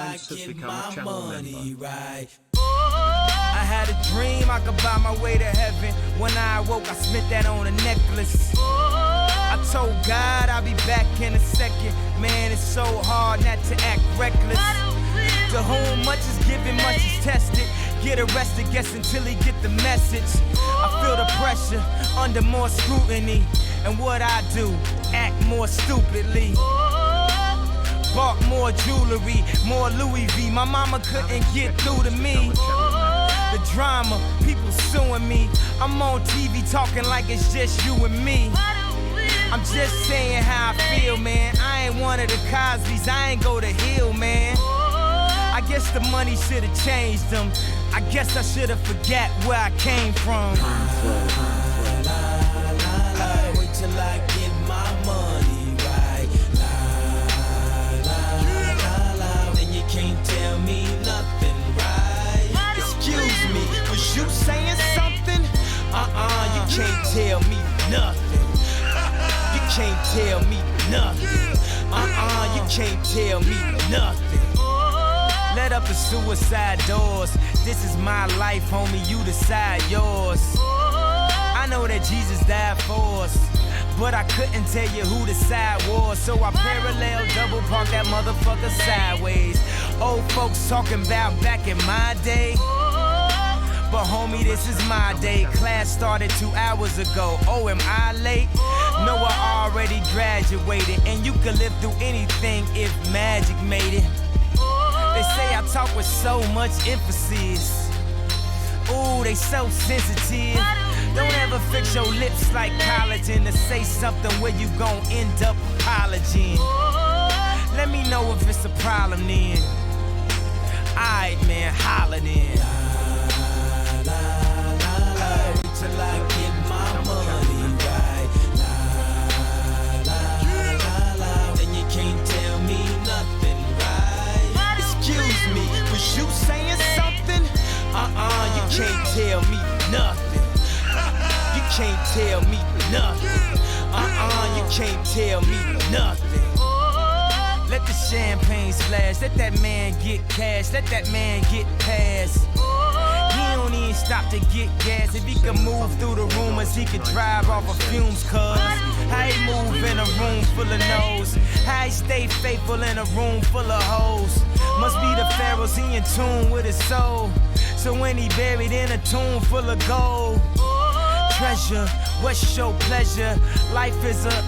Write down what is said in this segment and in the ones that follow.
Prince has become a channel member. Right. I had a dream I could buy my way to heaven. When I awoke, I spent that on a necklace. I told God I'll be back in a second. Man, it's so hard not to act reckless. To whom much is given, much is tested. Get arrested, guess until he get the message. I feel the pressure under more scrutiny. And what I do, act more stupidly. Bought more jewelry, more Louis V. My mama couldn't get through to me. The drama, people suing me. I'm on TV talking like it's just you and me. I'm just saying how I feel, man. I ain't one of the Cosbys, I ain't go to Hill, man. I guess the money should've changed them. I guess I should've forgot where I came from. Wait till I get my money right. Then you can't tell me nothing, right? Excuse me, was you saying something? You can't tell me nothing. You can't tell me nothing. You can't tell me nothing. Let up the suicide doors. This is my life, homie, you decide yours. I know that Jesus died for us, but I couldn't tell you who the side was. So I parallel double park that motherfucker sideways. Old folks talking about back in my day, but homie, this is my day. Class started 2 hours ago. Oh, am I late? No, I already graduated. And you could live through anything if magic made it. They say I talk with so much emphasis. Ooh, they so sensitive. Don't ever fix your lips like collagen to say something where you gon' end up apologizing. Let me know if it's a problem then. Alright, man, holla then. Wait till I get my money right. Then you can't tell me nothing, right? Excuse me, was you saying something? You can't tell me nothing. You can't tell me nothing. You can't tell me nothing. Let the champagne splash, let that man get cash, let that man get past. He don't even stop to get gas. If he could move through the rumors, he could drive off of fumes, cuz how he move in a room full of no's, how he stay faithful in a room full of hoes. Must be the pharaohs, he in tune with his soul. So when he buried in a tomb full of gold, treasure, what's your pleasure? Life is a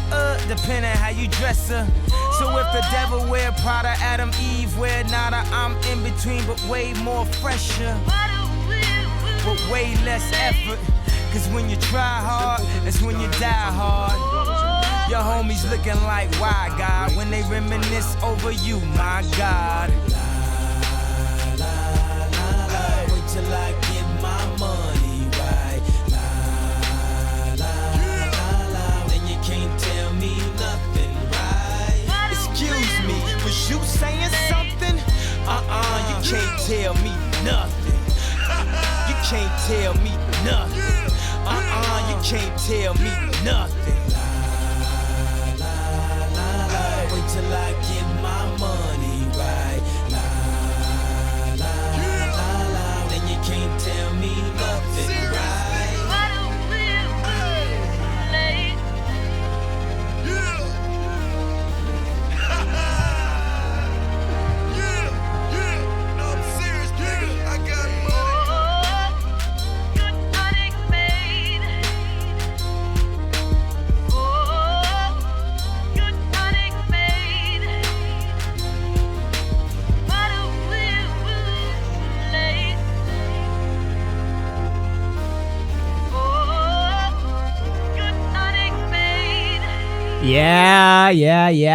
depending how you dress her. So if the devil wear Prada, Adam, Eve wear nada, I'm in between but way more fresher, with way less effort. Cause when you try hard, that's when you die hard. Your homies looking like why God when they reminisce over you, my God. Wait till I get my money right. Then you can't tell me nothing, right? Excuse me, was you saying something? You can't tell me nothing. You can't tell me nothing. You can't tell me nothing. Wait till I get my money right. Then you can't tell me nothing, right?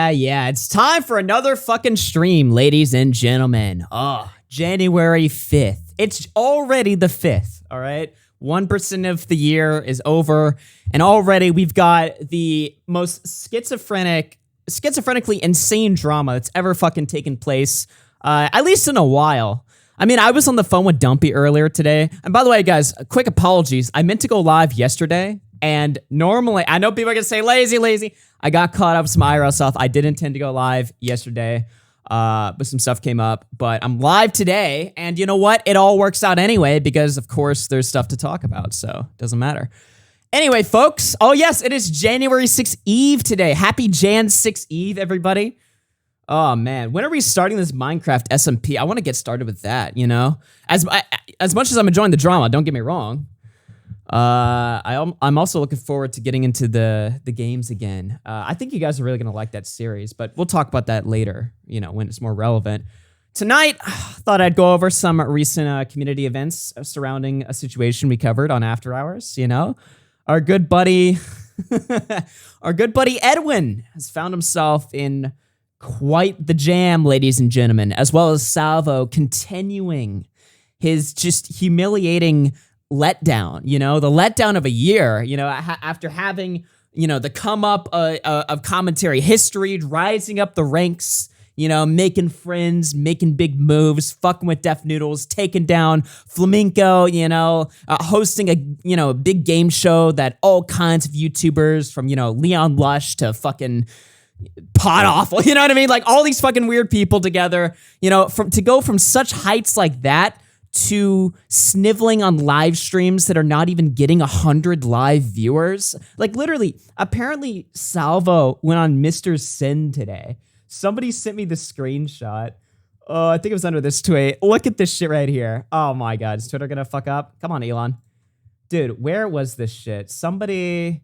Yeah. It's time for another fucking stream, ladies and gentlemen. January 5th. It's already the 5th, all right? 1% of the year is over, and already we've got the most schizophrenically insane drama that's ever fucking taken place, at least in a while. I mean, I was on the phone with Dumpy earlier today, and by the way, guys, quick apologies. I meant to go live yesterday, and normally, I know people are gonna say lazy. I got caught up with some IRL stuff. I did intend to go live yesterday. but some stuff came up. But I'm live today, and you know what? It all works out anyway because, of course, there's stuff to talk about, so it doesn't matter. Anyway, folks. Oh, yes, it is January 6th Eve today. Happy Jan 6th Eve, everybody. Oh, man. When are we starting this Minecraft SMP? I want to get started with that, you know? As much as I'm enjoying the drama, don't get me wrong. I'm also looking forward to getting into the games again. I think you guys are really going to like that series, but we'll talk about that later, you know, when it's more relevant. Tonight, thought I'd go over some recent community events surrounding a situation we covered on After Hours, you know? Our good buddy Edwin has found himself in quite the jam, ladies and gentlemen, as well as Salvo continuing his just humiliating letdown, you know, the letdown of a year, you know, after having, you know, the come up of commentary history, rising up the ranks, you know, making friends, making big moves, fucking with Def Noodles, taking down Flamenco, you know, hosting a big game show that all kinds of YouTubers from, you know, Leon Lush to fucking Pot Awful, you know what I mean? Like all these fucking weird people together, you know, to go from such heights like that to sniveling on live streams that are not even getting 100 live viewers. Like literally, apparently Salvo went on Mr. Sin today. Somebody sent me the screenshot. Oh, I think it was under this tweet. Look at this shit right here. Oh my God, is Twitter gonna fuck up? Come on, Elon. Dude, where was this shit? Somebody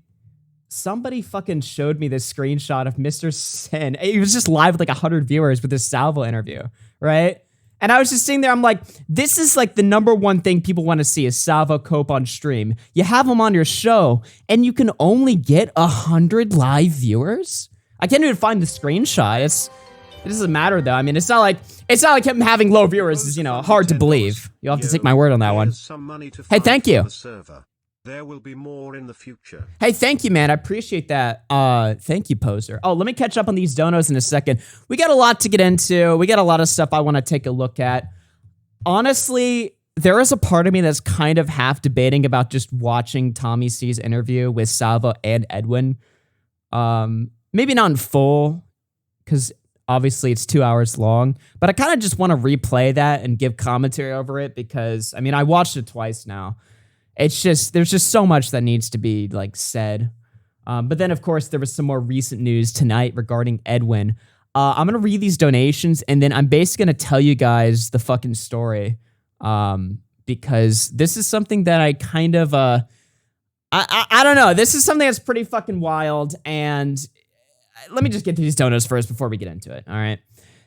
fucking showed me this screenshot of Mr. Sin. He was just live with like 100 viewers with this Salvo interview, right? And I was just sitting there, I'm like, this is like the number one thing people want to see is Salvo Cope on stream. You have him on your show, and you can only get 100 live viewers? I can't even find the screenshot. It doesn't matter, though. I mean, it's not like him having low viewers is, you know, hard to believe. You'll have to take my word on that one. Hey, thank you. There will be more in the future. Hey, thank you, man. I appreciate that. Thank you, Poser. Oh, let me catch up on these donos in a second. We got a lot to get into. We got a lot of stuff I want to take a look at. Honestly, there is a part of me that's kind of half debating about just watching Tommy C's interview with Salvo and Edwin. Maybe not in full, because obviously it's 2 hours long. But I kind of just want to replay that and give commentary over it because, I mean, I watched it twice now. It's just, there's just so much that needs to be like said. But then of course there was some more recent news tonight regarding Edwin. I'm going to read these donations and then I'm basically going to tell you guys the fucking story. Because this is something that I kind of, I don't know. This is something that's pretty fucking wild. And let me just get to these donos first before we get into it. All right.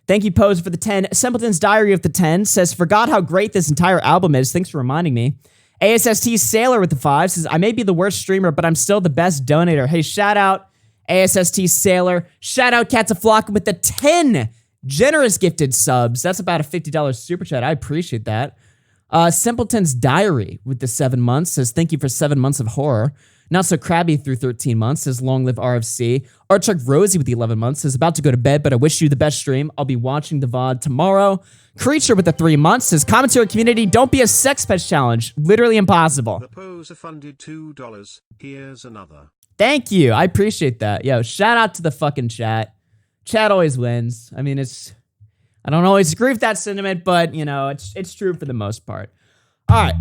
Thank you, Pose, for the 10. Simpleton's Diary of the 10 says, forgot how great this entire album is. Thanks for reminding me. ASST Sailor with the 5 says, I may be the worst streamer, but I'm still the best donator. Hey, shout out ASST Sailor. Shout out Cats a Flock with the 10 generous gifted subs. That's about a $50 super chat. I appreciate that. Simpleton's Diary with the 7 months says, thank you for 7 months of horror. Not So Crabby through 13 months says, long live RFC. Archuk Rosie with the 11 months says, about to go to bed, but I wish you the best stream. I'll be watching the VOD tomorrow. Creature with the 3 months says, commentary community, don't be a sex pest challenge. Literally impossible. The Poser funded $2. Here's another. Thank you. I appreciate that. Yo, shout out to the fucking chat. Chat always wins. I mean, I don't always agree with that sentiment, but, you know, it's true for the most part. All right.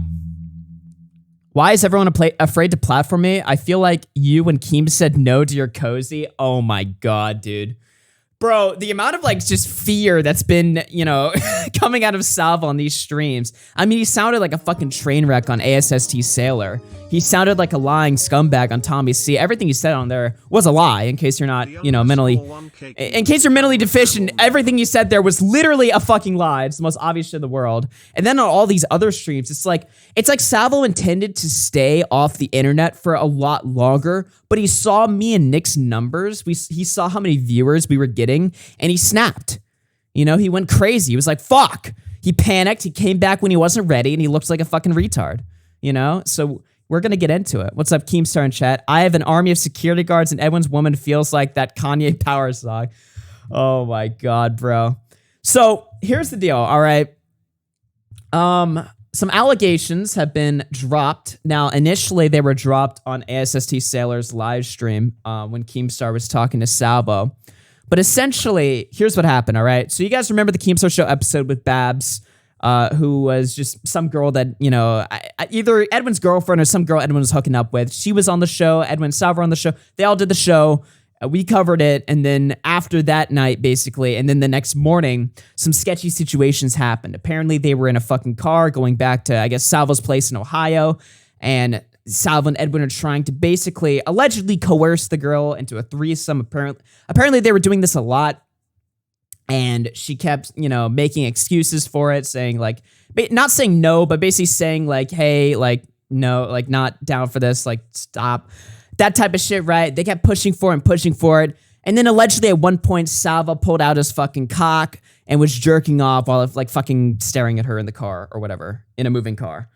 Why is everyone afraid to platform me? I feel like you and KEEM said no to your cozy. Oh my God, dude. Bro, the amount of like just fear that's been, you know, coming out of Salvo on these streams. I mean, he sounded like a fucking train wreck on ASST Sailor. He sounded like a lying scumbag on Tommy C. Everything he said on there was a lie, in case you're not, you know, in case you're mentally deficient. Everything you said there was literally a fucking lie. It's the most obvious shit in the world. And then on all these other streams, it's like Salvo intended to stay off the internet for a lot longer, but he saw me and Nick's numbers. He saw how many viewers we were getting, and he snapped. You know, he went crazy. He was like, fuck. He panicked. He came back when he wasn't ready, and he looked like a fucking retard. You know? So we're going to get into it. What's up, Keemstar in chat? I have an army of security guards, and Edwin's woman feels like that Kanye Power song. Oh, my God, bro. So here's the deal, all right? Some allegations have been dropped. Now, initially, they were dropped on ASST Sailor's live stream when Keemstar was talking to Salvo. But essentially, here's what happened, all right? So you guys remember the Keemstar Show episode with Babs, who was just some girl that, either Edwin's girlfriend or some girl Edwin was hooking up with. She was on the show. Edwin and Salvo on the show. They all did the show. We covered it. And then after that night, basically, and then the next morning, some sketchy situations happened. Apparently, they were in a fucking car going back to, I guess, Salvo's place in Ohio. And Salvo and Edwin are trying to basically allegedly coerce the girl into a threesome. Apparently they were doing this a lot, and she kept, making excuses for it, saying like, not saying no, but basically saying like, hey, like, no, like not down for this, like stop, that type of shit, right? They kept pushing for it. And then allegedly at one point, Salvo pulled out his fucking cock and was jerking off while like fucking staring at her in the car or whatever, in a moving car.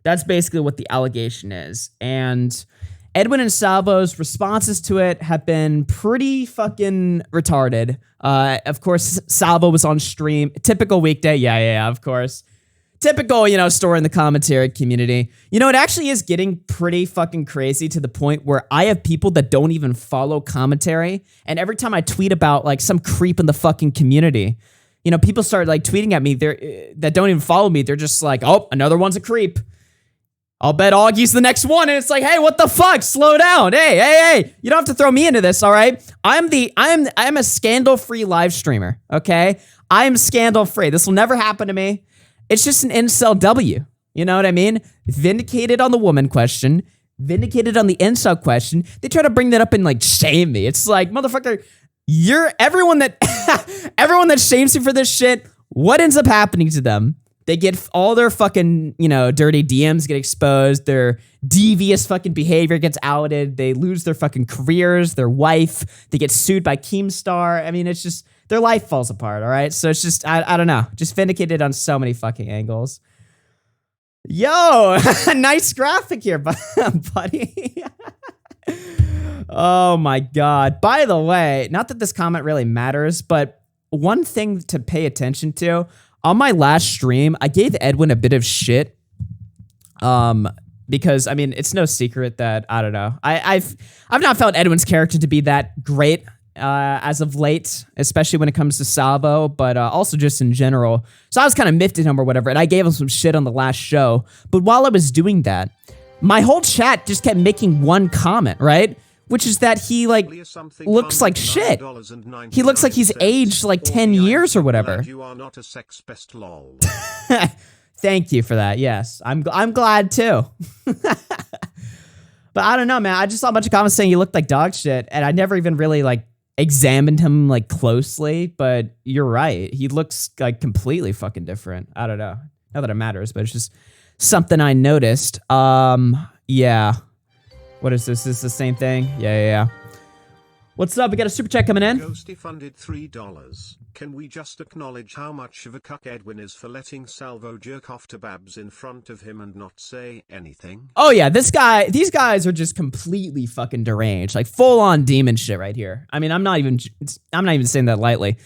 That's basically what the allegation is. And Edwin and Salvo's responses to it have been pretty fucking retarded. Of course, Salvo was on stream. Typical weekday. Yeah, of course. Typical, story in the commentary community. It actually is getting pretty fucking crazy to the point where I have people that don't even follow commentary. And every time I tweet about like some creep in the fucking community, people start like tweeting at me that don't even follow me. They're just like, oh, another one's a creep. I'll bet Augie's the next one. And it's like, hey, what the fuck? Slow down. Hey. You don't have to throw me into this, all right? I'm a scandal-free live streamer, okay? I'm scandal-free. This will never happen to me. It's just an incel W. You know what I mean? Vindicated on the woman question. Vindicated on the incel question. They try to bring that up and like shame me. It's like, motherfucker, everyone that shames you for this shit, what ends up happening to them? They get all their fucking, dirty DMs get exposed. Their devious fucking behavior gets outed. They lose their fucking careers, their wife. They get sued by Keemstar. I mean, it's just, their life falls apart, all right? So it's just, I don't know. Just vindicated on so many fucking angles. Yo, nice graphic here, buddy. Oh my God. By the way, not that this comment really matters, but one thing to pay attention to, on my last stream, I gave Edwin a bit of shit, because I mean it's no secret that I don't know. I've not found Edwin's character to be that great as of late, especially when it comes to Salvo, but also just in general. So I was kind of miffed at him or whatever, and I gave him some shit on the last show. But while I was doing that, my whole chat just kept making one comment, right? Which is that he like looks like shit. He looks like he's aged like 10 years or whatever. You are not a sex pest, lol. Thank you for that. Yes, I'm glad too. But I don't know, man. I just saw a bunch of comments saying he looked like dog shit, and I never even really like examined him like closely. But you're right. He looks like completely fucking different. I don't know. Not that it matters, but it's just something I noticed. Yeah. What is this? Is this the same thing? Yeah. What's up? We got a super chat coming in. Ghosty funded $3. Can we just acknowledge how much of a cuck Edwin is for letting Salvo jerk off to Babs in front of him and not say anything? Oh yeah, these guys are just completely fucking deranged, like full on demon shit right here. I mean, I'm not even saying that lightly.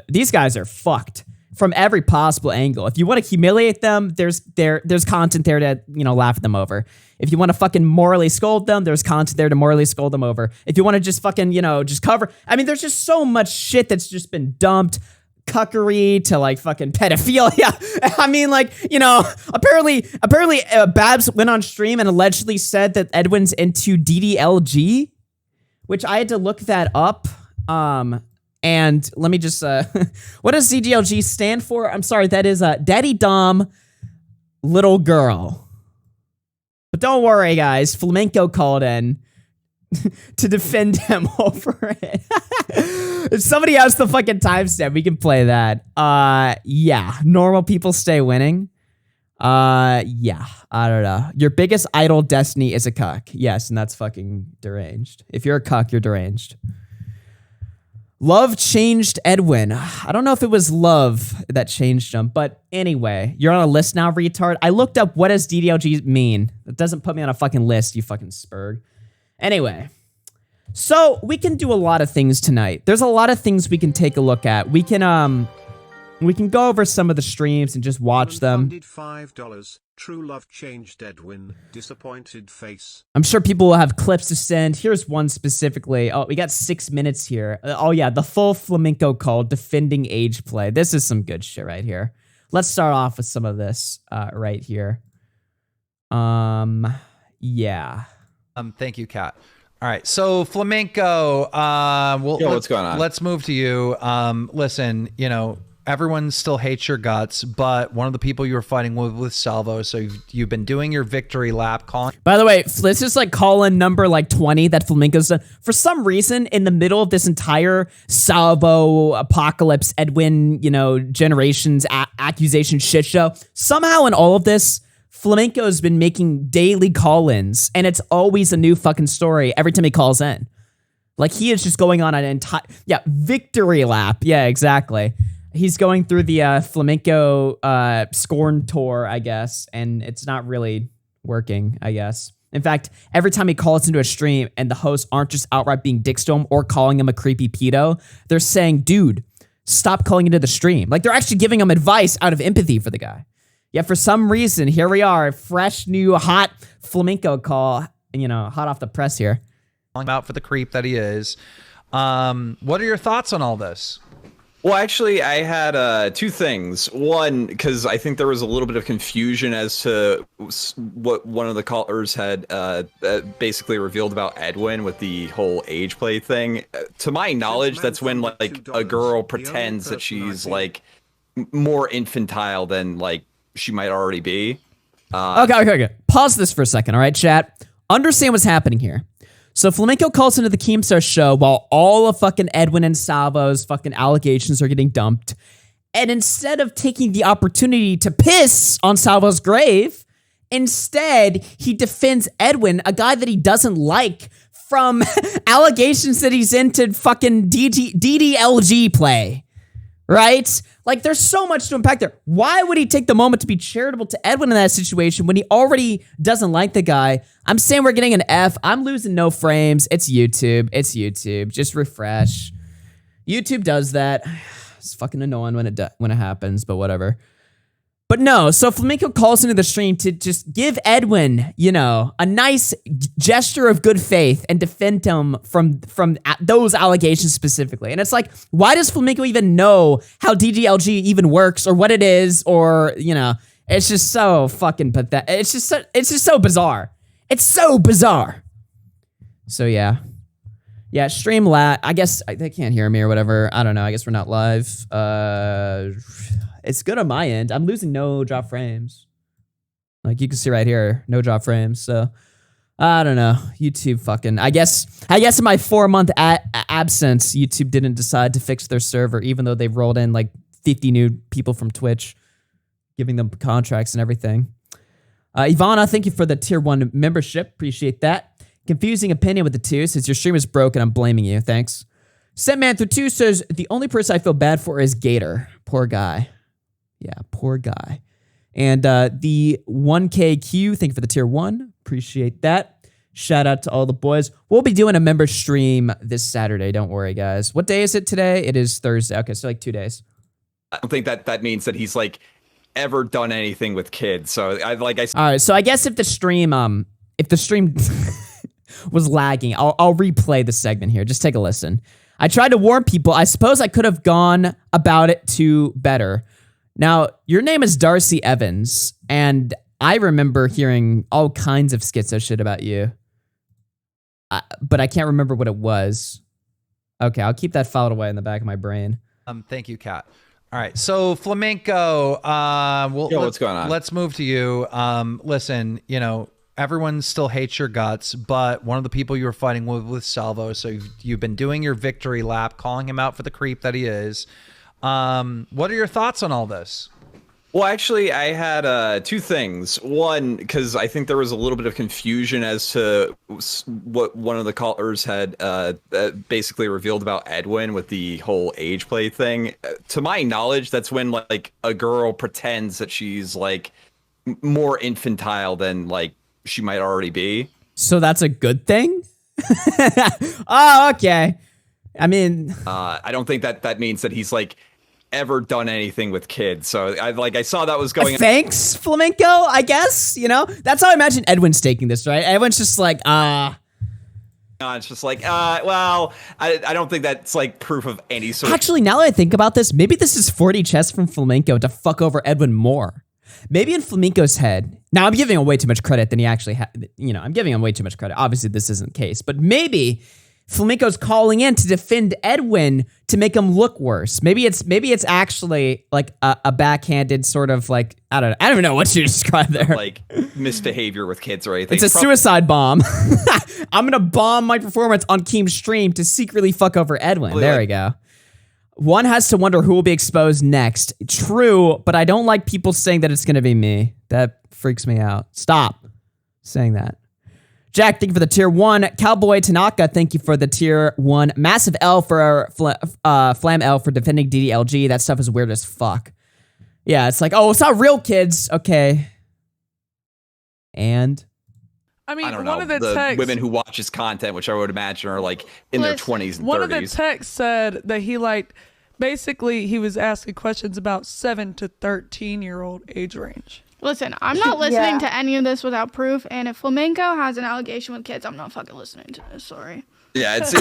These guys are fucked from every possible angle. If you want to humiliate them, there's content there to, laugh at them over. If you want to fucking morally scold them, there's content there to morally scold them over. If you want to just fucking, just cover, I mean, there's just so much shit that's just been dumped. Cuckery to like fucking pedophilia. I mean, like, apparently Babs went on stream and allegedly said that Edwin's into DDLG, which I had to look that up. And let me just, what does DDLG stand for? I'm sorry, that is Daddy Dom Little Girl. But don't worry, guys. Flamenco called in to defend him over it. If somebody has the fucking timestamp, we can play that. Yeah. Normal people stay winning. Yeah. I don't know. Your biggest idol, Destiny, is a cuck. Yes, and that's fucking deranged. If you're a cuck, you're deranged. Love changed Edwin. I don't know if it was love that changed him, but anyway, you're on a list now, retard. I looked up what does DDLG mean. It doesn't put me on a fucking list, you fucking spurg. Anyway, so we can do a lot of things tonight. There's a lot of things we can take a look at. We can We can go over some of the streams and just watch them. $5. True love changed Edwin. Disappointed face. I'm sure people will have clips to send. Here's one specifically. Oh, we got 6 minutes here. Oh yeah, the full flamenco call, defending age play. This is some good shit right here. Let's start off with some of this right here. Yeah. Thank you, Kat. All right, so flamenco. What's going on? Let's move to you. Listen, you know, everyone still hates your guts, but one of the people you were fighting with Salvo, so you've been doing your victory lap calling. By the way, this is like call-in number like 20 that Flamenco's done. For some reason, in the middle of this entire Salvo apocalypse, Edwin, you know, generations accusation shit show, somehow in all of this, Flamenco's been making daily call-ins, and it's always a new fucking story every time he calls in. Like, he is just going on an entire, victory lap. Yeah, exactly. He's going through the flamenco scorn tour, I guess, and it's not really working, I guess. In fact, every time he calls into a stream and the hosts aren't just outright being dicks to him or calling him a creepy pedo, they're saying, dude, stop calling into the stream. Like, they're actually giving him advice out of empathy for the guy. Yet for some reason, here we are, a fresh, new, hot flamenco call, you know, hot off the press here. Calling him out for the creep that he is. What are your thoughts on all this? Well, actually, I had two things. One, because I think there was a little bit of confusion as to what one of the callers had basically revealed about Edwin with the whole age play thing. To my knowledge, that's when like a girl pretends that she's like more infantile than like she might already be. Okay. Pause this for a second, all right, chat? Understand what's happening here. So Flamenco calls into the Keemstar show while all of fucking Edwin and Salvo's fucking allegations are getting dumped. And instead of taking the opportunity to piss on Salvo's grave, instead he defends Edwin, a guy that he doesn't like, from allegations that he's into fucking DDLG play. Right? Like, there's so much to unpack there. Why would he take the moment to be charitable to Edwin in that situation when he already doesn't like the guy? I'm saying we're getting an F. I'm losing no frames. It's YouTube. Just refresh. YouTube does that. It's fucking annoying when it happens, but whatever. But no, so Flamenco calls into the stream to just give Edwin, you know, a nice gesture of good faith and defend him from those allegations specifically. And it's like, why does Flamenco even know how DDLG even works or what it is, or, you know, it's just so fucking pathetic. It's just so bizarre. It's so bizarre. So yeah. Yeah, stream lat. I guess they can't hear me or whatever. I don't know. I guess we're not live. It's good on my end. I'm losing no drop frames. Like you can see right here, no drop frames. So I don't know. YouTube fucking. I guess in my 4-month absence, YouTube didn't decide to fix their server, even though they've rolled in like 50 new people from Twitch, giving them contracts and everything. Ivana, thank you for the tier 1 membership. Appreciate that. Confusing opinion with the 2. Since your stream is broken, I'm blaming you. Thanks. Setman through 2 says, the only person I feel bad for is Gator. Poor guy. Yeah, poor guy. And the 1KQ, thank you for the tier 1. Appreciate that. Shout out to all the boys. We'll be doing a member stream this Saturday. Don't worry, guys. What day is it today? It is Thursday. Okay, so like 2 days. I don't think that means that he's like ever done anything with kids. So all right, so I guess if the stream was lagging, I'll replay the segment here. Just take a listen. I tried to warn people. I suppose I could have gone about it to better. Now, your name is Darcy Evans, and I remember hearing all kinds of schizo shit about you. But I can't remember what it was. Okay, I'll keep that filed away in the back of my brain. Thank you, Kat. All right, so flamenco. What's going on? Let's move to you. Listen, you know, everyone still hates your guts, but one of the people you were fighting with Salvo, so you've been doing your victory lap, calling him out for the creep that he is. What are your thoughts on all this? Well, actually, I had two things. One, because I think there was a little bit of confusion as to what one of the callers had basically revealed about Edwin with the whole age play thing. To my knowledge, that's when like a girl pretends that she's like more infantile than like she might already be. So that's a good thing? Oh, okay. I mean, I don't think that means that he's like ever done anything with kids. So I saw that was going. Thanks, Flamenco. I guess that's how I imagine Edwin's taking this. Right? Edwin's just like It's just like, well, I don't think that's like proof of any sort. Actually, now that I think about this, maybe this is 40 chess from Flamenco to fuck over Edwin more. Maybe in Flamenco's head, now I'm giving him way too much credit than he actually had. I'm giving him way too much credit. Obviously, this isn't the case, but maybe Flamenco's calling in to defend Edwin to make him look worse. Maybe it's actually like a backhanded sort of like, I don't even know what to describe there. Like misbehavior with kids or anything. It's a suicide bomb. I'm going to bomb my performance on KEEM's stream to secretly fuck over Edwin. There we go. One has to wonder who will be exposed next. True, but I don't like people saying that it's going to be me. That freaks me out. Stop saying that. Jack, thank you for the tier 1. Cowboy Tanaka, thank you for the tier 1. Massive L for Flam L for defending DDLG. That stuff is weird as fuck. Yeah, it's like, oh, it's not real kids. Okay. And? I mean, I don't know. One of the texts, women who watch his content, which I would imagine are like in their 20s and 30s. One of the texts said that he basically he was asking questions about 7 to 13-year-old age range. Listen, I'm not listening to any of this without proof, and if Flamenco has an allegation with kids, I'm not fucking listening to this. Sorry. Yeah, it's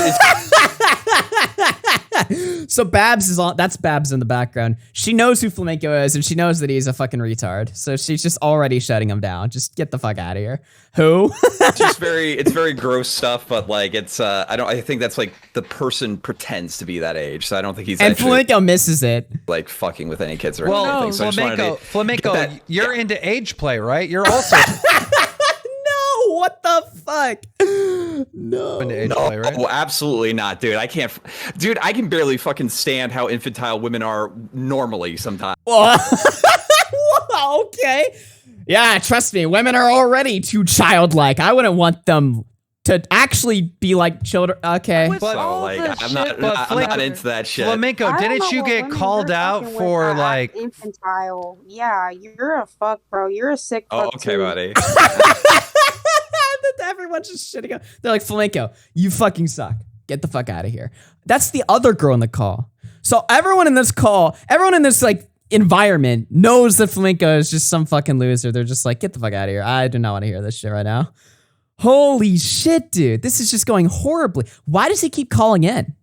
So Babs is on. That's Babs in the background. She knows who Flamenco is, and she knows that he's a fucking retard. So she's just already shutting him down. Just get the fuck out of here. Who? it's very gross stuff, but like I think that's like the person pretends to be that age. So I don't think he's and actually Flamenco misses it. like fucking with any kids or Well, anything. So Flamenco, you're into age play, right? You're also No, what the fuck? No. into age play, right? Oh, absolutely not, dude. I can't. Dude, I can barely fucking stand how infantile women are normally sometimes. Okay. Yeah, trust me, women are already too childlike. I wouldn't want them to actually be like children. Okay. But So like, I'm not into that shit. Flamenco, I don't didn't know you what get women called you're out fucking with for that like? act infantile? Yeah, you're a fuck, bro. You're a sick fuck. Oh, okay, too. buddy. Everyone's just shitting out. They're like, Flamenco, you fucking suck. Get the fuck out of here. That's the other girl in the call. So everyone in this like environment knows that Flamenco is just some fucking loser. They're just like, get the fuck out of here. I do not want to hear this shit right now. Holy shit, dude. This is just going horribly. Why does he keep calling in?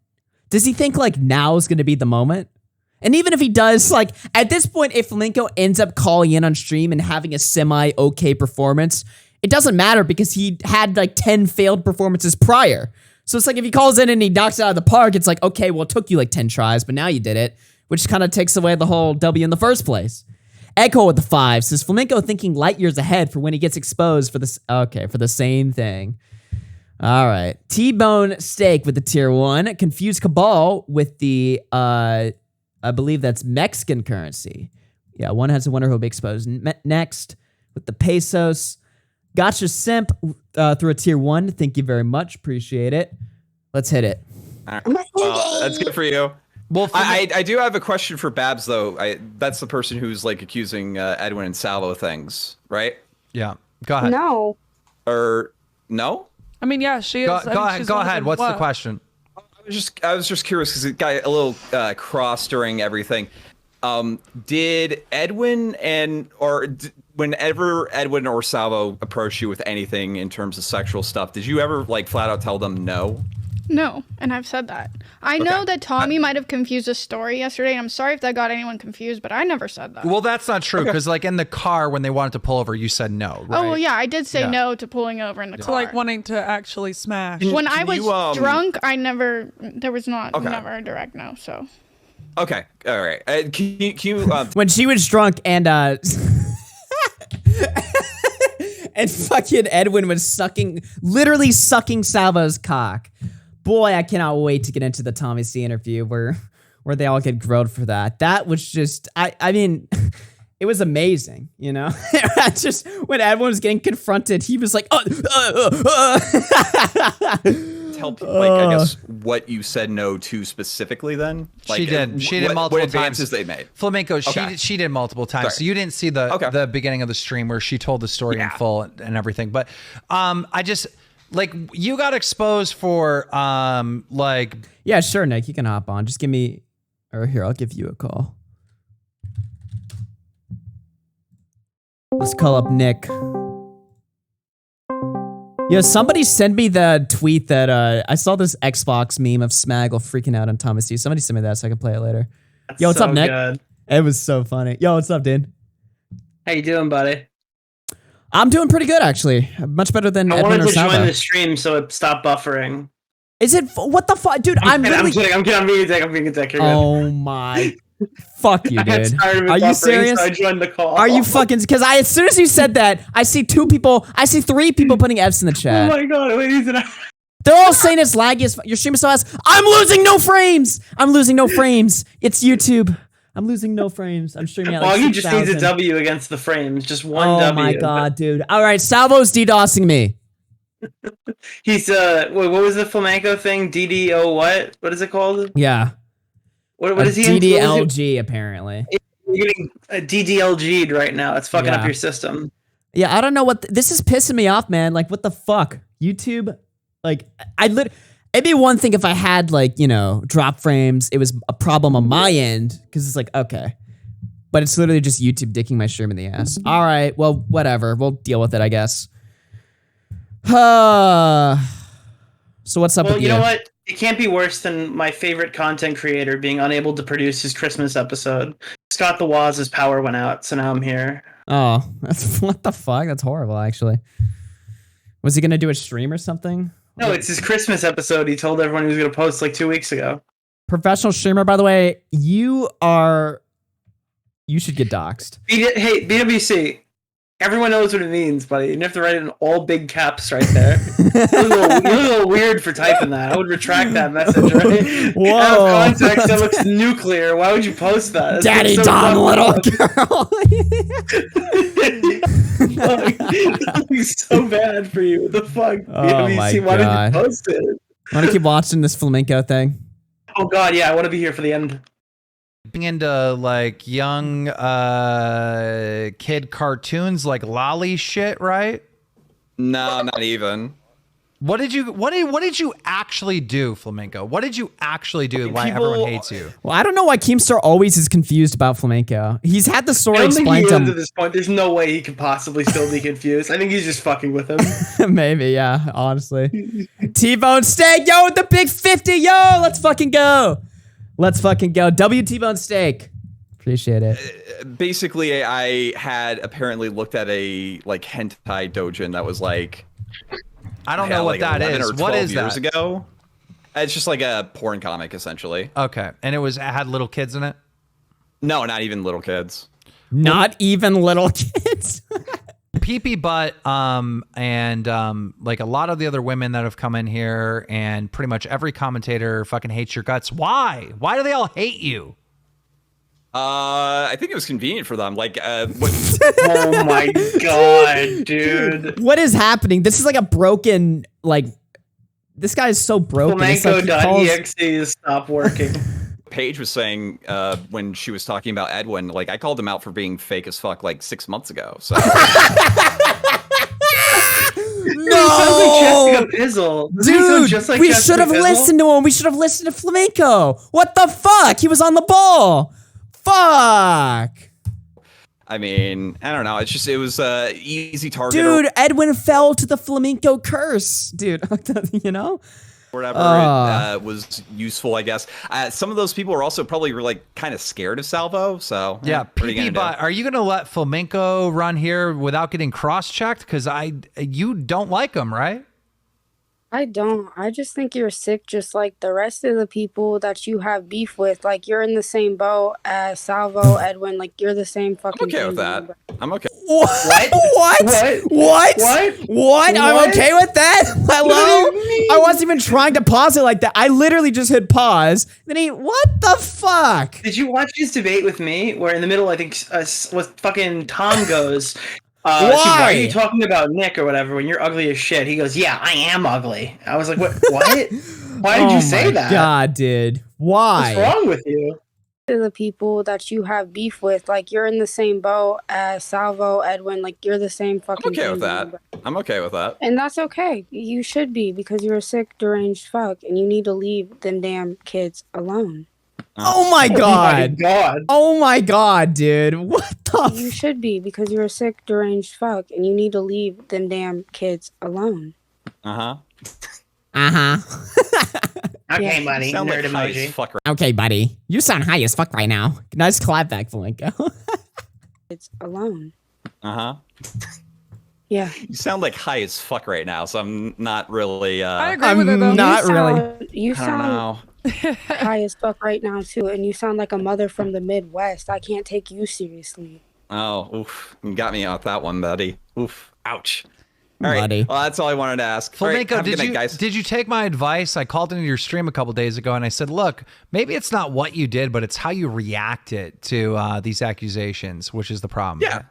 Does he think like now is going to be the moment? And even if he does, like at this point, if Flamenco ends up calling in on stream and having a semi-okay performance, it doesn't matter because he had like 10 failed performances prior. So it's like if he calls in and he knocks it out of the park, it's like, okay, well, it took you like 10 tries, but now you did it, which kind of takes away the whole W in the first place. Echo with the 5 says Flamenco thinking light years ahead for when he gets exposed for this. Okay, for the same thing. All right. T-Bone Steak with the tier 1. Confused Cabal with the, I believe that's Mexican currency. Yeah, one has to wonder who'll be exposed next with the pesos. Gotcha Simp through a tier 1. Thank you very much. Appreciate it. Let's hit it. All right. Well, that's good for you. Well, I do have a question for Babs though. That's the person who's like accusing Edwin and Salvo things, right? yeah. Go ahead. No. Or no? I mean, yeah, she is. Go ahead. Go ahead. What's the question? I was just curious because it got a little cross during everything. Did Edwin whenever Edwin or Salvo approached you with anything in terms of sexual stuff, did you ever like flat out tell them no? No, and I've said that. I know that Tommy might have confused a story yesterday, and I'm sorry if that got anyone confused, but I never said that. Well, that's not true because like in the car when they wanted to pull over, you said no, right? Oh, well, yeah, I did say no to pulling over in the To car. like wanting to actually smash. when I was you, drunk, there was never a direct no, so. Okay, all right. Can you When she was drunk and and fucking Edwin was literally sucking Salvo's cock. Boy, I cannot wait to get into the Tommy C interview where they all get grilled for that. That was just, I mean, it was amazing, you know? Just when Edwin was getting confronted, he was like, tell people, like, I guess, what you said no to specifically then? Like, She did multiple what times. advances they made? Flamenco, Okay. she did multiple times. Sorry. So you didn't see the beginning of the stream where she told the story in full and everything. But I just like you got exposed for like yeah, sure, Nick, you can hop on. Just give me, or here, I'll give you a call. Let's call up Nick. Yo, somebody send me the tweet that I saw this Xbox meme of Smaggle freaking out on Thomas D. Somebody send me that so I can play it later. That's Yo, what's so up, Nick? good. It was so funny. Yo, what's up, dude? How you doing, buddy? I'm doing pretty good, actually. Much better than I Edwin wanted or to join Salvo. the stream so it stopped buffering. Is it? What the fuck? Dude, I'm kidding, literally... I'm kidding. I'm being a dick. I'm being a dick. You're good. Oh my... Fuck you, I got dude. tired of it Are you buffering, serious? So I joined the call. Are you fucking... Because as soon as you said that, I see 3 people putting F's in the Oh chat. my god, ladies and They're all saying it's laggy as your stream is so ass. I'm losing no frames. It's YouTube. I'm losing no frames. I'm streaming at like Oggy just needs a 6,000. W against the frames. Just one Oh W. my god, dude. All right, Salvo's DDoSing me. He's wait, what was the flamenco thing? DDO what? What is it called? Yeah. What is he in? DDLG apparently. You're getting DDLG'd right now. It's fucking Yeah. up your system. Yeah, I don't know what this is pissing me off, man. Like, what the fuck? YouTube, like, it'd be one thing if I had like, you know, drop frames. It was a problem on my end because it's like, okay, but it's literally just YouTube dicking my stream in the ass. All right, well, whatever. We'll deal with it, I guess. So what's up Well, with you know what? It can't be worse than my favorite content creator being unable to produce his Christmas episode. Scott the Waz's power went out, so now I'm here. Oh, that's what the fuck? That's horrible, actually. Was he gonna do a stream or something? No, it's his Christmas episode. He told everyone he was going to post like 2 weeks ago. Professional streamer, by the way, you should get doxxed. Hey, BWC, everyone knows what it means, buddy. You have to write it in all big caps right there. You're a little weird for typing that. I would retract that message, right? Whoa. Out of context, that looks nuclear. Why would you post that? Daddy so Dom, little girl. That looks so bad for you. What the fuck? Oh my Why God. did you post it? I want to keep watching this flamenco thing. Oh god, yeah, I want to be here for the end. Being into like young kid cartoons like lolly shit, right? No, not even. What did you actually do, Flamenco? What did you actually do? Why everyone hates you? Well, I don't know why Keemstar always is confused about flamenco. He's had the I story don't think he explained is to at him. this point. There's no way he could possibly still be confused. I think he's just fucking with him. Maybe, yeah, honestly. T-Bone Steak, yo, with the big 50, yo, let's fucking go. Let's fucking go. W T-Bone Steak. Appreciate it. Basically, I had apparently looked at a like hentai doujin that was like I don't know what like that 11 is. or 12 What is years that? ago. It's just like a porn comic, essentially. Okay, and it had little kids in it. No, not even little kids. Not even little kids. Pee-pee butt, and like a lot of the other women that have come in here, and pretty much every commentator fucking hates your guts. Why? Why do they all hate you? I think it was convenient for them. Like, Oh my god, dude. What is happening? This is like a broken, like, this guy is so broken. It's like he calls- Flamenco.exe is stop working. Paige was saying when she was talking about Edwin, like I called him out for being fake as fuck like 6 months ago. So No, Jessica Pizzle. dude, Just like we Jessica should have Pizzle? listened to him. We should have listened to Flamenco. What the fuck? He was on the ball. Fuck. I mean, I don't know. It's just it was easy target Dude, Edwin fell to the flamenco curse. Dude, you know? or whatever. It was useful, I guess. Some of those people are also probably like kind of scared of Salvo. So Yeah, what are you pee-pee gonna butt. do? Are you gonna let Flamenco run here without getting cross-checked? Because you don't like him, right? I don't. I just think you're sick just like the rest of the people that you have beef with. Like, you're in the same boat as Salvo, Edwin. Like, you're the same fucking I'm okay thing, with that. man. I'm okay. What? What? What? What? What? I'm What? okay with that. Hello? What do you mean? I wasn't even trying to pause it like that. I literally just hit pause. Then what the fuck? Did you watch his debate with me? Where in the middle, I think, was fucking Tom goes, Why? Why are you talking about Nick or whatever when you're ugly as shit? He goes, yeah, I am ugly. I was like, what? What? Why did you say that? God, dude. Why? What's wrong with you? To the people that you have beef with, like, you're in the same boat as Salvo, Edwin. Like, you're the same I'm fucking okay thing, with that. man. I'm okay with that. And that's okay. You should be, because you're a sick, deranged fuck, and you need to leave them damn kids alone. Oh my god. God. Oh my god, dude. What the You should be, because you're a sick, deranged fuck, and you need to leave them damn kids alone. Uh-huh. Okay, buddy. You sound Nerd like high as emoji. fuck right Okay, buddy. You sound high as fuck right now. Nice clap back, Flamingo. It's alone. Uh-huh. Yeah. You sound like high as fuck right now, so I'm not really I agree with her though. Not you really. sound, You I don't sound know. high as fuck right now too, and you sound like a mother from the Midwest. I can't take you seriously. Oh, oof. You got me off that one, buddy. Oof. Ouch. All right. Buddy. Well, that's all I wanted to ask. All right, Flamenco, have a good night, guys. did you take my advice? I called into your stream a couple days ago and I said, look, maybe it's not what you did, but it's how you reacted to these accusations, which is the problem. Yeah.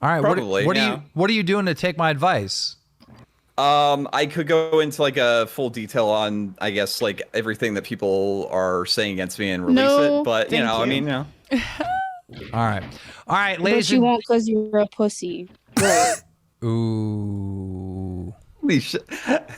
All right. Probably, yeah. What are you doing to take my advice? I could go into like a full detail on, I guess, like everything that people are saying against me and release No, it. But you thank know, I you. mean, you know. All right. All right, But ladies. you won't, because you're a pussy. Right. Ooh. Holy shit.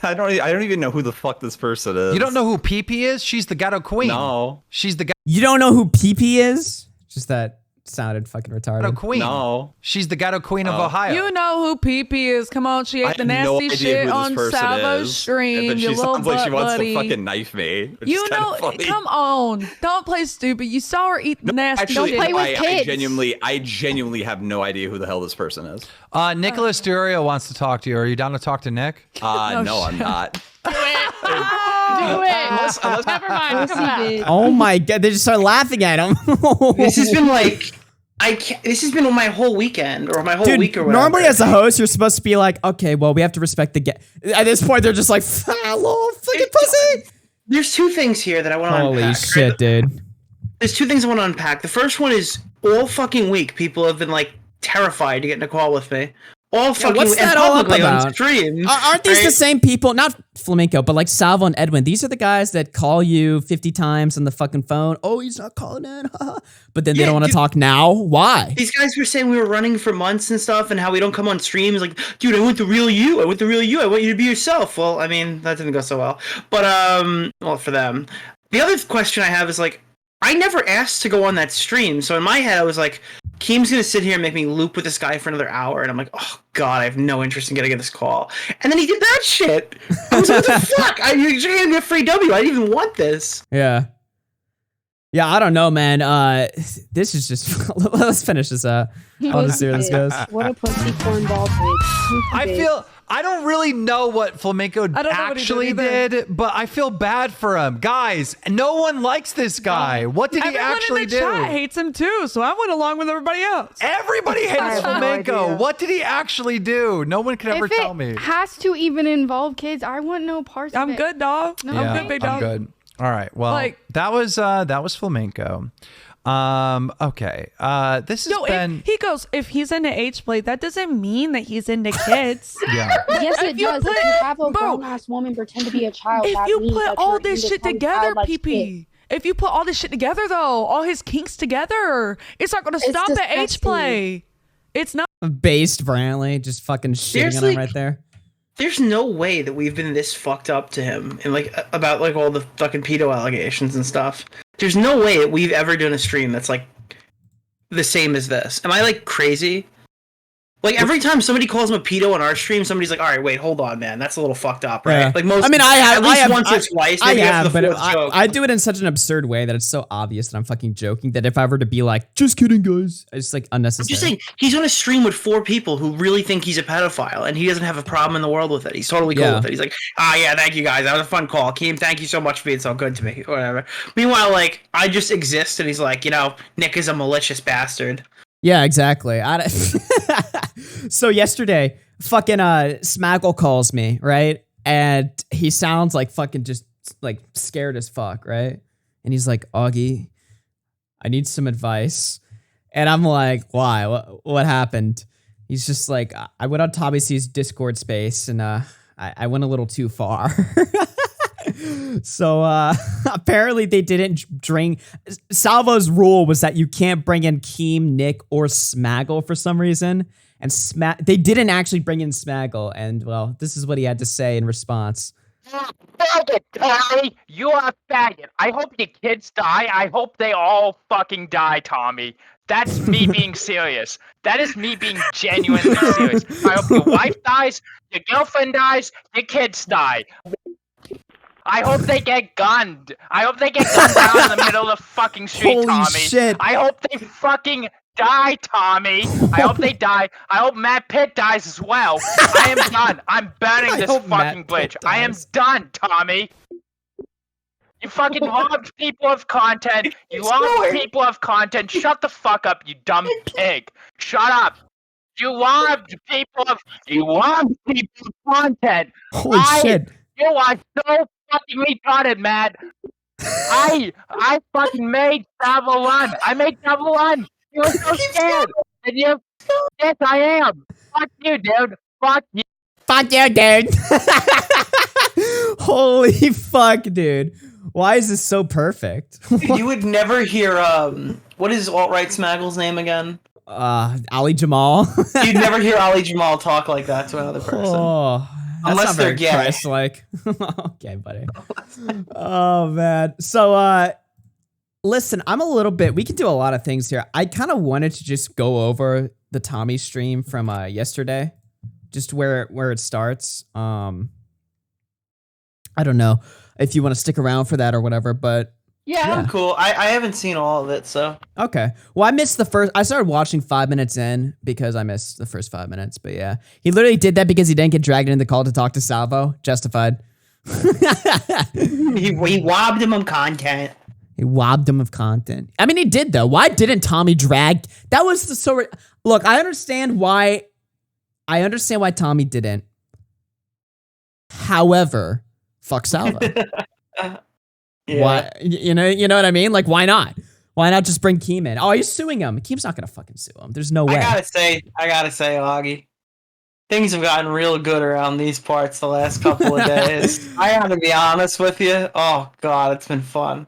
I don't even know who the fuck this person is. You don't know who Pee is? She's the ghetto queen. No. She's the You don't know who PP is? Just that sounded fucking ghetto retarded. queen. No. She's the ghetto queen of Ohio. You know who PP is. Come on, she I ate the have no nasty idea shit who this on person Salvo's is. stream. But You she little sounds like she butt wants buddy. to fucking knife me. which You is kinda know, funny. come on. Don't play stupid. You saw her eat the nasty Actually, shit. play with I kids. genuinely have no idea who the hell this person is. Nicholas DeOrio wants to talk to you. Are you down to talk to Nick? No, I'm not. Do it. Never mind. Come back. Oh my god, they just started laughing at him. This has been like, this has been my whole weekend or my whole Dude, week or whatever. normally as a host, you're supposed to be like, okay, well, we have to respect the At this point, they're just like, hello, fucking pussy. There's two things here that I want to Holy unpack. shit, dude. There's two things I want to unpack. The first one is all fucking week, people have been like terrified to get in a call with me. All fucking what's and that all up publicly on about? stream. Aren't these the right? same people? Not Flamenco, but like Salvo and Edwin. These are the guys that call you 50 times on the fucking phone. Oh, he's not calling in. But then they Yeah, don't want to dude. talk now. Why? These guys were saying we were running for months and stuff, and how we don't come on streams. Like, dude, I want the real you. I want the real you. I want you to be yourself. Well, I mean, that didn't go so well. But well, for them. The other question I have is like, I never asked to go on that stream. So in my head, I was like, Keem's gonna sit here and make me loop with this guy for another hour, and I'm like, oh god, I have no interest in getting this call. And then he did that shit. I was like, what the fuck? You're gonna get free W. I didn't even want this. Yeah. Yeah, I don't know, man. This is just. Let's finish this. I want to see where this goes. What a pussy cornball bitch. I don't really know what Flamenco I don't know what he actually did did, but I feel bad for him. Guys, no one likes this guy. What did he Everyone actually in the do? chat hates him too, so I went along with everybody else. Everybody hates I have no Flamenco. idea. What did he actually do? No one can ever If tell me. it has to even involve kids, I want no parts of I'm it. good, dog. No, I'm good, big dog. I'm good. All right. Well, Like- that was Flamenco. Okay. This has Yo, been if he's into H play, that doesn't mean that he's into kids. yeah. Yes, If it you does. put- If you have a bro, grown ass woman pretend to be a child, If that you means put that all you're this into shit some together, childlike shit. PP. If you put all this shit together, though, all his kinks together, it's not going to It's stop at H disgusting. play. It's not. Based Brantley, just fucking shitting on Seriously? him right there. There's no way that we've been this fucked up to him and like about like all the fucking pedo allegations and stuff. There's no way that we've ever done a stream that's like the same as this. Am I like crazy? Like every time somebody calls him a pedo on our stream, somebody's like, "All right, wait, hold on, man, that's a little fucked up, right?" Yeah. Like most, I mean, I have, at least I have, once I, or twice. I Maybe after have, the but fourth joke. I do it in such an absurd way that it's so obvious that I'm fucking joking. That if I were to be like, "Just kidding, guys," it's like unnecessary. I'm just saying, he's on a stream with 4 people who really think he's a pedophile, and he doesn't have a problem in the world with it. He's totally cool Yeah. with it. He's like, yeah, thank you guys. That was a fun call. Keem, thank you so much for being so good to me. Whatever. Meanwhile, like, I just exist, and he's like, Nick is a malicious bastard. Yeah, exactly. So yesterday, fucking Smaggle calls me, right? And he sounds like fucking just like scared as fuck, right? And he's like, Augie, I need some advice. And I'm like, why? What happened? He's just like, I went on Tommy C's Discord space and I went a little too far. So apparently they didn't drink. Salvo's rule was that you can't bring in Keem, Nick, or Smaggle for some reason. And they didn't actually bring in Smaggle. And well, this is what he had to say in response. Faggot, Tommy! You are a faggot. I hope your kids die. I hope they all fucking die, Tommy. That's me being serious. That is me being genuinely serious. I hope your wife dies, your girlfriend dies, your kids die. I hope they get gunned. I hope they get gunned down in the middle of the fucking street, Holy Tommy. shit. I hope they fucking die, Tommy. I hope they die. I hope Matt Pitt dies as well. I am done. I'm burning I this hope fucking Matt bridge. Pitt I am dies. done, Tommy. You fucking robbed people of content. You robbed people of content. Shut the fuck up, you dumb pig. Shut up. You robbed people of content. Holy shit. You are so fucking retarded, Matt. I fucking made Salvo run. I made Salvo run. You were so scared. And you, yes, I am. Fuck you, dude. Fuck you. Fuck you, dude. Holy fuck, dude. Why is this so perfect? You would never hear what is alt-right Smaggle's name again? Ali Jamal. You'd never hear Ali Jamal talk like that to another person. Oh, that's Unless not they're very gay. Christ-like. Okay, buddy. Oh man. So listen, I'm a little bit, we can do a lot of things here. I kind of wanted to just go over the Tommy stream from yesterday. Just where it starts. I don't know if you want to stick around for that or whatever, but Yeah, I'm cool. I haven't seen all of it, so. okay. Well, I started watching 5 minutes in because I missed the first 5 minutes, but yeah. He literally did that because he didn't get dragged into the call to talk to Salvo. Justified. He robbed him of content. He robbed him of content. I mean, he did though. Why didn't Tommy drag? That was the sort. Look, I understand why Tommy didn't. However, fuck Salvo. Yeah. Why? You know what I mean? Like, why not? Why not just bring KEEM in? Oh, he's suing him. KEEM's not gonna fucking sue him. There's no way. I gotta say, Augie, things have gotten real good around these parts the last couple of days. I gotta be honest with you. Oh god, it's been fun.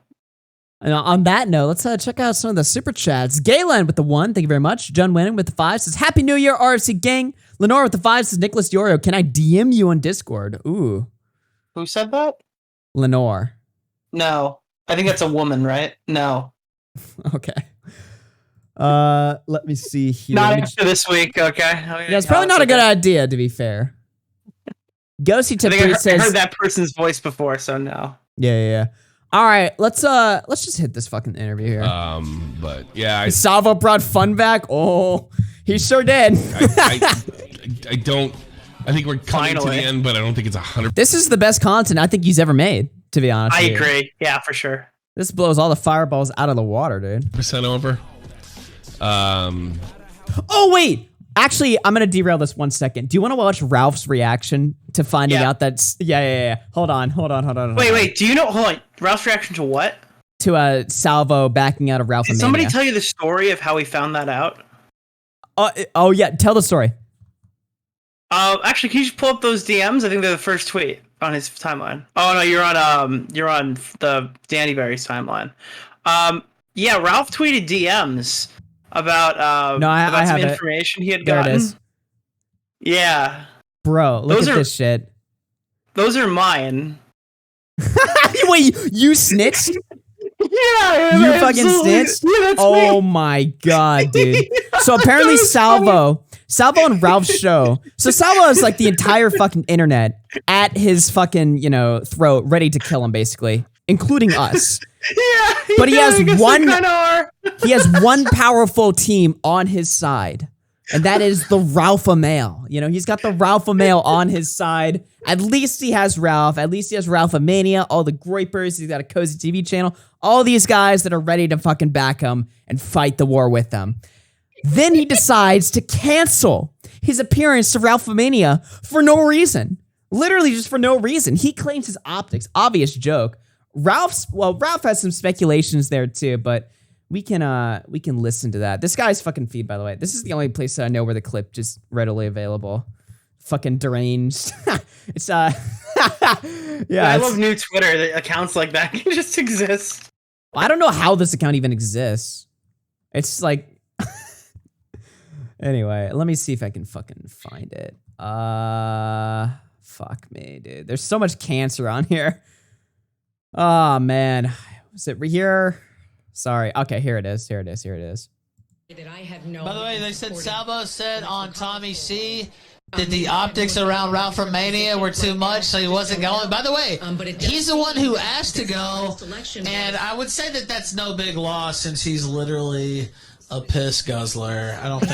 And on that note, let's check out some of the super chats. Galen with the 1, thank you very much. John Winning with the 5 says, Happy New Year, RFC gang. Lenore with the 5 says, Nicholas DeOrio, can I DM you on Discord? Ooh. Who said that? Lenore. No. I think that's a woman, right? No. Okay. Let me see here. Not after this week, okay? Yeah, it's probably not a good idea, to be fair. Ghosty Tip 3 I says, heard that person's voice before, so no. Yeah. All right, let's just hit this fucking interview here. But yeah, Salvo brought fun back. Oh, he sure did. I don't. I think we're coming to the end, but I don't think it's 100%. This is the best content I think he's ever made, to be honest. I agree. Yeah, for sure. This blows all the fireballs out of the water, dude. Percent over. Oh wait, actually, I'm gonna derail this 1 second. Do you want to watch Ralph's reaction to finding out that's yeah. Hold on. Wait. Do you know? Hold on. Ralph's reaction to what? To Salvo backing out of Ralph. Did somebody tell you the story of how he found that out? Oh yeah, tell the story. Actually, can you just pull up those DMs? I think they're the first tweet on his timeline. Oh no, you're on the Danny Berry's timeline. Yeah, Ralph tweeted DMs about I some have information he had there gotten. It is. Yeah, bro, look at this shit. Those are mine. Wait, you snitched? Yeah, you fucking snitched? Yeah, that's oh me. my god, dude. So apparently Salvo and Ralph's show. So Salvo is like the entire fucking internet at his fucking, throat, ready to kill him, basically, including us. Yeah, but he has one. Are. He has one powerful team on his side, and that is the Ralpha Male. He's got the Ralpha Male on his side. At least he has Ralph. At least he has Ralphamania. All the Groypers. He's got a cozy TV channel. All these guys that are ready to fucking back him and fight the war with them. Then he decides to cancel his appearance to Ralphamania for no reason. Literally just for no reason. He claims his optics. Obvious joke. Ralph has some speculations there too, but we can listen to that. This guy's fucking feed, by the way. This is the only place that I know where the clip just readily available. Fucking deranged. It's yeah. I love new Twitter that accounts like that can just exist. I don't know how this account even exists. It's like anyway, let me see if I can fucking find it. Fuck me, dude. There's so much cancer on here. Oh, man. Is it here? Sorry. Okay, here it is. Here it is. Here it is. By the way, they said Salvo said on Tommy C that the optics around Ralph from Mania were too much, so he wasn't going. By the way, he's the one who asked to go, and I would say that that's no big loss since he's literally a piss guzzler. I don't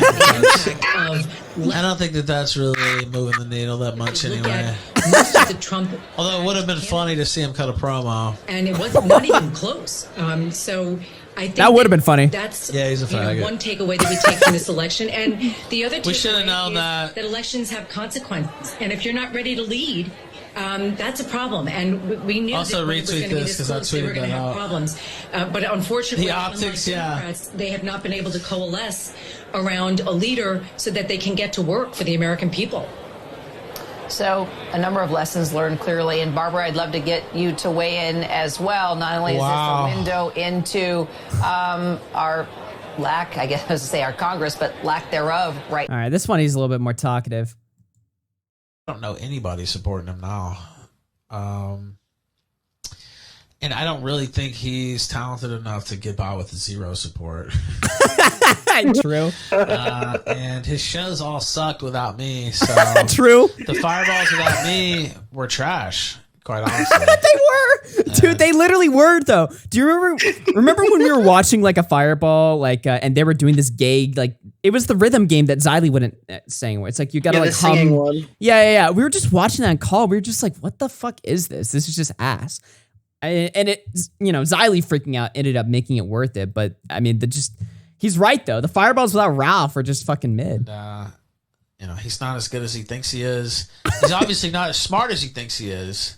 think that's really moving the needle that much anyway. Although it would have been funny to see him cut a promo. And it was not even close. So I think that would have been funny. That's he's a faggot. One takeaway that we take from this election, and the other we should have known is that elections have consequences, and if you're not ready to lead, that's a problem. And we knew also that when it was retweet going to be this this because I close, they were tweeted going to that have out. problems. But unfortunately, the optics, Democrats, they have not been able to coalesce around a leader so that they can get to work for the American people. So a number of lessons learned clearly. And Barbara, I'd love to get you to weigh in as well. Not only is this a window into our lack, I guess I was to say our Congress, but lack thereof right. All right, this one he's a little bit more talkative. I don't know anybody supporting him now. And I don't really think he's talented enough to get by with zero support. True. And his shows all sucked without me. So True. The fireballs without me were trash, quite honestly. They were. Dude, they literally were though. Do you remember when we were watching like a fireball, like and they were doing this gay, like it was the rhythm game that Xylee wouldn't sing. It's like you gotta like hum. One. Yeah. We were just watching that call. We were just like, what the fuck is this? This is just ass. And it, Xylee freaking out ended up making it worth it. But I mean, he's right though. The fireballs without Ralph are just fucking mid. He's not as good as he thinks he is. He's obviously not as smart as he thinks he is.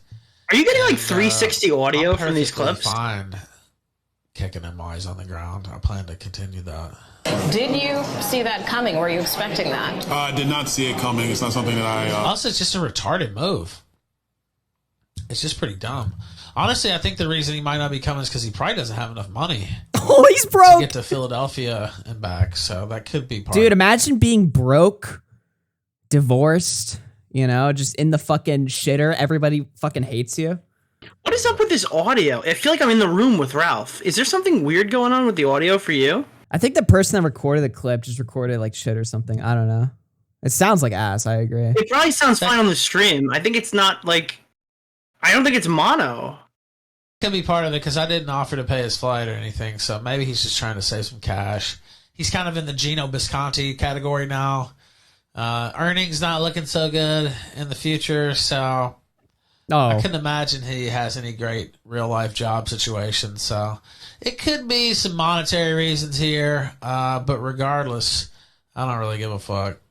Are you getting like 360 audio from these clips? Fine. Kicking him while he's on the ground. I plan to continue that. Did you see that coming? Were you expecting that? I did not see it coming. It's not something that I... Also, it's just a retarded move. It's just pretty dumb. Honestly, I think the reason he might not be coming is because he probably doesn't have enough money. Oh, he's broke. To get to Philadelphia and back, so that could be part. Dude, imagine being broke, divorced, just in the fucking shitter. Everybody fucking hates you. What is up with this audio? I feel like I'm in the room with Ralph. Is there something weird going on with the audio for you? I think the person that recorded the clip just recorded like shit or something. I don't know. It sounds like ass. I agree. It probably sounds fine on the stream. I think it's not like... I don't think it's mono. Could be part of it because I didn't offer to pay his flight or anything, so maybe he's just trying to save some cash. He's kind of in the Gino Bisconti category now. Earnings not looking so good in the future, so I couldn't imagine he has any great real life job situation. So it could be some monetary reasons here, but regardless, I don't really give a fuck.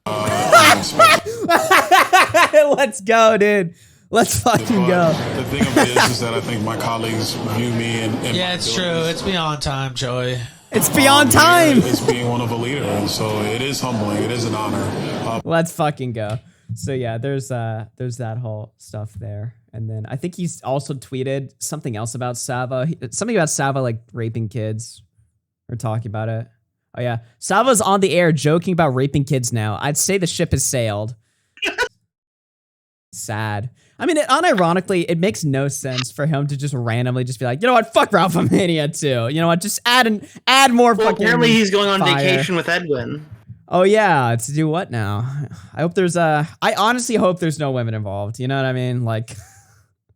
Let's go, dude. Let's fucking go. The thing of it is that I think my colleagues view me and yeah, it's true. It's beyond time, Joey. It's beyond time. It's being one of a leader, and so it is humbling. It is an honor. Let's fucking go. So yeah, there's that whole stuff there, and then I think he's also tweeted something else about Salvo. Something about Salvo like raping kids, or talking about it. Oh yeah, Salvo's on the air joking about raping kids now. I'd say the ship has sailed. Sad. I mean, unironically, it makes no sense for him to just randomly just be like, you know what, fuck Ralph Mania too. You know what, just add more fucking. Apparently, he's going on fire. vacation with Edwin. Oh yeah, to do what now? I hope I honestly hope there's no women involved. You know what I mean? Like. To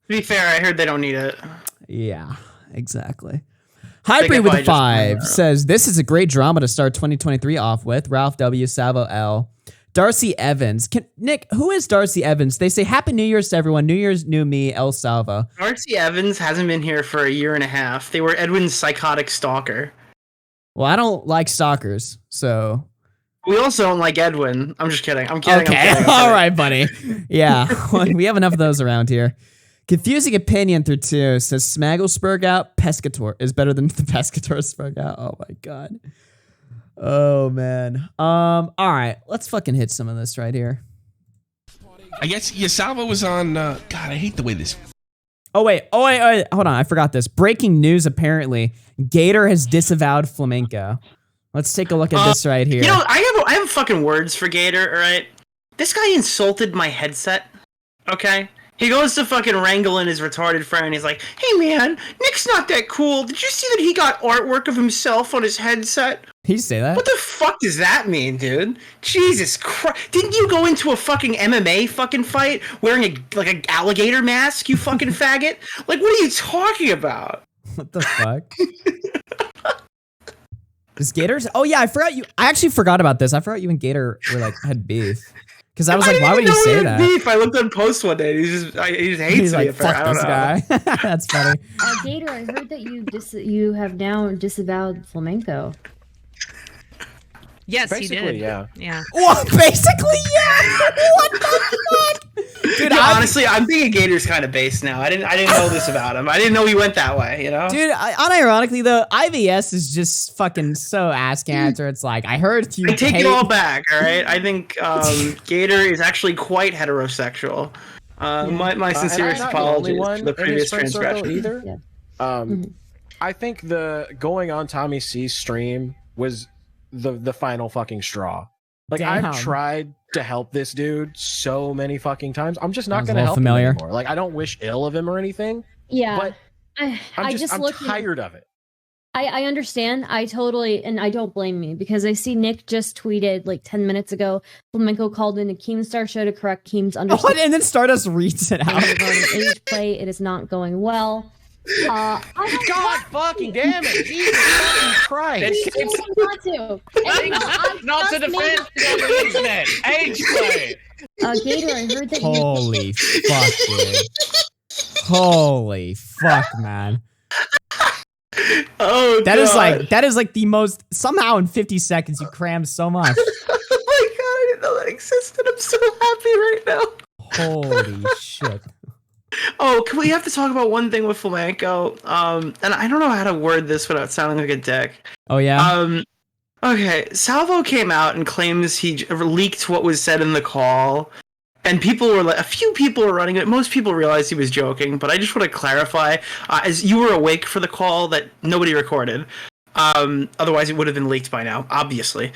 be fair, I heard they don't need it. Yeah, exactly. Hybrid with a 5 says this is a great drama to start 2023 off with. Ralph W, Salvo L. Darcy Evans. Nick, who is Darcy Evans? They say Happy New Year's to everyone. New Year's, new me, El Salvo. Darcy Evans hasn't been here for a year and a half. They were Edwin's psychotic stalker. Well, I don't like stalkers, so... We also don't like Edwin. I'm just kidding. I'm kidding. Okay, I'm kidding. all right, buddy. Yeah, we have enough of those around here. Confusing Opinion through 2 says Smagglesburg out, Pescator is better than the Pescatorsburg out. Oh my god. Oh man. All right, let's fucking hit some of this right here. I guess Salvo was on. God, I hate the way this. Oh wait. Hold on, I forgot this. Breaking news. Apparently, Gator has disavowed flamenco. Let's take a look at this right here. You know, I have fucking words for Gator. All right, this guy insulted my headset Okay? He goes to fucking wrangling his retarded friend. He's like, hey man, Nick's not that cool. Did you see that he got artwork of himself on his headset? He say that? What the fuck does that mean, dude? Jesus Christ. Didn't you go into a fucking MMA fucking fight wearing an alligator mask, you fucking faggot? Like, what are you talking about? What the fuck? Is Gators? Oh yeah, I actually forgot about this. I forgot you and Gator were like had beef. Because I was like, why would you say that? Beef. I looked on post one day. And he just hates He's me. like, fuck this guy. That's funny. Gator, I heard that you have now disavowed flamenco. Yes, basically, he did. Yeah. Well, basically, yeah. What the fuck? Dude, honestly, I'm thinking Gator's kind of based now. I didn't know this about him. I didn't know he went that way, you know? Dude, unironically though, IVS is just fucking so ass cancer. It's like, I heard you. I take it all back, all right? I think Gator is actually quite heterosexual. My sincerest apologies for the previous transgression. Either. Yeah. I think the going on Tommy C's stream was the final fucking straw. Like, Damn. I've tried to help this dude so many fucking times. I'm just not Sounds going to a help little familiar. him anymore. Like, I don't wish ill of him or anything. Yeah. But I'm tired of it. I understand. I totally, and I don't blame me because I see Nick just tweeted like 10 minutes ago, Flamenco called in a Keemstar show to correct Keem's understanding. And then Stardust reads it out. Regarding age play, it is not going well. God fucking damn it! Jesus fucking Christ! Not to defend the internet. Age play. Gator, I heard that Holy fuck, dude. Holy fuck, man. Oh, that God. is like the most, somehow in 50 seconds you crammed so much. Oh my God, I didn't know that existed. I'm so happy right now. Holy shit. Oh, we have to talk about one thing with Flamenco. And I don't know how to word this without sounding like a dick. Oh yeah. Okay, Salvo came out and claims he leaked what was said in the call, and people were like, a few people were running it. Most people realized he was joking, but I just want to clarify, as you were awake for the call, that nobody recorded. Otherwise, it would have been leaked by now, obviously.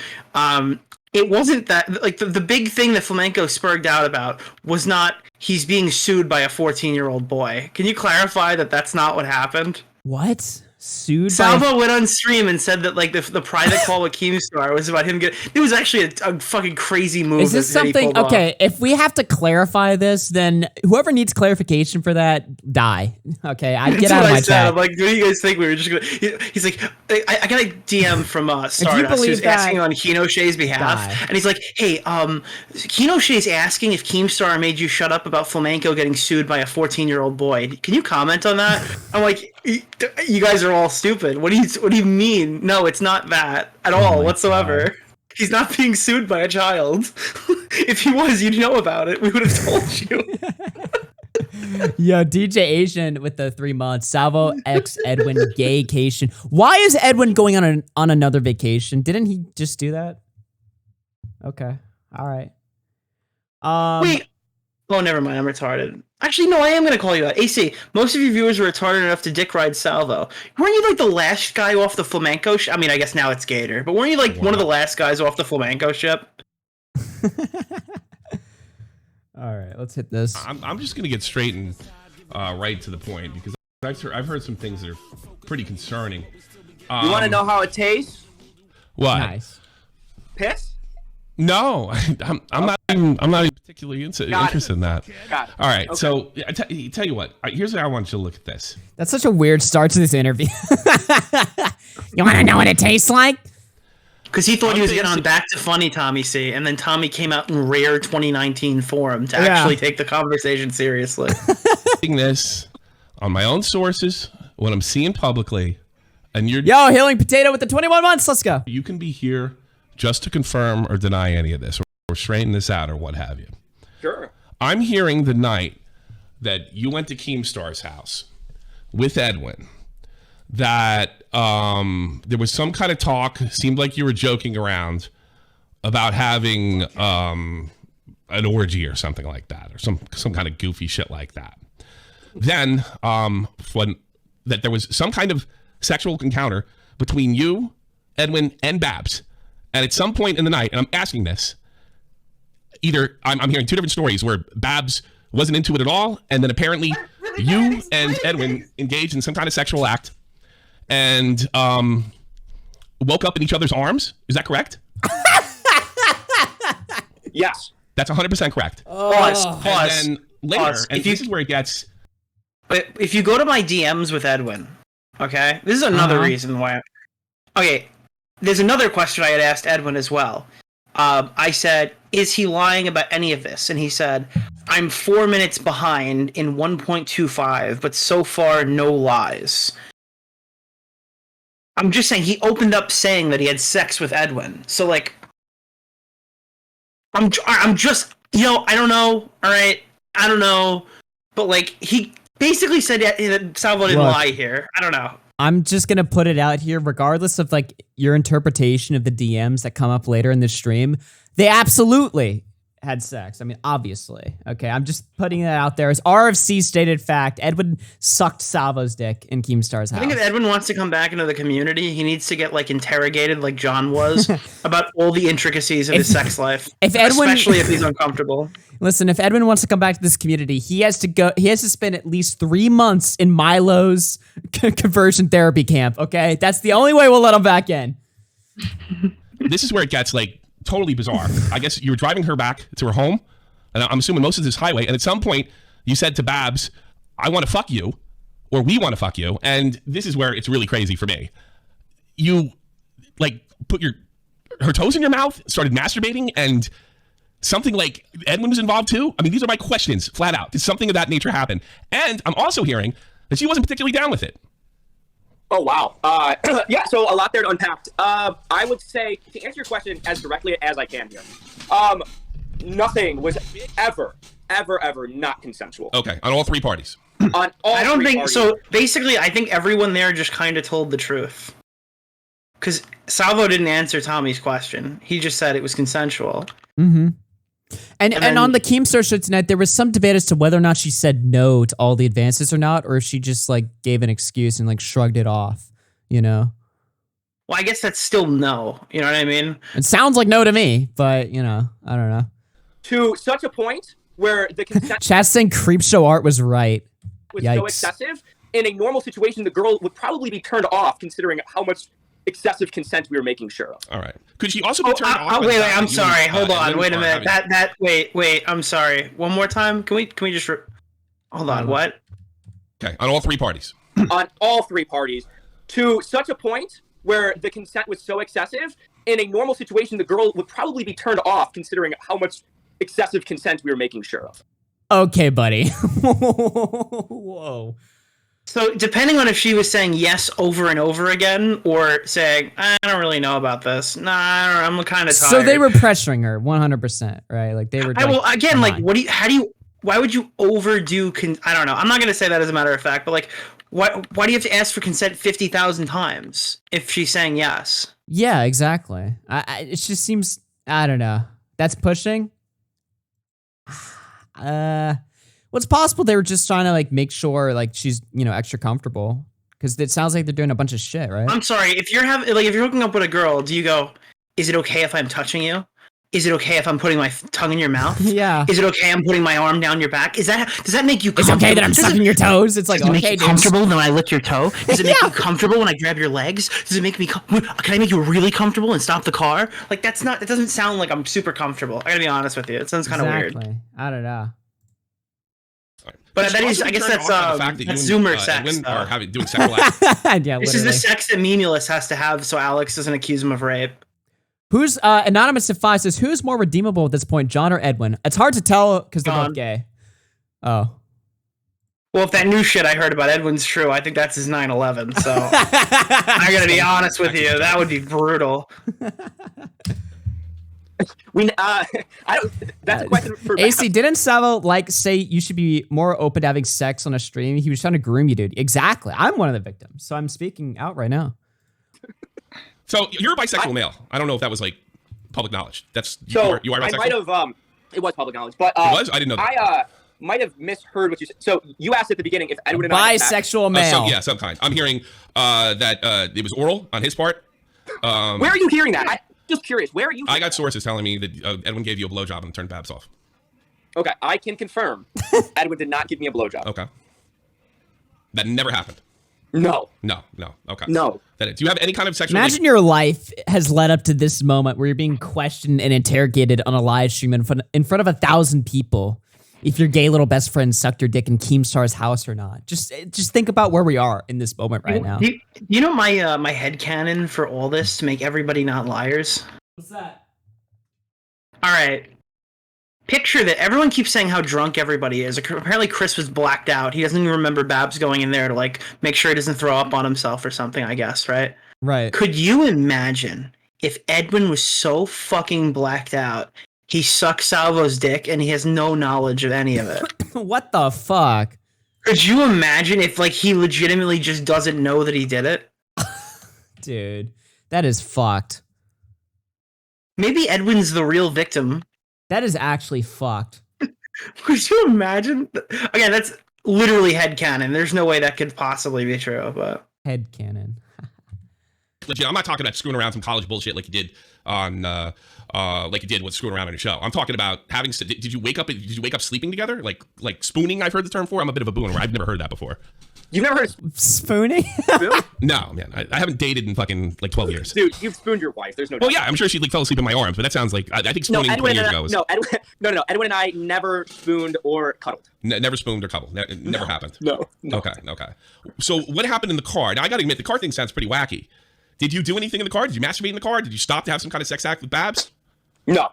It wasn't that, like, the big thing that Flamenco spurred out about was not he's being sued by a 14-year-old boy. Can you clarify that that's not what happened? What? Sued Salvo went on stream and said that, like, the private call with Keemstar was about him getting... It was actually a fucking crazy move. Is this something... Okay, if we have to clarify this, then whoever needs clarification for that, die. Okay, I get out of my chat. I'm like, what do you guys think we were just going to... He's like, I got a DM from Stardust who's asking on Kinoshay's behalf. And he's like, hey, Kinoshay's asking if Keemstar made you shut up about Flamenco getting sued by a 14-year-old boy. Can you comment on that? I'm like, you guys are all stupid. What do you mean? No, it's not that at all whatsoever. God. He's not being sued by a child. If he was, you'd know about it. We would have told you. Yo, DJ Asian with the 3 months. Salvo X Edwin gaycation. Why is Edwin going on another vacation? Didn't he just do that? Okay. All right. Wait. Oh, never mind. I'm retarded. Actually, no, I am going to call you out. AC, most of your viewers were retarded enough to dick ride Salvo. Weren't you like the last guy off the Flamenco ship? I mean, I guess now it's Gator, but weren't you like one of the last guys off the Flamenco ship? All right, let's hit this. I'm just going to get straight and right to the point because I've heard some things that are pretty concerning. You want to know how it tastes? What? Nice. Piss? No, I'm not even particularly interested in that. Got it. All right, Okay. so I tell you what. Here's how I want you to look at this. That's such a weird start to this interview. You want to know what it tastes like? Because he thought he was getting on Back to Funny Tommy C, and then Tommy came out in rare 2019 form to actually take the conversation seriously. This on my own sources, what I'm seeing publicly, and you're Healing Potato with the 21 months. Let's go. You can be here just to confirm or deny any of this, or straighten this out, or what have you. Sure. I'm hearing the night that you went to Keemstar's house with Edwin that there was some kind of talk, seemed like you were joking around about having an orgy or something like that, or some kind of goofy shit like that. Then that there was some kind of sexual encounter between you, Edwin, and Babs. And at some point in the night, and I'm asking this, either I'm hearing two different stories where Babs wasn't into it at all, and then apparently you and Edwin engaged in some kind of sexual act and woke up in each other's arms. Is that correct? Yes. That's 100% correct. Pause. And then later, and this is where it gets... But if you go to my DMs with Edwin, okay, this is another reason why. Okay, there's another question I had asked Edwin as well. I said, is he lying about any of this? And he said, I'm 4 minutes behind in 1.25, but so far, no lies. I'm just saying, he opened up saying that he had sex with Edwin. So, like, I'm just, you know, I don't know, all right? I don't know. But, like, he basically said that Salvo didn't lie here. I don't know. I'm just going to put it out here, regardless of, like, your interpretation of the DMs that come up later in the stream, they absolutely had sex. I mean, obviously. Okay, I'm just putting that out there. As RFC stated fact, Edwin sucked Salvo's dick in Keemstar's house. I think if Edwin wants to come back into the community, he needs to get, like, interrogated like John was about all the intricacies of his sex life. Especially if he's uncomfortable. Listen, if Edwin wants to come back to this community, he has to spend at least 3 months in Milo's conversion therapy camp, okay? That's the only way we'll let him back in. This is where it gets, like, totally bizarre. I guess you were driving her back to her home, and I'm assuming most of this highway, and at some point, you said to Babs, I want to fuck you, or we want to fuck you, and this is where it's really crazy for me. You, like, put her toes in your mouth, started masturbating, and something like Edwin was involved too? I mean, these are my questions, flat out. Did something of that nature happen? And I'm also hearing that she wasn't particularly down with it. Oh, wow. Yeah, so a lot there to unpack. I would say, to answer your question as directly as I can here, nothing was ever not consensual. Okay, on all three parties. On all I don't three think parties. so. Basically, I think everyone there just kind of told the truth. Because Salvo didn't answer Tommy's question. He just said it was consensual. Mm-hmm. And on the Keemstar show tonight, there was some debate as to whether or not she said no to all the advances or not, or if she just like gave an excuse and like shrugged it off, you know? Well, I guess that's still no. You know what I mean? It sounds like no to me, but you know, I don't know. To such a point where the consent Chat saying Creepshow Art was right. was Yikes. so excessive, in a normal situation, the girl would probably be turned off considering how much excessive consent we were making sure of. All right. Could she also be turned off? Wait, I'm sorry. Hold on. Wait a minute. Wait. I'm sorry. One more time. Can we just hold on? What? Okay. On all three parties. On all three parties, to such a point where the consent was so excessive, in a normal situation, the girl would probably be turned off considering how much excessive consent we were making sure of. Okay, buddy. Whoa. So depending on if she was saying yes over and over again, or saying I don't really know about this. Nah, I'm kind of tired. So they were pressuring her 100%, right? Like they were. Why would you overdo? I don't know. I'm not gonna say that as a matter of fact, but like, why do you have to ask for consent 50,000 times if she's saying yes? Yeah, exactly. It just seems, I don't know. That's pushing. Well, it's possible they were just trying to like make sure like she's, you know, extra comfortable, because it sounds like they're doing a bunch of shit, right? I'm sorry, if you're hooking up with a girl, do you go, is it okay if I'm touching you? Is it okay if I'm putting my tongue in your mouth? Yeah. Is it okay I'm putting my arm down your back? Does that make you comfortable? It's okay that I'm sucking your toes. It's like, does it okay, make you dude. comfortable when I lick your toe? Does it make you comfortable when I grab your legs? Does it make me? Can I make you really comfortable and stop the car? Like that doesn't sound like I'm super comfortable. I gotta be honest with you. It sounds kind of weird. I don't know. But that is, I guess that's Zoomer sex. Doing sexual acts. Yeah, this is the sex that Memulus has to have so Alex doesn't accuse him of rape. Who's Anonymous Defy says, who's more redeemable at this point, John or Edwin? It's hard to tell because they're both gay. Oh. Well, if that new shit I heard about Edwin's true, I think that's his 9/11. So I gotta be honest with you, that would be brutal. That's a question for AC. Didn't Salvo say you should be more open to having sex on a stream? He was trying to groom you, dude. Exactly. I'm one of the victims, so I'm speaking out right now. So you're a bisexual male. I don't know if that was like public knowledge. That's so you are bisexual. I might have it was public knowledge, but it was. I didn't know that. I might have misheard what you said. So you asked at the beginning if Edwin and I bisexual male. Yeah, some kind. I'm hearing that it was oral on his part. Where are you hearing that? Just curious. Where are you? I got sources telling me that Edwin gave you a blowjob and turned Babs off. Okay, I can confirm Edwin did not give me a blowjob. Okay. That never happened. No. No. Okay. No. Do you have any kind of sexual? Imagine your life has led up to this moment where you're being questioned and interrogated on a live stream in front of 1,000 people. If your gay little best friend sucked your dick in Keemstar's house or not. Just think about where we are in this moment right now. You know my headcanon for all this to make everybody not liars? What's that? All right. Picture that everyone keeps saying how drunk everybody is. Apparently Chris was blacked out. He doesn't even remember Babs going in there to like make sure he doesn't throw up on himself or something, I guess, right? Right. Could you imagine if Edwin was so fucking blacked out, he sucks Salvo's dick and he has no knowledge of any of it? What the fuck? Could you imagine if like he legitimately just doesn't know that he did it? Dude, that is fucked. Maybe Edwin's the real victim. That is actually fucked. Could you imagine? Again, that's literally headcanon. There's no way that could possibly be true, but headcanon. Legit, I'm not talking about screwing around some college bullshit like you did on like you did with screwing around on your show. I'm talking about having. Did you wake up sleeping together? Like spooning? I've heard the term for. I'm a bit of a booner. I've never heard that before. You've never heard of spooning? No, man. I haven't dated in fucking like 12 years. Dude, you've spooned your wife. There's no. Well, yeah, I'm sure she like fell asleep in my arms, but that sounds like I think spooning 20 years ago was. No, Edwin and I never spooned or cuddled. Never spooned or cuddled. It never happened. No. Okay. So what happened in the car? Now I got to admit, the car thing sounds pretty wacky. Did you do anything in the car? Did you masturbate in the car? Did you stop to have some kind of sex act with Babs? No.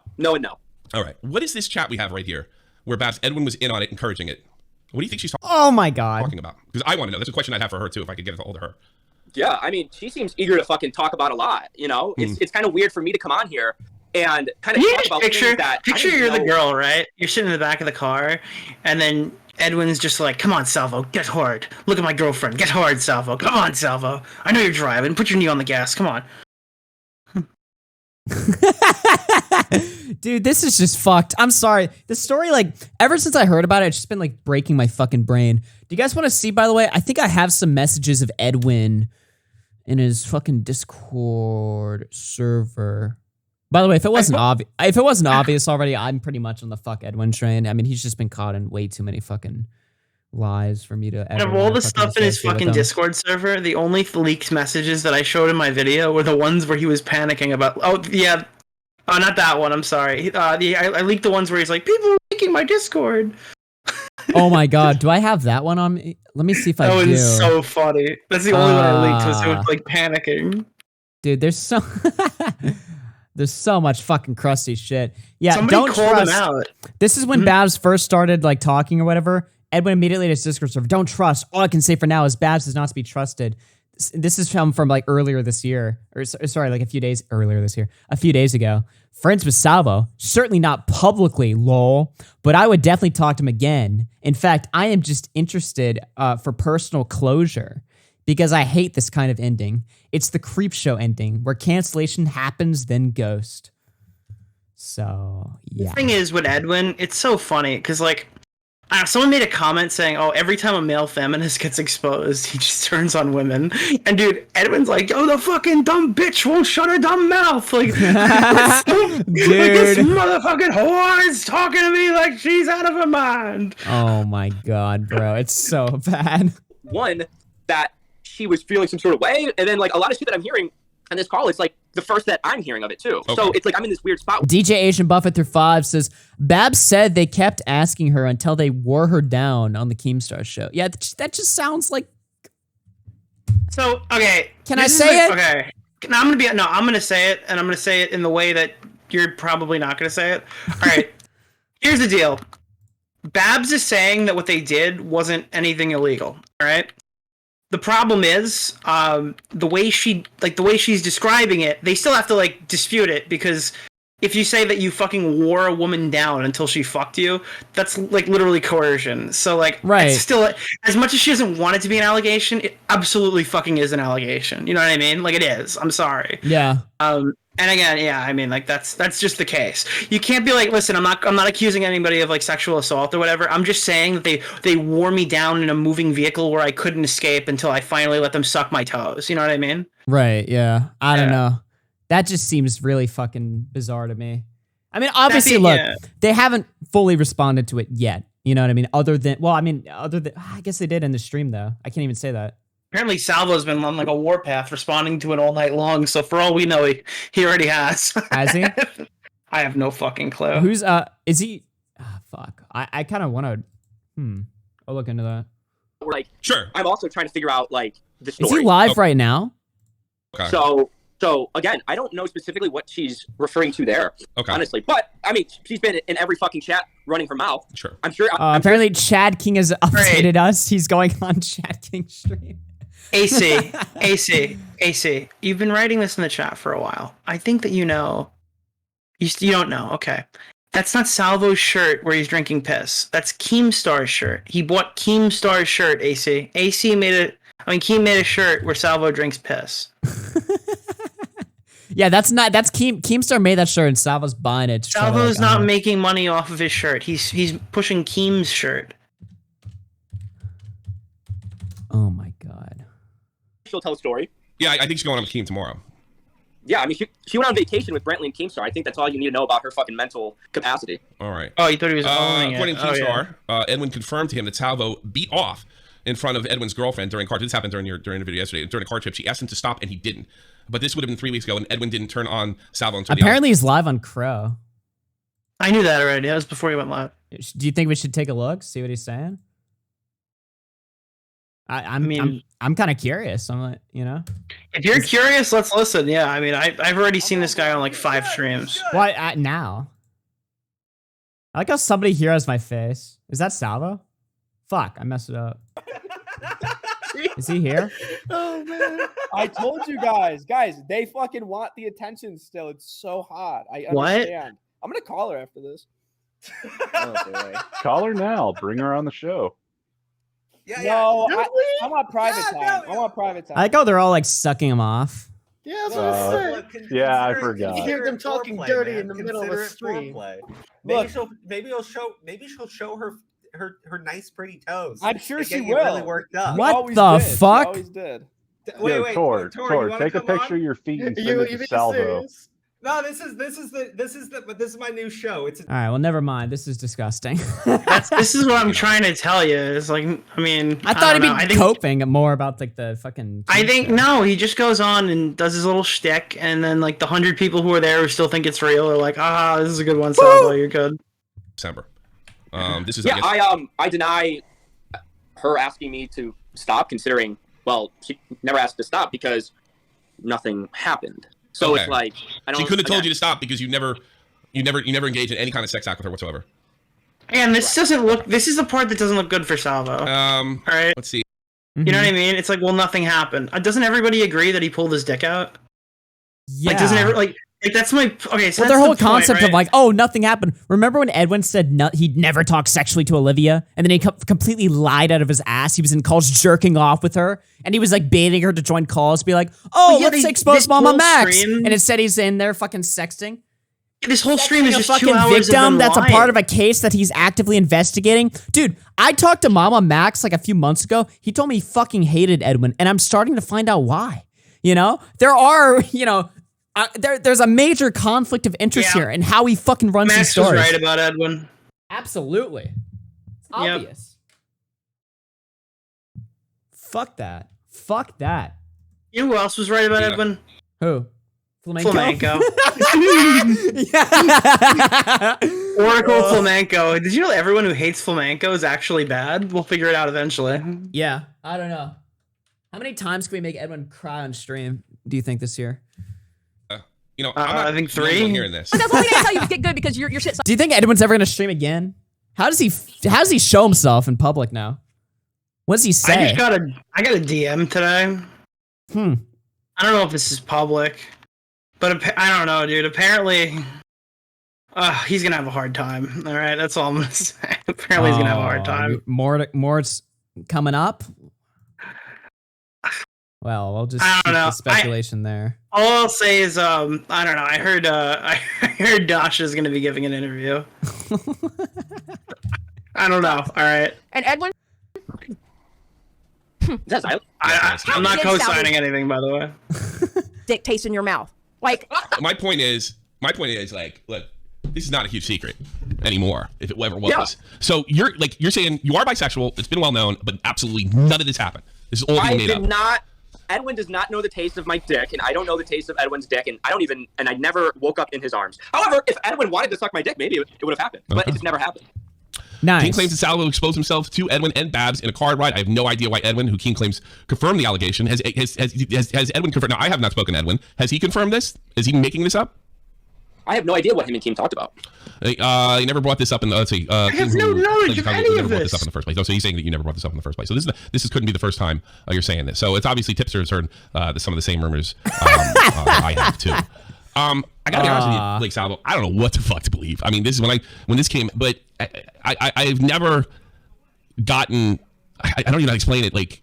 All right. What is this chat we have right here where Edwin was in on it, encouraging it? What do you think she's Oh my God. talking about? Because I want to know. That's a question I'd have for her too if I could get a hold of her. Yeah, I mean, she seems eager to fucking talk about a lot. You know, it's kind of weird for me to come on here and kind of talk about things that. Picture you're the girl, right? You're sitting in the back of the car, and then Edwin's just like, "Come on, Salvo, get hard. Look at my girlfriend. Get hard, Salvo. Come on, Salvo. I know you're driving. Put your knee on the gas. Come on." Dude, this is just fucked. I'm sorry. The story, like, ever since I heard about it, it's just been like breaking my fucking brain. Do you guys want to see, by the way? I think I have some messages of Edwin in his fucking Discord server. By the way, if it wasn't obvious already, I'm pretty much on the fuck Edwin train. I mean, he's just been caught in way too many fucking lies for me to ever. Of all the stuff in his fucking Discord server, the only leaked messages that I showed in my video were the ones where he was panicking about. Oh yeah, not that one. I'm sorry. I leaked the ones where he's like, "People are leaking my Discord." Oh my God, do I have that one on me? Let me see if I do. That one's so funny. That's the only one I leaked. Was him like panicking. Dude, there's so much fucking crusty shit. Yeah, Somebody don't call trust. him out. This is when Babs first started like talking or whatever. Edwin immediately to his Discord server, don't trust. All I can say for now is Babs is not to be trusted. This is from like earlier this year, or sorry, like a few days ago. Friends with Salvo, certainly not publicly, lol, but I would definitely talk to him again. In fact, I am just interested for personal closure because I hate this kind of ending. It's the creep show ending where cancellation happens, then ghost. So, yeah. The thing is with Edwin, it's so funny because like, someone made a comment saying, "Oh, every time a male feminist gets exposed, he just turns on women." And dude, Edwin's like, "Oh, the fucking dumb bitch won't shut her dumb mouth." Like, Dude. like this motherfucking whore is talking to me like she's out of her mind. Oh my God, bro, it's so bad. One, that she was feeling some sort of way, and then like a lot of shit that I'm hearing on this call, it's like the first that I'm hearing of it too. Okay. So it's like I'm in this weird spot. DJ Asian Buffett through 5 says, Babs said they kept asking her until they wore her down on the Keemstar show. Yeah, that just sounds like. So, okay. Can I say it? Okay. No, I'm going to say it, and I'm going to say it in the way that you're probably not going to say it. All right. Here's the deal. Babs is saying that what they did wasn't anything illegal. All right. The problem is, the way she's describing it, they still have to like dispute it, because if you say that you fucking wore a woman down until she fucked you, that's like literally coercion. So like, right. It's still, as much as she doesn't want it to be an allegation, it absolutely fucking is an allegation. You know what I mean? Like, it is. I'm sorry. Yeah. And again, yeah, I mean, like that's just the case. You can't be like, listen, I'm not accusing anybody of like sexual assault or whatever. I'm just saying that they wore me down in a moving vehicle where I couldn't escape until I finally let them suck my toes. You know what I mean? Right. Yeah. I don't know. That just seems really fucking bizarre to me. I mean, obviously, That look, being- they haven't fully responded to it yet. You know what I mean? I guess they did in the stream though. I can't even say that. Apparently, Salvo's been on like a warpath, responding to it all night long. So for all we know, he already has. Has he? I have no fucking clue. Who's is he? Fuck. I kind of want to. I'll look into that. We're like, sure. I'm also trying to figure out like the story. Is he live right now? Okay. So again, I don't know specifically what she's referring to there. Okay. Honestly, but I mean, she's been in every fucking chat running her mouth. Sure. I'm sure. Apparently, Chad King has updated us. He's going on Chad King stream. AC, you've been writing this in the chat for a while. I think that you know. You don't know. Okay. That's not Salvo's shirt where he's drinking piss. That's Keemstar's shirt. He bought Keemstar's shirt, AC. Keem made a shirt where Salvo drinks piss. Yeah, that's Keemstar made that shirt and Salvo's buying it. Salvo's not making money off of his shirt. He's pushing Keem's shirt. Oh my god. She'll tell a story. Yeah, I think she's going on with Keem tomorrow. Yeah, I mean, she went on vacation with Brentley and Keemstar. I think that's all you need to know about her fucking mental capacity. All right. Oh, you thought he was owning according it. to Keemstar, Edwin confirmed to him that Salvo beat off in front of Edwin's girlfriend during car. This happened during the video yesterday. During a car trip, she asked him to stop, and he didn't. But this would have been 3 weeks ago, and Edwin didn't turn on Salvo until Apparently, he's live on Crow. I knew that already. That was before he went live. Do you think we should take a look, see what he's saying? I'm kind of curious. I'm like, you know, if you're curious, let's listen. Yeah, I mean, I've already seen this guy on like 5 streams. Why now? I like how somebody here has my face. Is that Salvo? Fuck, I messed it up. Is he here? Oh man! I told you guys, they fucking want the attention still. It's so hot. I understand. I'm gonna call her after this. Call her now. Bring her on the show. No, I want private time. I want private time. I like how they're all like sucking him off. Yeah, that's what I said. Yeah, I forgot. You hear them talking dirty in the middle of a stream. Maybe she'll show her nice pretty toes. I'm sure to she get you will. really worked up. What the fuck? She always did. Wait, Tor, you take a picture of your feet and send it to Salvo. No, this is my new show. It's All right, well, never mind. This is disgusting. This is what I'm trying to tell you. It's like, I mean, I thought don't he'd be coping more about like the fucking. I think no, he just goes on and does his little shtick, and then like the 100 people who are there who still think it's real are like, this is a good one, Salvo, you're good. December. This is Yeah, I deny her asking me to stop, considering, well, she never asked to stop because nothing happened. So Okay. it's like, I don't. She could have told you to stop because you never engaged in any kind of sex act with her whatsoever. And this doesn't look. This is the part that doesn't look good for Salvo. All right. Let's see. You know what I mean? It's like, well, nothing happened. Doesn't everybody agree that he pulled his dick out? Yeah. Like, doesn't every like that's my okay? So Well, that's their whole the point, concept right? of like, oh, nothing happened. Remember when Edwin said he'd never talk sexually to Olivia, and then he completely lied out of his ass. He was in calls jerking off with her, and he was like baiting her to join calls, be like, oh, Well, yeah, let's they- expose this Mama whole Max, stream- and instead he's in there fucking sexting. This whole stream is A just fucking 2 hours victim of them that's lying. a part of a case that he's actively investigating. Dude, I talked to Mama Max like a few months ago. He told me he fucking hated Edwin, and I'm starting to find out why. You know, there are, you know, there's a major conflict of interest here in how he fucking runs these Max stories. was right about Edwin. Absolutely. It's obvious. Fuck that. Fuck that. You know who else was right about Edwin? Who? Flamenco. Oracle Flamenco. Did you know everyone who hates Flamenco is actually bad? We'll figure it out eventually. Yeah, I don't know. How many times can we make Edwin cry on stream, do you think, this year? You know, I think three. the only one hearing this. But that's the only thing I tell you, get good because your shit's. Do you think Edwin's ever gonna stream again? How does he show himself in public now? What does he say? I got a DM today. I don't know if this is public, but I don't know, dude. Apparently, he's gonna have a hard time. All right, that's all I'm gonna say. Apparently, he's gonna have a hard time. More's coming up. Well, we'll just I don't keep know. the speculation there. All I'll say is, I don't know. I heard Dasha's gonna be giving an interview. I don't know. All right. And Edwin. I'm not co-signing anything, by the way. Dick taste in your mouth. Like My point is like, look, This is not a huge secret anymore, if it ever was. Yeah. So you're saying you are bisexual. It's been well known, but absolutely none of this happened. This is all being made up. Edwin does not know the taste of my dick, and I don't know the taste of Edwin's dick, and I never woke up in his arms. However, if Edwin wanted to suck my dick, maybe it would have happened, but it just never happened. Nice. Keem claims that Salvo exposed himself to Edwin and Babs in a car ride. I have no idea why Edwin, who Keem claims confirmed the allegation, has Edwin confirmed? Now, I have not spoken to Edwin. Has he confirmed this? Is he making this up? I have no idea what him and Keem talked about. He never brought this up in the. Let's see. I have no knowledge of any of brought this. this up in the first place. Oh, so he's saying that you never brought this up in the first place. So this couldn't be the first time you're saying this. So it's obviously Tipster's heard some of the same rumors I have too. I gotta be honest with you, Blake Salvo. I don't know what the fuck to believe. I mean, this is when this came, but I've never gotten. I don't even know how to explain it. Like,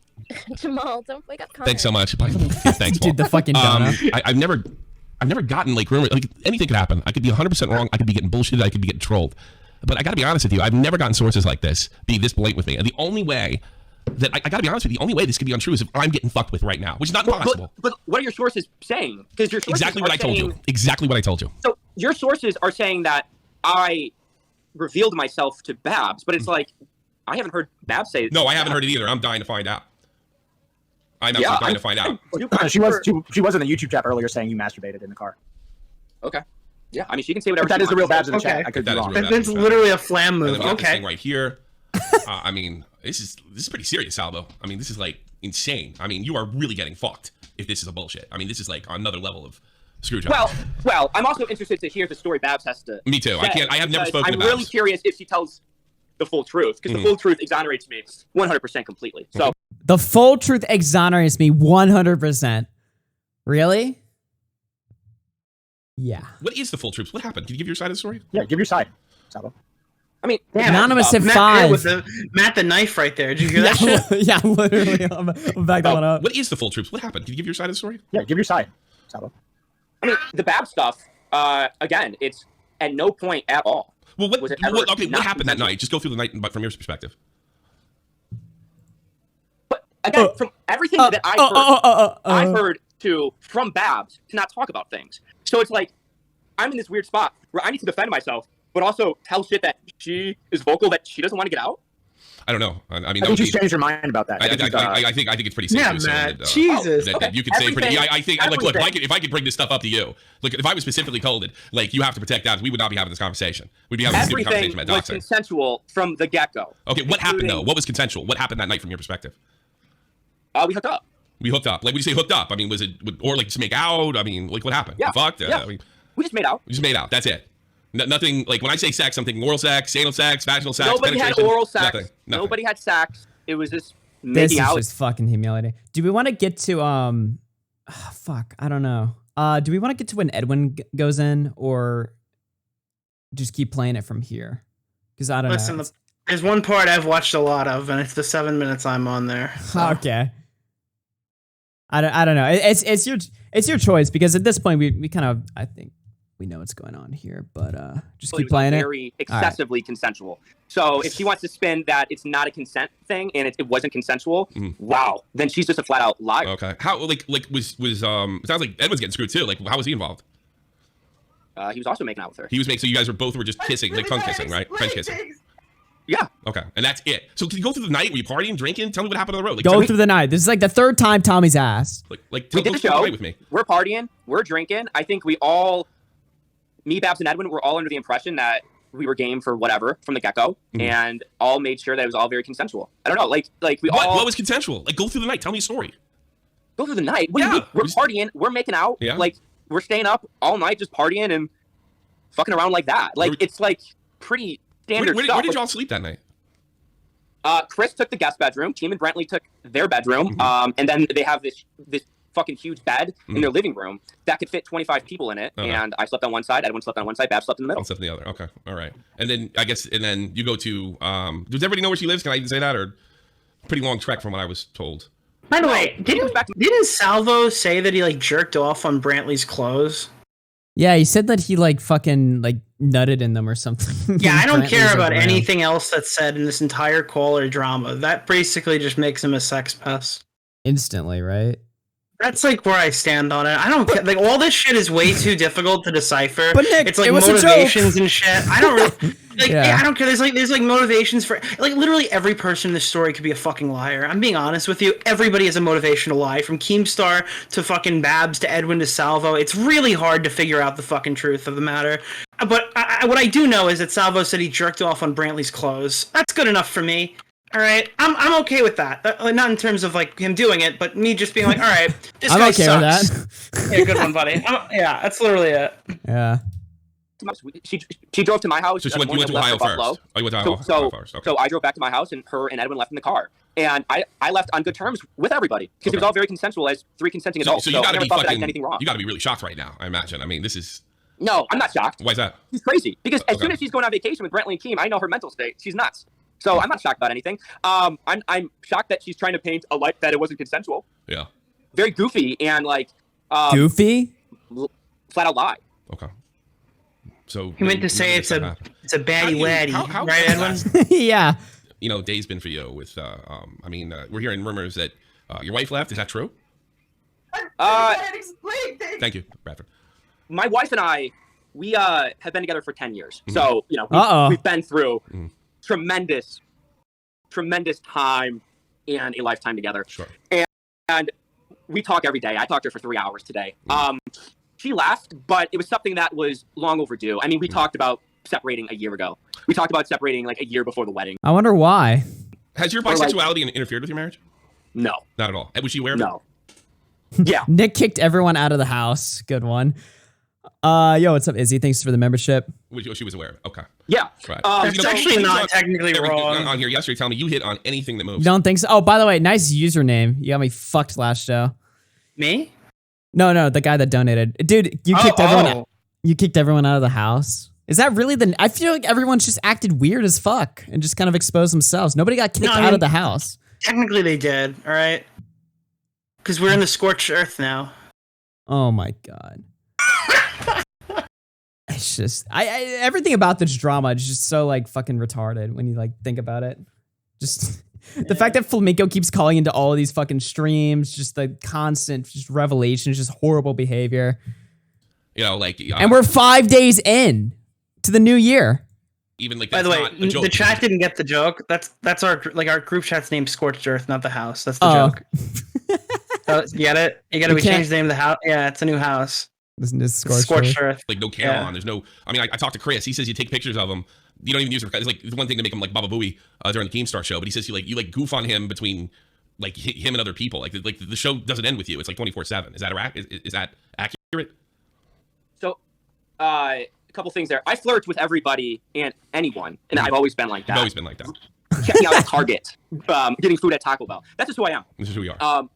Jamal, don't wake up. Connor. Thanks so much. Thanks, Dude, the fucking donut. I've never gotten like rumor. Like anything could happen. I could be 100% wrong. I could be getting bullshitted. I could be getting trolled. But I gotta be honest with you. I've never gotten sources like this be this blatant with me. And the only way that I gotta be honest with you, the only way this could be untrue is if I'm getting fucked with right now, which is not possible. But what are your sources saying? Because your sources exactly what I told you. Exactly what I told you. So your sources are saying that I revealed myself to Babs, but it's like I haven't heard Babs say. No, I haven't heard it either. I'm dying to find out. I'm actually dying to find out. She was in the YouTube chat earlier saying you masturbated in the car. Okay. Yeah, I mean she can say whatever. But that she is the real wants. Babs in the chat. I could be wrong. It's literally a flam move. And then we got this Okay. thing right here. I mean, this is pretty serious, Salvo. I mean, this is like insane. I mean, you are really getting fucked if this is a bullshit. I mean, this is like another level of screw job. Well, I'm also interested to hear the story Babs has to. Me too. I have never spoken to Babs. I'm really curious if she tells the full truth, because the full truth exonerates me 100% completely. So the full truth exonerates me 100%. Really? Yeah. What is the full truth? What happened? Can you give your side of the story? Yeah, give your side, Salvo. I mean, Anonymous at Matt 5. with Matt the knife right there. Did you hear that shit? Yeah, literally. I'm back that one up. What is the full truth? What happened? Can you give your side of the story? Yeah, give your side, Salvo. I mean, the Babs stuff. Again, it's at no point at all. Well, what not happened that night? Just go through the night, but from your perspective. Again, from everything that I've heard from Babs to not talk about things. So it's like I'm in this weird spot where I need to defend myself, but also tell shit that she is vocal that she doesn't want to get out. I don't know. I mean, I think she's changed her mind about that. I think it's pretty safe to assume Matt, Jesus. that you could say pretty. I think like, look, if I could bring this stuff up to you, look, if I was specifically told it, like you have to protect that, we would not be having this conversation. We'd be having a stupid conversation about Everything was doxing. consensual from the get-go. Okay, what happened though? What was consensual? What happened that night from your perspective? We hooked up. We hooked up. Like, when you say hooked up, I mean, was it or like just make out? I mean, like what happened? Yeah. You fucked? Yeah. I mean, we just made out. We just made out. That's it. Nothing like when I say sex, I'm thinking oral sex, anal sex, vaginal sex. Nobody had penetration. oral sex. Nothing. Nobody had sex. It was just This making is out. just fucking humiliating. Do we want to get to fuck, I don't know. Do we want to get to when Edwin goes in, or just keep playing it from here? Because I don't know. Listen, there's one part I've watched a lot of, and it's the 7 minutes I'm on there. So. Okay. I don't know. It's your choice, because at this point we kind of, I think we know what's going on here, but just keep playing it. Very excessively consensual. So if she wants to spin that it's not a consent thing and it wasn't consensual, wow, then she's just a flat out liar. Okay. How like was it sounds like Edwin's getting screwed too. Like, how was he involved? He was also making out with her. He was making, so you guys were just kissing, like tongue kissing, right? French kissing. Yeah. Okay, and that's it. So can you go through the night? Were you partying, drinking? Tell me what happened on the road. Like, Go through the night. This is like the third time Tommy's asked. We did the show. With me. We're partying. We're drinking. I think we all, me, Babs, and Edwin, were all under the impression that we were game for whatever from the get-go, and all made sure that it was all very consensual. I don't know, like we all. What was consensual? Like, go through the night. Tell me a story. Go through the night. What do you mean? We're partying. We're making out. Yeah. Like we're staying up all night, just partying and fucking around like that. Like it's like pretty standard stuff. Where did y'all sleep that night? Chris took the guest bedroom. Team and Brentley took their bedroom. And then they have this fucking huge bed in their living room that could fit 25 people in it. And I slept on one side. Edwin slept on one side. Babs slept in the middle. I slept in the other. Okay. All right. And then then you go to. Does everybody know where she lives? Can I even say that, or pretty long trek from what I was told? By the way, didn't Salvo say that he like jerked off on Brantley's clothes? Yeah, he said that he like fucking like nutted in them or something. Yeah, I don't care about around. anything else that's said in this entire caller drama. That basically just makes him a sex pest. Instantly, right? That's like where I stand on it. I don't like all this shit is way too difficult to decipher. But Nick, it's like it was motivations and shit. I don't really like. Yeah. I don't care. There's like motivations for like literally every person in this story could be a fucking liar. I'm being honest with you. Everybody has a motivation to lie, from Keemstar to fucking Babs to Edwin to Salvo. It's really hard to figure out the fucking truth of the matter. But what I do know is that Salvo said he jerked off on Brantley's clothes. That's good enough for me. All right, I'm okay with that. Not in terms of like him doing it, but me just being like, all right, this guy okay sucks. with that. Yeah, good one, buddy. Yeah, that's literally it. Yeah. She drove to my house. So you went to Ohio first. Oh, you went to Ohio first. Okay. So I drove back to my house, and her and Edwin left in the car. And I left on good terms with everybody because it was all very consensual as three consenting adults. So you got to be fucking. Anything wrong. You got to be really shocked right now. I imagine. I mean, this is. No, I'm not shocked. Why is that? She's crazy because as soon as she's going on vacation with Brantley and Keem, I know her mental state. She's nuts. So I'm not shocked about anything. I'm shocked that she's trying to paint a light that it wasn't consensual. Yeah. Very goofy and like. Goofy. Flat out lie. Okay. So he meant to say it's a baddie waddie, right, Edwin? Yeah. You know, day's been for you with. I mean, we're hearing rumors that your wife left. Is that true? Thank you, Bradford. My wife and I, we have been together for 10 years. So, you know, we've been through tremendous time and a lifetime together. Sure. And we talk every day. I talked to her for 3 hours today. She left, but it was something that was long overdue. I mean, we talked about separating a year ago. We talked about separating like a year before the wedding. I wonder why. Has your bisexuality interfered with your marriage? No. Not at all. Was she aware of it? Yeah. Nick kicked everyone out of the house. Good one. Yo, what's up, Izzy? Thanks for the membership. She was aware. Okay. Yeah. Right. It's actually not technically wrong. On here yesterday, telling me you hit on anything that moves. You don't think so? Oh, by the way, nice username. You got me fucked last show. Me? No, the guy that donated. Dude, you kicked everyone. You kicked everyone out of the house. Is that really the? I feel like everyone's just acted weird as fuck and just kind of exposed themselves. Nobody got kicked out of the house. Technically, they did. All right. Because we're in the scorched earth now. Oh my god. It's just everything about this drama is just so like fucking retarded when you like think about it. Just the fact that Flamenco keeps calling into all of these fucking streams, just the constant just revelations, just horrible behavior. You know, like and we're 5 days in to the new year. Even like by the way, the chat didn't get the joke. That's our group chat's name, Scorched Earth, not the house. That's the joke. So, you get it? You got to change the name of the house. Yeah, it's a new house. This Scorched Earth. Like no camera on. There's no. I mean, I talked to Chris. He says you take pictures of him. You don't even use it. It's like one thing to make him like Baba Booey during the Keemstar show, but he says you goof on him between like him and other people. Like the show doesn't end with you. It's like 24/7. Is that accurate? So, a couple things there. I flirt with everybody and anyone, and I've always been like that. You've always been like that. Checking out at Target, getting food at Taco Bell. That's just who I am. This is who we are.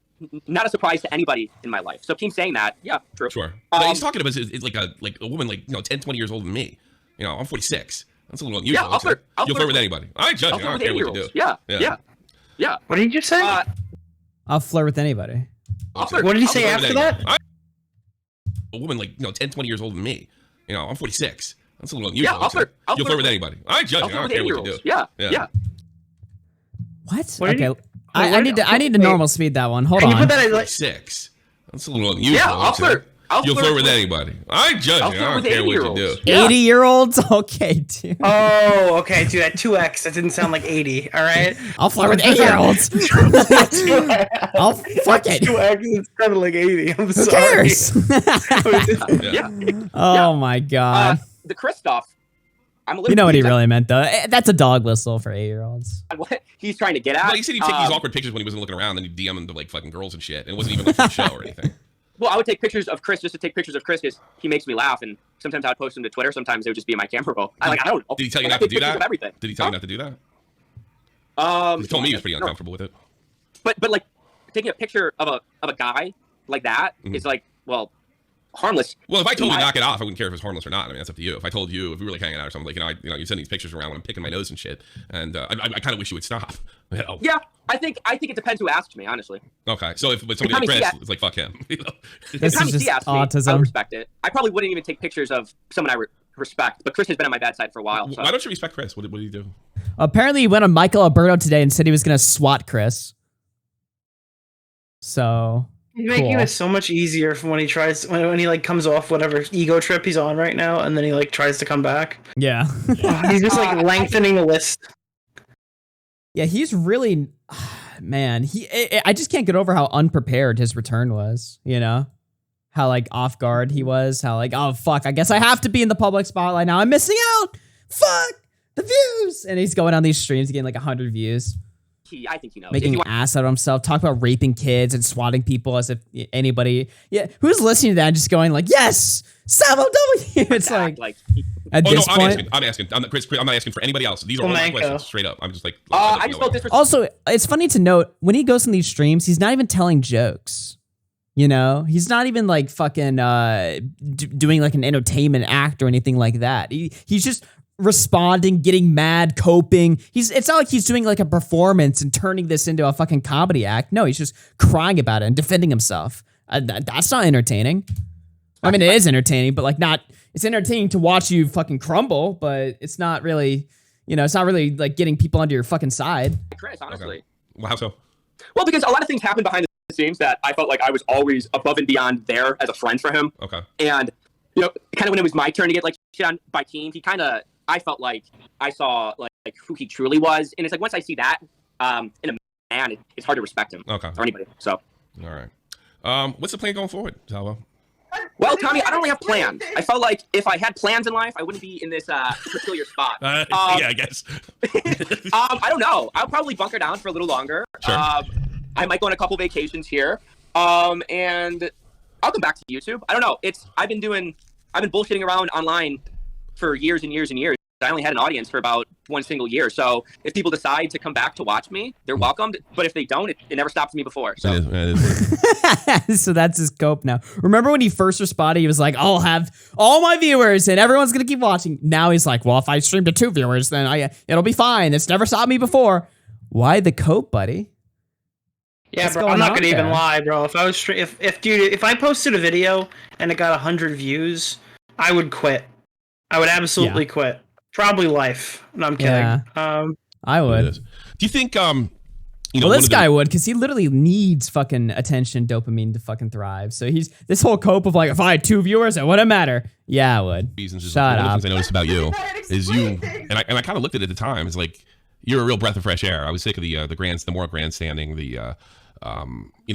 Not a surprise to anybody in my life. So Keem saying that, yeah, true. Sure. But he's talking about it's like a woman like 10, 20 years older than me. You know, I'm 46. That's a little unusual. Yeah, You'll flirt with anybody. I judge you. I don't care what you do. Yeah. What did you just say? I'll flirt with anybody. What did he say after that? A woman like 10, 20 years older than me. You know, I'm 46. That's a little unusual. Yeah, You'll flirt with anybody. I judge you. I don't care what you do. Yeah. What? Okay. I need to normal speed that one. Hold Can on. you put that at like 6? That's a little unusual. Yeah, I'll flirt. You'll flirt with anybody. I judge you. I don't care what you do. 80-year-olds? Okay, dude. Oh, okay, dude. At 2x, that didn't sound like 80. All right. I'll flirt with 80-year-olds. I'll fuck it. 2x, it sounded like 80. I'm Who sorry. cares? Oh my god. The Chris stuff. I'm a little. You know what he really meant, though. That's a dog whistle for 8-year-olds. What he's trying to get at. Well, he said he'd take these awkward pictures when he wasn't looking around, and he'd DM them to like fucking girls and shit, and it wasn't even like for the show or anything. Well, I would take pictures of Chris just to take pictures of Chris because he makes me laugh, and sometimes I would post them to Twitter. Sometimes it would just be in my camera roll. I don't know. Did he tell you not to do that? Everything. Did he tell you not to do that? He told me he was pretty uncomfortable with it. But like taking a picture of a guy like that is like, well, harmless. Well, if I told you to knock it off, I wouldn't care if it was harmless or not. I mean, that's up to you. If I told you, if we were like hanging out or something, like you send these pictures around when I'm picking my nose and shit, and I kind of wish you would stop. You know? Yeah, I think it depends who asks me, honestly. Okay, so if somebody like Chris, it's like fuck him. You know? This is just autism. I would respect it. I probably wouldn't even take pictures of someone I respect, but Chris has been on my bad side for a while. So. Why don't you respect Chris? What did he do? Apparently, he went on Michael Alberto today and said he was gonna swat Chris. So He's making Cool. it so much easier for when he tries when he like comes off whatever ego trip he's on right now, and then he like tries to come back. Yeah. He's just like lengthening the list. Yeah, he's really, man. I just can't get over how unprepared his return was. You know, how like off guard he was. How like, oh fuck, I guess I have to be in the public spotlight now. I'm missing out. Fuck the views. And he's going on these streams getting like 100 views. I think he knows. Making an ass out of himself, talk about raping kids and swatting people as if anybody, who's listening to that and just going like, yes, Salvo W. It's like at this point. I'm asking. Chris, I'm not asking for anybody else. These are all my questions, straight up. I'm just like, I just felt this. Also, it's funny to note when he goes on these streams, he's not even telling jokes. You know, he's not even like fucking doing like an entertainment act or anything like that. He's just responding, getting mad, coping. It's not like he's doing like a performance and turning this into a fucking comedy act. No, he's just crying about it and defending himself. That's not entertaining. I mean, it is entertaining, but like not. It's entertaining to watch you fucking crumble, but it's not really. You know, it's not really like getting people onto your fucking side. Chris, honestly. Okay. Well, how so? Well, because a lot of things happen behind the scenes that I felt like I was always above and beyond there as a friend for him. Okay. And you know, kind of when it was my turn to get like shit on by KEEM, he kind of. I felt like I saw like who he truly was, and it's like once I see that in a man, it's hard to respect him or anybody. So, all right. What's the plan going forward, Salvo? Well, Tommy, I don't really have plans. I felt like if I had plans in life, I wouldn't be in this peculiar spot. Yeah, I guess. I don't know. I'll probably bunker down for a little longer. Sure. I might go on a couple vacations here, and I'll come back to YouTube. I don't know. I've been bullshitting around online for years and years and years. I only had an audience for about one single year. So if people decide to come back to watch me, they're welcomed. But if they don't, it never stopped me before. So. So that's his cope now. Remember when he first responded, he was like, I'll have all my viewers and everyone's going to keep watching. Now he's like, well, if I stream to 2 viewers, then it'll be fine. It's never stopped me before. Why the cope, buddy? Yeah, bro, I'm not gonna even lie, bro. If I was if I posted a video and it got 100 views, I would quit. I would absolutely quit. Probably life. No, I'm kidding. Yeah. I would. Do you think this guy would, because he literally needs fucking attention, dopamine to fucking thrive. So he's this whole cope of like, if I had 2 viewers, it wouldn't matter. Yeah, I would. Shut up. One of the things I noticed about you is you, and I kind of looked at it at the time. It's like you're a real breath of fresh air. I was sick of the more grandstanding,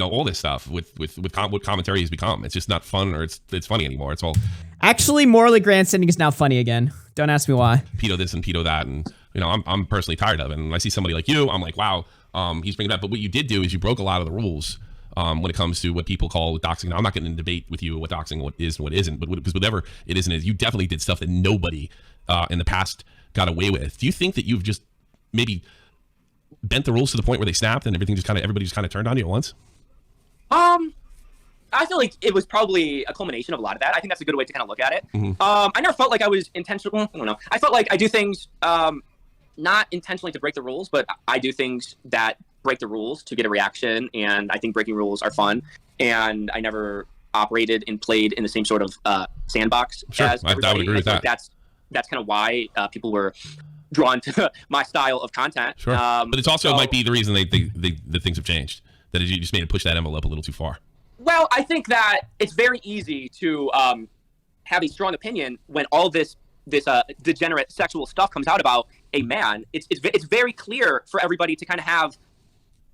all this stuff with what commentary has become. It's just not fun or it's funny anymore. It's all actually morally grandstanding is now funny again. Don't ask me why. Pedo this and pedo that, and I'm personally tired of it. And I see somebody like you, I'm like, wow, he's bringing it up. But what you did do is you broke a lot of the rules when it comes to what people call doxing. Now I'm not getting in debate with you what doxing what is and what isn't, but because whatever it is and is, you definitely did stuff that nobody in the past got away with. Do you think that you've just maybe bent the rules to the point where they snapped and everybody just kind of turned on you at once? I feel like it was probably a culmination of a lot of that. I think that's a good way to kind of look at it. Mm-hmm. I never felt like I was intentional. I don't know. I felt like I do things not intentionally to break the rules, but I do things that break the rules to get a reaction. And I think breaking rules are fun. And I never operated and played in the same sort of sandbox as everybody. I would agree with that. That's kind of why people were drawn to my style of content. Sure. But it's also might be the reason that things have changed. That you just made it push that envelope a little too far. Well, I think that it's very easy to have a strong opinion when all this degenerate sexual stuff comes out about a man. It's very clear for everybody to kind of have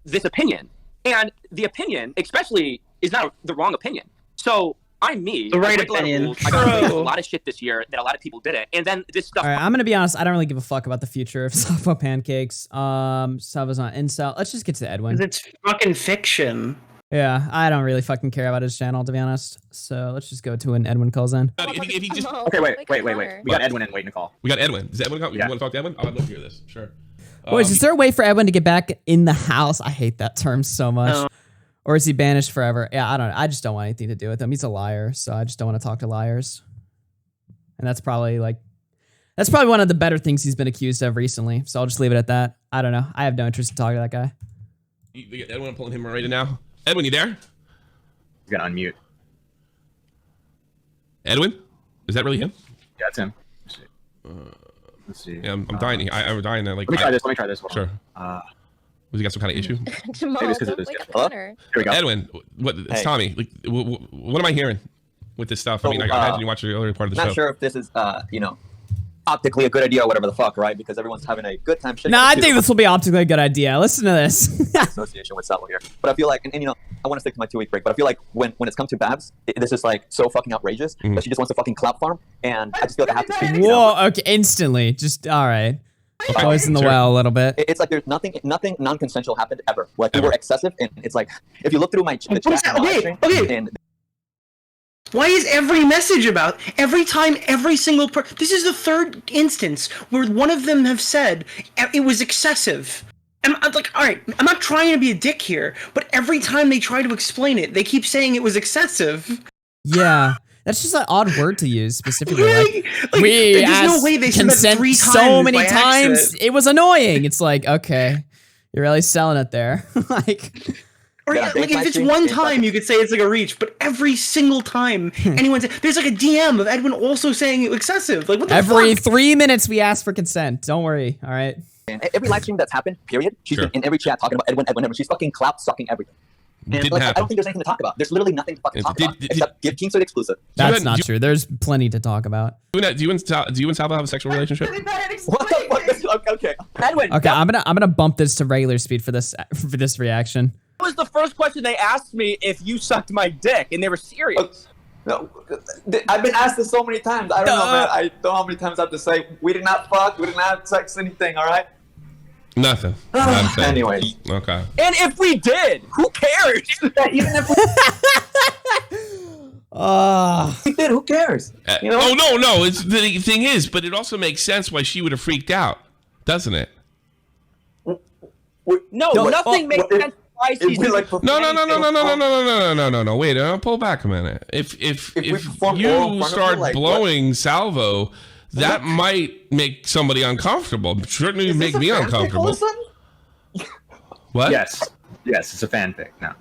this opinion, and the opinion, especially, is not the wrong opinion. So I'm me. The right opinion. I got away with a lot of shit this year that a lot of people didn't, and then this stuff. All right, I'm gonna be honest. I don't really give a fuck about the future of Salvo pancakes. Salvo's not incel. Let's just get to Edwin. It's fucking fiction. Yeah, I don't really fucking care about his channel, to be honest. So let's just go to when Edwin calls in. If he just... Okay, wait. We got Edwin in waiting to call. We got Edwin. Does Edwin call? You want to talk to Edwin? I'd love to hear this. Sure. Boys, is there a way for Edwin to get back in the house? I hate that term so much. No. Or is he banished forever? Yeah, I don't know. I just don't want anything to do with him. He's a liar, so I just don't want to talk to liars. And that's probably one of the better things he's been accused of recently. So I'll just leave it at that. I don't know. I have no interest in talking to that guy. Edwin, I'm pulling him right in now. Edwin, you there? You gotta unmute. Edwin? Is that really him? Yeah, it's him. Let's see. Yeah, I'm dying. I'm dying. Like, let me try this. Hold sure. on. Was he got some kind of issue? Jamal, Maybe it's 'cause don't it is- wake up Hello? Connor. Here we go. Edwin, it's Hey. Tommy. Like, what am I hearing with this stuff? I So, mean, I imagine you watched the earlier part of the Not show. sure if this is, optically a good idea or whatever the fuck, right? Because everyone's having a good time shitting Nah, on I the think two this will be optically a good idea. Listen to this. association with Salvo here. But I feel like, and I want to stick to my 2-week break, but I feel like when it's come to Babs, this is like so fucking outrageous that she just wants to fucking clout farm, and I just feel like I have to speak. You know? Whoa, okay, instantly. Just, all right. Okay, Boys in the sure. well a little bit. It's like there's nothing non-consensual happened ever. Like we were excessive, and it's like if you look through my the chat and my live stream, and Why is every message about every time every single this is the third instance where one of them have said it was excessive. And I'm like, all right, I'm not trying to be a dick here, but every time they try to explain it, they keep saying it was excessive. Yeah. That's just an odd word to use specifically. Like, we there's no asked way they said that consent 3 so times many by times. accident. It was annoying. It's like, okay, you're really selling it there. Like, Or Yeah, like if it's one time, you could say it's like a reach, but every single time anyone says, there's like a DM of Edwin also saying it was excessive. Like what the every fuck? 3 minutes we ask for consent. Don't worry. All right. and every live stream that's happened, period, she's been in every chat talking about Edwin. She's fucking clout sucking everything. And Didn't like, I happen. don't think there's anything to talk about. There's literally nothing to fucking talk about except give King Suit exclusive. That's not true. There's plenty to talk about. Do you and Salvo have a sexual relationship? What the fuck? Okay, Edwin. Okay, I'm gonna bump this to regular speed for this reaction. That was the first question they asked me if you sucked my dick, and they were serious. No, I've been asked this so many times. I don't know, man. I don't know how many times I have to say we did not fuck, we did not have sex, anything. All right. Nothing. Anyways. Okay. And if we did, who cares? Even if we did, who cares? You know? Oh no! It's the thing is, but it also makes sense why she would have freaked out, doesn't it? No, nothing makes sense. Why she's like No. Wait, I'll pull back a minute. If you start blowing Salvo, that might make somebody uncomfortable. Certainly make me uncomfortable. What? Yes, it's a fanfic. No.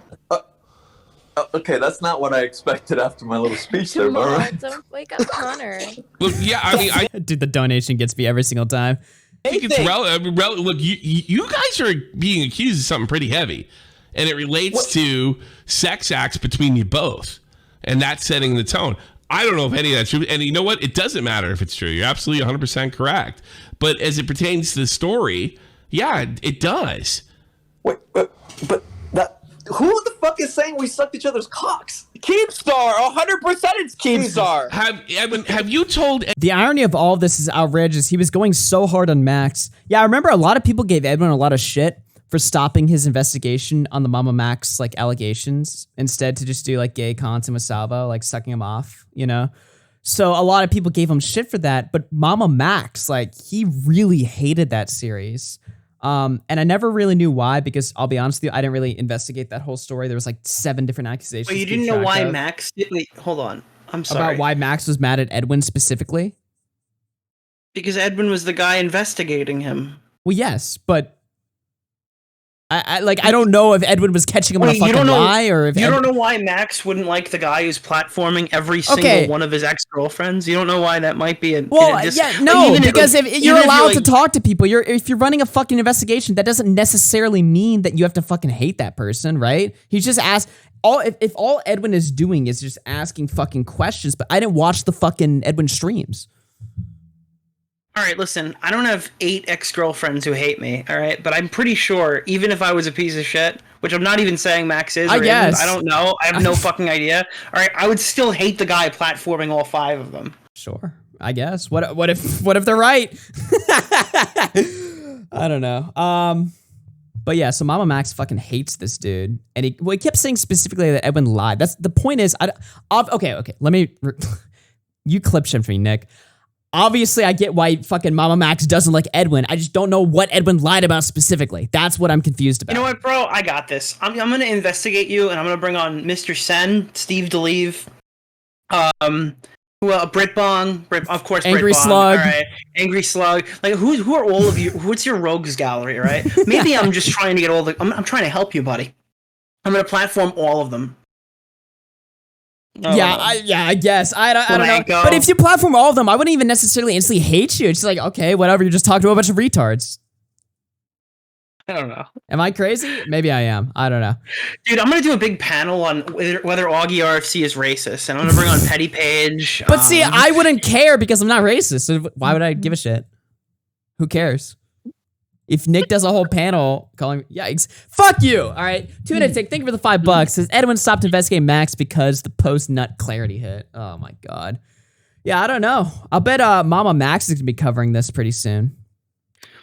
Okay, that's not what I expected after my little speech there, Jamal, bro. don't wake up Connor. Look, yeah, I mean, Dude, the donation gets me every single time. I think it's look, you guys are being accused of something pretty heavy, and it relates to sex acts between you both, and that's setting the tone. I don't know if any of that's true, and you know what? It doesn't matter if it's true. You're absolutely 100% correct. But as it pertains to the story, yeah, it does. Wait, but that who the fuck is saying we sucked each other's cocks? Keemstar, 100% it's Keemstar. Have you told? The irony of all of this is outrageous. He was going so hard on Max. Yeah, I remember a lot of people gave Edwin a lot of shit for stopping his investigation on the Mama Max like allegations instead to just do like gay content with Salvo, like sucking him off, you know? So a lot of people gave him shit for that, but Mama Max, like he really hated that series. And I never really knew why, because I'll be honest with you, I didn't really investigate that whole story. There was like 7 different accusations. Wait, you to keep didn't know track why of. Max did? Wait, hold on. I'm sorry. About why Max was mad at Edwin specifically? Because Edwin was the guy investigating him. Well, yes, but I don't know if Edwin was catching him on a Wait, fucking lie or if you don't know why Max wouldn't like the guy who's platforming every single one of his ex-girlfriends. You don't know why that might be a because if you're allowed to talk to people, if you're running a fucking investigation, that doesn't necessarily mean that you have to fucking hate that person, right? He's just asked if all Edwin is doing is just asking fucking questions, but I didn't watch the fucking Edwin streams. All right, listen, I don't have 8 ex-girlfriends who hate me, all right? But I'm pretty sure, even if I was a piece of shit, which I'm not even saying Max is, or guess. I don't know, I have no fucking idea, all right, I would still hate the guy platforming all 5 of them. Sure, I guess. What if they're right? I don't know. But yeah, so Mama Max fucking hates this dude, and he kept saying specifically that Edwin lied. That's the point. Is okay. Let me you clip shift me, Nick. Obviously, I get why fucking Mama Max doesn't like Edwin. I just don't know what Edwin lied about specifically. That's what I'm confused about. You know what, bro? I got this. I'm gonna investigate you, and I'm gonna bring on Mr. Sen, Steve DeLeve, Britbong, of course, Angry Britbong, Slug. all right, Angry Slug. Like, who are all of you? What's your rogues gallery, right? Maybe I'm just trying to get all the. I'm trying to help you, buddy. I'm gonna platform all of them. I guess. I don't know. Go. But if you platform all of them, I wouldn't even necessarily instantly hate you. It's just like, okay, whatever. You're just talking to a bunch of retards. I don't know. Am I crazy? Maybe I am. I don't know. Dude, I'm gonna do a big panel on whether Augie RFC is racist, and I'm gonna bring on Petty Page. But see, I wouldn't care because I'm not racist. So why would I give a shit? Who cares? If Nick does a whole panel calling, yikes, fuck you. All right, Tunic, thank you for the $5. Says Edwin stopped investigating Max because the post nut clarity hit. Oh my god. Yeah, I don't know. I'll bet Mama Max is gonna be covering this pretty soon.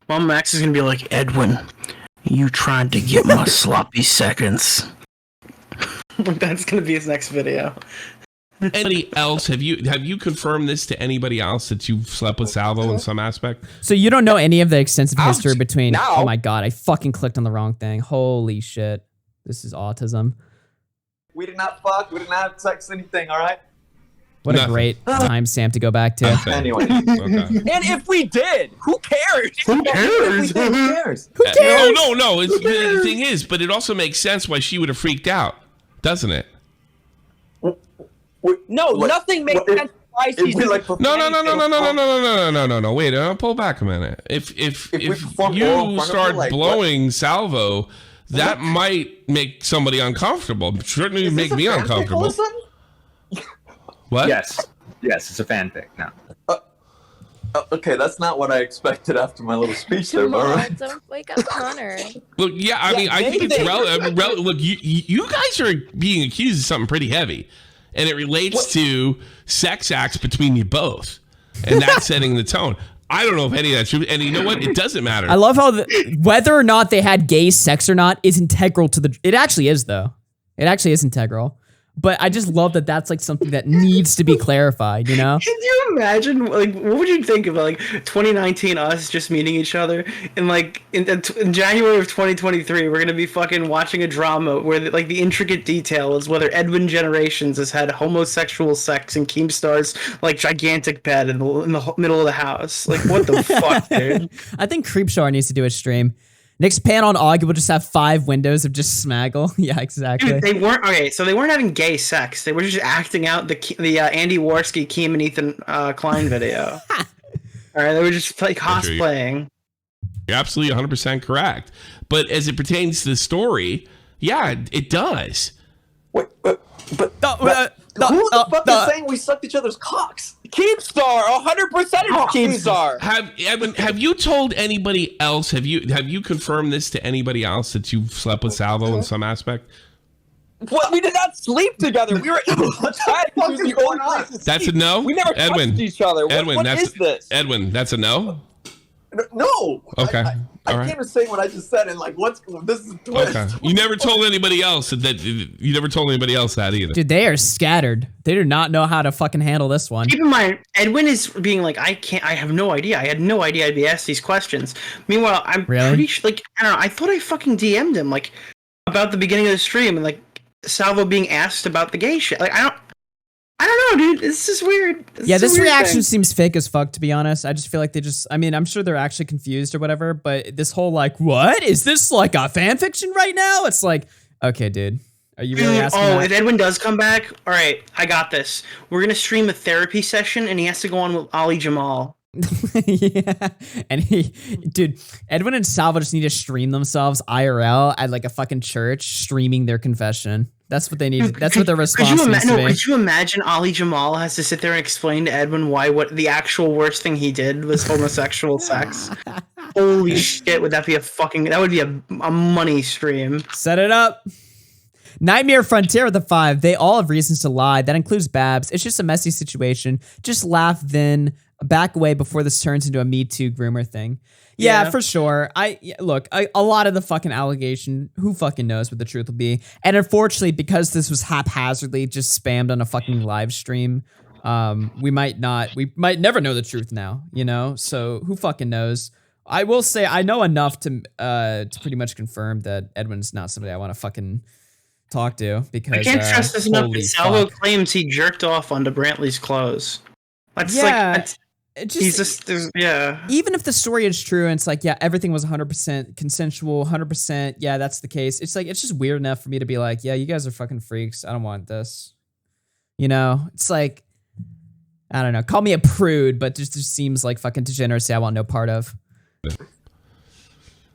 Mama Max is gonna be like, Edwin, you trying to get my sloppy seconds? That's gonna be his next video. Anybody else? Have you confirmed this to anybody else that you've slept with Salvo in some aspect? So you don't know any of the extensive history between? Now. Oh my god, I fucking clicked on the wrong thing. Holy shit, this is autism. We did not fuck. We did not have sex. Anything. All right. What a great timestamp to go back to. Anyway. And if we did, who cares? Who cares? Who cares? Who cares? No. The thing is, but it also makes sense why she would have freaked out, doesn't it? No, nothing makes sense. Why she's No. Wait, I'll pull back a minute. If you start blowing Salvo, that might make somebody uncomfortable. Certainly make me uncomfortable. What? Yes, it's a fanfic. No. Okay, that's not what I expected after my little speech there, Jamal, but alright. don't wake up Connor. Look, yeah, I mean, I think it's look, you guys are being accused of something pretty heavy, and it relates to sex acts between you both, and that's setting the tone. I don't know if any of that's true, and you know what? It doesn't matter. I love how whether or not they had gay sex or not is integral to the. It actually is though. It actually is integral. But I just love that that's like something that needs to be clarified, you know? Can you imagine, like, what would you think of, like, 2019 us just meeting each other? And, like, in January of 2023, we're going to be fucking watching a drama where, the intricate detail is whether Edwin Generations has had homosexual sex in Keemstar's, like, gigantic bed in the middle of the house. Like, what the fuck, dude? I think Creepshow needs to do a stream. Next panel on Augie will just have 5 windows of just Smaggle. Yeah, exactly. Dude, they weren't so they weren't having gay sex. They were just acting out the Andy Warski, KEEM, and Ethan Klein video. All right, they were just like cosplaying. You're absolutely 100% correct. But as it pertains to the story, yeah, it does. Who the fuck is saying we sucked each other's cocks? Keemstar, 100% is Keemstar. Have you told anybody else? Have you confirmed this to anybody else that you've slept with Salvo in some aspect? What? We did not sleep together. We were That's a no. We never touched each other. What is this? Edwin, that's a no. No. Okay. I can't even say what I just said, and like, this is a twist. Okay. You never told anybody else that. You never told anybody else that either. Dude, they are scattered. They do not know how to fucking handle this one. Keep in mind, Edwin is being like, I have no idea. I had no idea I'd be asked these questions. Meanwhile, I'm pretty sure, like, I don't know. I thought I fucking DM'd him, like, about the beginning of the stream, and, like, Salvo being asked about the gay shit. Like, I don't know, dude. This is weird. This reaction seems fake as fuck, to be honest. I just feel like I'm sure they're actually confused or whatever, but this whole, like, what? Is this, like, a fan fiction right now? It's like, okay, dude. Are you really asking that? If Edwin does come back, all right, I got this. We're going to stream a therapy session, and he has to go on with Ali Jamal. Yeah. And dude, Edwin and Salvo just need to stream themselves IRL at, like, a fucking church, streaming their confession. That's what they need. That's what their response needs to be. Could you imagine Ali Jamal has to sit there and explain to Edwin why what the actual worst thing he did was homosexual sex? Holy shit, that would be a money stream. Set it up. Nightmare Frontier with a 5. They all have reasons to lie. That includes Babs. It's just a messy situation. Just laugh, then back away before this turns into a Me Too groomer thing. Yeah, for sure. Look, a lot of the fucking allegation, who fucking knows what the truth will be. And unfortunately, because this was haphazardly just spammed on a fucking live stream, we might never know the truth now, you know? So who fucking knows? I will say I know enough to pretty much confirm that Edwin's not somebody I want to fucking talk to, because I can't stress this enough, but Salvo claims he jerked off onto Brantley's clothes. That's even if the story is true and it's like, yeah, everything was 100% consensual, 100%, yeah, that's the case. It's like, it's just weird enough for me to be like, yeah, you guys are fucking freaks. I don't want this. You know, it's like, I don't know. Call me a prude, but just seems like fucking degeneracy I want no part of.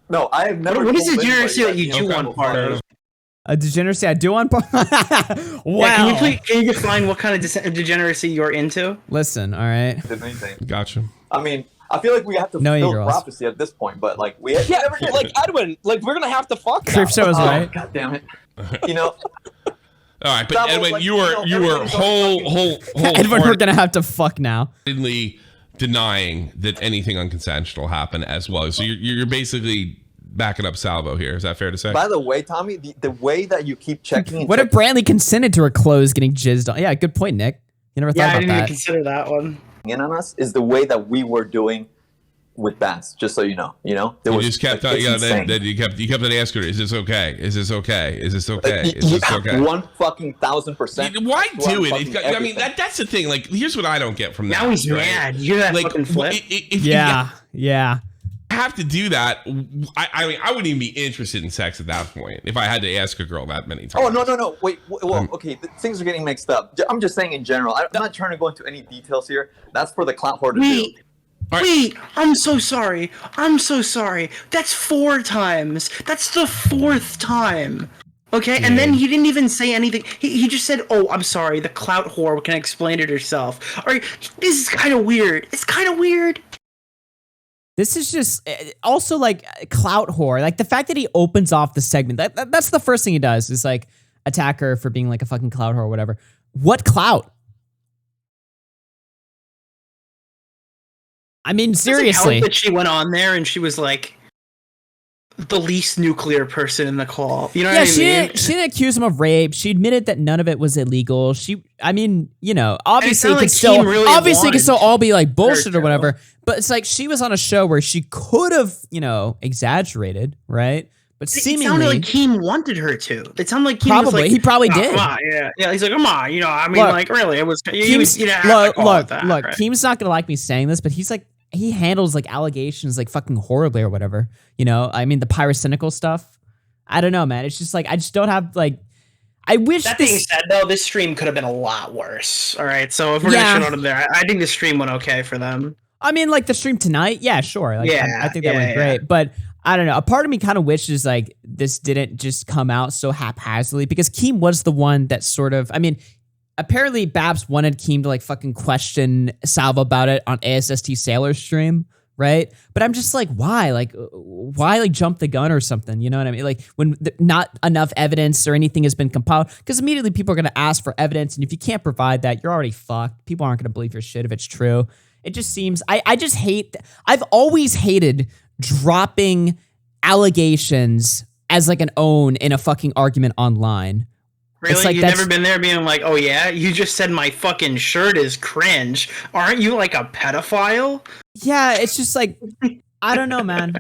No, I have never. What is told degeneracy that anybody you do want part of? A degeneracy I do on. Wow. Yeah, can you define what kind of degeneracy you're into? Listen, all right. Gotcha. I mean, I feel like we have to No, you fulfill girls. prophecy at this point, but like we Yeah, like Edwin, like we're gonna have to fuck. Creep show is right. God damn it! You know. All right, but Salvo, Edwin, like, you were whole Edwin, we're gonna have to fuck now. Denying that anything unconsensual happened as well. So you're basically backing up Salvo here. Is that fair to say? By the way, Tommy, the way that you keep checking. And What if Brantley consented to her clothes getting jizzed on? Yeah, good point, Nick. You never thought Yeah, I about didn't even that. consider that one. in on us is the way that we were doing with Bats. Just so you know, there You was just kept, like, it's insane. that you kept on asking her, "Is this okay? Is this okay? Is this okay? Like, Is this yeah, okay?" 1,000%. Why do it? Fucking I mean, that's the thing. Like, here's what I don't get from that. Now he's right? mad. You hear that fucking flip? If Yeah. you have to do that. I mean, I wouldn't even be interested in sex at that point if I had to ask a girl that many times. Oh no! Wait. Well, okay. Things are getting mixed up. I'm just saying in general. I'm not trying to go into any details here. That's for the clout whore to do. Wait, I'm so sorry. That's 4 times. That's the 4th time. Okay, and then he didn't even say anything. He just said, "Oh, I'm sorry. The clout whore can explain it herself." All right, this is kind of weird. It's kind of weird. This is just also like clout whore. Like the fact that he opens off the segment. That's the first thing he does is like attack her for being like a fucking clout whore or whatever. What clout? I mean, seriously. That she went on there and she was like the least nuclear person in the call. You know what I mean? She didn't accuse him of rape. She admitted that none of it was illegal. Obviously it could still all be like bullshit or whatever. But it's like she was on a show where she could have, exaggerated, right? But seemingly, it sounded like KEEM wanted her to. It sounded like KEEM was like, he probably did. Come on, yeah. He's like, come on, really, it was. Look, KEEM's not gonna like me saying this, but he's like, he handles like allegations like fucking horribly or whatever. I mean, the pyrocynical stuff. I don't know, man. It's just like I just don't have like. I wish. That being said, though, this stream could have been a lot worse. All right, so if we're gonna shit on him there, I think the stream went okay for them. I mean, like the stream tonight, yeah, sure. Like, I think that went great, but I don't know. A part of me kind of wishes like this didn't just come out so haphazardly because KEEM was the one that sort of. I mean, apparently Babs wanted KEEM to like fucking question Salvo about it on ASST Sailor's stream, right? But I'm just like, why? Like, why like jump the gun or something? You know what I mean? Like when not enough evidence or anything has been compiled, because immediately people are going to ask for evidence, and if you can't provide that, you're already fucked. People aren't going to believe your shit if it's true. It just seems I just hate. I've always hated dropping allegations as like an own in a fucking argument online. Really? Like You've never been there being like, oh yeah, you just said my fucking shirt is cringe. Aren't you like a pedophile? Yeah, it's just like, I don't know, man.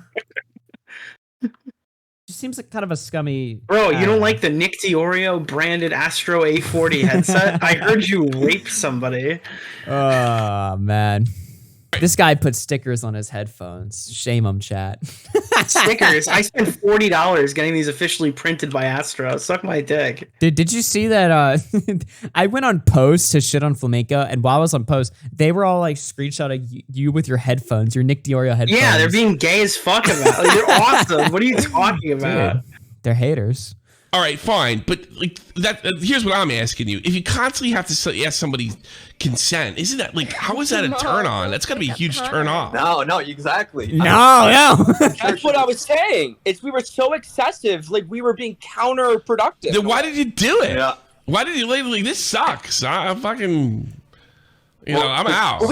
Just seems like kind of a scummy. Bro, you don't like the Nick DeOrio branded Astro A40 headset? I heard you rape somebody. Oh, man. This guy put stickers on his headphones. Shame him, chat. Stickers? I spent $40 getting these officially printed by Astro. Suck my dick. Did you see that? I went on Post to shit on Flamenco, and while I was on Post, they were all like screenshotting you with your headphones, your Nick DeOrio headphones. Yeah, they're being gay as fuck about it. Like, they're awesome. What are you talking about? Dude, they're haters. All right, fine, but like that. Here's what I'm asking you: if you constantly have to ask somebody consent, isn't that like how is that a turn on? That's got to be a huge turn off. No, exactly. No. That's what I was saying. We were so excessive, like we were being counterproductive. Then why did you do it? Yeah. Why did you like this sucks? I fucking, I'm out.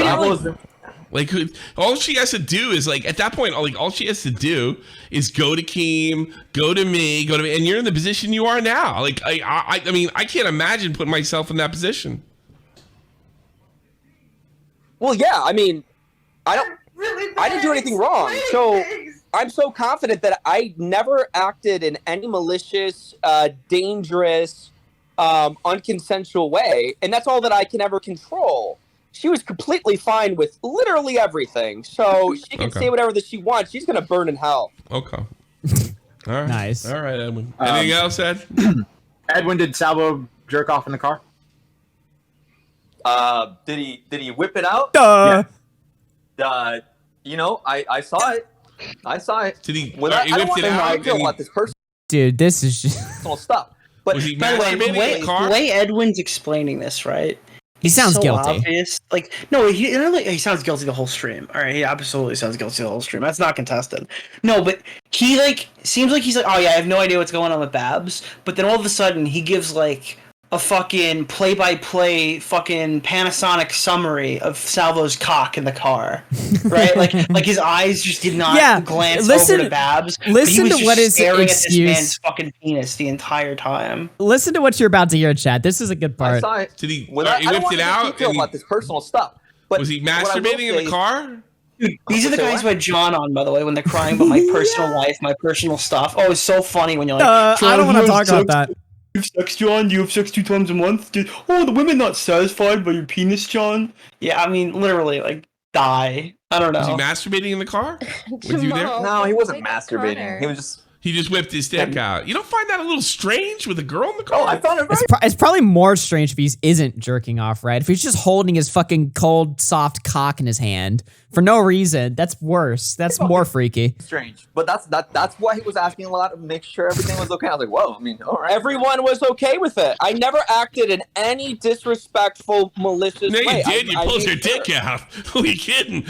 Like all she has to do is like at that point, all she has to do is go to KEEM, go to me, and you're in the position you are now. Like I mean, I can't imagine putting myself in that position. Well, yeah, I mean, I didn't do anything wrong. So I'm so confident that I never acted in any malicious, dangerous, unconsensual way, and that's all that I can ever control. She was completely fine with literally everything, so she can say whatever that she wants. She's gonna burn in hell. Okay. All right. Nice. All right, Edwin. Anything else, Ed? Edwin, did Salvo jerk off in the car? Did he whip it out? Duh. I saw it. I saw it. Did he? Well, I don't whipped it out. want to about this Dude, this is just. personal stuff. But Was he By the way, masturbating in the car? the way Edwin's explaining this, right? He sounds so guilty. Obvious. Like, no, he sounds guilty the whole stream. All right, he absolutely sounds guilty the whole stream. That's not contested. No, but he seems like he's like, oh yeah, I have no idea what's going on with Babs. But then all of a sudden, he gives like a fucking play-by-play fucking Panasonic summary of Salvo's cock in the car, right? like his eyes just did not glance over to Babs. Listen to what his staring excuse. at this man's fucking penis the entire time. Listen to what you're about to hear, Chad. This is a good I part. saw it. Did he? Well, I He don't whipped want it to out. detail about this personal stuff. But Was he what I will masturbating in say- the car? Dude, these are the guys who had John on, by the way, when they're crying about my personal life, my personal stuff. Oh, it's so funny when you're like, I don't want to talk about that. You have sex, John? You have sex 2 times a month? Dude, oh, the women not satisfied by your penis, John? Yeah, I mean, literally, like, die. I don't know. Was he masturbating in the car? Was you there? No, he wasn't masturbating. He was just. He just whipped his dick out. You don't find that a little strange with a girl in the car? Oh, I found it very. It's probably more strange if he isn't jerking off, right? If he's just holding his fucking cold, soft cock in his hand for no reason, that's worse. That's more freaky. Strange, but that's why he was asking a lot to make sure everything was okay. I was like, whoa, I mean, all right. Everyone was okay with it. I never acted in any disrespectful, malicious No, way. you did. You pulled made your sure. dick out. Who are you kidding?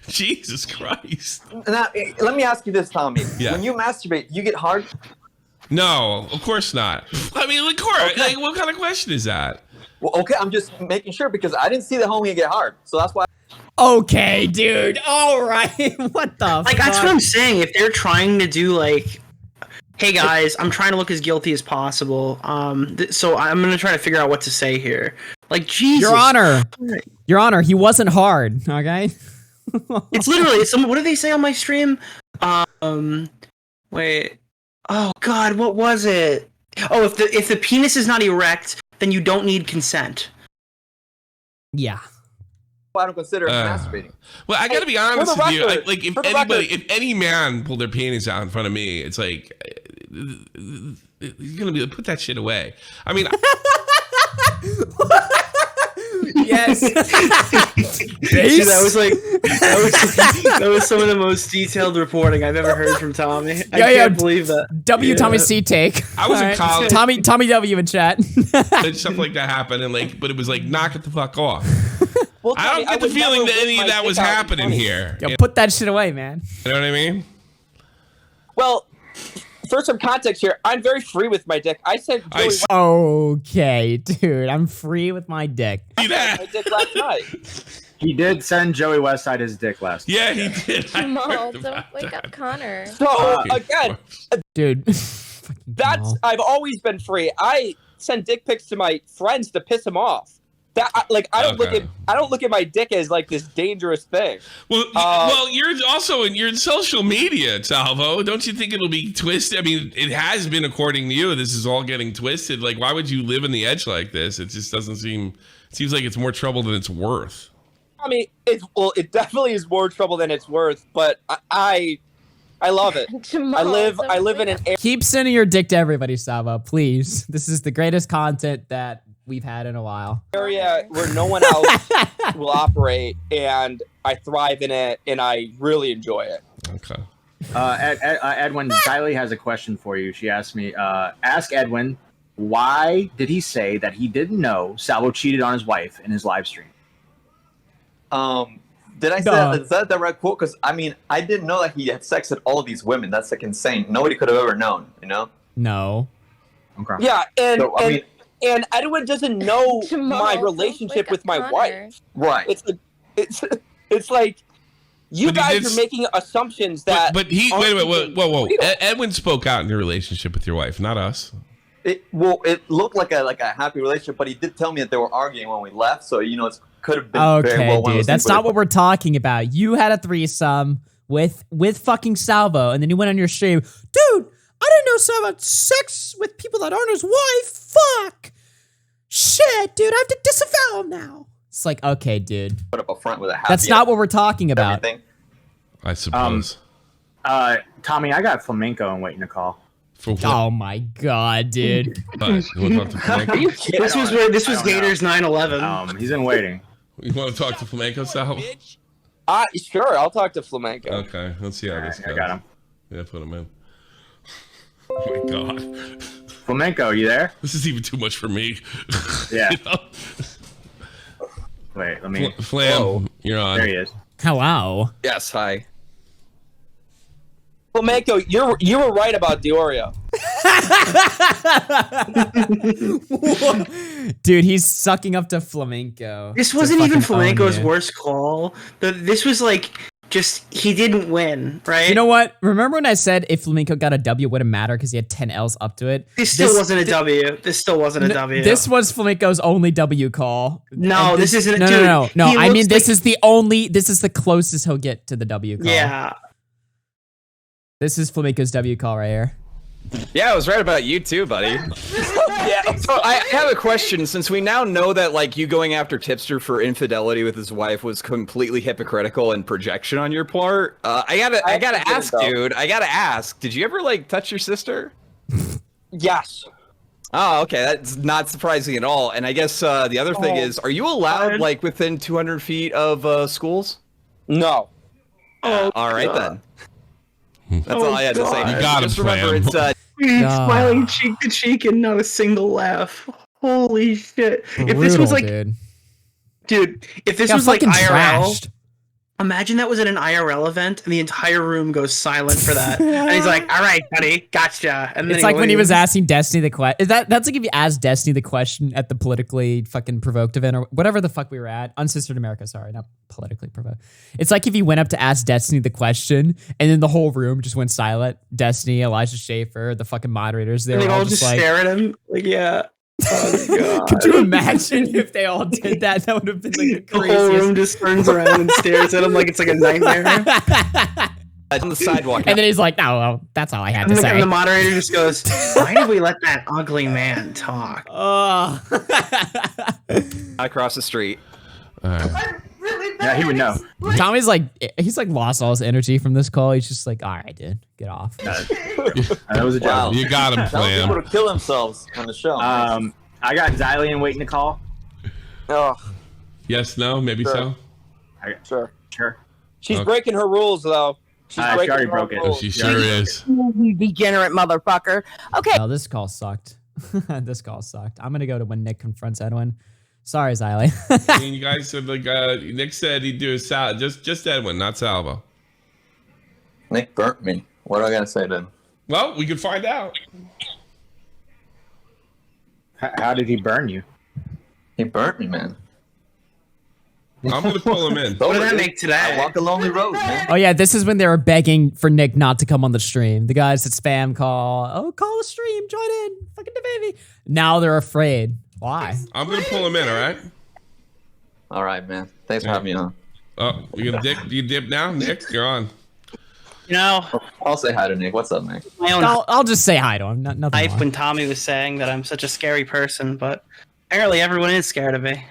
Jesus Christ. Now, let me ask you this, Tommy. Yeah. When you masturbate, you get hard? No, of course not. I mean, of course. Like, what kind of question is that? Well, okay, I'm just making sure because I didn't see the homie get hard, so that's why. Okay, dude. All right. What the fuck? Like, that's what I'm saying. If they're trying to do, like, hey, guys, I'm trying to look as guilty as possible, so I'm going to try to figure out what to say here. Like, Jesus. Your Honor, he wasn't hard, okay? It's literally, what did they say on my stream? Wait. Oh, God, what was it? Oh, if the penis is not erect, then you don't need consent. Yeah. I don't consider it masturbating. Well, I gotta be honest with you. record, Like, if any man pulled their penis out in front of me, it's like he's gonna be like, put that shit away. I mean, yes. Dude, that was some of the most detailed reporting I've ever heard from Tommy. I can't believe that. Tommy C take. I was in college. Tommy W in chat. Stuff like that happened, and but it was like, knock it the fuck off. Well, I don't get the feeling that any of that was happening here. Yo, put that shit away, man. You know what I mean? Well, for some context here, I'm very free with my dick. I said Joey Okay, dude, I'm free with my dick. my dick last night. He did send Joey Westside his dick last night. Yeah, he did. Jamal, don't wake up Connor. So again, dude, I've always been free. I send dick pics to my friends to piss them off. I don't look at my dick as like this dangerous thing. Well, you're also in social media, Salvo. Don't you think it'll be twisted? I mean, it has been, according to you. This is all getting twisted. Like, why would you live in the edge like this? It just doesn't seem. It seems like it's more trouble than it's worth. I mean, it definitely is more trouble than it's worth. But I love it. Jamal, I live in an area. Keep sending your dick to everybody, Salvo, please. This is the greatest content that we've had in a while. Area where no one else will operate, and I thrive in it, and I really enjoy it. Okay. Edwin, Kylie has a question for you. She asked me, ask Edwin, why did he say that he didn't know Salvo cheated on his wife in his live stream? Did I say that? Is that the right quote? Because I mean, I didn't know that he had sex with all of these women. That's like insane. Nobody could have ever known. You know? No. Okay. Yeah, and So, I mean, and Edwin doesn't know Jamal, my don't relationship wake with up my Connor. wife. right. It's like you But he guys did are making assumptions that. But he aren't wait, even whoa. real. Edwin spoke out in your relationship with your wife, not us. It looked like a happy relationship, but he did tell me that they were arguing when we left. So you know, it could have been very Okay, well one of dude, those that's things where not what we're talking about. You had a threesome with fucking Salvo, and then you went on your stream, dude. I didn't know Salvo had sex with people that aren't his wife. Fuck. Shit, dude, I have to disavow him now. It's like, okay, dude. put up a front with a happy. That's not what we're talking about. everything. I suppose. Tommy, I got flamenco and waiting to call. For what? Oh my god, dude. But you want to talk to Flamenco? This was Gators 9/11. He's in waiting. You want to talk to Flamenco, Sal? Sure, I'll talk to Flamenco. Okay, let's see how this goes. I got him. Yeah, put him in. Oh my god. Flamenco, are you there? This is even too much for me. Yeah. You know? Wait, let me. Flam, you're on. There he is. Hello. Yes, hi. Flamenco, you were right about DeOrio. Dude, he's sucking up to Flamenco. This to wasn't even fucking own Flamenco's you. worst call. This was like just he didn't win, right? You know what? Remember when I said if Flamenco got a W, it wouldn't matter because he had 10 L's up to it? This still wasn't a W. This still wasn't a W. This was Flamenco's only W call. No, And this isn't- No, dude, no. he I looks mean, this like- is the only. This is the closest he'll get to the W call. Yeah. This is Flamenco's W call right here. Yeah, I was right about you too, buddy. Yeah. So I have a question. Since we now know that like you going after Tipster for infidelity with his wife was completely hypocritical and projection on your part, I gotta ask, dude. I gotta ask. Did you ever like touch your sister? Yes. Oh, okay. That's not surprising at all. And I guess the other thing is, are you allowed like within 200 feet of schools? No. All right then. That's all I had to say. You got him, Just remember, Flam. it's Smiling cheek to cheek and not a single laugh. Holy shit! If this was like, dude, if this Got was like fucking IRL, trashed. imagine that was at an IRL event and the entire room goes silent for that, and he's like, "All right, buddy, gotcha." And then It's like when he was leaves. asking Destiny the question. That's like if you asked Destiny the question at the politically fucking provoked event or whatever the fuck we were at. Unsistered America, sorry, not politically provoked. It's like if you went up to ask Destiny the question and then the whole room just went silent. Destiny, Elijah Schaefer, the fucking moderators, they And were they all all just just like, stare at him, like, yeah. Oh, God. could you imagine if they all did that? That would have been like the The whole craziest. room just turns around and stares at him like it's like a nightmare. on the sidewalk. And then he's like, no, well, that's all I had to And say. the moderator just goes, "Why did we let that ugly man talk?" Oh. Across the street. Yeah, he would know. Tommy's like, he's like lost all his energy from this call. He's just like, all right, dude, get off. That was a joke. Wow. You got him, Tell Flam. people to kill themselves on the show. I got Xylian waiting to call. Oh, Yes, no, maybe so. sure. Sure. She's Okay. breaking her rules, though. She's She breaking already her broke it. rules. She sure is. Degenerate motherfucker. Okay. No, this call sucked. This call sucked. I'm gonna go to when Nick confronts Edwin. Sorry, Xylie. I mean, you guys said like Nick said he'd do just Edwin, not Salvo. Nick burnt me. What do I gotta say to him? Well, we could find out. How did he burn you? He burnt me, man. I'm gonna pull him in. What did that make today? I walk a lonely road, man. Oh yeah, this is when they were begging for Nick not to come on the stream. The guys that spam call, oh, call the stream, join in, fucking the baby. Now they're afraid. Why? I'm gonna pull him in. All right. All right, man. Thanks for having me on. Oh, you gonna dip? You dip now, Nick? You're on. You know, I'll say hi to Nick. What's up, Nick? my own I'll just say hi to him. Nothing hype wrong. when Tommy was saying that I'm such a scary person, but apparently everyone is scared of me.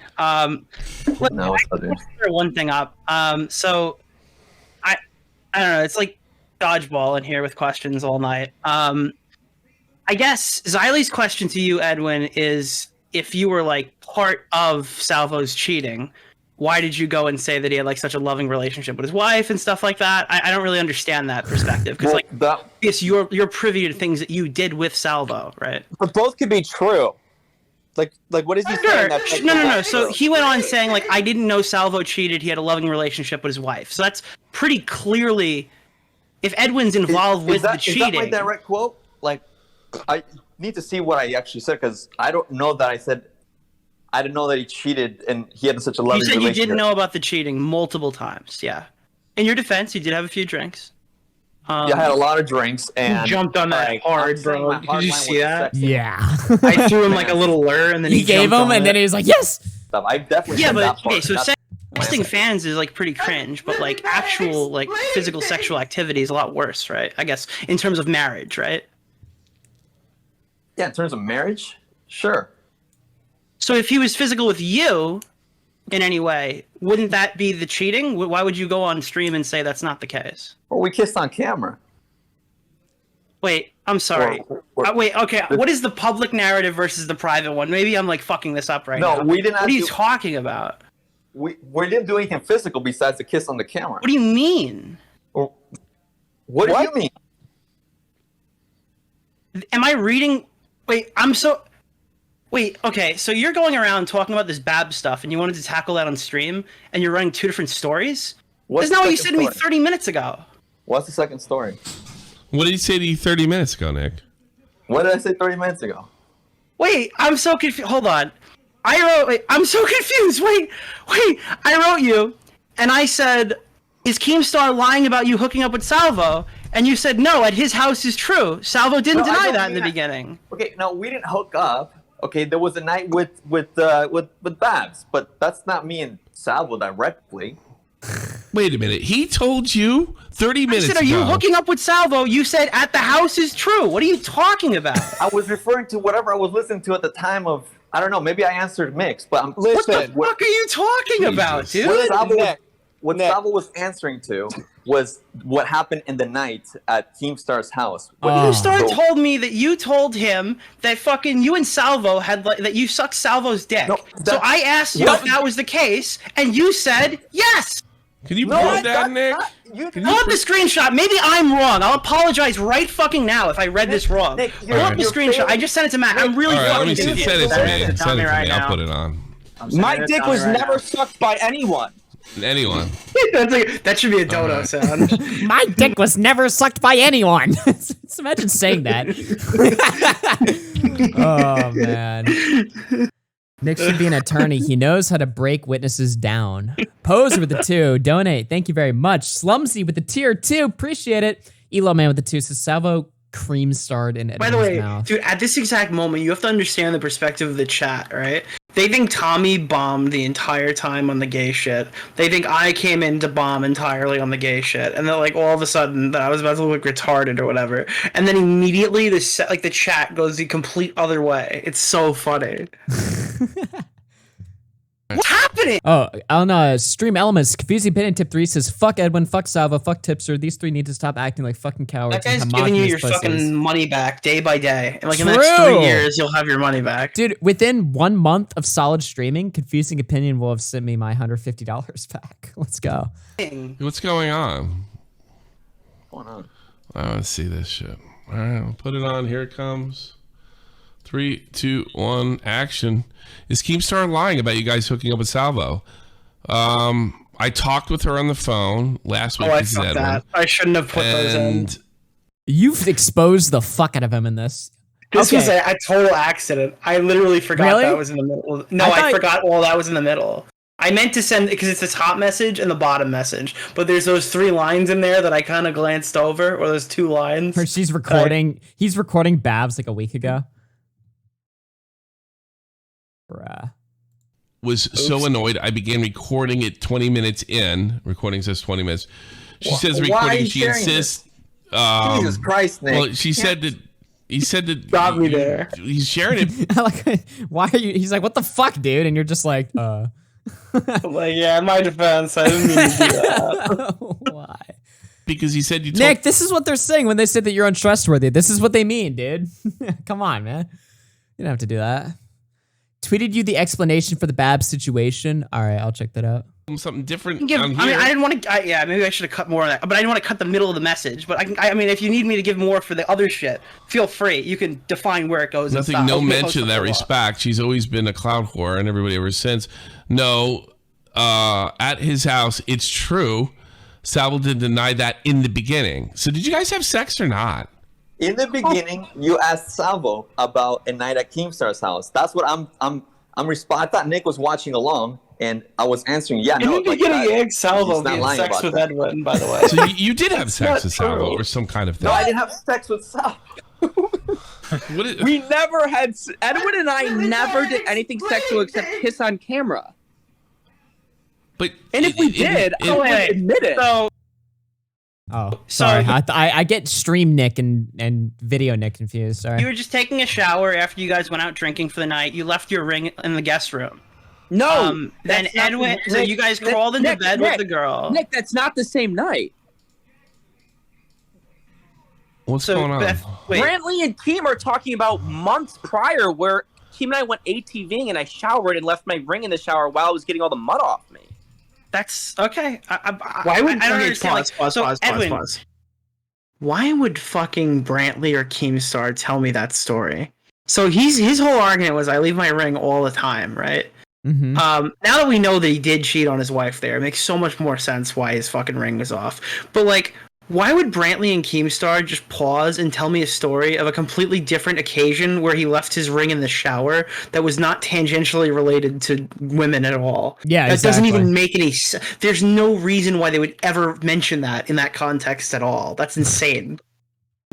Look, No, what's up, dude? I clear one thing up. So I don't know. It's like dodgeball in here with questions all night. I guess Xylie's question to you, Edwin, is if you were like part of Salvo's cheating, why did you go and say that he had like such a loving relationship with his wife and stuff like that? I don't really understand that perspective because yes, you're privy to things that you did with Salvo, right? But both could be true. Like what is he saying? That's like, No. So he went on saying like, I didn't know Salvo cheated. He had a loving relationship with his wife. So that's pretty clearly, if Edwin's involved with the Is that cheating, my direct quote? Like, I need to see what I actually said because I don't know that I said. I didn't know that he cheated and he had such a loving you said relationship. you didn't know about the cheating multiple times. Yeah. In your defense, you did have a few drinks. Yeah, I had a lot of drinks and He jumped on that like, hard, I'm saying bro. my Did hard you line see was that? sexy. Yeah. I threw him like a little lure, and then he he gave jumped him, on and it. then he was like, yes. I definitely Yeah, said but that part. okay, so That's- texting fans is like pretty cringe, but like actual like physical sexual activity is a lot worse, right? I guess in terms of marriage, right? Yeah, in terms of marriage, sure. So if he was physical with you in any way, wouldn't that be the cheating? Why would you go on stream and say that's not the case? Well, we kissed on camera. Wait, I'm sorry. Wait, okay. What is the public narrative versus the private one? Maybe I'm like fucking this up right now. No, we didn't What are you actually- talking about? We didn't do anything physical besides the kiss on the camera. What do you mean? What do you mean? Am I reading? Wait, okay, so you're going around talking about this Bab stuff, and you wanted to tackle that on stream, and you're running two different stories? What's That's not the what you second said to me story? 30 minutes ago. What's the second story? What did he say to you 30 minutes ago, Nick? What did I say 30 minutes ago? Wait, I'm so confused. Hold on. I'm so confused. Wait. I wrote you, and I said, is Keemstar lying about you hooking up with Salvo? And you said, no, at his house is true. Salvo didn't deny that in the beginning. Okay, no, we didn't hook up. Okay, there was a night with Babs, but that's not me and Salvo directly. Wait a minute. He told you 30 minutes ago. I said, are you hooking up with Salvo? You said, at the house is true. What are you talking about? I was referring to whatever I was listening to at the time of, I don't know, maybe I answered mixed, but I'm what the fuck are you talking about, dude? What Salvo was answering to was what happened in the night at Keemstar's house. Keemstar told me that you told him that fucking you and Salvo had that you sucked Salvo's dick. So I asked you if that was the case, and you said yes. Can you prove that, Nick? Pull up the screenshot. Maybe I'm wrong. I'll apologize right fucking now if I read this wrong. Pull up the screenshot. I just sent it to Matt. I'm really fucking Send confused. it to me. Send it to me. I'll put it on. My dick was never sucked by anyone. Anyone. That should be a dodo sound. My dick was never sucked by anyone. Just imagine saying that. Oh, man. Nick should be an attorney. He knows how to break witnesses down. Poser with the 2. Donate. Thank you very much. Slumsy with the tier 2. Appreciate it. Elo Man with the 2 says Salvo cream starred in Edwin's By the way, mouth. dude, at this exact moment, you have to understand the perspective of the chat, right? They think Tommy bombed the entire time on the gay shit. They think I came in to bomb entirely on the gay shit, and then like all of a sudden that I was about to look retarded or whatever, and then immediately the chat goes the complete other way. It's so funny. What's happening? Oh, on Stream Elements, Confusing Opinion Tip 3 says, fuck Edwin, fuck Salvo, fuck Tipster. These 3 need to stop acting like fucking cowards. That guy's and giving you your homogenous pussies. fucking money back day by day. And like in the next 3 years, you'll have your money back. Dude, within 1 month of solid streaming, Confusing Opinion will have sent me my $150 back. Let's go. What's going on? What's going on? I want to see this shit. All right, I'll put it on. Here it comes. 3, 2, 1, action. Is Keemstar lying about you guys hooking up with Salvo? I talked with her on the phone last week. Oh, I fucked that. I shouldn't have put those in. You've exposed the fuck out of him in this. This was a total accident. I literally forgot that was in the middle. No, I forgot all that was in the middle. I meant to send, because it's the top message and the bottom message, but there's those 3 lines in there that I kind of glanced over, or those 2 lines. Or she's recording, he's recording Babs like a week ago. Bruh. Was so annoyed I began recording it 20 minutes in. Recording says 20 minutes. She says recording. She insists. Jesus Christ, Nick. Well, she said that. He said that. Got me there. He's sharing it. Like, why are you? He's like, what the fuck, dude? And you're just like, Like, yeah, in my defense, I didn't mean to do that. Why? Because he said you. Nick, this is what they're saying when they said that you're untrustworthy. This is what they mean, dude. Come on, man. You don't have to do that. Tweeted you the explanation for the Babs situation. All right, I'll check that out. Something different. I mean, I didn't want to. Yeah, maybe I should have cut more of that. But I didn't want to cut the middle of the message. But I mean, if you need me to give more for the other shit, feel free. You can define where it goes. Nothing. And No mention of that respect. She's always been a cloud whore, and everybody ever since. No, at his house, it's true. Salvo did deny that in the beginning. So did you guys have sex or not? In the beginning, you asked Salvo about a night at Keemstar's house. That's what I'm responding. I thought Nick was watching along, and I was answering. Yeah, in no. the beginning, you asked Salvo he's not being lying sex about with that. Edwin, by the way. So you did have sex with Salvo or some kind of thing. No, I didn't have sex with Salvo. We never had. Edwin and I never did anything sexual except kiss on camera. But and if we did, I would admit it. So, oh, sorry. I get stream Nick and video Nick confused. Sorry. you were just taking a shower after you guys went out drinking for the night. You left your ring in the guest room. No. Then Edwin. So you guys crawled into bed with the girl. Nick, that's not the same night. What's going on? Brantley and Keem are talking about months prior where Keem and I went ATVing and I showered and left my ring in the shower while I was getting all the mud off me. That's okay. Why would I don't okay, understand? pause, Edwin, pause. Why would fucking Brantley or Keemstar tell me that story? So his whole argument was I leave my ring all the time, right? Mm-hmm. Now that we know that he did cheat on his wife there, it makes so much more sense why his fucking ring was off. But like, why would Brantley and Keemstar just pause and tell me a story of a completely different occasion where he left his ring in the shower that was not tangentially related to women at all? Yeah, that exactly. doesn't even make any sense. There's no reason why they would ever mention that in that context at all. That's insane.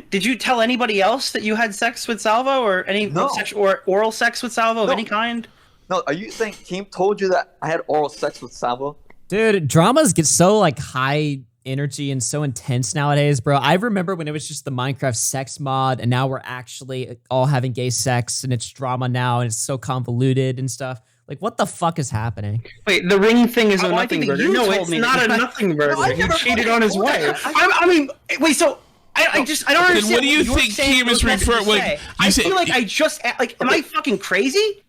Did you tell anybody else that you had sex with Salvo or any or oral sex with Salvo of any kind? No, are you saying Keem told you that I had oral sex with Salvo? Dude, dramas get so like high energy and so intense nowadays, bro. I remember when it was just the Minecraft sex mod, and now we're actually all having gay sex, and it's drama now, and it's so convoluted and stuff. Like, what the fuck is happening? Wait, the ring thing is a I nothing think burger. you No, told it's me not that. a nothing burger. He cheated on his wife. I mean, wait. So I don't Then understand. what do you you're think saying Keem is was meant to referring? Like, say. you I said- feel like I just like. Am I fucking crazy?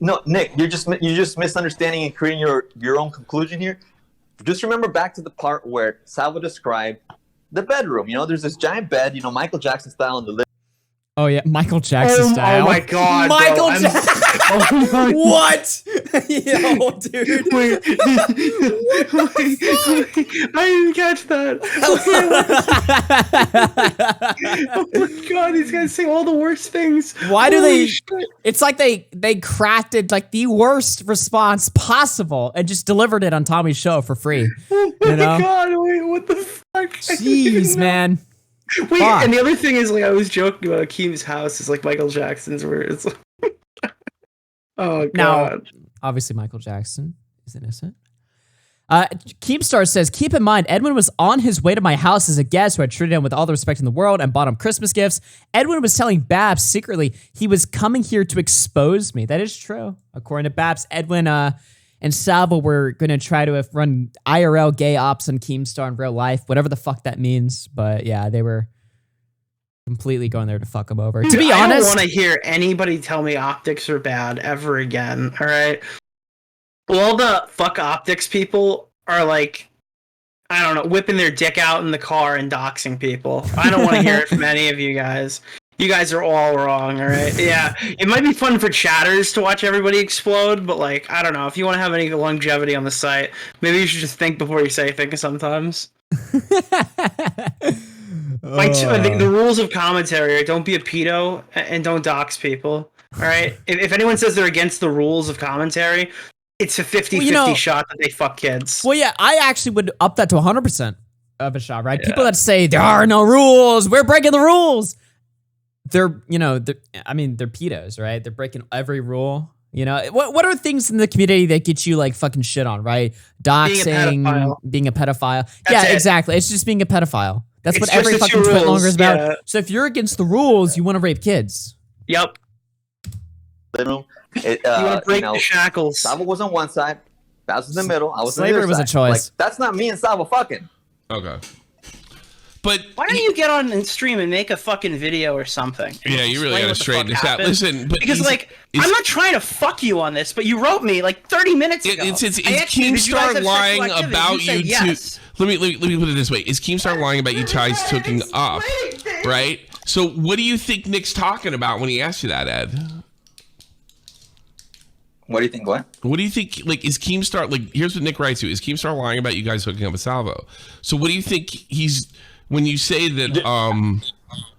No, Nick, you're just misunderstanding and creating your own conclusion here. Just remember back to the part where Salvo described the bedroom. You know, there's this giant bed, you know, Michael Jackson style in the living. Oh yeah, Michael Jackson style. Oh my god, Michael bro. Jackson. What? Yo, dude. Wait. I didn't catch that. Oh my god, he's gonna say all the worst things. Why do Holy they? shit. It's like they crafted like the worst response possible and just delivered it on Tommy's show for free. Oh my You know? god, wait, what the fuck? Jeez, man. Wait, Fuck. and the other thing is, like, I was joking about Keem's house is like Michael Jackson's, where it's like, oh god. Now, obviously, Michael Jackson is innocent. Keemstar says, keep in mind, Edwin was on his way to my house as a guest who I treated him with all the respect in the world and bought him Christmas gifts. Edwin was telling Babs secretly he was coming here to expose me. That is true. According to Babs, Edwin and Salvo were going to try to run IRL gay ops on Keemstar in real life, whatever the fuck that means. But yeah, they were completely going there to fuck him over. Dude, to be honest, I don't want to hear anybody tell me optics are bad ever again. All right, all the fuck optics people are like, I don't know, whipping their dick out in the car and doxing people. I don't want to hear it from any of you guys. You guys are all wrong, all right? Yeah, it might be fun for chatters to watch everybody explode, but like, I don't know. If you want to have any longevity on the site, maybe you should just think before you say things sometimes. The rules of commentary are don't be a pedo and don't dox people, all right? If anyone says they're against the rules of commentary, it's a 50-50 shot that they fuck kids. Well, yeah, I actually would up that to 100% of a shot, right? Yeah. People that say there are no rules, we're breaking the rules. They're pedos, right? They're breaking every rule. You know, what are things in the community that get you like fucking shit on, right? Doxing, being a pedophile. Yeah, exactly. It's just being a pedophile. That's what every fucking twitlonger is about. Yeah. So if you're against the rules, you want to rape kids. Yep. You want to break the shackles. Salvo was on one side, Babs was in the middle. I was on the Slavery other was side. a choice. Like, that's not me and Salvo fucking. Okay. But why don't you get on and stream and make a fucking video or something? Yeah, you really gotta straighten this out. Listen, but because I'm not trying to fuck you on this, but you wrote me like 30 minutes ago. Is Keemstar lying about you yes. Let me put it this way: is Keemstar lying about you guys hooking up? Right. So what do you think Nick's talking about when he asked you that, Ed? What do you think? What do you think? Like, is Keemstar like? Here's what Nick writes to: is Keemstar lying about you guys hooking up with Salvo? So what do you think he's? When you say that,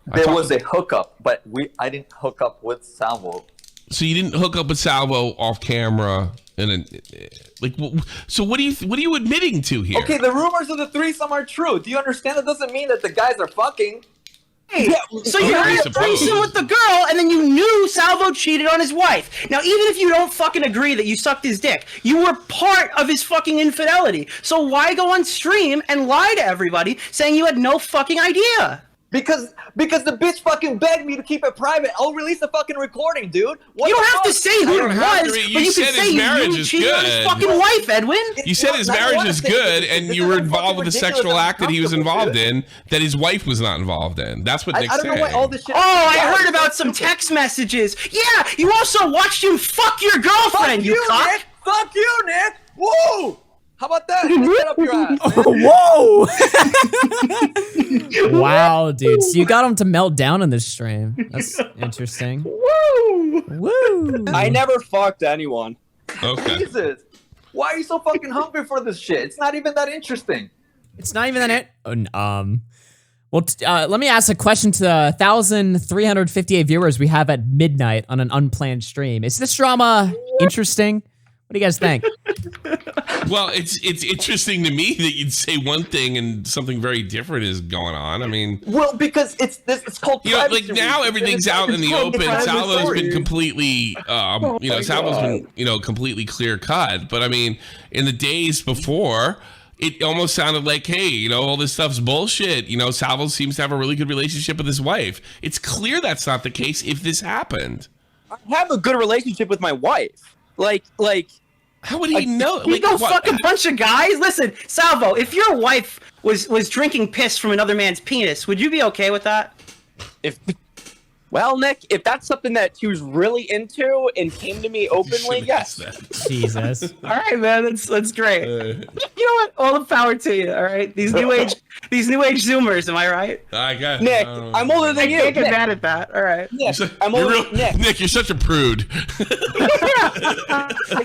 there was a hookup, but I didn't hook up with Salvo. So you didn't hook up with Salvo off camera, and then, like, so what are you admitting to here? Okay, the rumors of the threesome are true. Do you understand? That doesn't mean that the guys are fucking. Yeah, so you had a threesome with the girl, and then you knew Salvo cheated on his wife. Now, even if you don't fucking agree that you sucked his dick, you were part of his fucking infidelity. So why go on stream and lie to everybody saying you had no fucking idea? Because the bitch fucking begged me to keep it private. I'll release the fucking recording, dude. What You don't the have to fuck? say who it was, but you said can say his marriage you is cheated on his good. fucking wife, Edwin. You said his marriage is good, and you were involved with a sexual act that he was involved in that his wife was not involved in. That's what Nick's I don't know saying. what all this shit. Oh, I heard about some text messages. Yeah, you also watched him fuck your girlfriend, Fuck you you, cock. Nick. Fuck you, Nick. Whoa. How about that? Get up your ass. Whoa! Wow, dude. So you got him to melt down in this stream. That's interesting. Woo! Woo! I never fucked anyone. Okay. Jesus. Why are you so fucking hungry for this shit? It's not even that interesting. It's not even that. Well, let me ask a question to the 1,358 viewers we have at midnight on an unplanned stream. Is this drama interesting? What do you guys think? Well, it's interesting to me that you'd say one thing and something very different is going on. I mean, well, because it's called. You know, like now everything's out in the open. Salvo's been completely, Salvo's been, completely clear cut. But I mean, in the days before, it almost sounded like, hey, all this stuff's bullshit. Salvo seems to have a really good relationship with his wife. It's clear that's not the case if this happened. I have a good relationship with my wife. Like. How would he know? You go fuck a bunch of guys? Listen, Salvo, if your wife was drinking piss from another man's penis, would you be okay with that? Well, Nick, if that's something that she was really into and came to me openly, yes. Jesus. All right, man, that's great. You know what? All the power to you. All right, these new age Zoomers. Am I right? I guess. Nick, I'm older than you. I can't get Nick. mad at that. All right. Nick, I'm older than Nick. Nick, you're such a prude.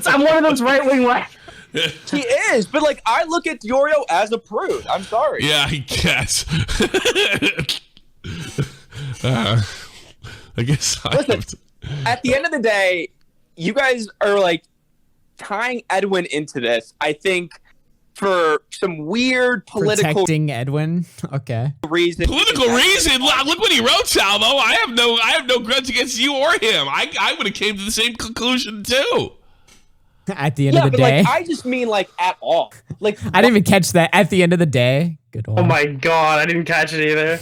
I'm one of those right-wing white. He is, but I look at DeOrio as a prude. I'm sorry. Yeah, I guess. I guess Listen, at the end of the day, you guys are tying Edwin into this. I think for some weird political Protecting Edwin. Okay. reason. Political reason. Look what he wrote, Salvo. I have no grudge against you or him. I would have came to the same conclusion too. At the end of the day. I just mean at all. I didn't even catch that. At the end of the day. Good one. Oh my god, I didn't catch it either.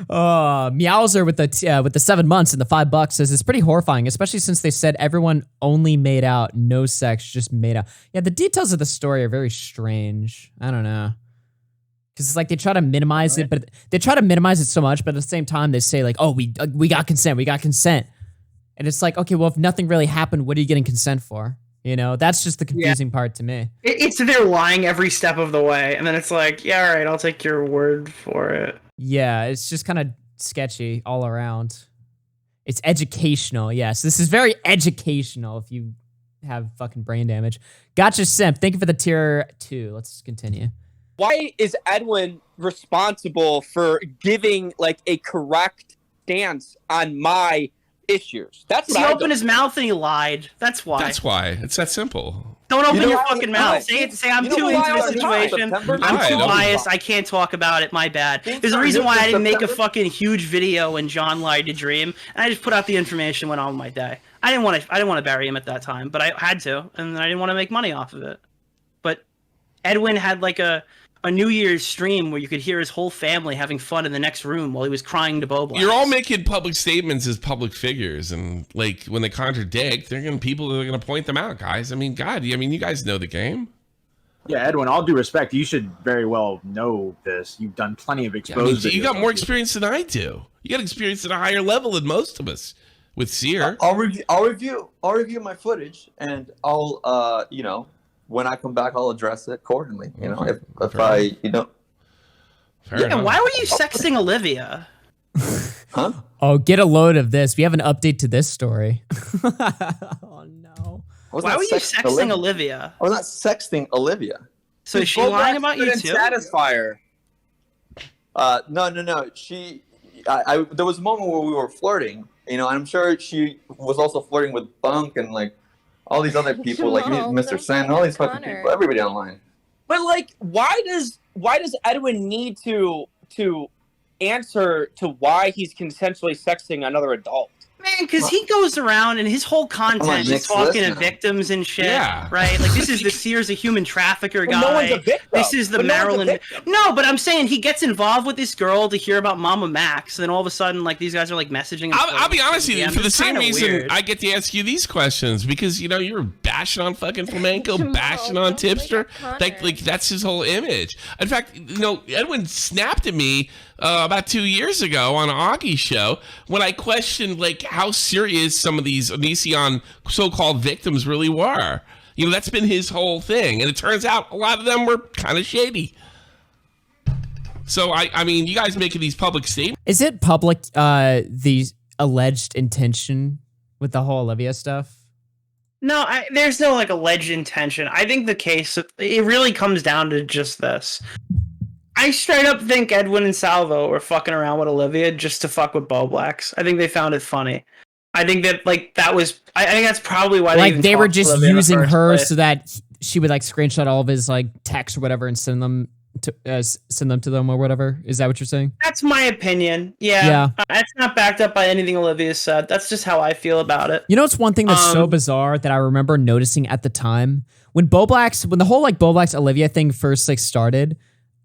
Meowser with the 7 months and the $5 says it's pretty horrifying, especially since they said everyone only made out, no sex, just made out. Yeah, the details of the story are very strange. I don't know. Because it's they try to minimize it, but they try to minimize it so much, but at the same time they say oh, we got consent. And it's okay, well, if nothing really happened, what are you getting consent for? That's just the confusing part to me. It's they're lying every step of the way, and then it's yeah, all right, I'll take your word for it. Yeah, it's just kind of sketchy all around. It's educational, yes. This is very educational if you have fucking brain damage. Gotcha, Simp. Thank you for the tier 2. Let's continue. Why is Edwin responsible for giving a correct stance on my issues? That's what he opened his mouth and he lied. That's why. That's why. It's that simple. Don't open your fucking mouth. Say I'm too into the situation. I'm too biased. I can't talk about it. My bad. There's a reason why I didn't make a fucking huge video when John lied to Dream, and I just put out the information, went on with my day. I didn't want to bury him at that time, but I had to, and I didn't want to make money off of it. But Edwin had a New Year's stream where you could hear his whole family having fun in the next room while he was crying to Bobo. You're all making public statements as public figures, and when they contradict, people are gonna point them out, guys. I mean, God, you guys know the game. Yeah, Edwin, all due respect, you should very well know this. You've done plenty of exposed videos. You got more experience than I do. You got experience at a higher level than most of us with Seer. I'll review my footage, and I'll when I come back, I'll address it accordingly. If I Fair enough. Why were you sexting Olivia? Huh? Oh, get a load of this. We have an update to this story. Oh no. Why were you sexting Olivia? I was not sexting Olivia. So is she lying about you too? Satisfier. No. There was a moment where we were flirting, and I'm sure she was also flirting with Bunk and all these other people, Mr. Sen, all these fucking people, everybody online. But why does Edwin need to answer to why he's consensually sexting another adult? Man, because he goes around and his whole content is talking to victims and shit, right? Like, this is the Sears a human trafficker guy. No one's a victim. This is the Maryland. No, but I'm saying he gets involved with this girl to hear about Mama Max, and then all of a sudden, like, these guys are like messaging. I'll be honest with you. For the same reason, weird. I get to ask you these questions because you know you were bashing on fucking flamenco, bashing on tipster. Like that's his whole image. In fact, you know, Edwin snapped at me about 2 years ago on an Augie show when I questioned like how serious some of these Onision so-called victims really were. You know, that's been his whole thing, and it turns out a lot of them were kind of shady. So I mean, you guys making these public statements. Is it public, the alleged intention with the whole Olivia stuff? No, there's no like alleged intention. I think the case, it really comes down to just this. I straight up think Edwin and Salvo were fucking around with Olivia just to fuck with Bo Blacks. I think they found it funny. I think that like that was. I think that's probably why They were just using her place. so that she would like screenshot all of his like texts or whatever and send them to them or whatever. Is that what you're saying? That's my opinion. Yeah. It's not backed up by anything Olivia said. That's just how I feel about it. You know, it's one thing that's so bizarre that I remember noticing at the time when the whole like Bo Blacks Olivia thing first like started.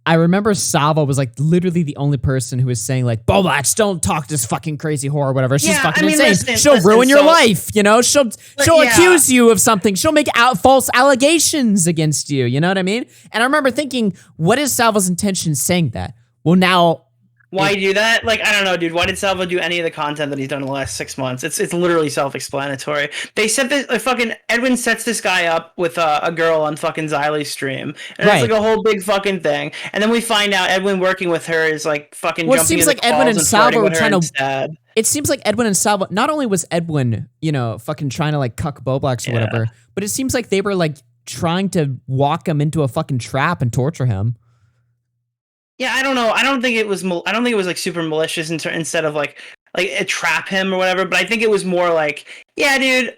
I remember Salvo was like literally the only person who was saying like, Bo Blacks, don't talk to this fucking crazy whore or whatever. She's fucking insane. She'll ruin your life, you know? She'll accuse you of something. She'll make false allegations against you. You know what I mean? And I remember thinking, what is Salvo's intention saying that? Well, now... Why do that? Like, I don't know, dude. Why did Salvo do any of the content that he's done in the last 6 months? It's literally self-explanatory. They set this, fucking Edwin sets this guy up with a girl on fucking Xyle's stream, and it's like a whole big fucking thing. And then we find out Edwin working with her is like fucking. Well, it jumping seems in like the Edwin calls and Salvo were trying to. Instead. It seems like Edwin and Salvo. Not only was Edwin, you know, fucking trying to like cuck Bo Blacks or whatever, but it seems like they were like trying to walk him into a fucking trap and torture him. Yeah, I don't know. I don't think it was like super malicious instead of like trap him or whatever. But I think it was more like, yeah, dude.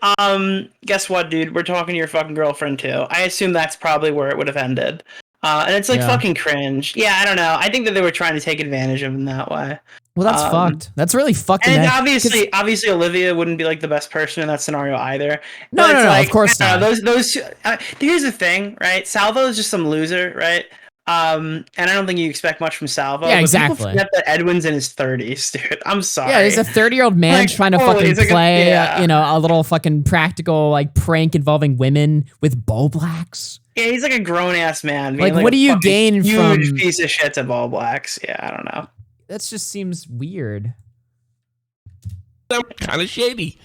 Guess what, dude? We're talking to your fucking girlfriend too. I assume that's probably where it would have ended. And it's like fucking cringe. Yeah, I don't know. I think that they were trying to take advantage of him that way. Well, that's fucked. That's really fucking. And obviously, Olivia wouldn't be like the best person in that scenario either. No, like, of course not. Those. Here's the thing, right? Salvo is just some loser, right? And I don't think you expect much from Salvo. Yeah, but exactly. People forget that Edwin's in his 30s, dude. I'm sorry. Yeah, he's a 30-year-old man Like, trying to holy, fucking he's like play, you know, a little fucking practical like prank involving women with Bo Blacks. Yeah, he's like a grown ass man. Like, what do you gain from huge piece of shit to Bo Blacks? Yeah, I don't know. That just seems weird. Kind of shady.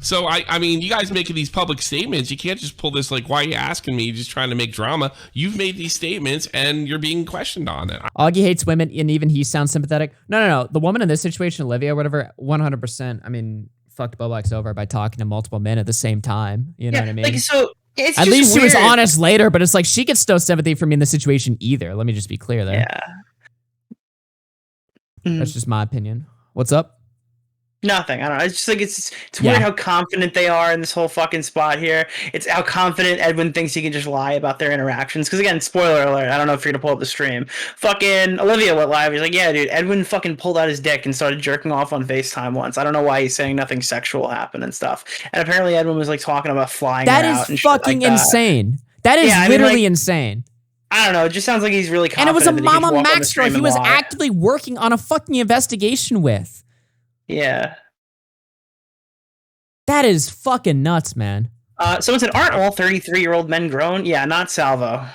So, I mean, you guys making these public statements, you can't just pull this like, why are you asking me? You're just trying to make drama. You've made these statements and you're being questioned on it. Augie hates women and even he sounds sympathetic. No. The woman in this situation, Olivia, whatever, 100%, I mean, fucked Bo Blacks over by talking to multiple men at the same time. You know what I mean? Like, so it's at just least weird. she was honest later, but it's like she gets no sympathy from me in this situation either. Let me just be clear there. Yeah. That's just my opinion. What's up? Nothing. I don't know. It's just like it's weird how confident they are in this whole fucking spot here. It's how confident Edwin thinks he can just lie about their interactions. Because again, spoiler alert. I don't know if you're gonna pull up the stream. Fucking Olivia went live. He's like, yeah, dude. Edwin fucking pulled out his dick and started jerking off on FaceTime once. I don't know why he's saying nothing sexual happened and stuff. And apparently Edwin was like talking about flying. That her is out and fucking shit like that. insane. That is literally insane. I don't know. It just sounds like he's really And confident. it was a that he can Mama walk on the Max stream girl he and was lie. actively working on a fucking investigation with. Yeah. That is fucking nuts, man. Someone said, aren't all 33-year-old men grown? Yeah, not Salvo.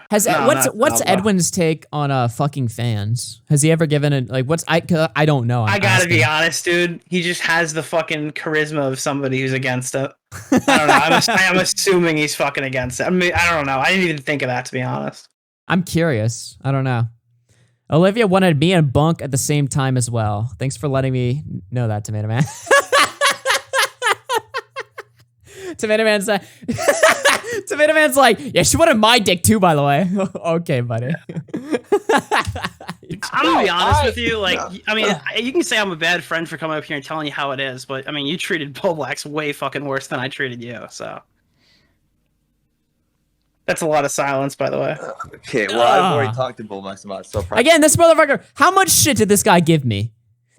What's Salvo. Edwin's take on fucking fans? Has he ever given it like I don't know. I gotta be honest, dude. He just has the fucking charisma of somebody who's against it. I don't know. I'm assuming he's fucking against it. I mean, I don't know. I didn't even think of that, to be honest. I'm curious. I don't know. Olivia wanted me and Bunk at the same time as well. Thanks for letting me know that, Tomato Man. Tomato Man's like, yeah, she wanted my dick too, by the way. Okay, buddy. I'm gonna be honest with you. Like, I mean, you can say I'm a bad friend for coming up here and telling you how it is, but I mean, you treated Bo Blacks way fucking worse than I treated you. So that's a lot of silence, by the way. Okay, well, I've already talked to Bo Blacks about it. So again, this motherfucker. How much shit did this guy give me?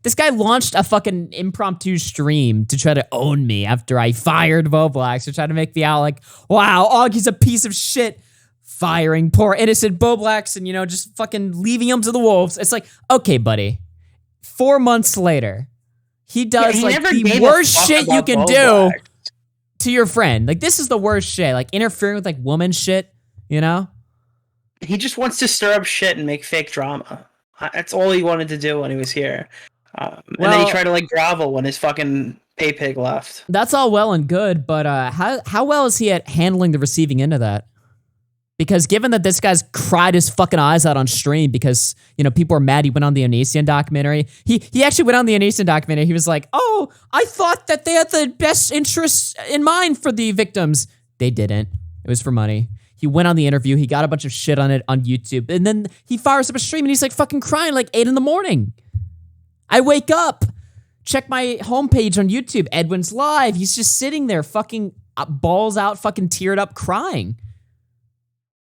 This guy launched a fucking impromptu stream to try to own me after I fired Boblax to try to make me out like, wow, Augie's a piece of shit. Firing poor innocent Boblax and, just fucking leaving him to the wolves. It's like, okay, buddy. 4 months later, he does he never the gave a worst fuck shit you about can Boblax. do to your friend. Like, this is the worst shit. Like, interfering with, woman shit, He just wants to stir up shit and make fake drama. That's all he wanted to do when he was here. And then he tried to, grovel when his fucking pay pig left. That's all well and good, but how well is he at handling the receiving end of that? Because given that this guy's cried his fucking eyes out on stream because, people are mad he went on the Onision documentary. He actually went on the Onision documentary. He was like, oh, I thought that they had the best interests in mind for the victims. They didn't. It was for money. He went on the interview. He got a bunch of shit on it on YouTube. And then he fires up a stream and he's fucking crying 8 a.m. I wake up, check my homepage on YouTube. Edwin's live. He's just sitting there fucking balls out, fucking teared up crying.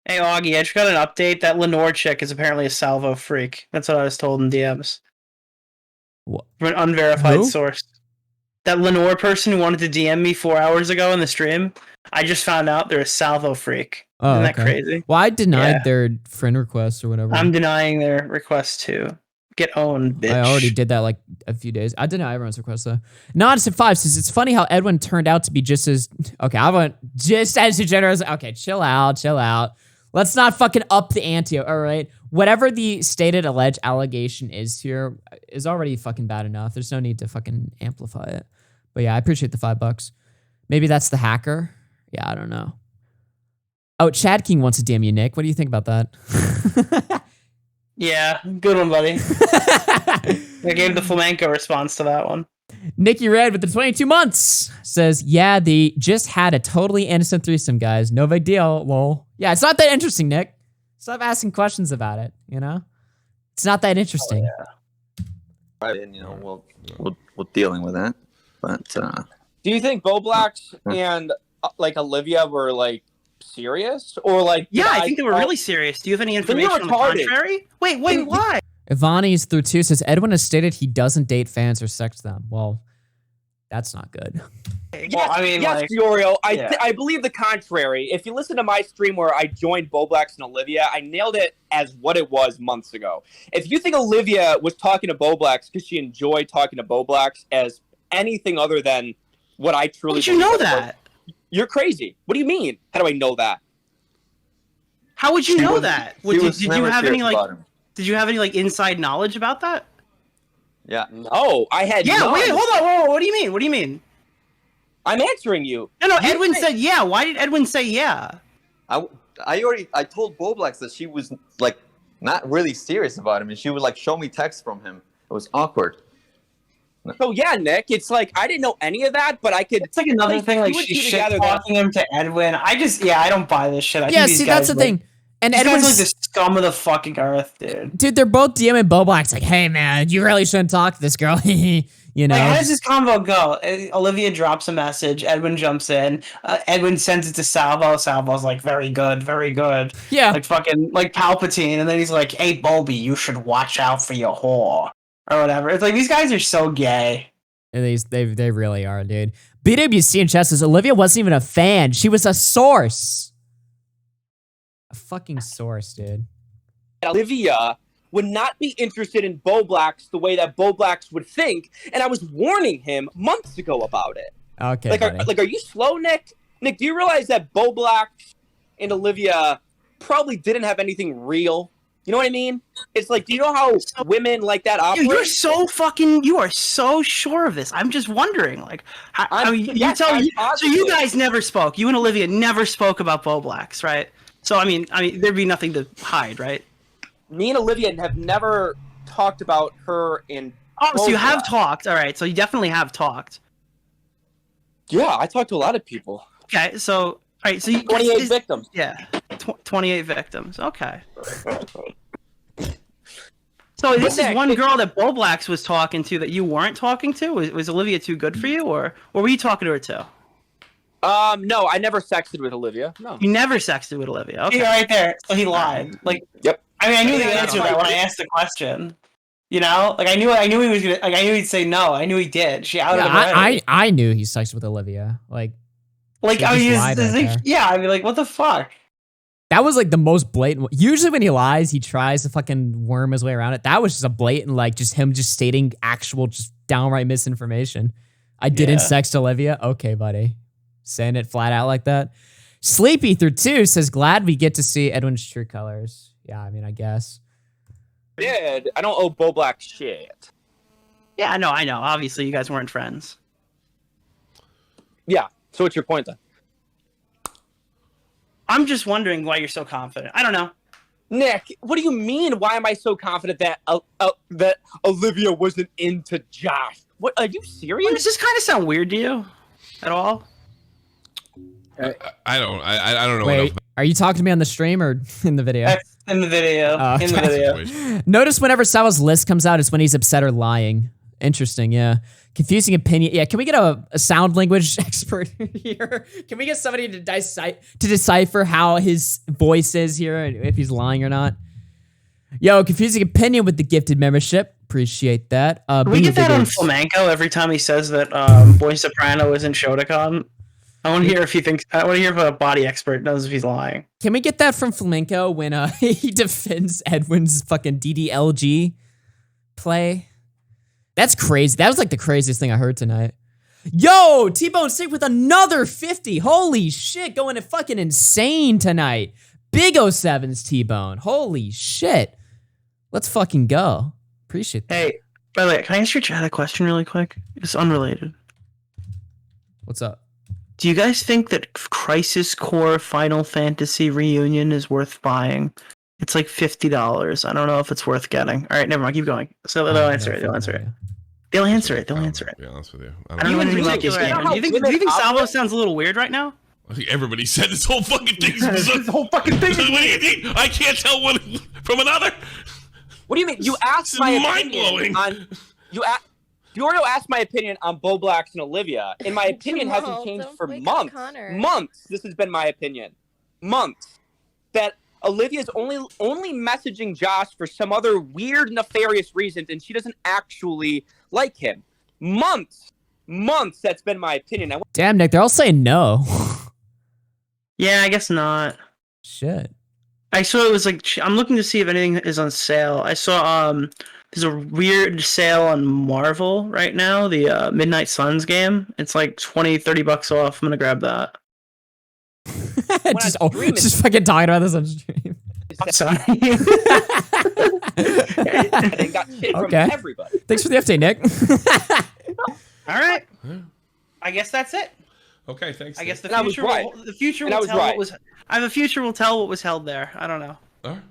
Hey, Augie, I just got an update. That Lenore chick is apparently a Salvo freak. That's what I was told in DMs. What? From an unverified Who? source. That Lenore person who wanted to DM me 4 hours ago in the stream, I just found out they're a Salvo freak. Oh, Isn't that okay. crazy? Well, I denied Yeah. their friend request or whatever. I'm denying their request too. Get owned, bitch. I already did that a few days. I deny everyone's request though. Nods at 5 says it's funny how Edwin turned out to be just as I went just as degenerate. Okay, chill out. Let's not fucking up the ante. All right, whatever the stated alleged allegation is here is already fucking bad enough. There's no need to fucking amplify it. But yeah, I appreciate the $5. Maybe that's the hacker. Yeah, I don't know. Oh, Chad King wants to DM you, Nick. What do you think about that? Yeah, good one, buddy. I gave the flamenco response to that one. Nikki Red with the 22 months says, yeah, they just had a totally innocent threesome, guys. No big deal, lol. Yeah, it's not that interesting, Nick. Stop asking questions about it, It's not that interesting. Oh, yeah. Right, and we're dealing with that. But Do you think Boblax and Olivia were serious or Yeah, I think they were really serious. Do you have any information on the contrary? Wait, why? Ivani's through 2 says Edwin has stated he doesn't date fans or sex them. Well, that's not good. Yes, DeOrio. I believe the contrary. If you listen to my stream where I joined Boblax and Olivia, I nailed it as what it was months ago. If you think Olivia was talking to Boblax because she enjoyed talking to Boblax as anything other than what I truly How would you know that? You're crazy. What do you mean? How do I know that? How would you know that? Did you have any about him. Did you have any inside knowledge about that? Yeah. No, I had Yeah, none. wait, hold on. Whoa, what do you mean? What do you mean? I'm answering you. No, Edwin said yeah. Why did Edwin say yeah? I told Boblax that she was not really serious about him, and she would show me texts from him. It was awkward. So yeah, Nick, it's I didn't know any of that, but I could. It's another thing. She's shit talking him to Edwin. I don't buy this shit. I think these that's guys, the thing. And these Edwin's guys the scum of the fucking earth, dude. Dude, they're both DMing Boblax hey man, you really shouldn't talk to this girl. How does this convo go? Olivia drops a message. Edwin jumps in. Edwin sends it to Salvo. Salvo's very good, very good. Yeah. Fucking Palpatine. And then he's like, hey, Bobby, you should watch out for your whore. Or whatever. It's these guys are so gay. And they really are, dude. BWC in chat says Olivia wasn't even a fan. She was a source. A fucking source, dude. Olivia would not be interested in Boblax the way that Boblax would think, and I was warning him months ago about it. Okay, buddy. Are you slow, Nick? Nick, do you realize that Boblax and Olivia probably didn't have anything real? You know what I mean? It's do you know how women like that operate? Dude, you are so sure of this. I'm just wondering, so you guys never spoke. You and Olivia never spoke about Boblax, right? So, I mean, there'd be nothing to hide, right? Me and Olivia have never talked about her in. Oh, so you have talked. All right, so you definitely have talked. Yeah, I talked to a lot of people. Okay, so all right, so 28 victims. Yeah, 28 victims. Okay. So this is one girl that Boblax was talking to that you weren't talking to. Was Olivia too good for you, or were you talking to her too? No, I never sexted with Olivia. No. You never sexted with Olivia. Okay, right there. So he lied. Yep. I mean, I knew the answer to that when I asked the question. You know, like I knew he was gonna, like I knew he'd say no. I knew he did. She outed him already. I knew he sexed with Olivia. Like Like she I mean, just lied right there. yeah. I mean, like what the fuck? That was like the most blatant. Usually when he lies, he tries to fucking worm his way around it. That was just a blatant, like just him just stating actual, just downright misinformation. I didn't sext Olivia. Okay, buddy. Saying it flat out like that. Sleepy through 2 says, glad we get to see Edwin's true colors. Yeah, I mean, I guess. Did I don't owe Bo Black shit. Yeah, I know. Obviously, you guys weren't friends. Yeah. So what's your point then? I'm just wondering why you're so confident. I don't know. Nick, what do you mean? Why am I so confident that that Olivia wasn't into Josh? What, are you serious? Does this kind of sound weird to you at all? I don't know. Wait, are you talking to me on the stream or in the video? In the video. In the video. Notice whenever Salvo's list comes out, it's when he's upset or lying. Interesting, yeah. Confusing opinion. Yeah, can we get a sound language expert here? Can we get somebody to decipher how his voice is here and if he's lying or not? Yo, confusing opinion with the gifted membership. Appreciate that. Can we get that on Flamenco every time he says that Boy Soprano is in Shotokan? I want to hear if he thinks. I want to hear if a body expert knows if he's lying. Can we get that from Flamenco when he defends Edwin's fucking DDLG play? That's crazy. That was like the craziest thing I heard tonight. Yo, T-Bone Sick with another 50. Holy shit, going fucking insane tonight. Big 07's T-Bone. Holy shit. Let's fucking go. Appreciate that. Hey, by the way, can I ask your chat a question really quick? It's unrelated. What's up? Do you guys think that Crisis Core Final Fantasy Reunion is worth buying? It's like $50. I don't know if it's worth getting. All right, never mind. Keep going. So they'll answer it. They'll answer it. They'll answer it. They'll answer it. Be honest with you. I don't know anything about this game. Do you think Salvo sounds a little weird right now? I think everybody said this whole fucking thing. This whole fucking thing. What do you mean? I can't tell one from another. What do you mean? You asked my opinion on DeOrio asked my opinion on Bo Blacks and Olivia, and my opinion hasn't changed for months. Months. This has been my opinion. Months. That Olivia's only messaging Josh for some other weird, nefarious reason, and she doesn't actually like him. Months. That's been my opinion. Damn, Nick, they're all saying no. Yeah, I guess not. Shit. I saw it was like, I'm looking to see if anything is on sale. I saw there's a weird sale on Marvel right now, the Midnight Suns game. It's like $20-$30 off. I'm gonna grab that. just fucking talking about this on stream. I'm sorry. And got shit from everybody. Thanks for the update, Nick. All right. I guess that's it. Okay, thanks. I guess the And future will tell what was. The future will tell what was held there. I don't know. All right.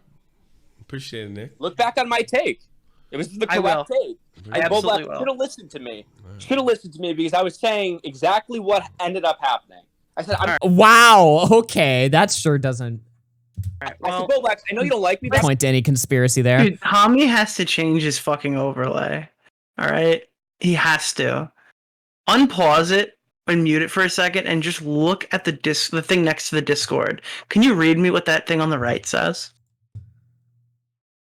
Appreciate it, Nick. Look back on my take. It was the correct take. I absolutely will. Should have listened to me. Should have listened to me because I was saying exactly what ended up happening. I said, wow. Okay, that sure doesn't I said, Bo Blacks, I know you don't like me. point to any conspiracy there. Dude, Tommy has to change his fucking overlay. All right, he has to unpause it and mute it for a second and just look at the thing next to the Discord. Can you read me what that thing on the right says?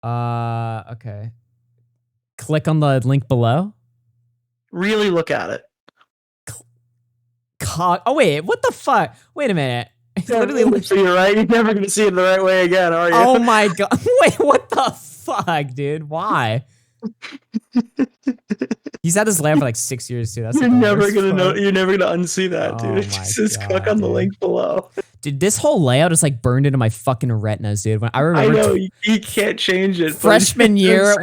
Okay. Click on the link below. Really look at it. Oh wait, what the fuck? Wait a minute. Literally, so you're right. You're never gonna see it the right way again, are you? Oh my god! Wait, what the fuck, dude? Why? He's had this layout for like 6 years too. That's You're never gonna know. You're never gonna unsee that, dude. It just says click on the link below. Dude, this whole layout is like burned into my fucking retinas, dude. When I remember, I know you can't change it. Freshman year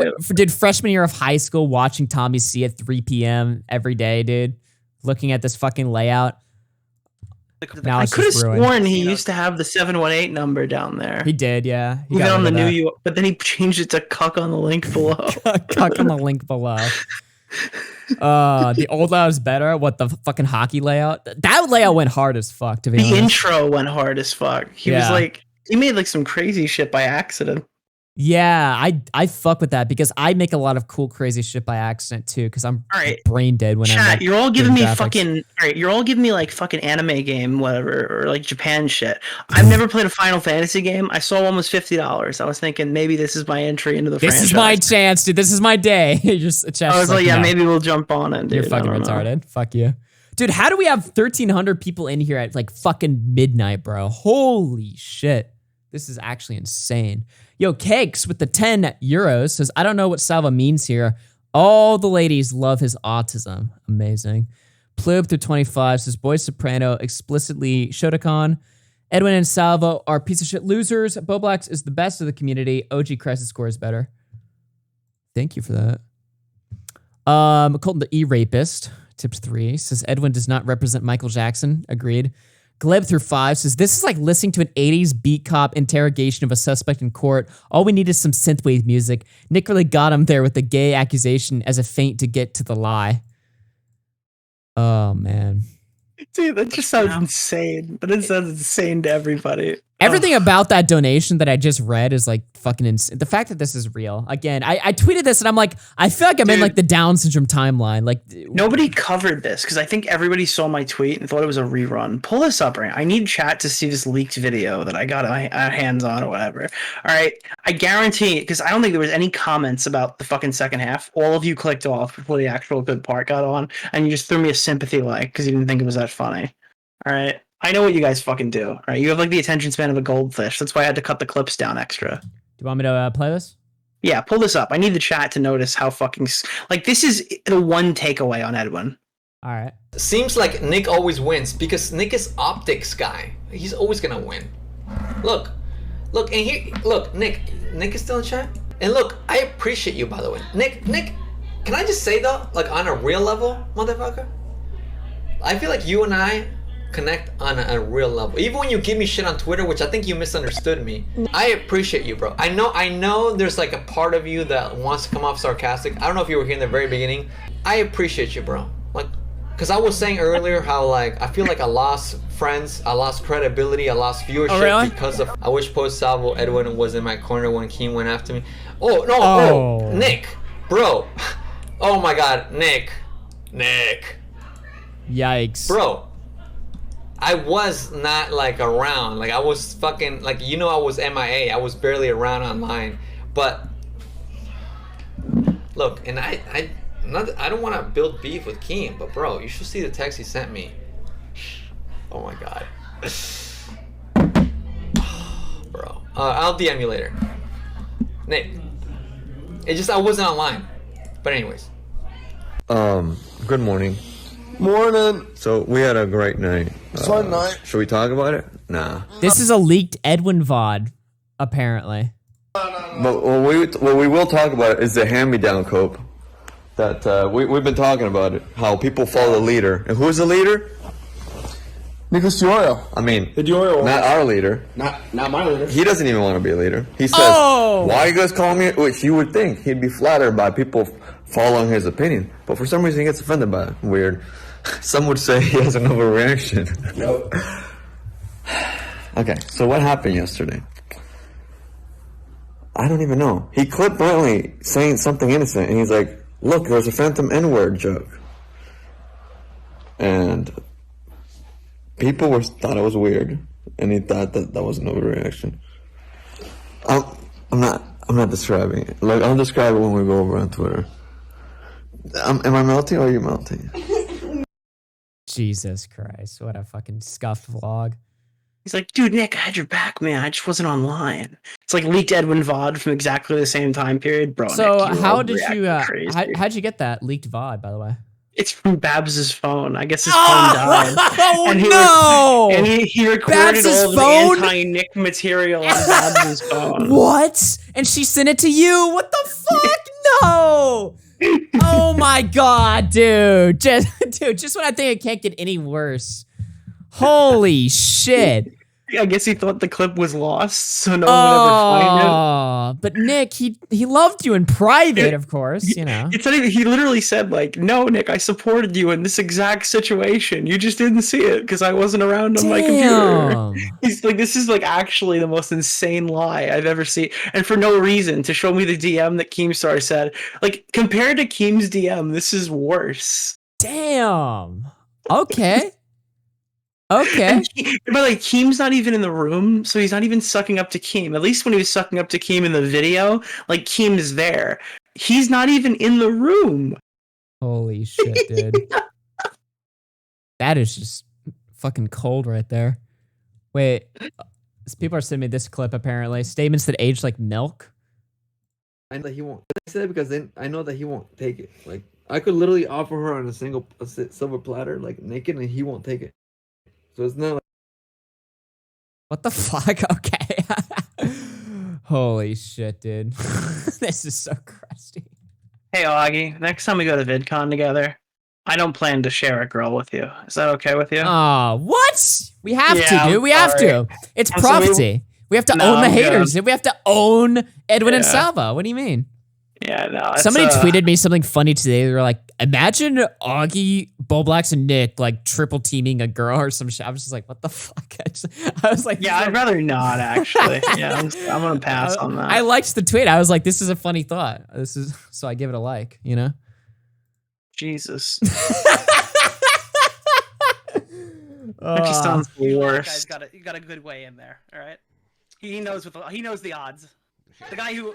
of high school, watching Tommy C at 3 p.m. every day, dude. Looking at this fucking layout. Now I could have sworn he used to have the 718 number down there. He did, yeah. He got on the New York, but then he changed it to cuck on the link below. Cuck on the link below. The old layout is better. What, the fucking hockey layout? That layout went hard as fuck, to be honest. The intro went hard as fuck. He was like, he made like some crazy shit by accident. Yeah, I fuck with that because I make a lot of cool, crazy shit by accident too. Because I'm brain dead when I'm Chat, like, you're all giving me doing graphics. fucking. All right, you're all giving me like fucking anime game, whatever, or like Japan shit. I've never played a Final Fantasy game. I saw one was $50. I was thinking maybe this is my entry into the This franchise. is my chance, dude. This is my day. Just a chance. I was like, yeah, no. maybe we'll jump on it. Dude. You're fucking retarded. Fuck you. Dude, how do we have 1,300 people in here at like fucking midnight, bro? Holy shit. This is actually insane. Yo, Cakes with the 10 euros says, I don't know what Salvo means here. All the ladies love his autism. Amazing. Plube through 25 says, Boy Soprano explicitly Shotokan. Edwin and Salvo are piece of shit losers. Boblax is the best of the community. OG Crisis score is better. Thank you for that. Colton the E-Rapist, tips 3, says Edwin does not represent Michael Jackson. Agreed. Gleb through 5 says, this is like listening to an 80s beat cop interrogation of a suspect in court. All we need is some synthwave music. Nick really got him there with the gay accusation as a feint to get to the lie. Oh, man. Dude, that just sounds insane. That sounds insane to everybody. Everything about that donation that I just read is like fucking insane. The fact that this is real. Again, I tweeted this and I'm like, I feel like I'm in like the Down syndrome timeline. Like nobody covered this because I think everybody saw my tweet and thought it was a rerun. Pull this up, right? I need chat to see this leaked video that I got my hands on or whatever. All right, I guarantee, because I don't think there was any comments about the fucking second half. All of you clicked off before the actual good part got on, and you just threw me a sympathy like because you didn't think it was that funny. All right. I know what you guys fucking do. All right, you have like the attention span of a goldfish. That's why I had to cut the clips down extra. Do you want me to play this? Yeah, pull this up. I need the chat to notice how fucking like this is the one takeaway on Edwin. All right. Seems like Nick always wins because Nick is optics guy. He's always gonna win. Look, and here, look, Nick is still in chat. And look, I appreciate you, by the way. Nick, can I just say though, like on a real level, motherfucker, I feel like you and I connect on a real level. Even when you give me shit on Twitter, which I think you misunderstood me, I appreciate you, bro. I know there's like a part of you that wants to come off sarcastic. I don't know if you were here in the very beginning. I appreciate you, bro. Like, because I was saying earlier how like I feel like I lost friends, I lost credibility, I lost viewership because of I wish Post Salvo Edwin was in my corner when KEEM went after me. Oh no, bro, Nick, bro. Oh my god, Nick. Yikes. Bro. I was not like around, like I was fucking, like, you know, I was MIA, I was barely around online, but look, and I don't want to build beef with KEEM, but bro, you should see the text he sent me. Oh my god. Bro, I'll DM you later. Nick, it just, I wasn't online, but anyways. Good morning. Morning. So we had a great night. Fun night. Should we talk about it? Nah. This is a leaked Edwin VOD, apparently. But what we will talk about is the hand-me-down cope. That we've been talking about it. How people follow the leader. And who's the leader? Nicholas DeOrio. I mean, The DeOrio. not our leader. Not my leader. He doesn't even want to be a leader. He says, why are you guys calling me? Which you would think he'd be flattered by people following his opinion. But for some reason he gets offended by it. Weird. Some would say he has an overreaction. Nope. Okay, so what happened yesterday? I don't even know. He clipped Brantley saying something innocent, and he's like, look, there's a phantom N-word joke. And people thought it was weird, and he thought that was an overreaction. I'm not describing it. Like, I'll describe it when we go over on Twitter. Am I melting or are you melting? Jesus Christ, what a fucking scuffed vlog. He's like, dude, Nick, I had your back, man. I just wasn't online. It's like leaked Edwin VOD from exactly the same time period, bro. So Nick, how did you, crazy. how'd you get that leaked VOD, by the way? It's from Babs's phone. I guess his phone died. Oh, and no! And he recorded Babs's all of phone? the anti-Nick material on Babs's phone. What? And she sent it to you? What the fuck? No! Oh my god, dude. Just when I think it can't get any worse. Holy shit. I guess he thought the clip was lost, so no one would ever find it. Oh, but Nick, he loved you in private, of course, you know. It's not even, he literally said, like, no, Nick, I supported you in this exact situation. You just didn't see it because I wasn't around on my computer. He's like, this is like actually the most insane lie I've ever seen. And for no reason, to show me the DM that Keemstar said. Like, compared to Keem's DM, this is worse. Damn. Okay. Okay. But like, Keem's not even in the room, so he's not even sucking up to Keem. At least when he was sucking up to Keem in the video, like, Keem's there. He's not even in the room. Holy shit, dude. That is just fucking cold right there. Wait, people are sending me this clip apparently. Statements that age like milk. I know that he won't. I said it because then I know that he won't take it. Like, I could literally offer her on a silver platter, like naked, and he won't take it. So it's not like. What the fuck? Okay. Holy shit, dude. This is so crusty. Hey, Augie, next time we go to VidCon together, I don't plan to share a girl with you. Is that okay with you? Oh, what? We have to, Yeah, dude. I'm We have sorry. to. It's I'm sorry. property. We have to No, own the I'm haters. good. We have to own Edwin and Yeah. Salvo. What do you mean? Yeah, no. It's, Somebody tweeted me something funny today. They were like, imagine Augie, Boblax, and Nick like triple teaming a girl or some shit. I was just like, what the fuck? I was like, Yeah, I'd rather not, actually. Yeah, I'm going to pass on that. I liked the tweet. I was like, this is a funny thought. This is so I give it a like, you know? Jesus. Uh, That just sounds the Guy's worst. got a good way in there. All right, he knows the odds. The guy who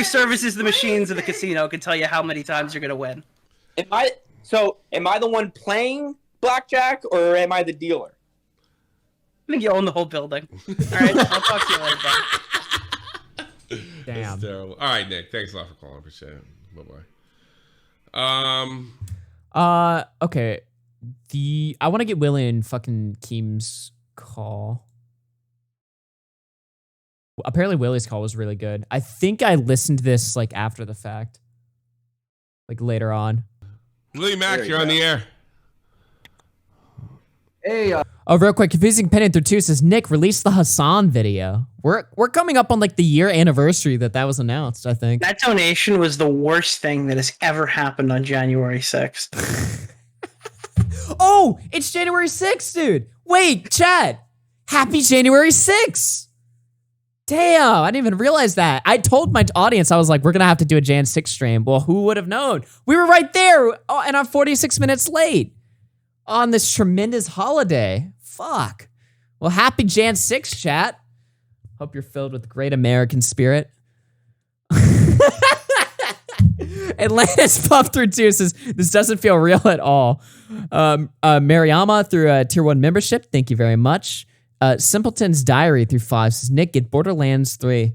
services the machines of the casino can tell you how many times you're gonna win. Am I the one playing blackjack or am I the dealer? I think you own the whole building. All right, I'll talk to you later, bud. Damn. That's terrible. All right, Nick. Thanks a lot for calling. Appreciate it. Bye-bye. Okay. I want to get Willie and fucking Keem's call. Apparently Willie's call was really good. I think I listened to this like after the fact. Like later on. Willie Mack, you're on the air. Hey, Oh, real quick, Confusing Pennant through 2 says, Nick, release the Hassan video. We're coming up on like the year anniversary that was announced, I think. That donation was the worst thing that has ever happened on January 6th. Oh, it's January 6th, dude. Wait, chat. Happy January 6th. Damn, I didn't even realize that. I told my audience, I was like, we're going to have to do a Jan 6 stream. Well, who would have known? We were right there, and I'm 46 minutes late on this tremendous holiday. Fuck. Well, happy Jan 6, chat. Hope you're filled with great American spirit. Atlantis Puff through 2 says, this doesn't feel real at all. Mariama through a tier 1 membership. Thank you very much. Simpleton's Diary through 5 says, Nick, get Borderlands 3.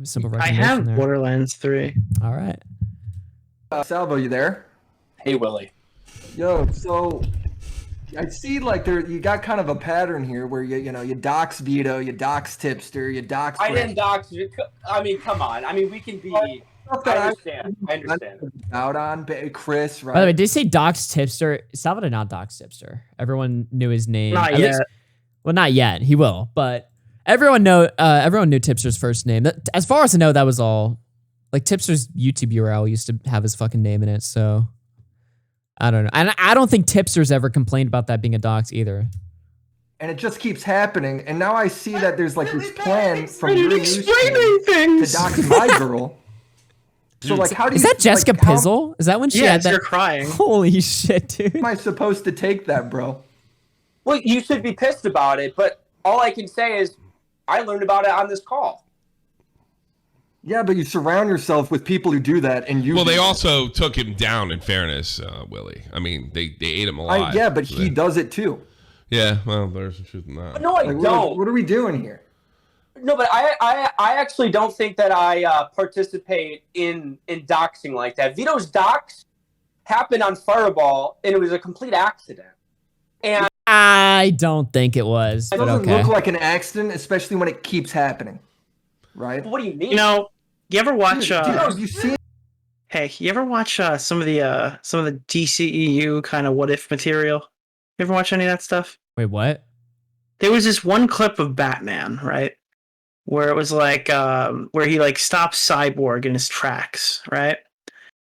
Simple I recommendation have there. Borderlands 3. All right. Salvo, you there? Hey, Willie. Yo, so I see like you got kind of a pattern here where you dox Vito, you dox Tipster, you dox. I didn't dox you. I mean, come on. I mean, we can be. I understand. I understand. Out on Chris, right? By the way, did you say Docs Tipster? Salvo did not Docs Tipster. Everyone knew his name. Not At yet. least- well, not yet. He will, but everyone knew Tipster's first name. As far as I know, that was all. Like Tipster's YouTube URL used to have his fucking name in it, so I don't know. And I don't think Tipster's ever complained about that being a dox either. And it just keeps happening. And now I see that there's like this plan from your news team things. to dox my girl. So like, how do you? Is that Jessica like, how Pizzle? Is that when she had Yes, that? you're crying. Holy shit, dude! am I supposed to take that, bro? Well, you should be pissed about it, but all I can say is I learned about it on this call. Yeah, but you surround yourself with people who do that, and you. Well, they also took him down. In fairness, Willie. I mean, they ate him alive. Yeah, but he does it too. Yeah, well, there's some truth in that. No, I Like, don't. What are we doing here? No, but I actually don't think that I participate in doxing like that. Vito's dox happened on Fireball, and it was a complete accident. And I don't think it was, It but doesn't okay. look like an accident, especially when it keeps happening, right? what do you mean? You know, you ever watch? Dude, you see? Hey, you ever watch some of the DCEU kind of what if material? You ever watch any of that stuff? Wait, what? There was this one clip of Batman, right? Where it was like, where he like stops Cyborg in his tracks, right?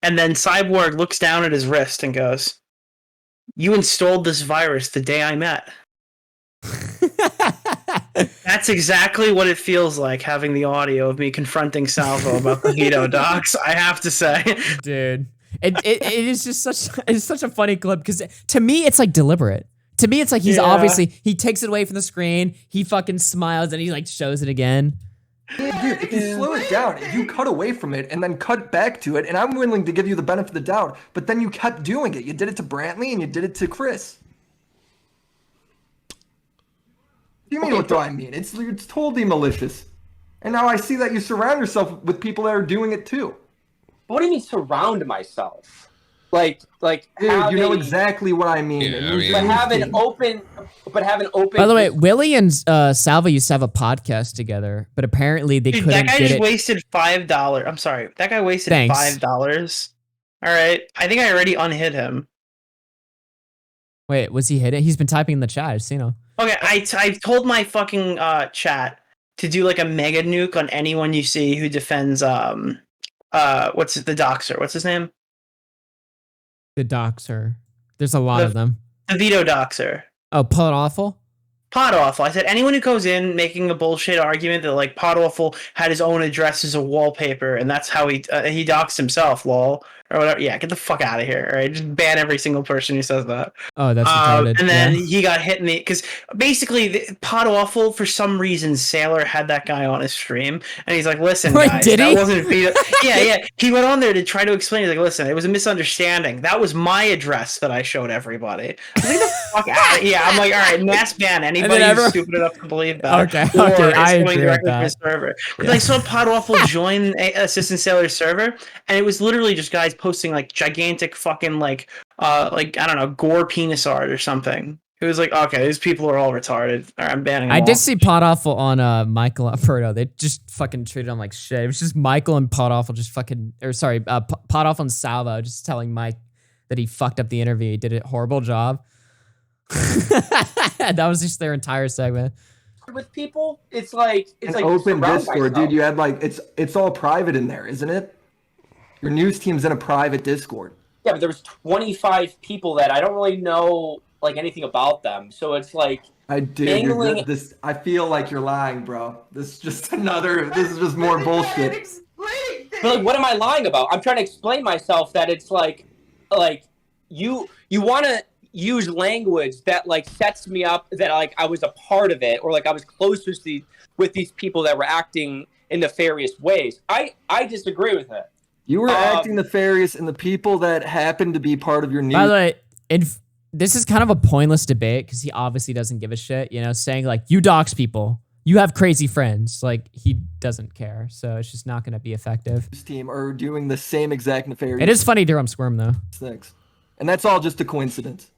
And then Cyborg looks down at his wrist and goes, "You installed this virus the day I met." That's exactly what it feels like having the audio of me confronting Salvo about the Hito docs, I have to say. Dude. It is just such a funny clip because to me it's like deliberate. To me it's like he's obviously he takes it away from the screen, he fucking smiles and he like shows it again. Yeah, dude, if you slow it down, if you cut away from it and then cut back to it, and I'm willing to give you the benefit of the doubt, but then you kept doing it. You did it to Brantley and you did it to Chris. What do you mean, what do I mean? It's totally malicious. And now I see that you surround yourself with people that are doing it too. What do you mean surround myself? Like dude, having, you know exactly what I mean. but have an open. By the way, Willie and Salvo used to have a podcast together, but apparently they couldn't That guy get just it. wasted $5. I'm sorry. That guy wasted Thanks. $5. All right. I think I already unhit him. Wait, was he hit it? He's been typing in the chat. I've seen him. Okay, I told my fucking chat to do like a mega nuke on anyone you see who defends what's the doxer? What's his name? The doxer. There's a lot of them. The veto doxer. Oh, Pod Awful? Pod Awful. I said anyone who goes in making a bullshit argument that like Pod Awful had his own address as a wallpaper and that's how he doxed himself, lol. Or whatever. Yeah, get the fuck out of here. All right, just ban every single person who says that. Oh, that's retarded. And then yeah. he got hit in the because basically Pod Awful for some reason Sailor had that guy on his stream and he's like, listen, Wait, guys, did that he? wasn't veto. Yeah. He went on there to try to explain. He's like, listen, it was a misunderstanding. That was my address that I showed everybody. I was like, get the fuck out of here. I'm like, all right, mass ban anybody who's stupid enough to believe that. Okay, Or I it's agree going with directly from that. his server. Because I saw Pod Awful join Assistant Sailor's server, and it was literally just guys posting like gigantic fucking like I don't know, gore penis art or something. It was like, okay, these people are all retarded. All right, I'm banning them I all. did see Pod Awful on Michael Alfredo. They just fucking treated him like shit. It was just Michael and Pod Awful just fucking, or sorry, Pod Awful and Salvo just telling Mike that he fucked up the interview. He did a horrible job. That was just their entire segment. with people, it's like An like open surround Discord, myself. dude. You had like it's all private in there, isn't it? Your news team's in a private Discord. Yeah, but there was 25 people that I don't really know like anything about them. So it's like I do. angling- This I feel like you're lying, bro. This is just another. This is just more bullshit. But like, what am I lying about? I'm trying to explain myself that it's like you want to use language that like sets me up that like I was a part of it or like I was close with these people that were acting in nefarious ways. I disagree with it. You were acting nefarious, and the people that happened to be part of your news. By the way, this is kind of a pointless debate because he obviously doesn't give a shit, you know, saying like, you dox people, you have crazy friends. Like, he doesn't care. So it's just not going to be effective. Team are doing the same exact nefarious. It is funny to hear him squirm, though. things, and that's all just a coincidence.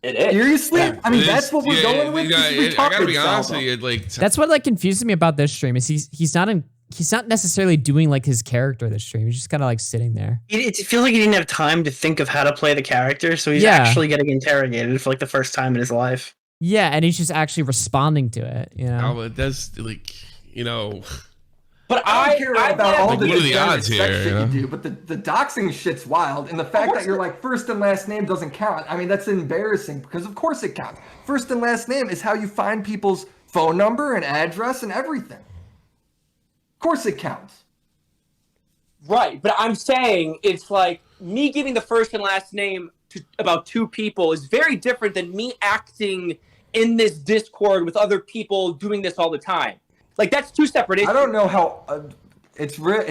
It is. Seriously? I mean, It that's is- what we're yeah, going with. yeah, This is I gotta retarded, be honest Salvo. with you, like That's what like confuses me about this stream is he's not necessarily doing like his character this stream. He's just kind of like sitting there. It feels like he didn't have time to think of how to play the character, so he's Yeah. actually getting interrogated for like the first time in his life. Yeah, and he's just actually responding to it, you know. Oh, it does, like, you know. But I don't care about all Like, the what are the degenerate odds sex here, shit you know? you do, but the doxing shit's wild, and the fact that you're like first and last name doesn't count. I mean, that's embarrassing because of course it counts. First and last name is how you find people's phone number and address and everything. Of course it counts. Right, but I'm saying it's like me giving the first and last name to about two people is very different than me acting in this Discord with other people doing this all the time. Like, that's two separate issues. I don't know how it's real.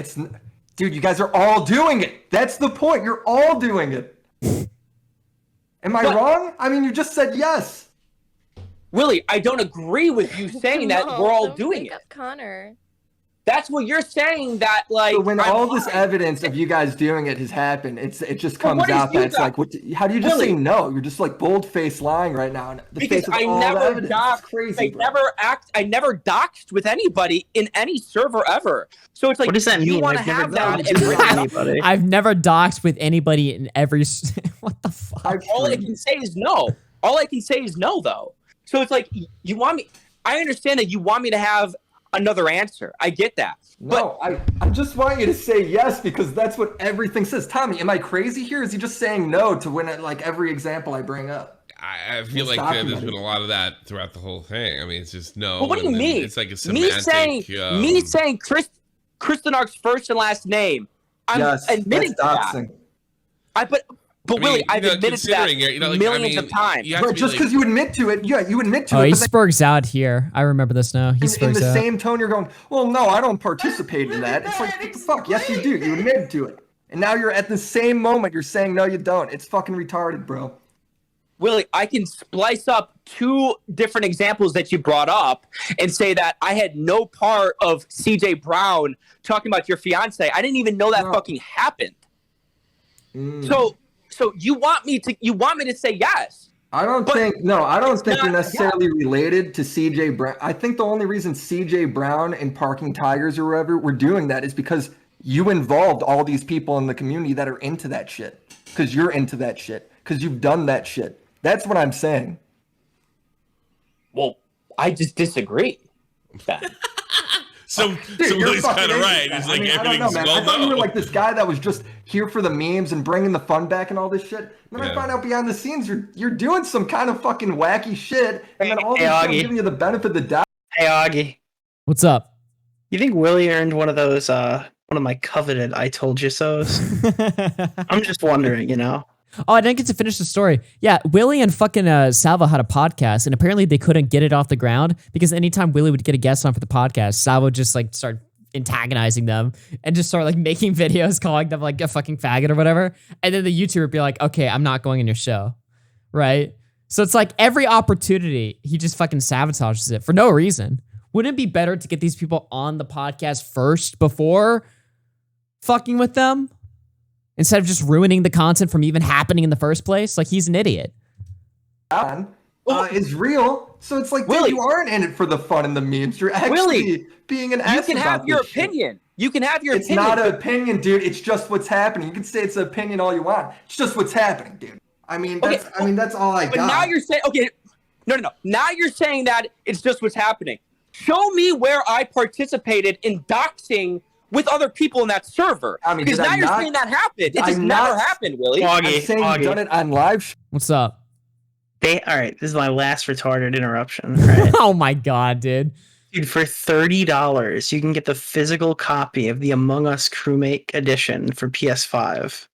Dude, you guys are all doing it. That's the point. You're all doing it. Am I wrong? I mean, you just said yes. Willie, I don't agree with you saying that we're all don't doing wake it. up Connor. That's what you're saying. That like So when I'm all this lying. evidence of you guys doing it has happened, it just But comes what is out you that it's guys- like, how do you just Willie. say no? You're just like bold-faced lying right now in the Because face of I all the never evidence. It's doxed, crazy, bro. I never doxed with anybody in any server ever. So it's like, What does that you mean? want to I've never have done that it and with bring it up. anybody. I've never doxed with anybody in every. What the fuck? All I can say is no. All I can say is no, though. So it's like, you want me. I understand that you want me to have another answer. I get that. No, I just want you to say yes because that's what everything says. Tommy, am I crazy here? Is he just saying no to win at like every example I bring up? I feel It's like there's documented. been a lot of that throughout the whole thing. I mean, it's just no. But what do you and then mean? It's like a me semantic. saying Kristenark's first and last name. I'm Yes, admitting to that's that. doxing. But Willie, I've admitted to that millions of times. But just because you admit to it, yeah, you admit to Oh, it. he but then spurgs out here. I remember this now. He in spurgs the out. same tone, you're going, well, no, I don't participate in that. It's like, what the fuck? Yes, you do. You admitted to it. And now you're at the same moment, you're saying, no, you don't. It's fucking retarded, bro. Willie, I can splice up two different examples that you brought up and say that I had no part of CJ Brown talking about your fiance. I didn't even know that fucking happened. So you want me to say yes. I don't think you're necessarily related to CJ Brown. I think the only reason CJ Brown and Parking Tigers or whoever were doing that is because you involved all these people in the community that are into that shit. Because you're into that shit. Because you've done that shit. That's what I'm saying. Well, I just disagree. So Dude, you're Willie's fucking kind of into right. that. He's like, I don't know, everything's man. well I thought you were known. like this guy that was just here for the memes and bringing the fun back and all this shit. Then I Yeah. find out behind the scenes you're doing some kind of fucking wacky shit, and then all of a sudden I'm Augie. giving you the benefit of the doubt. Hey, Augie. What's up? You think Willie earned one of those, one of my coveted I told you so's? I'm just wondering, you know? Oh, I didn't get to finish the story. Yeah, Willie and fucking Salvo had a podcast, and apparently they couldn't get it off the ground because anytime Willie would get a guest on for the podcast, Salvo would just like start antagonizing them and just start like making videos calling them like a fucking faggot or whatever. And then the YouTuber would be like, okay, I'm not going on your show. Right? So it's like every opportunity, he just fucking sabotages it for no reason. Wouldn't it be better to get these people on the podcast first before fucking with them? Instead of just ruining the content from even happening in the first place? Like, he's an idiot. Is real. So it's like, dude, you aren't in it for the fun and the memes. You're actually being an ass. You can have about your this shit. opinion. You can have your It's opinion. not an opinion, dude. It's just what's happening. You can say it's an opinion all you want. It's just what's happening, dude. I mean, that's all I But got. now you're saying, okay, no. Now you're saying that it's just what's happening. Show me where I participated in doxing with other people in that server. I mean, because did now I you're not- saying that happened. It I'm just not- never happened, Willie. I'm saying you've done it on live. What's up? All right, this is my last retarded interruption. Right? Oh my god, dude. Dude, for $30, you can get the physical copy of the Among Us Crewmate edition for PS5.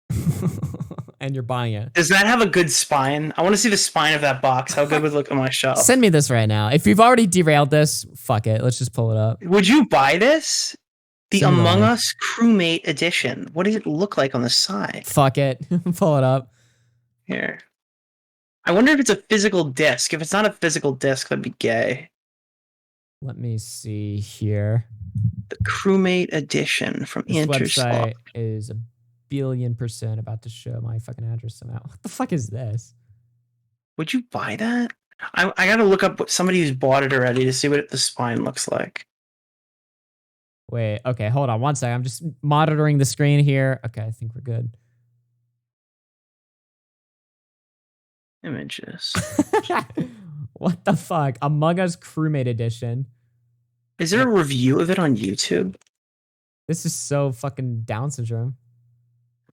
And you're buying it. Does that have a good spine? I want to see the spine of that box. How good would it look on my shelf? Send me this right now. If you've already derailed this, fuck it. Let's just pull it up. Would you buy this? The Send it Among on. Us Crewmate edition. What does it look like on the side? Fuck it. Pull it up. Here. I wonder if it's a physical disc. If it's not a physical disc, that'd be gay. Let me see here. The Crewmate edition from This Interslot. website is 1,000,000,000% about to show my fucking address somehow. What the fuck is this? Would you buy that? I gotta look up somebody who's bought it already to see what the spine looks like. Wait, okay, hold on one second. I'm just monitoring the screen here. Okay, I think we're good. Images. What the fuck? Among Us Crewmate Edition. Is there a review of it on YouTube? This is so fucking Down syndrome.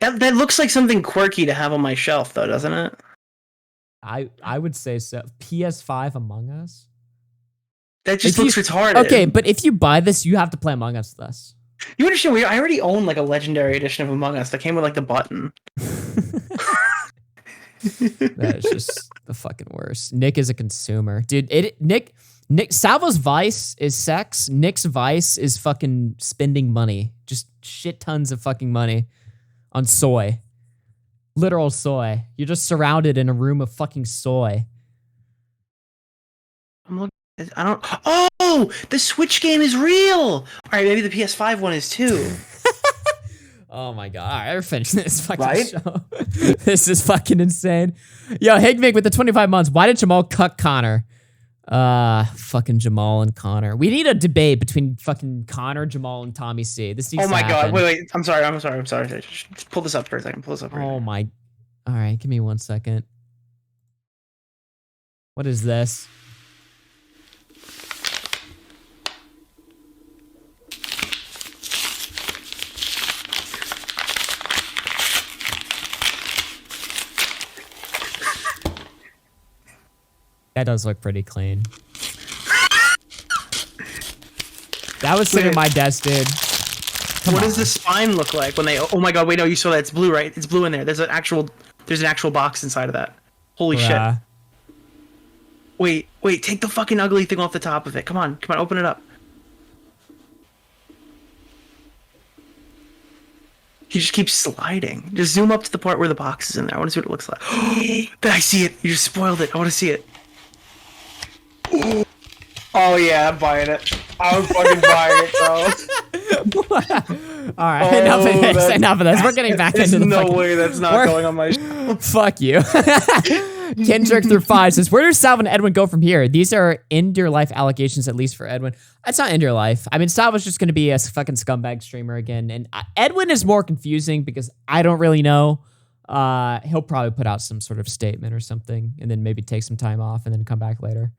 That looks like something quirky to have on my shelf, though, doesn't it? I would say so. PS5 Among Us? That just If looks you- retarded. Okay, but if you buy this, you have to play Among Us with us. You understand? I already own like a legendary edition of Among Us that came with like the button. That is just the fucking worst. Nick is a consumer. Dude, Nick Salvo's vice is sex. Nick's vice is fucking spending money. Just shit tons of fucking money on soy. Literal soy. You're just surrounded in a room of fucking soy. I'm looking. I don't. Oh, Oh, the Switch game is real. All right, maybe the PS5 one is too. Oh my god. All right, we're finishing this fucking show. This is fucking insane. Yo, Higmig with the 25 months. Why did Jamal cut Connor? Fucking Jamal and Connor. We need a debate between fucking Connor, Jamal, and Tommy C. This needs Oh my to god. happen. Wait. I'm sorry. Just pull this up for a second. Oh my. All right, give me 1 second. What is this? That does look pretty clean. That was sitting at my desk, dude. What does the spine look like when they? Oh my god! Wait, no, you saw that? It's blue, right? It's blue in there. There's an actual box inside of that. Holy shit! Wait, take the fucking ugly thing off the top of it. Come on, open it up. He just keeps sliding. Just zoom up to the part where the box is in there. I want to see what it looks like. I see it. You just spoiled it. I want to see it. Oh yeah, I'm buying it. I'm fucking buying it, bro. All right, enough of this. We're getting back into the no fucking... way that's not going on my show. Fuck you. Kendrick through 5 says, where does Salvo and Edwin go from here? These are end your life allegations, at least for Edwin. That's not end your life. I mean, Salvo's just going to be a fucking scumbag streamer again. And Edwin is more confusing because I don't really know. He'll probably put out some sort of statement or something and then maybe take some time off and then come back later.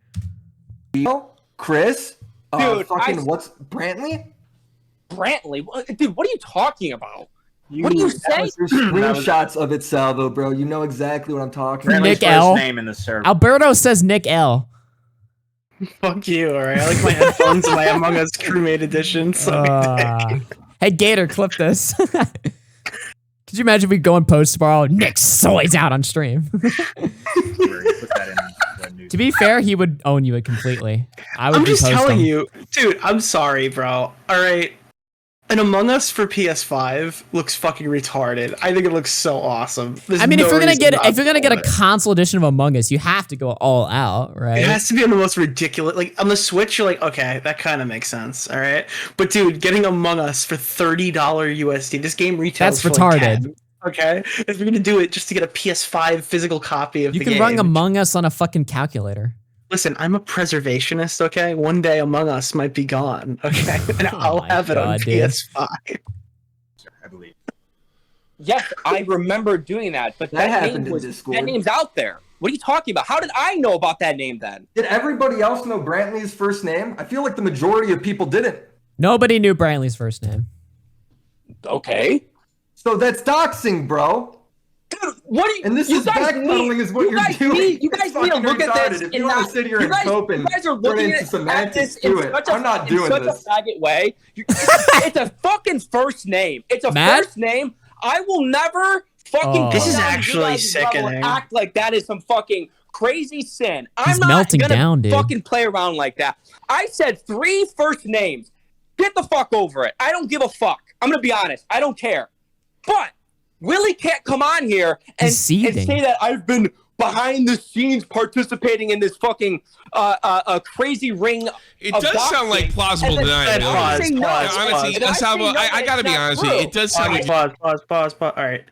Chris? Dude, what's Brantley? Brantley? Dude, what are you talking about? What do you say? There's screenshots of it, Salvo, bro. You know exactly what I'm talking about. Nick L. Name in the server. Alberto says Nick L. Fuck you, alright? I like my headphones and my Among Us crewmate edition. So hey, Gator, clip this. Could you imagine if we go and post tomorrow? Nick Soy's out on stream. To be fair, he would own you it completely. I'm just telling you, dude. I'm sorry, bro. All right, an Among Us for PS5 looks fucking retarded. I think it looks so awesome. There's I mean, no if you're gonna reason get not a console edition of Among Us, you have to go all out, right? It has to be on the most ridiculous. Like on the Switch, you're like, okay, that kind of makes sense. All right, but dude, getting Among Us for $30 USD, this game retails. That's for like retarded. 10. Okay, if you're gonna do it just to get a PS5 physical copy of You the can game, run Among Us on a fucking calculator. Listen, I'm a preservationist, okay? One day Among Us might be gone, okay? And I'll have it on PS5. I believe. Yes, I remember doing that, but that name's out there. What are you talking about? How did I know about that name then? Did everybody else know Brantley's first name? I feel like the majority of people didn't. Nobody knew Brantley's first name. Okay. So that's doxing, bro. Dude, what are you? And this you is guys backpedaling need, is what you're doing. You guys need to look at this. If you want to sit here and cope and you guys are turn looking into at semantics, this in do it. such I'm not doing in this. such a faggot way. It's a fucking first name. It's a Matt? first name. I will never fucking. This go is down actually your guys' level and sickening. Act like that is some fucking crazy sin. I'm He's not melting gonna down, dude. fucking play around like that. I said 3 first names. Get the fuck over it. I don't give a fuck. I'm gonna be honest. I don't care. But Willie can't come on here and say that I've been behind the scenes participating in this fucking crazy ring. It does sound like plausible deniability. Honestly, Salvo, I gotta be honest with you. It does sound like Pause. All right.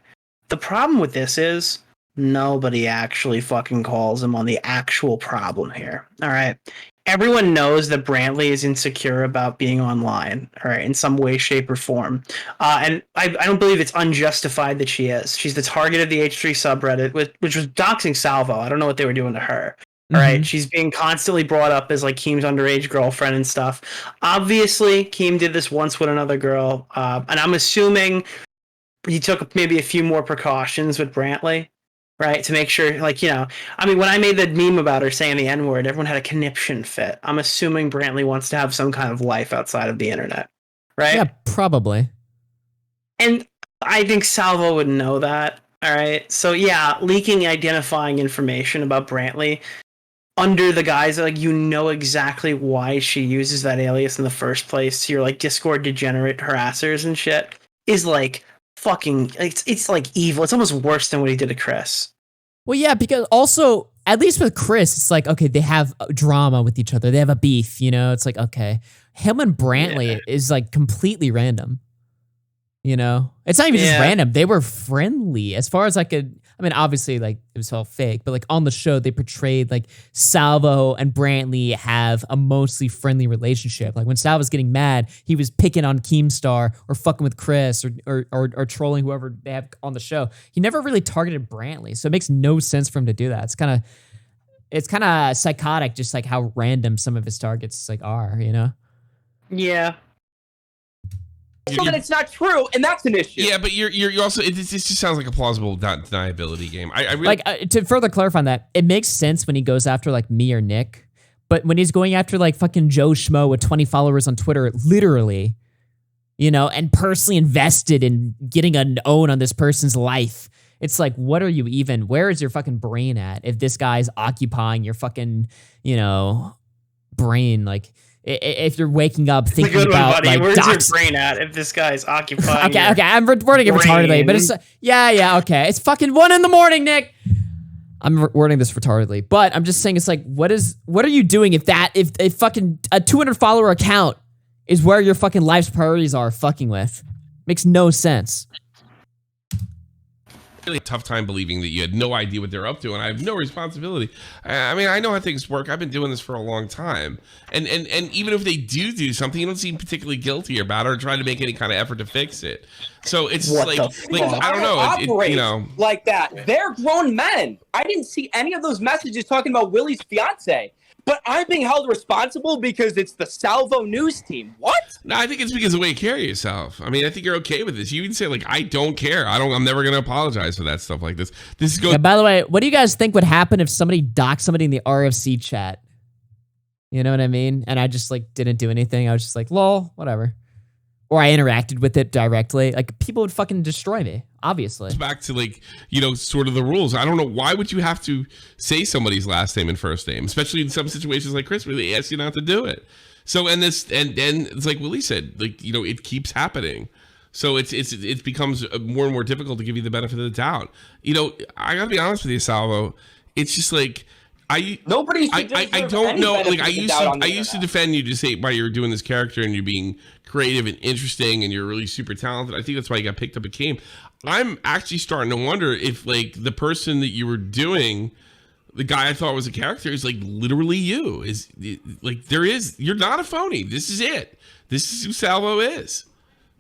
The problem with this is nobody actually fucking calls him on the actual problem here. All right. Everyone knows that Brantley is insecure about being online, all right, in some way, shape, or form. And I don't believe it's unjustified that she is. She's the target of the H3 subreddit, which was doxing Salvo. I don't know what they were doing to her. All right, she's being constantly brought up as like Keem's underage girlfriend and stuff. Obviously, Keem did this once with another girl, and I'm assuming he took maybe a few more precautions with Brantley. Right, to make sure, like, you know, I mean, when I made the meme about her saying the N-word, everyone had a conniption fit. I'm assuming Brantley wants to have some kind of life outside of the internet, right? Yeah, probably. And I think Salvo would know that, all right? So, yeah, leaking identifying information about Brantley under the guise that, like, you know exactly why she uses that alias in the first place to your, like, Discord degenerate harassers and shit is, like, fucking, it's like evil. It's almost worse than what he did to Chris. Well, yeah, because also at least with Chris, it's like, okay, they have drama with each other. They have a beef, you know? It's like, okay. Him and Brantley is like completely random. You know? It's not even just random. They were friendly as far as I could. I mean, obviously, like, it was all fake, but like on the show, they portrayed like Salvo and Brantley have a mostly friendly relationship. Like when Salvo's getting mad, he was picking on Keemstar or fucking with Chris or trolling whoever they have on the show. He never really targeted Brantley, so it makes no sense for him to do that. It's kind of psychotic, just like how random some of his targets like are, you know? Yeah. So that it's not true, and that's an issue. Yeah, but you're also this just sounds like a plausible deniability game. I really like to further clarify on that, it makes sense when he goes after like me or Nick, but when he's going after like fucking Joe Schmo with 20 followers on Twitter, literally, you know, and personally invested in getting an own on this person's life, it's like, what are you even? Where is your fucking brain at? If this guy's occupying your fucking, you know, brain, like. If you're waking up thinking good about one, buddy. like Where's your brain at if this guy's occupying? okay, I'm wording it retardedly, but it's okay. It's fucking 1 a.m, Nick. I'm wording this retardedly, but I'm just saying it's like, what are you doing if fucking a 200 follower account is where your fucking life's priorities are fucking with? Makes no sense. Really tough time believing that you had no idea what they're up to, and I have no responsibility. I mean, I know how things work. I've been doing this for a long time, and even if they do something, you don't seem particularly guilty about it or trying to make any kind of effort to fix it. So it's like I don't know, you know, like that. They're grown men. I didn't see any of those messages talking about Willie's fiance. But I'm being held responsible because it's the Salvo news team. What? No, I think it's because of the way you carry yourself. I mean, I think you're okay with this. You can say like, I don't care. I'm never going to apologize for that stuff like this. This is going. Yeah, by the way, what do you guys think would happen if somebody doxed somebody in the RFC chat? You know what I mean? And I just like didn't do anything. I was just like, lol, whatever. Or I interacted with it directly. Like people would fucking destroy me, obviously. Back to like, you know, sort of the rules. I don't know, why would you have to say somebody's last name and first name, especially in some situations like Chris where they ask you not to do it. So and it's like Willie said, like, you know, it keeps happening. So it becomes more and more difficult to give you the benefit of the doubt. You know, I gotta be honest with you, Salvo. It's just like I don't know. Like I used to defend you to say why you're doing this character and you're being creative and interesting and you're really super talented. I think that's why you got picked up at KEEM. I'm actually starting to wonder if like the person that you were doing, the guy I thought was a character, is like literally you. Is like you're not a phony. This is it. This is who Salvo is.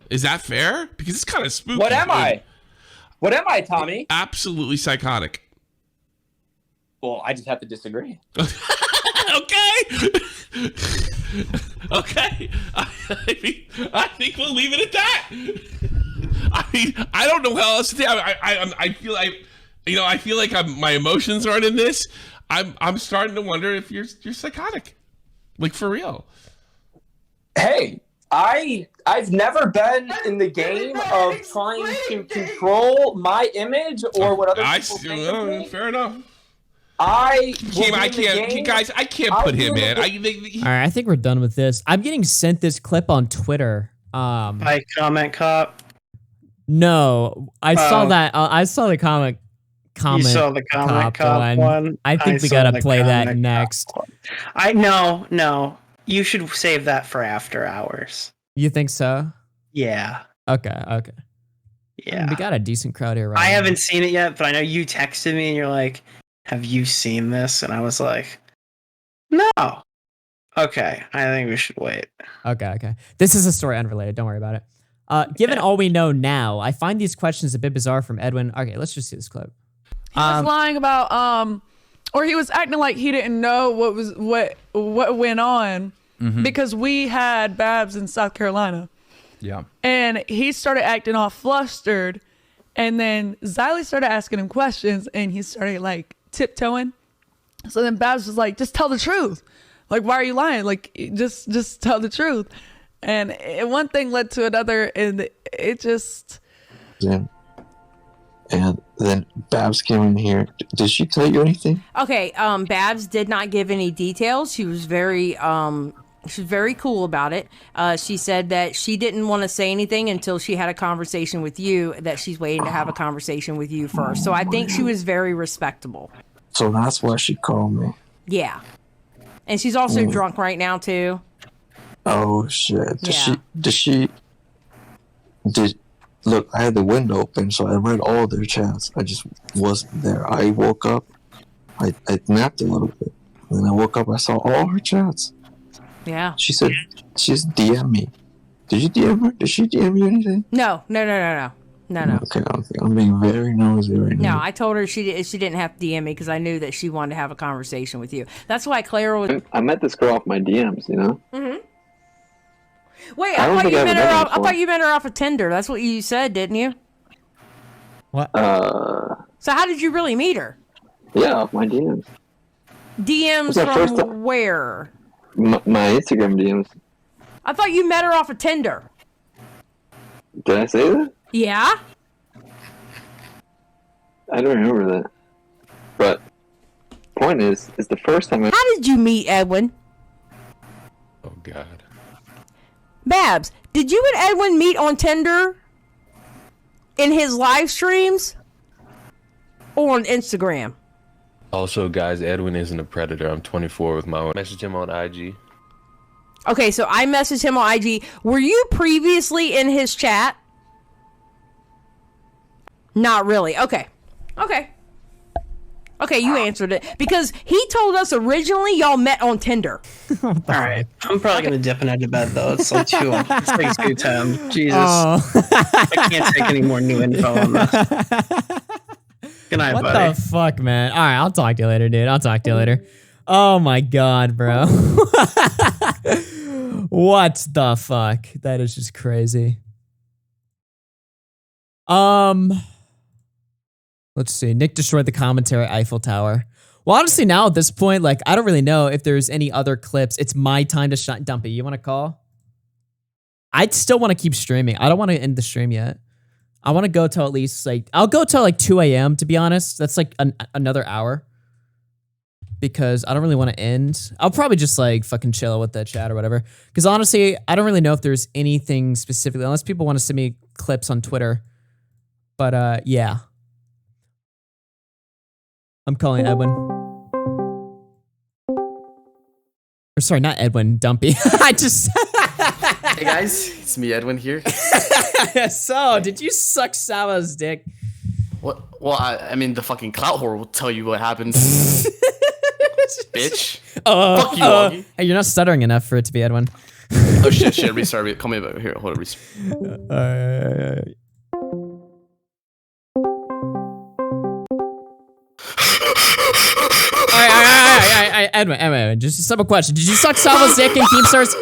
Is that fair? Because it's kind of spooky. What am I? What am I, Tommy? Absolutely psychotic. Well, I just have to disagree. Okay. Okay. I think we'll leave it at that. I mean, I don't know how else to say. I feel like, you know, I feel like my emotions aren't in this. I'm starting to wonder if you're psychotic, like for real. Hey, I've never been in the game of trying to control my image or what other people think of me. Fair enough. I can't put him in. All right, I think we're done with this. I'm getting sent this clip on Twitter. By Comment Cop. No, I saw that. I saw the comment. You saw the Comment Cop one. I think we gotta play that next. No. You should save that for after hours. You think so? Yeah. Okay. Yeah. We got a decent crowd here. Right I now. haven't seen it yet, but I know you texted me and you're like, have you seen this? And I was like, no. Okay, I think we should wait. Okay. This is a story unrelated. Don't worry about it. Given all we know now, I find these questions a bit bizarre from Edwin. Okay, let's just see this clip. He was lying about or he was acting like he didn't know what went on because we had Babs in South Carolina. Yeah. And he started acting all flustered, and then Xylee started asking him questions, and he started like tiptoeing. So then Babs was like, just tell the truth. Like, why are you lying? Like, just tell the truth. And one thing led to another, and it just... And then Babs came in here. Did she tell you anything? Okay, Babs did not give any details. She was very cool about it. She said that she didn't want to say anything until she had a conversation with you, that she's waiting to have a conversation with you first. So I think she was very respectable. So that's why she called me. Yeah. And she's also drunk right now too. Oh shit! Yeah. Look, I had the window open, so I read all their chats. I just wasn't there. I woke up, I napped a little bit, and then I woke up. I saw all her chats. Yeah. She said she's DM me. Did you DM her? Did she DM you anything? No. Okay, I'm being very nosy right No, now. I told her she didn't have to DM me because I knew that she wanted to have a conversation with you. That's why Clara was. I met this girl off my DMs, you know. Mm-hmm. Wait, I I don't thought think you I've met her met her off. I before. thought you met her off of Tinder. That's what you said, didn't you? What? So how did you really meet her? Yeah, off my DMs. DMs That's my first from time. where? My Instagram DMs. I thought you met her off of Tinder. Did I say that? Yeah. I don't remember that. But point is the first time I. How did you meet Edwin? Oh God. Babs, did you and Edwin meet on Tinder? In his live streams? Or on Instagram? Also, guys, Edwin isn't a predator. I'm 24 with my own. Message him on IG. Okay, so I messaged him on IG. Were you previously in his chat? Not really. Okay, you answered it. Because he told us originally y'all met on Tinder. All right, I'm probably gonna dip and head to bed though. It's like 2. It's like 2:10. Jesus, I can't take any more new info on this. Good night, What buddy. the fuck, man? All right, I'll talk to you later, dude. I'll talk to you later. Oh my God, bro. What the fuck? That is just crazy. Let's see. Nick destroyed the commentary Eiffel Tower. Well, honestly, now at this point, like, I don't really know if there's any other clips. It's my time to shine. Dumpy, you want to call? I'd still want to keep streaming. I don't want to end the stream yet. I want to go till at least, like, I'll go till like 2 a.m. to be honest. That's like another hour. Because I don't really want to end. I'll probably just like fucking chill with the chat or whatever. Because honestly, I don't really know if there's anything specifically, unless people want to send me clips on Twitter. But yeah. I'm calling Edwin. Or sorry, not Edwin, Dumpy. I just... Hey guys, it's me, Edwin here. So, did you suck Salvo's dick? What? Well, I mean, the fucking clout whore will tell you what happened. Bitch. Fuck you, Augie. Hey, you're not stuttering enough for it to be Edwin. Oh shit, restart. Call me back. Here, hold on, restart. Alright, Edwin, just a simple question. Did you suck Salvo's dick in Keemstars?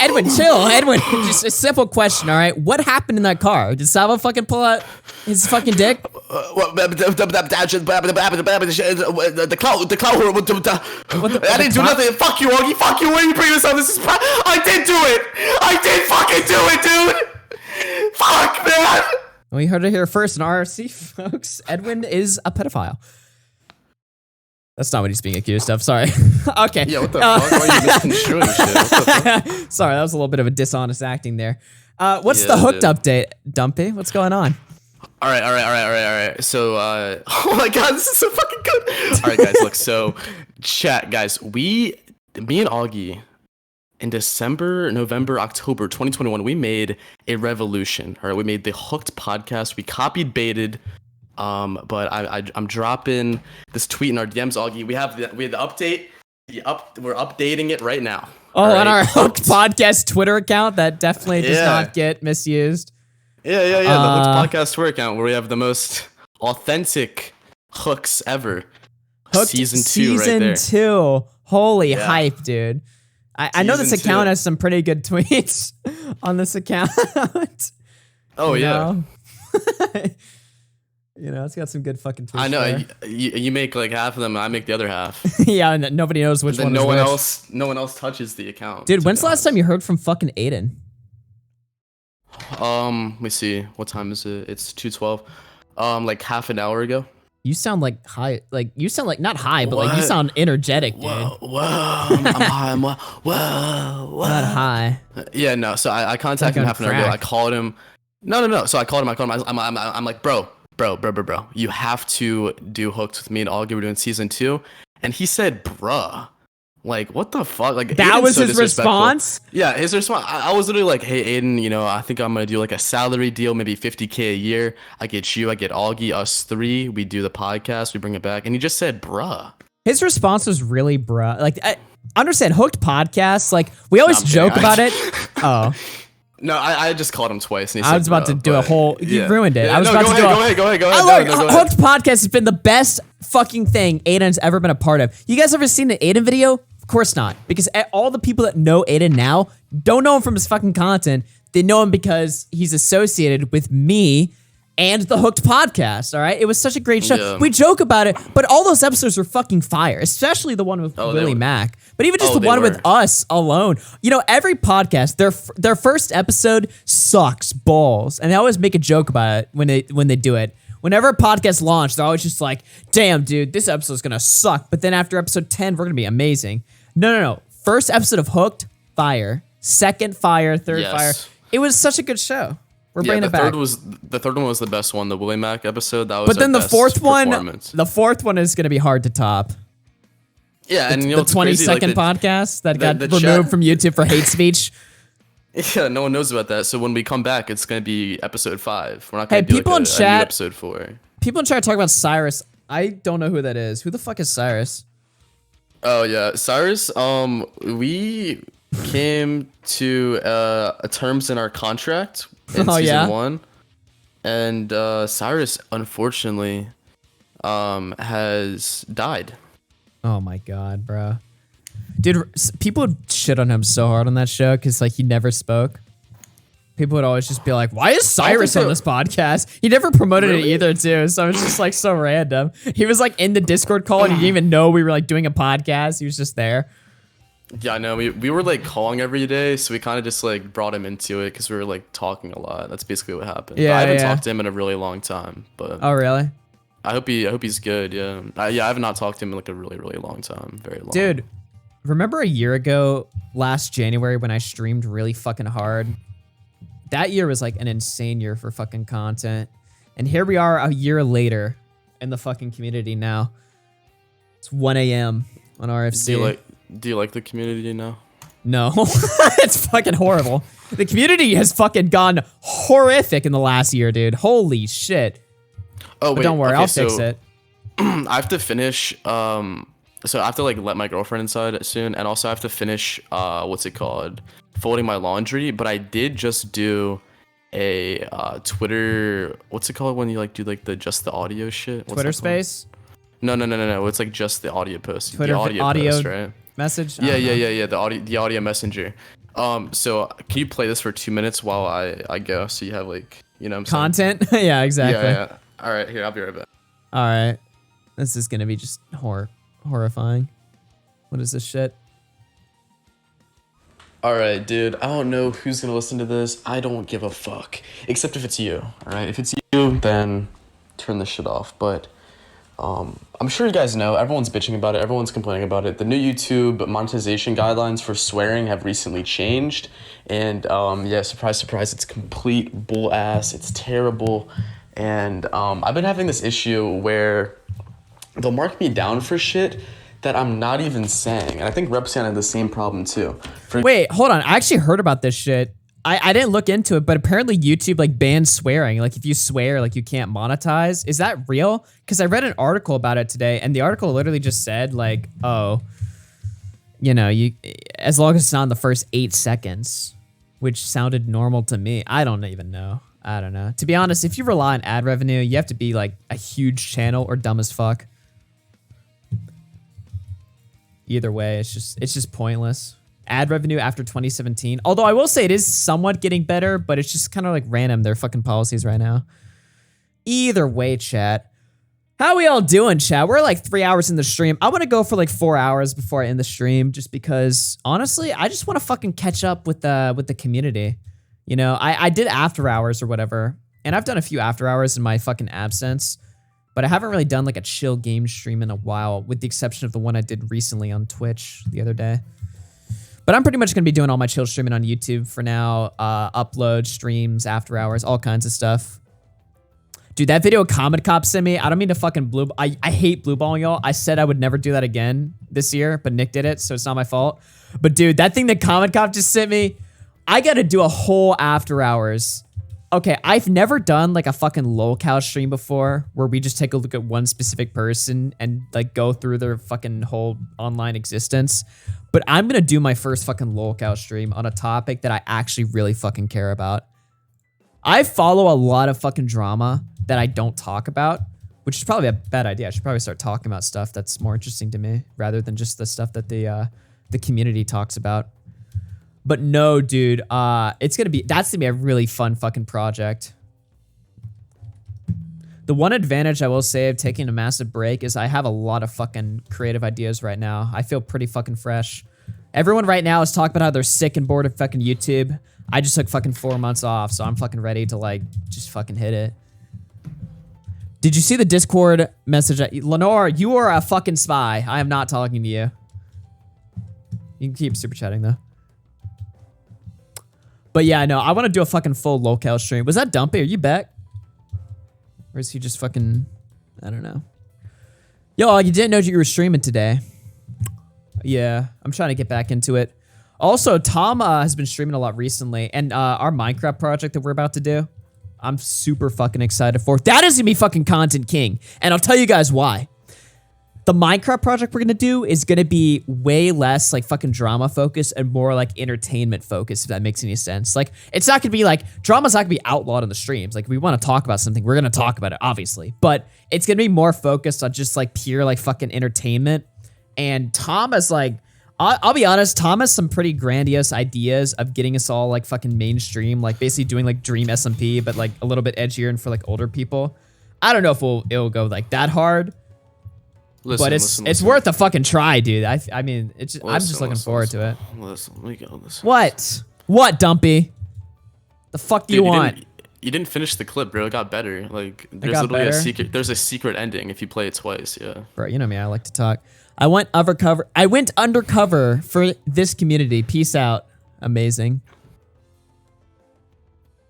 Edwin, chill, Edwin. Just a simple question, alright? What happened in that car? Did Salvo fucking pull out his fucking dick? The clout whore. I didn't do nothing. Fuck you, Augie. Fuck you. Why are you bringing this up? This is. I did do it. I did fucking do it, dude. Fuck, man. We heard it here first in RRC, folks. Edwin is a pedophile. That's not what he's being accused of. Sorry. Okay. Yeah, what the fuck? Why are you misconstruing shit? What the fuck? Sorry, that was a little bit of a dishonest acting there. What's the hooked update, Dumpy? What's going on? All right. So, oh my god, this is so fucking good. All right, guys, look. So, chat, guys. Me and Augie, in December, November, October 2021, we made a revolution. All right, we made the Hooked podcast. We copied, baited. But I'm dropping this tweet in our DMs, Augie. We have the update. We're updating it right now. Oh, right? on our Hooked Podcast Twitter account that definitely does not get misused. Yeah. The Hooked Podcast Twitter account where we have the most authentic hooks ever. Hooked Season 2 right there. Season 2. Holy hype, dude. I know this Season account 2. has some pretty good tweets on this account. Oh, yeah. You know, it's got some good fucking tweets. I know. there. You make like half of them, and I make the other half. Yeah, and nobody knows which And then one is which. no one else touches the account. Dude, when's the last time you heard from fucking Aiden? Let me see. What time is it? It's 2:12. Like half an hour ago. You sound like high. Like you sound like not high, but like you What? sound energetic, dude. Whoa, I'm high. Whoa. Not high. Yeah, no. So I contacted him Like on half an hour ago. crack. I called him. No. So I called him. I'm like, bro, bro, you have to do Hooked with me and Augie. We're doing season 2. And he said, bruh. Like, what the fuck? Like, that Aiden's was so his disrespectful. response? Yeah, his response. I was literally like, hey, Aiden, you know, I think I'm going to do like a salary deal, maybe $50K a year. I get you, I get Augie, us 3. We do the podcast, we bring it back. And he just said, bruh. His response was really bruh. Like, I understand Hooked podcasts. Like, we always joke about it. Oh. No, I just called him twice. And he I said, was about to do a whole. You Yeah. ruined it. Yeah, I was no, about to do. Go ahead. Go ahead. Go ahead. Hooked podcast has been the best fucking thing Aiden's ever been a part of. You guys ever seen the Aiden video? Of course not, because all the people that know Aiden now don't know him from his fucking content. They know him because he's associated with me and the Hooked podcast. All right, it was such a great show. Yeah. We joke about it, but all those episodes were fucking fire, especially the one with Willie Mack. But even just the one with us alone, you know, every podcast, their first episode sucks balls, and they always make a joke about it when they do it. Whenever a podcast launch, they're always just like, "Damn, dude, this episode's gonna suck." But then after episode 10, we're gonna be amazing. No. First episode of Hooked, fire. Second, fire. Third, fire. It was such a good show. We're bringing it back. The third one was the best one, the Willie Mack episode. That was. But then the fourth one is gonna be hard to top. Yeah, and the 20-second podcast that got removed from YouTube for hate speech. Yeah, no one knows about that. So when we come back, it's gonna be episode 5. We're not Hey, gonna do people like in a chat. new episode 4. People in chat talk about Cyrus. I don't know who that is. Who the fuck is Cyrus? Oh yeah, Cyrus. We came to terms in our contract in season 1, and Cyrus unfortunately has died. Oh my god, bro. Dude, people would shit on him so hard on that show because like he never spoke. People would always just be like, "Why is Cyrus on this podcast?" He never promoted it either, too. So it's just like so random. He was like in the Discord call and he didn't even know we were like doing a podcast. He was just there. Yeah, I know. We were like calling every day, so we kind of just like brought him into it because we were like talking a lot. That's basically what happened. Yeah, I haven't talked to him in a really long time, but oh really? I hope he's good. Yeah, I have not talked to him in like a really long time, very long. Dude, remember a year ago, last January, when I streamed really fucking hard? That year was like an insane year for fucking content. And here we are a year later in the fucking community now. It's 1 a.m. on RFC. Do you like the community now? No. It's fucking horrible. The community has fucking gone horrific in the last year, dude. Holy shit. Oh, but wait. don't worry, Okay, I'll fix it. I have to finish. So I have to like let my girlfriend inside soon, and also I have to finish. What's it called? Folding my laundry. But I did just do a Twitter. What's it called when you like do like just the audio shit? What's Twitter that called? Space? No. It's like just the audio post. Twitter the audio post, right? Message? Yeah. The audio messenger. So can you play this for 2 minutes while I go? So you have like, you know what I'm saying? Content? Yeah, exactly. Yeah. All right, here, I'll be right back. All right. This is gonna be just horrifying. What is this shit? All right, dude. I don't know who's gonna listen to this. I don't give a fuck, except if it's you. All right, if it's you, then turn this shit off. But I'm sure you guys know. Everyone's bitching about it. Everyone's complaining about it. The new YouTube monetization guidelines for swearing have recently changed, and yeah, surprise, surprise, it's complete bull ass. It's terrible, and I've been having this issue where they'll mark me down for shit that I'm not even saying. And I think Repsan had the same problem too. Wait, hold on. I actually heard about this shit. I didn't look into it, but apparently YouTube like bans swearing. Like if you swear, like you can't monetize. Is that real? Because I read an article about it today, and the article literally just said like, oh, you know, as long as it's not in the first 8 seconds, which sounded normal to me. I don't even know. I don't know. To be honest, if you rely on ad revenue, you have to be like a huge channel or dumb as fuck. Either way, it's just pointless. Ad revenue after 2017. Although I will say it is somewhat getting better, but it's just kind of like random, their fucking policies right now. Either way, chat. How we all doing, chat? We're like 3 hours in the stream. I want to go for like 4 hours before I end the stream, just because honestly, I just want to fucking catch up with the community. You know, I did after hours or whatever, and I've done a few after hours in my fucking absence. But I haven't really done like a chill game stream in a while, with the exception of the one I did recently on Twitch the other day. But I'm pretty much going to be doing all my chill streaming on YouTube for now. Upload, streams, after hours, all kinds of stuff. Dude, that video Comment Cop sent me, I don't mean to fucking I hate blue balling y'all. I said I would never do that again this year, but Nick did it, so it's not my fault. But dude, that thing that Comment Cop just sent me, I gotta do a whole after hours. Okay, I've never done like a fucking lolcow stream before where we just take a look at one specific person and like go through their fucking whole online existence. But I'm gonna do my first fucking lolcow stream on a topic that I actually really fucking care about. I follow a lot of fucking drama that I don't talk about, which is probably a bad idea. I should probably start talking about stuff that's more interesting to me rather than just the stuff that the community talks about. But no, dude, that's gonna be a really fun fucking project. The one advantage I will say of taking a massive break is I have a lot of fucking creative ideas right now. I feel pretty fucking fresh. Everyone right now is talking about how they're sick and bored of fucking YouTube. I just took fucking 4 months off, so I'm fucking ready to like just fucking hit it. Did you see the Discord message? Lenore, you are a fucking spy. I am not talking to you. You can keep super chatting though. But yeah, no, I want to do a fucking full locale stream. Was that Dumpy? Are you back? Or is he just fucking, I don't know. Yo, you didn't know you were streaming today. Yeah, I'm trying to get back into it. Also, Tom has been streaming a lot recently, and our Minecraft project that we're about to do, I'm super fucking excited for. That is gonna be fucking content king, and I'll tell you guys why. The Minecraft project we're gonna do is gonna be way less like fucking drama focused and more like entertainment focused, if that makes any sense. Like, it's not gonna be like, drama's not gonna be outlawed on the streams. Like, if we wanna talk about something, we're gonna talk about it, obviously. But it's gonna be more focused on just like pure like fucking entertainment. And Tom is like, I'll be honest, Tom has some pretty grandiose ideas of getting us all like fucking mainstream, like basically doing like Dream SMP, but like a little bit edgier and for like older people. I don't know if it'll go like that hard. But it's worth a fucking try, dude. I mean, I'm just looking forward to it. Listen, we go. Listen. What, Dumpy? The fuck do you want? You didn't finish the clip, bro. It got better. Like, there's literally a secret. There's a secret ending if you play it twice. Yeah. Bro, you know me. I like to talk. I went undercover for this community. Peace out. Amazing.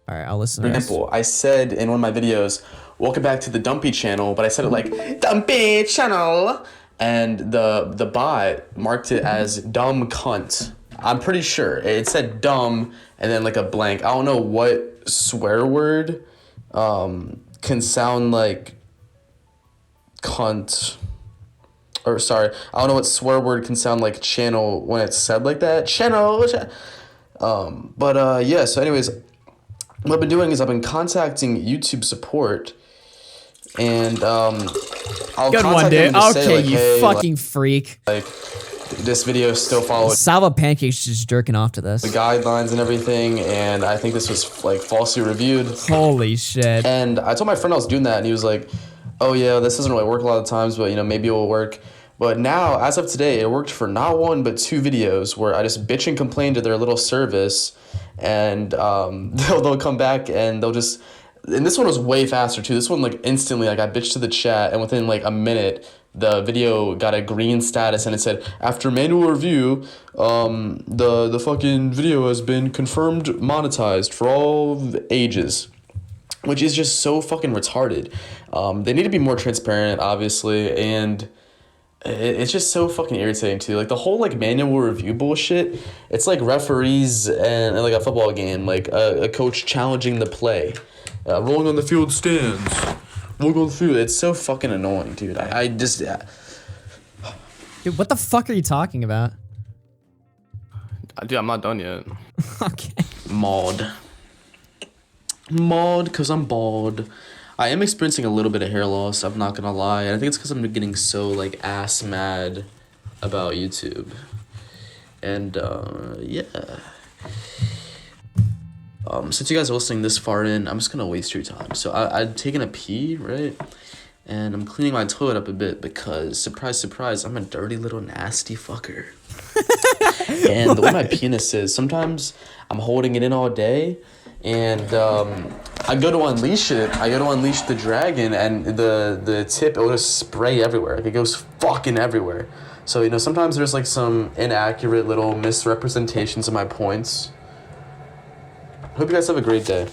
All right, I'll listen. For example, I said in one of my videos, welcome back to the Dumpy channel, but I said it like, Dumpy channel, and the bot marked it as dumb cunt. I'm pretty sure. It said dumb, and then like a blank. I don't know what swear word can sound like cunt. Or sorry, I don't know what swear word can sound like channel when it's said like that. Channel. Yeah, so anyways, what I've been doing is I've been contacting YouTube support, and I'll good one, dude. Them to okay, say, like, you hey, fucking freak. Like, this video still follows Salvo Pancake's just jerking off to this. The guidelines and everything, and I think this was like falsely reviewed. Holy shit. And I told my friend I was doing that, and he was like, oh yeah, this doesn't really work a lot of times, but you know, maybe it will work. But now, as of today, it worked for not one, but 2 videos where I just bitch and complain to their little service, and they'll come back and they'll just, and this one was way faster too. This one, like, instantly, like, I bitched to the chat, and within like a minute, the video got a green status, and it said, after manual review, the fucking video has been confirmed monetized for all ages. Which is just so fucking retarded. They need to be more transparent, obviously, and it's just so fucking irritating too. Like, the whole like manual review bullshit, it's like referees and like a football game, like a coach challenging the play. Rolling on the field stands. Rolling on the field. It's so fucking annoying, dude. I just... Dude, what the fuck are you talking about? Dude, I'm not done yet. Okay. Mod, because I'm bald. I am experiencing a little bit of hair loss, I'm not gonna lie. And I think it's because I'm getting so, like, ass mad about YouTube. And, yeah. Since you guys are listening this far in, I'm just gonna waste your time. So I've taken a pee, right? And I'm cleaning my toilet up a bit because, surprise, surprise, I'm a dirty little nasty fucker. And the way my penis is, sometimes I'm holding it in all day, and I go to unleash it. I go to unleash the dragon, and the tip, it'll just spray everywhere. Like, it goes fucking everywhere. So, you know, sometimes there's like some inaccurate little misrepresentations of my points. Hope you guys have a great day.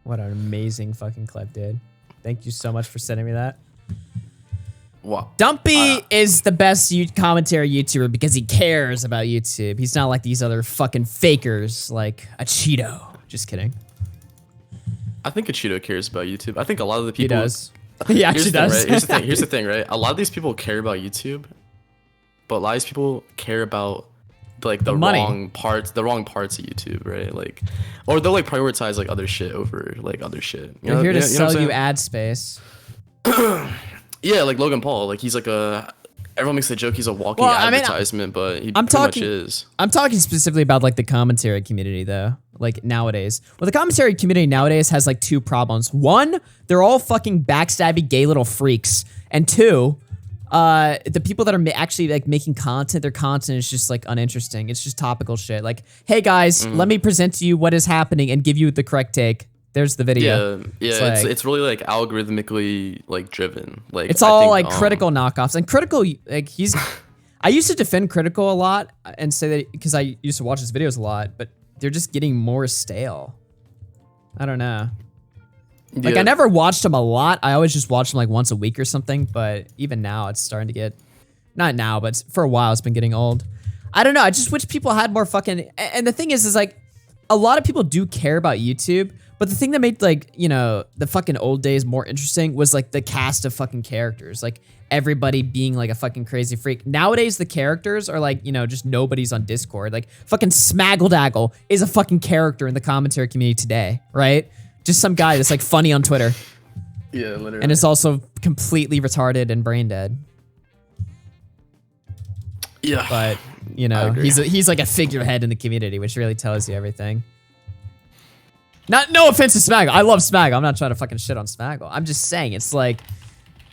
What an amazing fucking clip, dude. Thank you so much for sending me that. Wow. Dumpy is the best commentary YouTuber because he cares about YouTube. He's not like these other fucking fakers like a Cheeto. Just kidding. I think a Cheeto cares about YouTube. I think a lot of the people. He does. He actually does. Right? Here's the thing, right? A lot of these people care about YouTube, but a lot of these people care about like the wrong parts of YouTube, right? Like, or they'll like prioritize like other shit over like other shit. We're here to sell you ad space. Yeah, like Logan Paul, like he's like everyone makes the joke he's a walking advertisement, but he pretty much is. I'm talking specifically about like the commentary community though, like nowadays. Well, the commentary community nowadays has like two problems. One, they're all fucking backstabby gay little freaks. And two, the people that are actually like making content, their content is just like uninteresting. It's just topical shit. Like, hey guys, let me present to you what is happening and give you the correct take. There's the video. Yeah, it's really like algorithmically like driven. Like it's all like Critical knockoffs, and Critical like he's. I used to defend Critical a lot and say that because I used to watch his videos a lot, but they're just getting more stale. I don't know. Like I never watched him a lot. I always just watched him like once a week or something. But even now, it's starting to get, not now, but for a while, it's been getting old. I don't know. I just wish people had more fucking. And the thing is like, a lot of people do care about YouTube. But the thing that made like, you know, the fucking old days more interesting was like the cast of fucking characters. Like everybody being like a fucking crazy freak. Nowadays, the characters are like, you know, just nobody's on Discord. Like fucking Smaggledaggle is a fucking character in the commentary community today, right? Just some guy that's like funny on Twitter. Yeah, literally. And is also completely retarded and brain dead. Yeah. But, you know, he's like a figurehead in the community, which really tells you everything. No offense to Smaggle. I love Smaggle. I'm not trying to fucking shit on Smaggle. I'm just saying it's like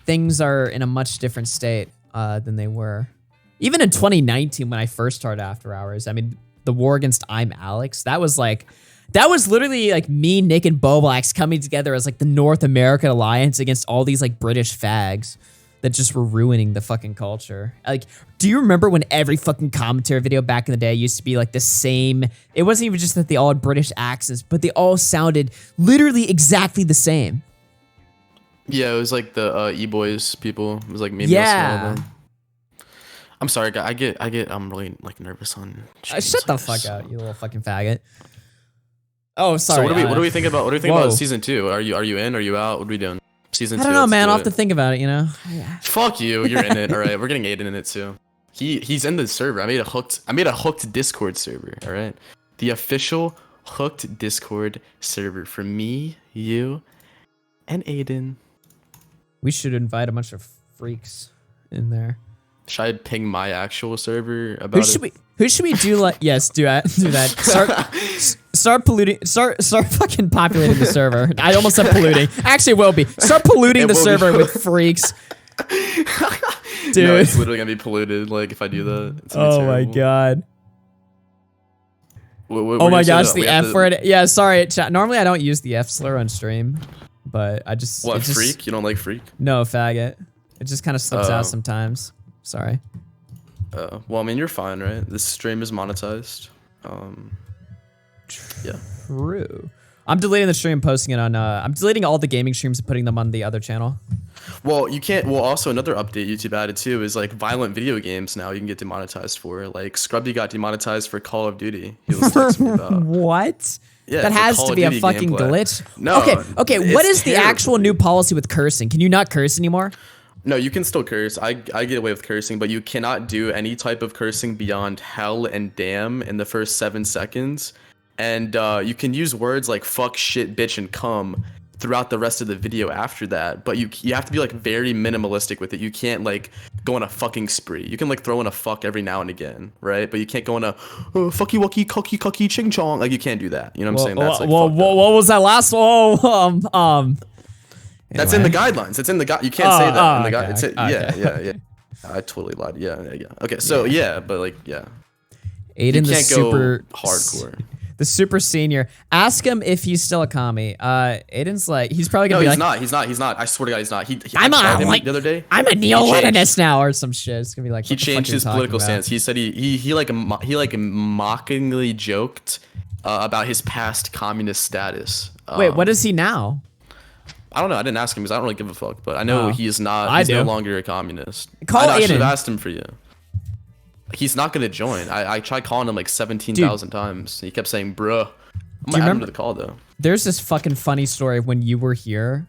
things are in a much different state than they were. Even in 2019 when I first started After Hours, I mean, the war against I'm Alex, that was literally like me, Nick, and Boblax coming together as like the North American Alliance against all these like British fags that just were ruining the fucking culture. Like, do you remember when every fucking commentary video back in the day used to be like the same? It wasn't even just that they all had British accents, but they all sounded literally exactly the same. Yeah, it was like the E-Boys people. It was like maybe yeah. I'm sorry, guy. I'm really like nervous on. Shut the fuck out, you little fucking faggot. Oh, sorry. So what do we think about? What do we think about season 2? Are you in? Are you out? What are we doing? Season 2. I don't know, man. I'll have to think about it, you know? Fuck you. You're in it. All right. We're getting Aiden in it too. He's in the server. I made a hooked Discord server. All right. The official hooked Discord server for me, you, and Aiden. We should invite a bunch of freaks in there. Should I ping my actual server about Who should we do like? Yes, do that. Start polluting. Start fucking populating the server. I almost said polluting. Actually, it will be. Start polluting the server with freaks. Dude, no, it's literally gonna be polluted. Like if I do that. It's gonna be oh my terrible. god. Oh my gosh, the F word. Yeah, sorry. Chat. Normally I don't use the F slur on stream, but I just. What, freak? You don't like freak? No, faggot. It just kind of slips out sometimes. Sorry. Well, I mean, you're fine, right? This stream is monetized. Yeah. True. I'm deleting the stream, posting it on. I'm deleting all the gaming streams and putting them on the other channel. Well, you can't. Well, also another update YouTube added too is like violent video games now you can get demonetized for. Like Scrubby got demonetized for Call of Duty. He was texting me about. What? Yeah, that has to be a fucking glitch. No. Okay. What is the actual new policy with cursing? Can you not curse anymore? No, you can still curse. I get away with cursing, but you cannot do any type of cursing beyond hell and damn in the first 7 seconds. And you can use words like fuck, shit, bitch, and cum throughout the rest of the video after that. But you have to be like very minimalistic with it. You can't like go on a fucking spree. You can like throw in a fuck every now and again, right? But you can't go on a fucky wucky cucky ching chong. Like you can't do that. You know what I'm saying? That's like what was that last one? That's in the guidelines. It's in the You can't say that in the guidelines. Yeah. I totally lied. Yeah. Okay, so but like, yeah. Aiden, you the super hardcore. The super senior. Ask him if he's still a commie. Aiden's like, he's probably gonna be like, he's not. I swear to God, he's not. I'm the other day. I'm a neo-Leninist now, or some shit. It's gonna be like he changed his political stance. He said he mockingly joked about his past communist status. Wait, what is he now? I don't know. I didn't ask him because I don't really give a fuck. But I know he is not. I He's no do. longer a communist. Call I should have Aiden. asked him for you. He's not gonna join. I tried calling him like 17,000 times. He kept saying, "Bruh." I'm gonna add him to the call though. There's this fucking funny story when you were here.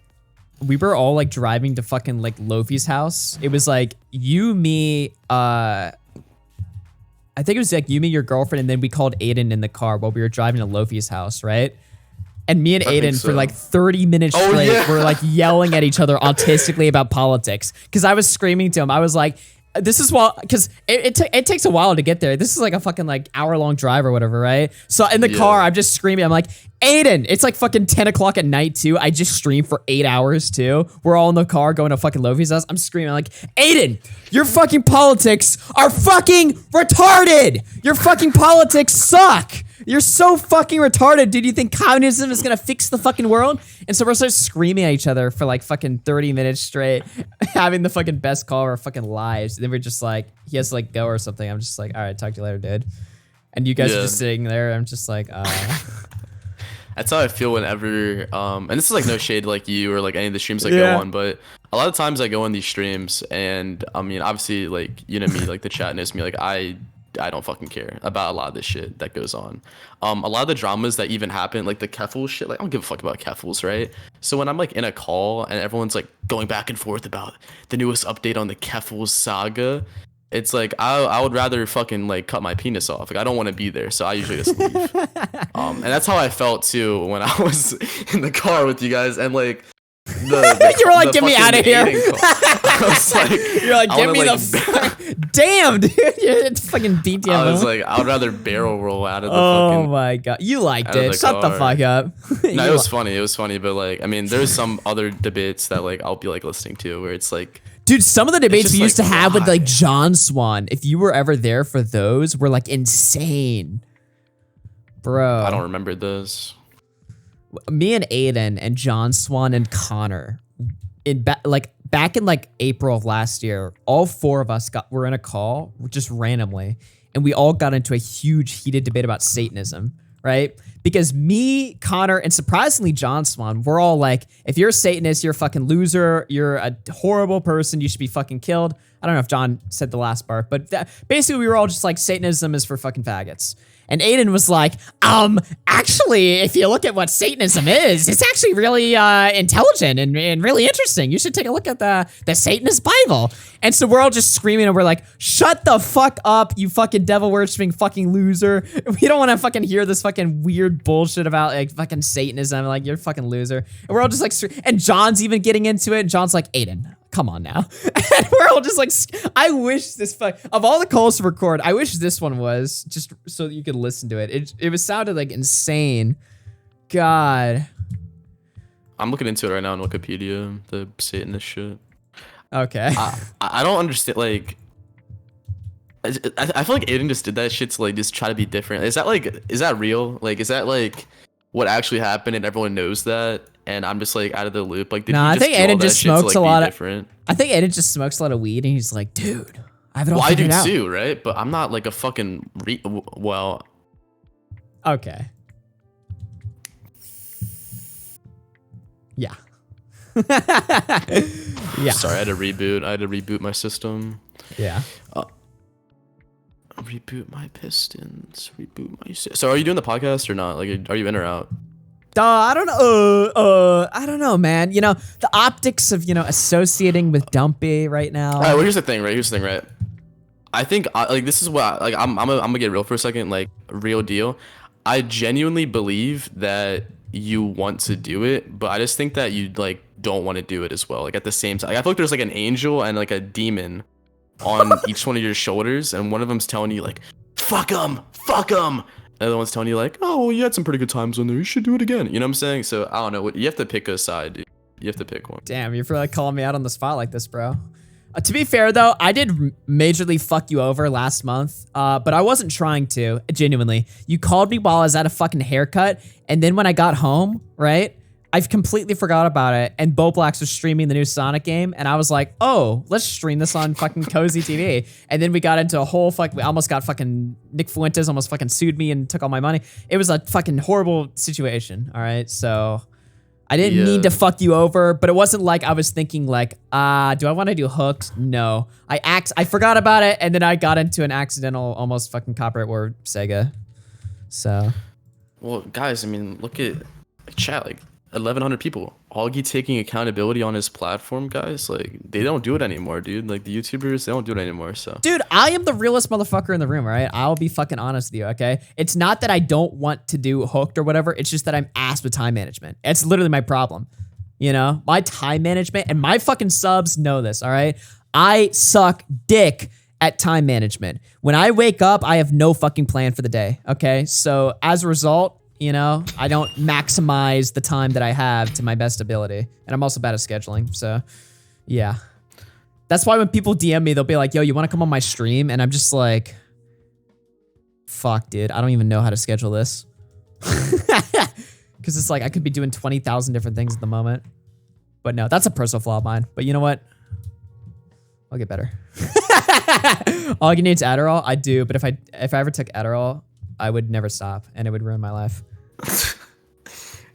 We were all like driving to fucking like Lofi's house. It was like you, me, I think it was like you, me, your girlfriend, and then we called Aiden in the car while we were driving to Lofi's house, right? And me and I think Aiden for so. like 30 minutes Oh, straight yeah. were like yelling at each other autistically about politics. Cause I was screaming to him. I was like, this is why, because it takes a while to get there. This is like a fucking like hour-long drive or whatever, right? So in the car, I'm just screaming. I'm like, Aiden, it's like fucking 10 o'clock at night too. I just streamed for 8 hours too. We're all in the car going to fucking Lofi's house. I'm screaming like, Aiden, your fucking politics are fucking retarded. Your fucking politics suck. You're so fucking retarded, dude. You think communism is gonna fix the fucking world? And so we're just screaming at each other for like fucking 30 minutes straight, having the fucking best call of our fucking lives. And then we're just like, he has to like go or something. I'm just like, all right, talk to you later, dude. And you guys are just sitting there. I'm just like, That's how I feel whenever, and this is like no shade like you or like any of the streams I go Yeah. on, but a lot of times I go on these streams and I mean, obviously like, you know me, like the chat knows me, like I don't fucking care about a lot of this shit that goes on. A lot of the dramas that even happen, like the Keffels shit, like I don't give a fuck about Keffels, right? So when I'm like in a call and everyone's like going back and forth about the newest update on the Keffels saga, it's like I would rather fucking like cut my penis off. Like I don't want to be there, so I usually just leave. And that's how I felt too when I was in the car with you guys and like you were like, the get me fucking out of here. dating call. I was like, You're like, I get wanna, me like, the damn, dude. It's fucking beat you. I was like, I would rather barrel roll out of the oh fucking. my god, you liked out of it. the Shut the car. fuck up. No, You it was li- funny. It was funny, but like, I mean, there's some other debates that like I'll be like listening to where it's like, Dude, some of the debates just we used to like, have with why? like John Swan, if you were ever there for those, were like insane. Bro. I don't remember those. Me and Aiden and John Swan and Connor back in like April of last year, all four of us were in a call just randomly, and we all got into a huge heated debate about Satanism, right? Because me, Connor, and surprisingly John Swan, we're all like, if you're a Satanist, you're a fucking loser, you're a horrible person, you should be fucking killed. I don't know if John said the last part, but basically we were all just like, Satanism is for fucking faggots. And Aiden was like, actually, if you look at what Satanism is, it's actually really intelligent and really interesting. You should take a look at the Satanist Bible. And so we're all just screaming and we're like, shut the fuck up, you fucking devil worshipping fucking loser. We don't want to fucking hear this fucking weird bullshit about like fucking Satanism. Like, you're a fucking loser. And we're all just like, and John's even getting into it. And John's like, Aiden, come on now. And we're all just like, I wish this of all the calls to record, I wish this one was just so that you could listen to it. It was sounded like insane. God. I'm looking into it right now on Wikipedia, the Satanist shit. Okay. I don't understand, like, I feel like Aiden just did that shit to like just try to be different. Is that real? Like, is that like what actually happened and everyone knows that? And I'm just like out of the loop. Like, did No, he I just think do all Aiden that just shit to, smokes like, a be lot of. different? I think Aiden just smokes a lot of weed, and he's like, dude, I have it all Well, I do figured out. too, right? But I'm not like a fucking well. Okay. Yeah. Yeah. Sorry, I had to reboot my system. Yeah. Reboot my pistons. Reboot my. So, are you doing the podcast or not? Like, are you in or out? I don't know. I don't know, man. You know, the optics of, associating with Dumpy right now. All right, well, here's the thing, right? I think like this is what like I'm gonna get real for a second, like real deal. I genuinely believe that you want to do it, but I just think that you like don't want to do it as well. Like at the same time, like, I feel like there's like an angel and like a demon on each one of your shoulders, and one of them's telling you like, fuck 'em. The other one's telling you like, oh, well, you had some pretty good times on there. You should do it again. You know what I'm saying? So I don't know. You have to pick a side, dude. You have to pick one. Damn, you're really calling me out on the spot like this, bro. To be fair, though, I did majorly fuck you over last month, but I wasn't trying to, genuinely. You called me while I was at a fucking haircut, and then when I got home, right, I've completely forgot about it, and Bo Blacks was streaming the new Sonic game, and I was like, oh, let's stream this on fucking Cozy TV. And then we got into a whole we almost got fucking, Nick Fuentes almost fucking sued me and took all my money. It was a fucking horrible situation, all right? So I didn't mean to fuck you over, but it wasn't like I was thinking like, do I want to do hooks? No. I forgot about it, and then I got into an accidental almost fucking copyright war Sega. So. Well, guys, I mean, look at chat, like 1,100 people. Augie taking accountability on his platform, guys. Like, they don't do it anymore, dude. Like, the YouTubers, they don't do it anymore, so. Dude, I am the realest motherfucker in the room, all right? I'll be fucking honest with you, okay? It's not that I don't want to do hooked or whatever. It's just that I'm ass with time management. It's literally my problem. You know? My time management, and my fucking subs know this, all right? I suck dick at time management. When I wake up, I have no fucking plan for the day, okay? So, as a result, you know, I don't maximize the time that I have to my best ability. And I'm also bad at scheduling, so yeah. That's why when people DM me, they'll be like, yo, you want to come on my stream? And I'm just like, fuck, dude, I don't even know how to schedule this. Because it's like, I could be doing 20,000 different things at the moment. But no, that's a personal flaw of mine. But you know what? I'll get better. All you need is Adderall? I do, but if I ever took Adderall, I would never stop, and it would ruin my life.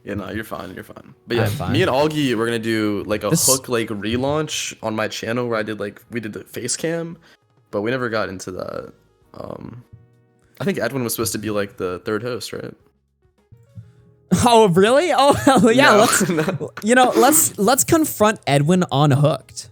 Yeah, no, you're fine. You're fine. But yeah, me and Augie, we're gonna do like a hook like relaunch on my channel where we did the face cam, but we never got into that. I think Edwin was supposed to be like the third host, right? Oh really? Oh hell yeah! No. Let's confront Edwin on Hooked.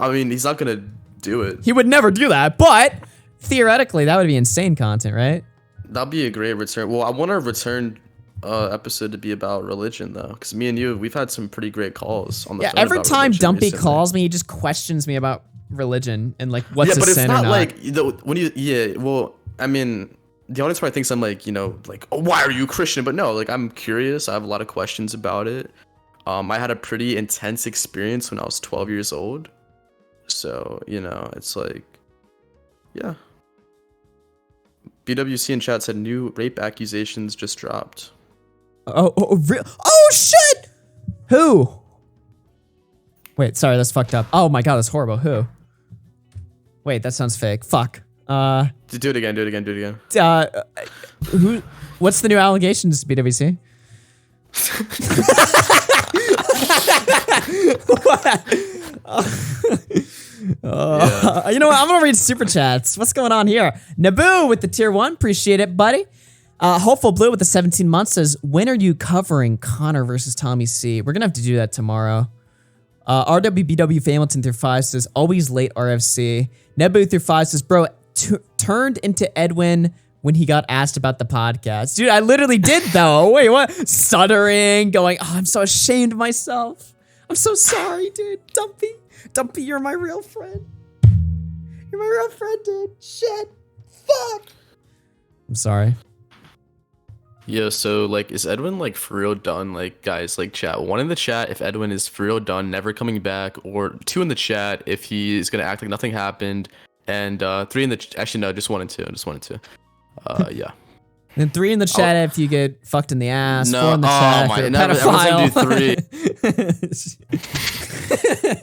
I mean, he's not gonna do it. He would never do that, but theoretically, that would be insane content, right? That'd be a great return. Well, I want our return episode to be about religion, though, because me and you, we've had some pretty great calls on the phone every about time religion Dumpy recently. calls me, he just questions me about religion and like what's a sin or not. Like when you well, I mean, the audience probably thinks I'm like, you know, like, oh, why are you Christian? But no, like, I'm curious. I have a lot of questions about it. I had a pretty intense experience when I was 12 years old. So, you know, it's like, yeah. BWC in chat said new rape accusations just dropped. Oh shit! Who? Wait, sorry, that's fucked up. Oh my god, that's horrible. Who? Wait, that sounds fake. Fuck. Do it again. Who? What's the new allegations, BWC? You know what? I'm gonna read super chats. What's going on here? Naboo with the tier 1. Appreciate it, buddy. Hopeful Blue with the 17 months says, when are you covering Connor versus Tommy C? We're gonna have to do that tomorrow. RWBW Hamilton through 5 says, always late RFC. Naboo through 5 says, bro, turned into Edwin when he got asked about the podcast. Dude, I literally did though. Wait, what? Stuttering, going, oh, I'm so ashamed of myself. I'm so sorry, dude. Dumpy, you're my real friend. You're my real friend, dude. Shit. Fuck. I'm sorry. Yeah, so like, is Edwin like for real done? Like, guys, like chat. 1 in the chat if Edwin is for real done, never coming back, or 2 in the chat if he's gonna act like nothing happened, and 3 in the actually no, just 1 and 2. Just 1 and 2. Yeah. And 3 in the chat if you get fucked in the ass. No, 4 in the chat if you're a pedophile.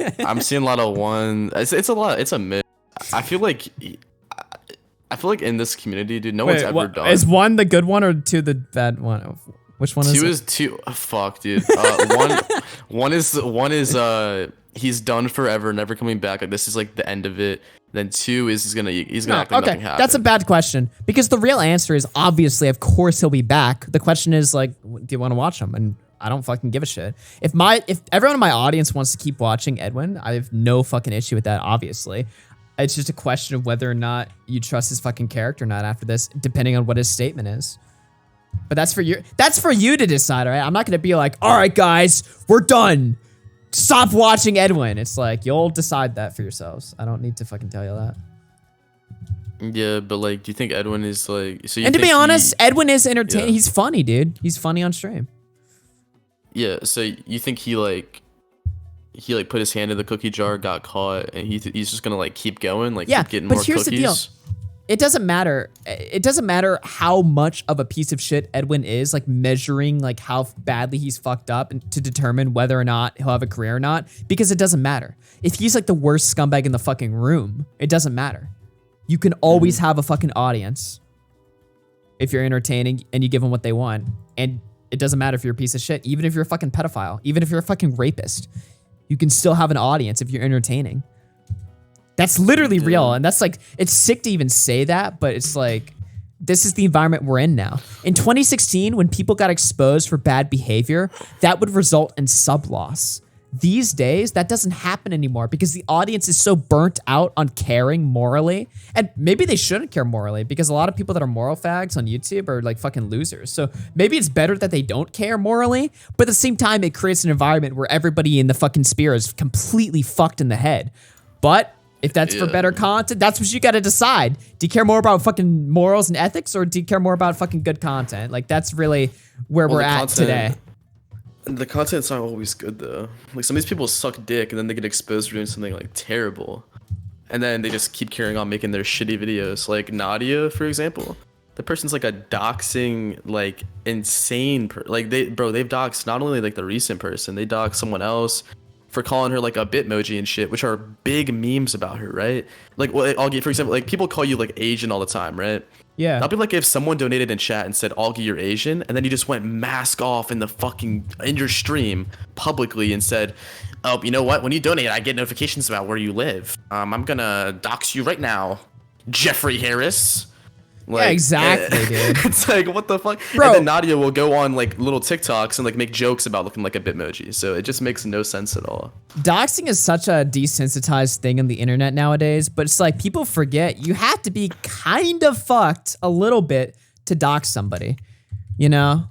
Do 3. I'm seeing a lot of 1. It's a lot. It's a myth. I feel like in this community, dude, no one's ever done. Is 1 the good one or 2 the bad one? Which one is 2 it? is 2. Oh, fuck, dude. One is he's done forever, never coming back. Like, this is like the end of it. Then 2 is he's gonna act like nothing happened. That's a bad question because the real answer is obviously, of course, he'll be back. The question is like, do you want to watch him? And I don't fucking give a shit. If everyone in my audience wants to keep watching Edwin, I have no fucking issue with that. Obviously, it's just a question of whether or not you trust his fucking character or not after this, depending on what his statement is. But that's for you. That's for you to decide. All right, I'm not gonna be like, all right, guys, we're done. Stop watching Edwin. It's like, you'll decide that for yourselves. I don't need to fucking tell you that. Yeah, but like, do you think Edwin is like? So and to be honest, Edwin is entertaining. Yeah. He's funny, dude. He's funny on stream. Yeah. So you think he put his hand in the cookie jar, got caught, and he's just gonna like keep going, like keep getting more cookies? Here's the deal. It doesn't matter. It doesn't matter how much of a piece of shit Edwin is, like measuring like how badly he's fucked up and to determine whether or not he'll have a career or not, because it doesn't matter. If he's like the worst scumbag in the fucking room, it doesn't matter. You can always have a fucking audience if you're entertaining and you give them what they want. And it doesn't matter if you're a piece of shit, even if you're a fucking pedophile, even if you're a fucking rapist, you can still have an audience if you're entertaining. That's literally real. And that's like, it's sick to even say that, but it's like, this is the environment we're in now. In 2016, when people got exposed for bad behavior, that would result in sub loss. These days, that doesn't happen anymore because the audience is so burnt out on caring morally. And maybe they shouldn't care morally because a lot of people that are moral fags on YouTube are like fucking losers. So maybe it's better that they don't care morally, but at the same time, it creates an environment where everybody in the fucking sphere is completely fucked in the head. But if that's for better content, that's what you got to decide. Do you care more about fucking morals and ethics, or do you care more about fucking good content? Like, that's really where we're at today. The content's not always good though. Like, some of these people suck dick and then they get exposed for doing something like terrible, and then they just keep carrying on making their shitty videos. Like Nadia, for example, the person's like a doxing, like insane. Like they've doxed not only like the recent person, they doxed someone else for calling her like a bitmoji and shit, which are big memes about her, right? Like, well, Augie, for example, like people call you like Asian all the time, right? Yeah. That'd be like if someone donated in chat and said, Augie, you're Asian, and then you just went mask off in your stream publicly and said, oh, you know what? When you donate, I get notifications about where you live. I'm gonna dox you right now, Jeffrey Harris. Like, yeah, exactly, dude. It's like, what the fuck? Bro. And then Nadia will go on like little TikToks and like make jokes about looking like a Bitmoji. So it just makes no sense at all. Doxing is such a desensitized thing on the internet nowadays, but it's like people forget you have to be kind of fucked a little bit to dox somebody, you know?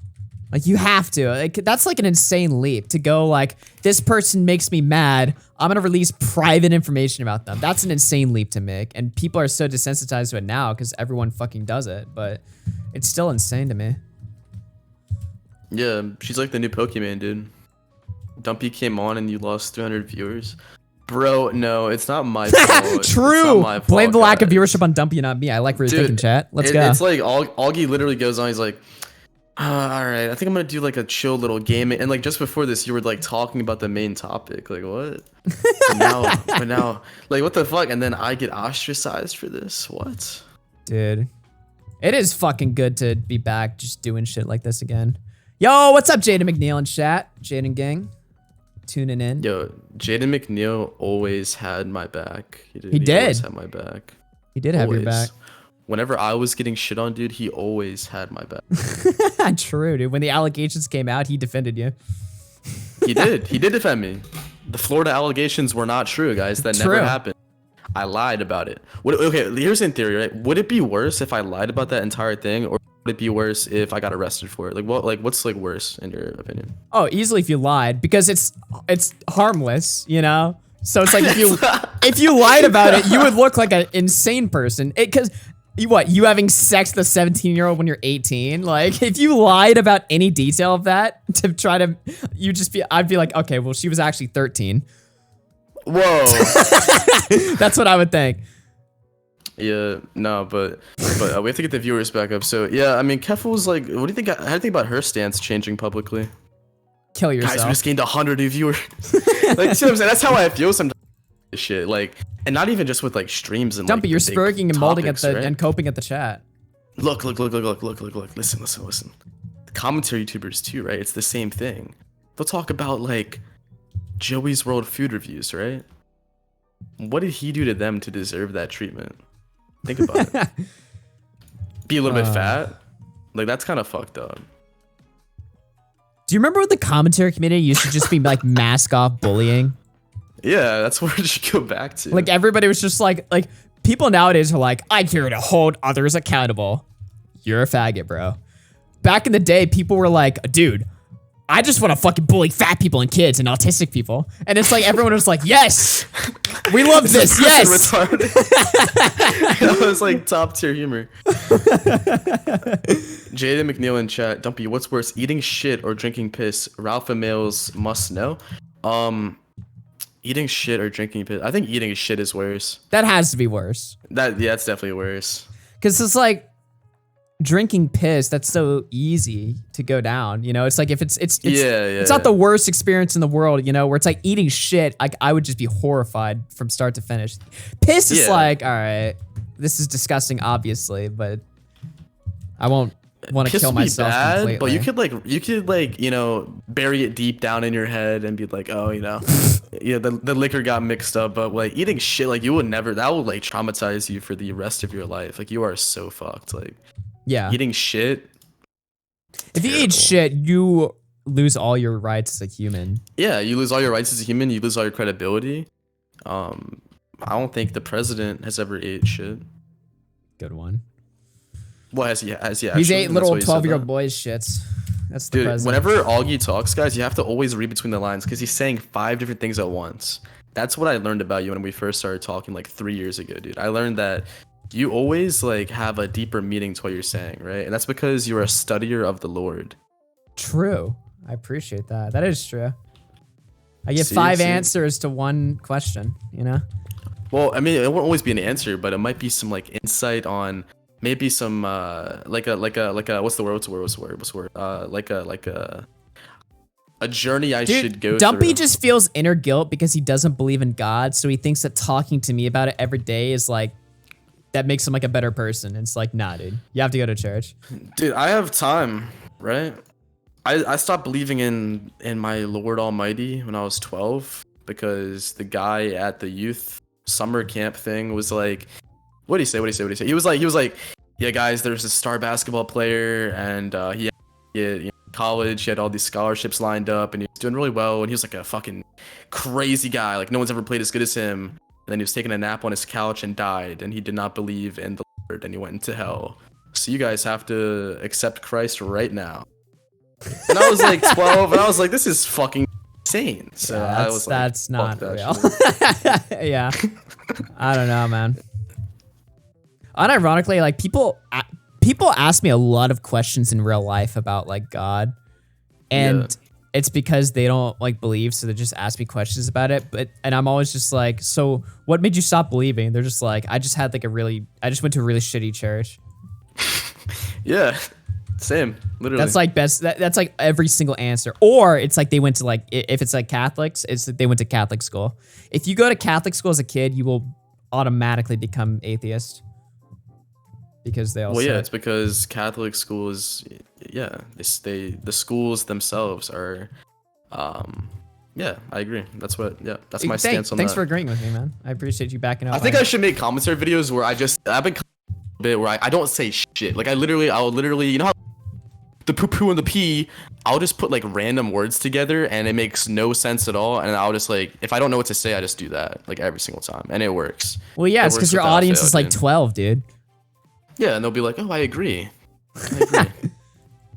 Like, you have to. Like, that's like an insane leap to go like, this person makes me mad, I'm gonna release private information about them. That's an insane leap to make, and people are so desensitized to it now because everyone fucking does it, but it's still insane to me. Yeah, she's like the new Pokemon, dude. Dumpy came on and you lost 300 viewers. Bro, no, it's not my fault. True. It's not my fault, Blame the lack of guys. viewership on Dumpy, not me. I like where you're Dude, thinking, chat. Let's go. It's like Augie literally goes on. He's like, all right, I think I'm gonna do like a chill little game. And like just before this, you were like talking about the main topic. Like what? but now, like what the fuck? And then I get ostracized for this. What? Dude, it is fucking good to be back just doing shit like this again. Yo, what's up, Jaden McNeil in chat? Jaden gang, tuning in. Yo, Jaden McNeil always had my back. He did. Always had my back. He did have your back. Whenever I was getting shit on, dude, he always had my back. True, dude. When the allegations came out, he defended you. He did. He did defend me. The Florida allegations were not true, guys. That never happened. I lied about it. Okay, here's in theory, right? Would it be worse if I lied about that entire thing, or would it be worse if I got arrested for it? Like, what's like worse in your opinion? Oh, easily if you lied, because it's harmless, you know. So it's like if you lied about it, you would look like an insane person. Because you having sex with a 17-year-old when you're 18? Like, if you lied about any detail of that to try to, I'd be like, okay, well, she was actually 13. Whoa. That's what I would think. Yeah, no, but we have to get the viewers back up. So yeah, I mean, Keffa was like, what do you think? How do you think about her stance changing publicly? Kill yourself. Guys, we just gained 100 new viewers. Like, see what I'm saying? That's how I feel sometimes. Shit, like, and not even just with like streams and Dumpy, like, you're spurging and molding topics, at the right? and coping at the chat. Look. Listen. The commentary YouTubers too, right? It's the same thing. They'll talk about like Joey's World food reviews, right? What did he do to them to deserve that treatment? Think about it. Be a little bit fat? Like, that's kind of fucked up. Do you remember when the commentary community used to just be like mask off bullying? Yeah, that's where it should go back to. Like, everybody was just like people nowadays are like, I'm here to hold others accountable. You're a faggot, bro. Back in the day, people were like, dude, I just want to fucking bully fat people and kids and autistic people. And it's like, everyone was like, yes, we love this, yes. That was like top tier humor. Jaden McNeil in chat, Dumpy, what's worse, eating shit or drinking piss? Ralph and males must know. Eating shit or drinking piss? I think eating shit is worse. That has to be worse. Yeah, it's definitely worse. Because it's like drinking piss, that's so easy to go down. You know, it's like if it's not the worst experience in the world, you know, where it's like eating shit, like I would just be horrified from start to finish. Piss is like, all right, this is disgusting, obviously, but I won't want to piss kill would be myself bad, completely. but you could like bury it deep down in your head and be like, oh, yeah, the liquor got mixed up. But like eating shit, like you would never. That would like traumatize you for the rest of your life. Like you are so fucked. Like Yeah. eating shit. If you eat shit, you lose all your rights as a human. Yeah, you lose all your rights as a human. You lose all your credibility. I don't think the president has ever ate shit. Good one. Well, has he? Has he? He's Actually? ate That's little why you said 12-year-old that? boys' shits. That's the Dude, president. whenever Augie talks, guys, you have to always read between the lines because he's saying 5 different things at once. That's what I learned about you when we first started talking like 3 years ago, dude. I learned that you always like have a deeper meaning to what you're saying, right? And that's because you're a studier of the Lord. True. I appreciate that. That is true. I get See, 5 see? answers to one question, you know? Well, I mean, it won't always be an answer, but it might be some like insight on maybe some like a what's the word? Like a journey I should go Dumpy through. just feels inner guilt because he doesn't believe in God, so he thinks that talking to me about it every day is like that makes him like a better person. It's like, nah, dude, you have to go to church. Dude, I have time, right? I stopped believing in my Lord Almighty when I was 12 because the guy at the youth summer camp thing was like, what did he say? He was like, yeah, guys, there's a star basketball player and he had college, he had all these scholarships lined up and he was doing really well and he was like a fucking crazy guy, like no one's ever played as good as him. And then he was taking a nap on his couch and died and he did not believe in the Lord and he went into hell. So you guys have to accept Christ right now. And I was like 12 and I was like, this is fucking insane. So Yeah, I was like, that's not fuck that real. shit. Yeah. I don't know, man. Unironically, like people ask me a lot of questions in real life about like God, and it's because they don't like believe, so they just ask me questions about it. And I'm always just like, so what made you stop believing? They're just like, I just went to a really shitty church. Yeah, same, literally. That's like that's like every single answer. Or it's like they went to like, if it's like Catholics, it's that they went to Catholic school. If you go to Catholic school as a kid, you will automatically become atheist. Because they all Well, yeah, suck. it's because Catholic schools, the schools themselves are, yeah, I agree. That's my stance on that. Thanks for agreeing with me, man. I appreciate you backing up. I think I should make commentary videos where I've been a bit where I don't say shit. Like I'll literally, you know how the poo and the pee, I'll just put like random words together and it makes no sense at all. And I'll just like, if I don't know what to say, I just do that like every single time and it works. Well, yeah, it's because your audience is like 12, dude. Yeah, and they'll be like, oh, I agree.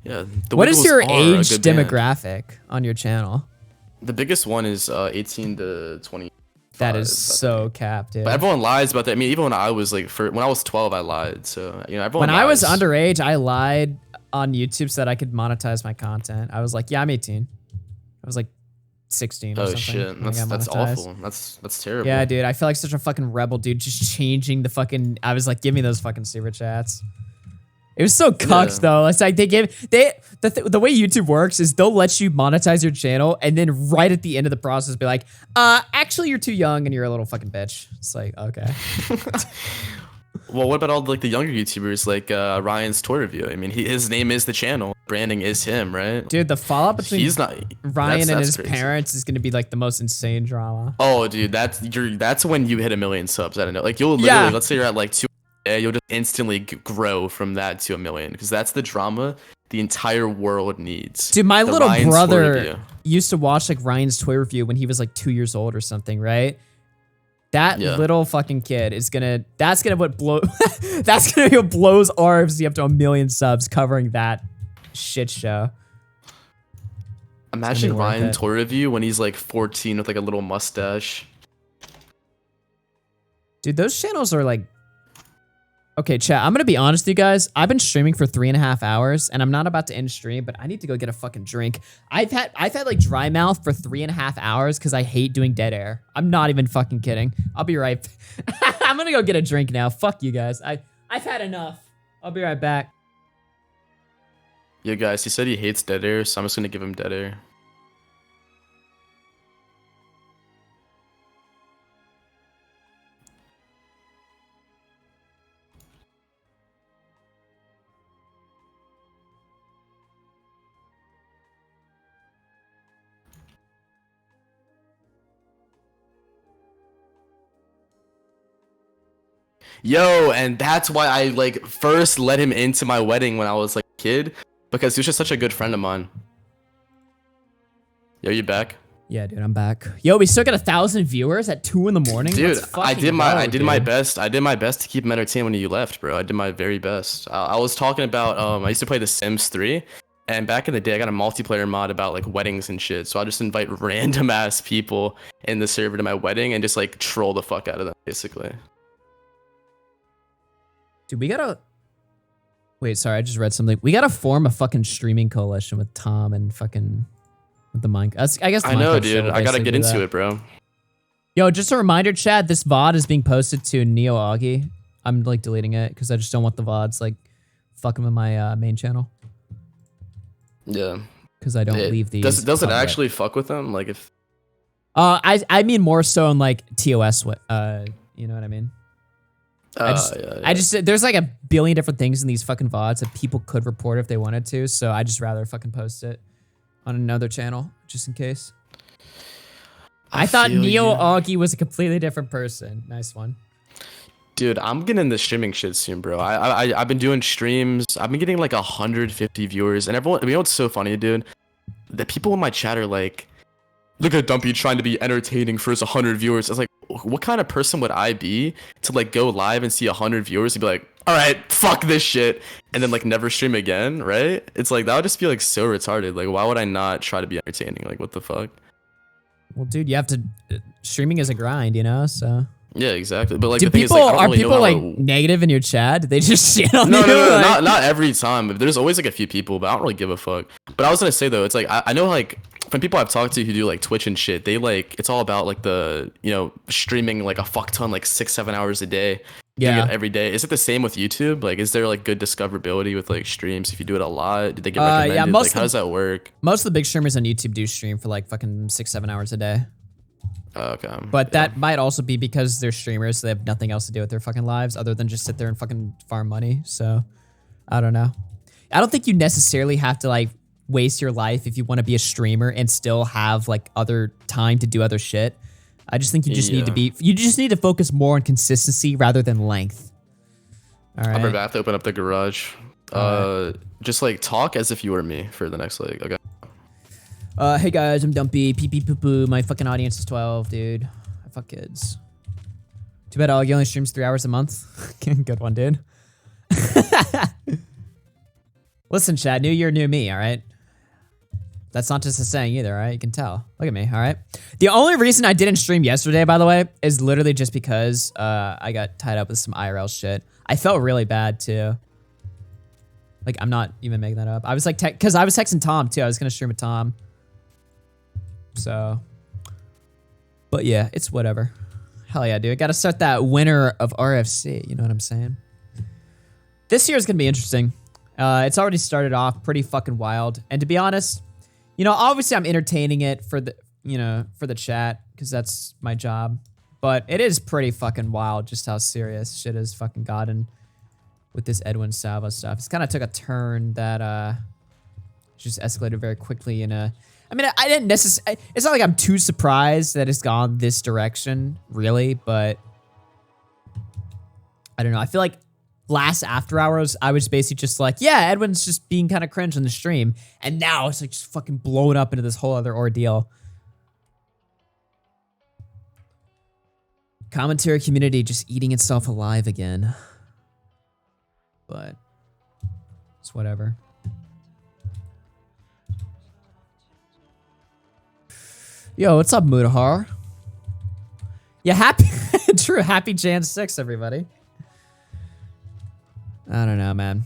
Yeah. What is your Wiggles are a age good band. demographic on your channel? The biggest one is 18 to 20. That is so capped, dude. But everyone lies about that. I mean, even when I was like, when I was 12, I lied. So, everyone When I was lies. underage, I lied on YouTube so that I could monetize my content. I was like, yeah, I'm 18. I was like 16 or Oh, something. shit. when I got That's monetized. awful. That's terrible. Yeah, dude. I feel like such a fucking rebel, dude. Just changing the fucking. I was like, give me those fucking super chats. It was so cucked though. It's like the way YouTube works is they'll let you monetize your channel and then right at the end of the process be like, actually you're too young and you're a little fucking bitch. It's like, okay. Well, what about all like the younger YouTubers like Ryan's toy review? I mean, his name is the channel. Branding is him, right? Dude, the fallout between Ryan and that's his crazy. parents is gonna be like the most insane drama. Oh, dude, that's when you hit 1 million subs. I don't know. Like you'll literally, let's say you're at like 2, you'll just instantly grow from that to 1 million because that's the drama the entire world needs. Dude, my The little Ryan's toy brother review. used to watch like Ryan's toy review when he was like 2 years old or something, right? That little fucking kid is gonna. That's gonna what blow. That's gonna be what blows RFZ up to 1 million subs covering that shit show. Imagine worth Ryan it. toy review when he's like 14 with like a little mustache. Dude, those channels are like. Okay, chat. I'm gonna be honest with you guys. I've been streaming for 3.5 hours, and I'm not about to end stream, but I need to go get a fucking drink. I've had like dry mouth for 3.5 hours because I hate doing dead air. I'm not even fucking kidding. I'll be right. I'm gonna go get a drink now. Fuck you guys. I've had enough. I'll be right back. Yo, guys, he said he hates dead air, so I'm just gonna give him dead air. Yo, and that's why I like first let him into my wedding when I was like a kid, because he was just such a good friend of mine. Yo, you back? Yeah, dude, I'm back. Yo, we still got 1,000 viewers at 2 in the morning. Dude, Let's I did fucking my go, best. I did my best to keep him entertained when you left, bro. I did my very best. I was talking about I used to play The Sims 3, and back in the day I got a multiplayer mod about like weddings and shit. So I just invite random ass people in the server to my wedding and just like troll the fuck out of them, basically. Dude, we gotta. Wait, sorry, I just read something. We gotta form a fucking streaming coalition with Tom and fucking with the Minecraft. I guess. I know, dude. I gotta get into it, bro. Yo, just a reminder, Chad. This VOD is being posted to Neo Augie. I'm like deleting it because I just don't want the VODs like fucking with my main channel. Yeah. Because I don't leave these. Does it actually fuck with them? Like if. I mean more so in like TOS. You know what I mean? I just there's like a billion different things in these fucking VODs that people could report if they wanted to. So I just rather fucking post it on another channel just in case. I thought Neo Augie was a completely different person. Nice one. Dude, I'm getting into streaming shit soon, bro. I've been doing streams. I've been getting like 150 viewers, and everyone. You know what's so funny, dude? The people in my chat are like, "Look at Dumpy trying to be entertaining for his 100 viewers." I was like, what kind of person would I be to like go live and see 100 viewers and be like, all right, fuck this shit, and then like never stream again, right? It's like that would just be like so retarded. Like, why would I not try to be entertaining? Like, what the fuck? Well, dude, you have to. Streaming is a grind, you know. So. Yeah, exactly. But like, do the thing people is, like, I don't are really people know like how to... negative in your chat? They just shit on No, you. no, Like... not every time. But there's always like a few people, but I don't really give a fuck. But I was gonna say though, it's like I know like from people I've talked to who do like Twitch and shit, they like it's all about like the streaming like a fuck ton, like 6-7 hours a day. Yeah. Every day. Is it the same with YouTube? Like, is there like good discoverability with like streams if you do it a lot? Did they get recommended? Yeah, like, how does that work? Most of the big streamers on YouTube do stream for like fucking 6-7 hours a day. Okay. But that might also be because they're streamers, so they have nothing else to do with their fucking lives other than just sit there and fucking farm money. So, I don't know. I don't think you necessarily have to like waste your life if you want to be a streamer and still have like other time to do other shit. I just think you just need to you just need to focus more on consistency rather than length. All right. I'm about to open up the garage. Just like talk as if you were me for the next like. Okay. Hey guys, I'm Dumpy. Pee pee poo poo. My fucking audience is 12, dude. I fuck kids. Too bad Augie only streams 3 hours a month. Good one, dude. Listen, Chad, new year, new me, all right? That's not just a saying either, all right? You can tell. Look at me, all right? The only reason I didn't stream yesterday, by the way, is literally just because I got tied up with some IRL shit. I felt really bad, too. Like, I'm not even making that up. I was like, because I was texting Tom, too. I was going to stream with Tom. So, but yeah, it's whatever. Hell yeah, dude. Got to start that winter of RFC. You know what I'm saying? This year is going to be interesting. It's already started off pretty fucking wild. And to be honest, obviously I'm entertaining it for the, for the chat because that's my job. But it is pretty fucking wild just how serious shit has fucking gotten with this Edwin Salvo stuff. It's kind of took a turn that just escalated very quickly in a... I mean, I didn't necessarily... It's not like I'm too surprised that it's gone this direction, really, but... I don't know. I feel like last After Hours, I was basically just like, yeah, Edwin's just being kind of cringe on the stream. And now it's like just fucking blowing up into this whole other ordeal. Commentary community just eating itself alive again. But it's whatever. Yo, what's up, Mutahar? Yeah, happy Jan 6, everybody. I don't know, man.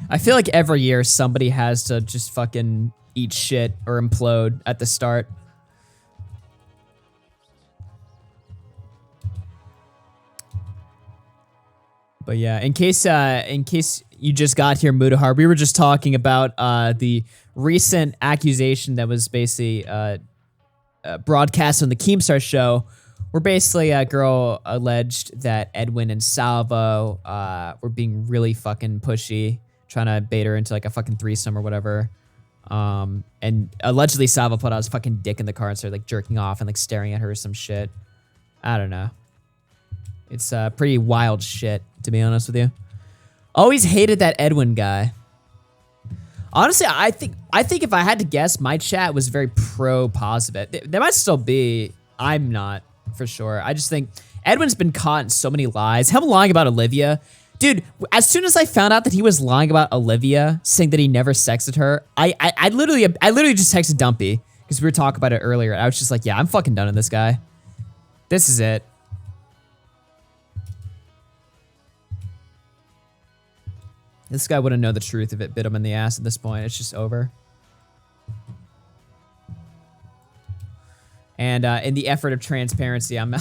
I feel like every year somebody has to just fucking eat shit or implode at the start. But yeah, in case you just got here, Mutahar, we were just talking about the recent accusation that was basically broadcast on the Keemstar show, where basically a girl alleged that Edwin and Salvo were being really fucking pushy, trying to bait her into like a fucking threesome or whatever. And allegedly Salvo put out his fucking dick in the car and started like jerking off and like staring at her or some shit. I don't know. It's pretty wild shit, to be honest with you. Always hated that Edwin guy. Honestly, I think if I had to guess, my chat was very pro-positive. There might still be. I'm not, for sure. I just think Edwin's been caught in so many lies. Him lying about Olivia. Dude, as soon as I found out that he was lying about Olivia, saying that he never sexted her, I literally just texted Dumpy, because we were talking about it earlier. I was just like, yeah, I'm fucking done with this guy. This is it. This guy wouldn't know the truth if it bit him in the ass at this point. It's just over. And in the effort of transparency, I'm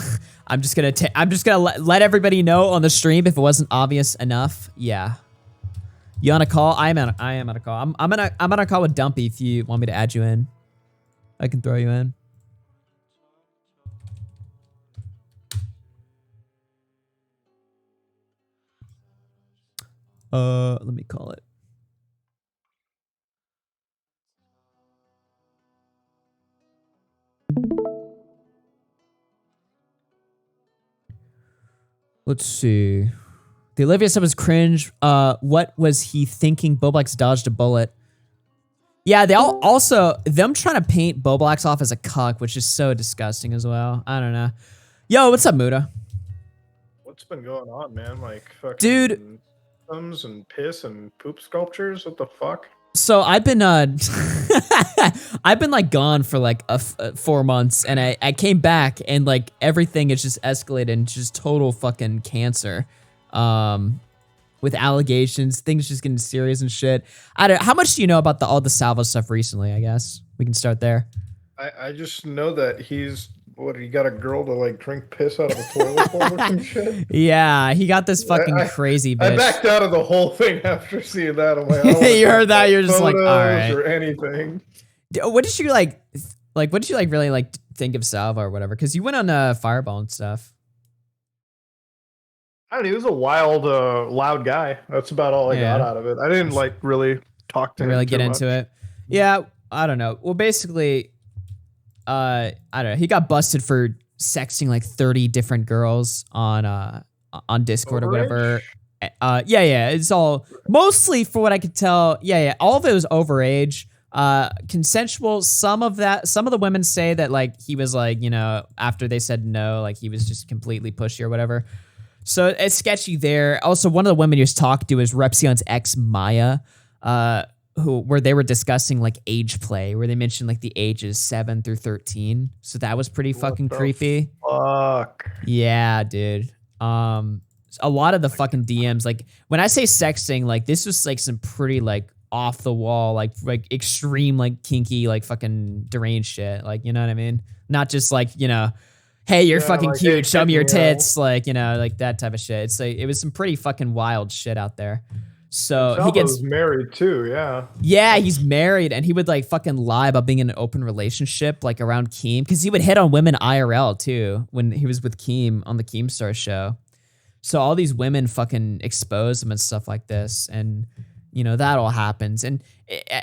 just gonna let everybody know on the stream if it wasn't obvious enough. Yeah. You on a call? I am on a call. I'm on a call with Dumpy if you want me to add you in. I can throw you in. Let me call it. Let's see. The Olivia stuff was cringe. What was he thinking? Boblax dodged a bullet. Yeah, they all also them trying to paint Boblax off as a cuck, which is so disgusting as well. I don't know. Yo, what's up, Muda? What's been going on, man? Like fucking Dude. thumbs and piss and poop sculptures. What the fuck? So I've been I've been like gone for like 4 months, and I came back and like everything is just escalated into just total fucking cancer. With allegations, things just getting serious and shit. I don't. How much do you know about all the Salvo stuff recently? I guess we can start there. I just know that he got a girl to like drink piss out of a toilet bowl or some shit. Yeah, he got this fucking crazy bitch. I backed out of the whole thing after seeing that. I'm like, I don't wanna you heard talk that? You're about just like, all photos right. or anything. What did you like? What did you like really like think of Salvo or whatever? Because you went on Fireball and stuff. I don't know. He was a wild, loud guy. That's about all I got out of it. I didn't like really talk to him. Really get too into much. it. Yeah, I don't know. Well, basically, I don't know. He got busted for sexting like 30 different girls on Discord or whatever. Yeah. It's all mostly, for what I could tell. Yeah. All of it was overage. Consensual. Some of the women say that like he was like, you know, after they said no, like he was just completely pushy or whatever. So it's sketchy there. Also, one of the women he was talking to is Repsion's ex Maya, where they were discussing like age play, where they mentioned like the ages 7 through 13. So that was pretty fucking creepy. Fuck. Yeah, dude. A lot of the fucking DMs, like when I say sexting, like this was like some pretty like off the wall, like extreme, like kinky, like fucking deranged shit. Like, you know what I mean? Not just like, you know, hey, you're fucking like, cute, hey, show me your check me out. tits, like, you know, like that type of shit. It's like, it was some pretty fucking wild shit out there. So Salvo he gets was married too. Yeah. yeah, he's married, and he would like fucking lie about being in an open relationship, like around KEEM, because he would hit on women IRL too when he was with KEEM on the Keemstar show. So all these women fucking expose him and stuff like this, and you know that all happens. And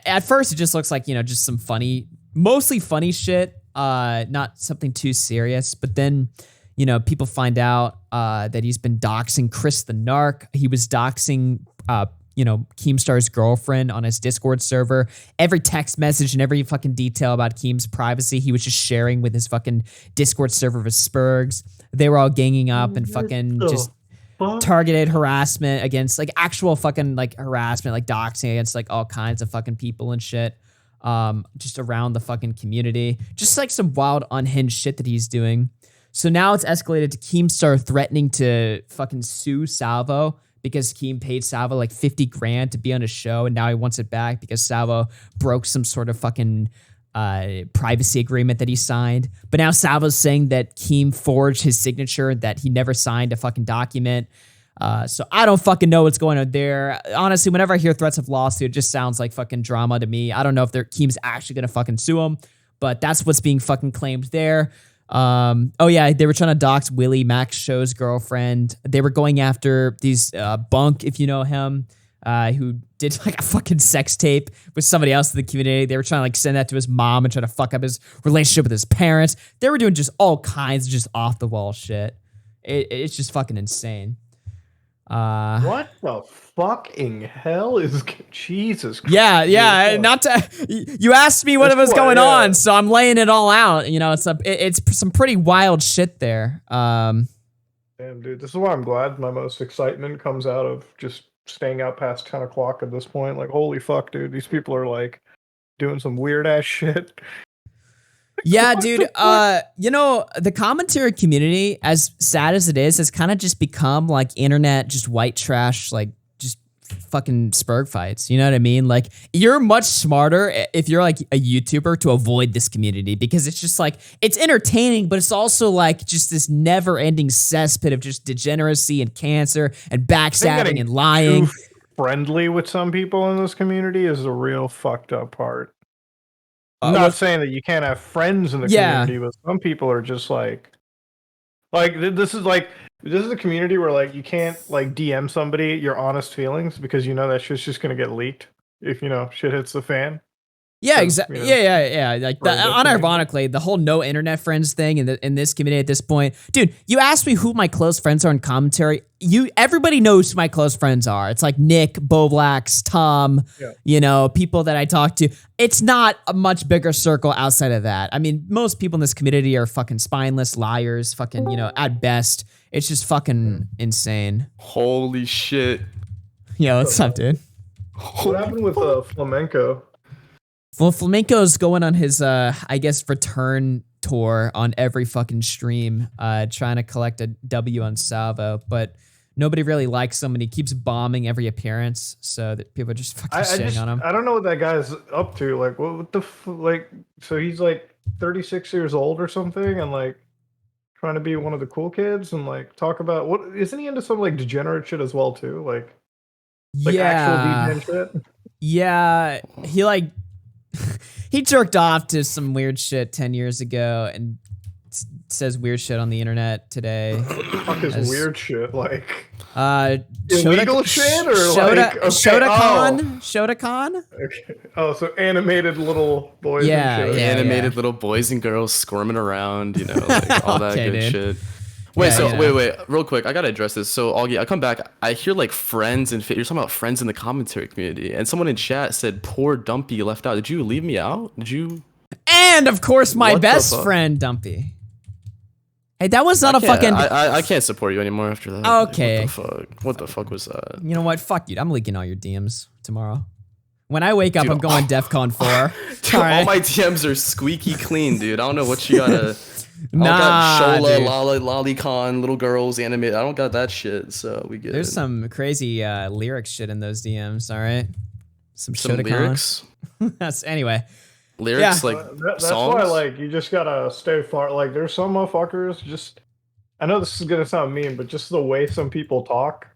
at first, it just looks like, you know, just some funny, mostly funny shit, not something too serious. But then, you know, people find out that he's been doxing Chris the Narc. He was doxing you know, Keemstar's girlfriend on his Discord server. Every text message and every fucking detail about Keem's privacy, he was just sharing with his fucking Discord server of Spurgs. They were all ganging up and fucking just targeted harassment against like actual fucking like harassment, like doxing against like all kinds of fucking people and shit. Just around the fucking community. Just like some wild unhinged shit that he's doing. So now it's escalated to Keemstar threatening to fucking sue Salvo, because Keem paid Salvo like 50 grand to be on his show, and now he wants it back because Salvo broke some sort of fucking privacy agreement that he signed. But now Salvo's saying that Keem forged his signature, that he never signed a fucking document. So I don't fucking know what's going on there. Honestly, whenever I hear threats of lawsuit, it just sounds like fucking drama to me. I don't know if Keem's actually gonna fucking sue him, but that's what's being fucking claimed there. Oh yeah, they were trying to dox Willie, Max Show's girlfriend. They were going after these Bunk, if you know him, who did like a fucking sex tape with somebody else in the community. They were trying to like send that to his mom and try to fuck up his relationship with his parents. They were doing just all kinds of just off the wall shit. It's just fucking insane. What the fucking hell is Jesus Christ? Yeah. Not to. You asked me what was going on, so I'm laying it all out. You know, it's some pretty wild shit there. Damn, dude, this is why I'm glad my most excitement comes out of just staying out past 10 o'clock at this point. Like, holy fuck, dude, these people are like doing some weird ass shit. Yeah, dude. You know, the commentary community, as sad as it is, has kind of just become like internet, just white trash, like just fucking Spurg fights. You know what I mean? Like, you're much smarter if you're like a YouTuber to avoid this community, because it's just like, it's entertaining, but it's also like just this never-ending cesspit of just degeneracy and cancer and backstabbing and lying. Friendly with some people in this community is the real fucked up part. I'm not saying that you can't have friends in the community, but some people are just like this is a community where like you can't like DM somebody your honest feelings, because you know that shit's just gonna get leaked if shit hits the fan. Yeah, exactly. Yeah. Like, unironically, the whole no internet friends thing in this community at this point, dude. You asked me who my close friends are in commentary. Everybody knows who my close friends are. It's like Nick, Boblax, Tom. You know, people that I talk to. It's not a much bigger circle outside of that. I mean, most people in this community are fucking spineless liars. Fucking, at best, it's just fucking insane. Holy shit. Yo, what's up, dude? What happened with Flamenco? Well, Flamenco's going on his, I guess, return tour on every fucking stream, trying to collect a W on Salvo, but nobody really likes him, and he keeps bombing every appearance, so that people are just fucking shitting on him. I don't know what that guy's up to. Like, what the so he's like 36 years old or something, and like trying to be one of the cool kids, and like talk about isn't he into some like degenerate shit as well too? Like actual degenerate shit? Yeah, he like. He jerked off to some weird shit 10 years ago and says weird shit on the internet today. What the fuck is weird shit? Like, illegal shit or Shotokan? Okay. Oh, so animated little boys and shit. Animated little boys and girls squirming around, like all that good shit. Wait, wait, real quick. I gotta address this. So, Augie, I come back. I hear like friends and you're talking about friends in the commentary community, and someone in chat said poor Dumpy left out. Did you leave me out? Did you? And of course, my best friend Dumpy. Hey, that was not a fucking. I can't support you anymore after that. Okay. What the fuck was that? You know what? Fuck you. I'm leaking all your DMs tomorrow. When I wake up, I'm going DEFCON 4. Dude, all my DMs are squeaky clean, dude. I don't know what you gotta. I don't got Shola, Lolicon, little girls, animated. I don't got that shit, so we get. There's some crazy lyric shit in those DMs, all right? Some lyrics? That's anyway. Lyrics, like that's songs? why, like, you just gotta stay far. Like, there's some motherfuckers just. I know this is gonna sound mean, but just the way some people talk.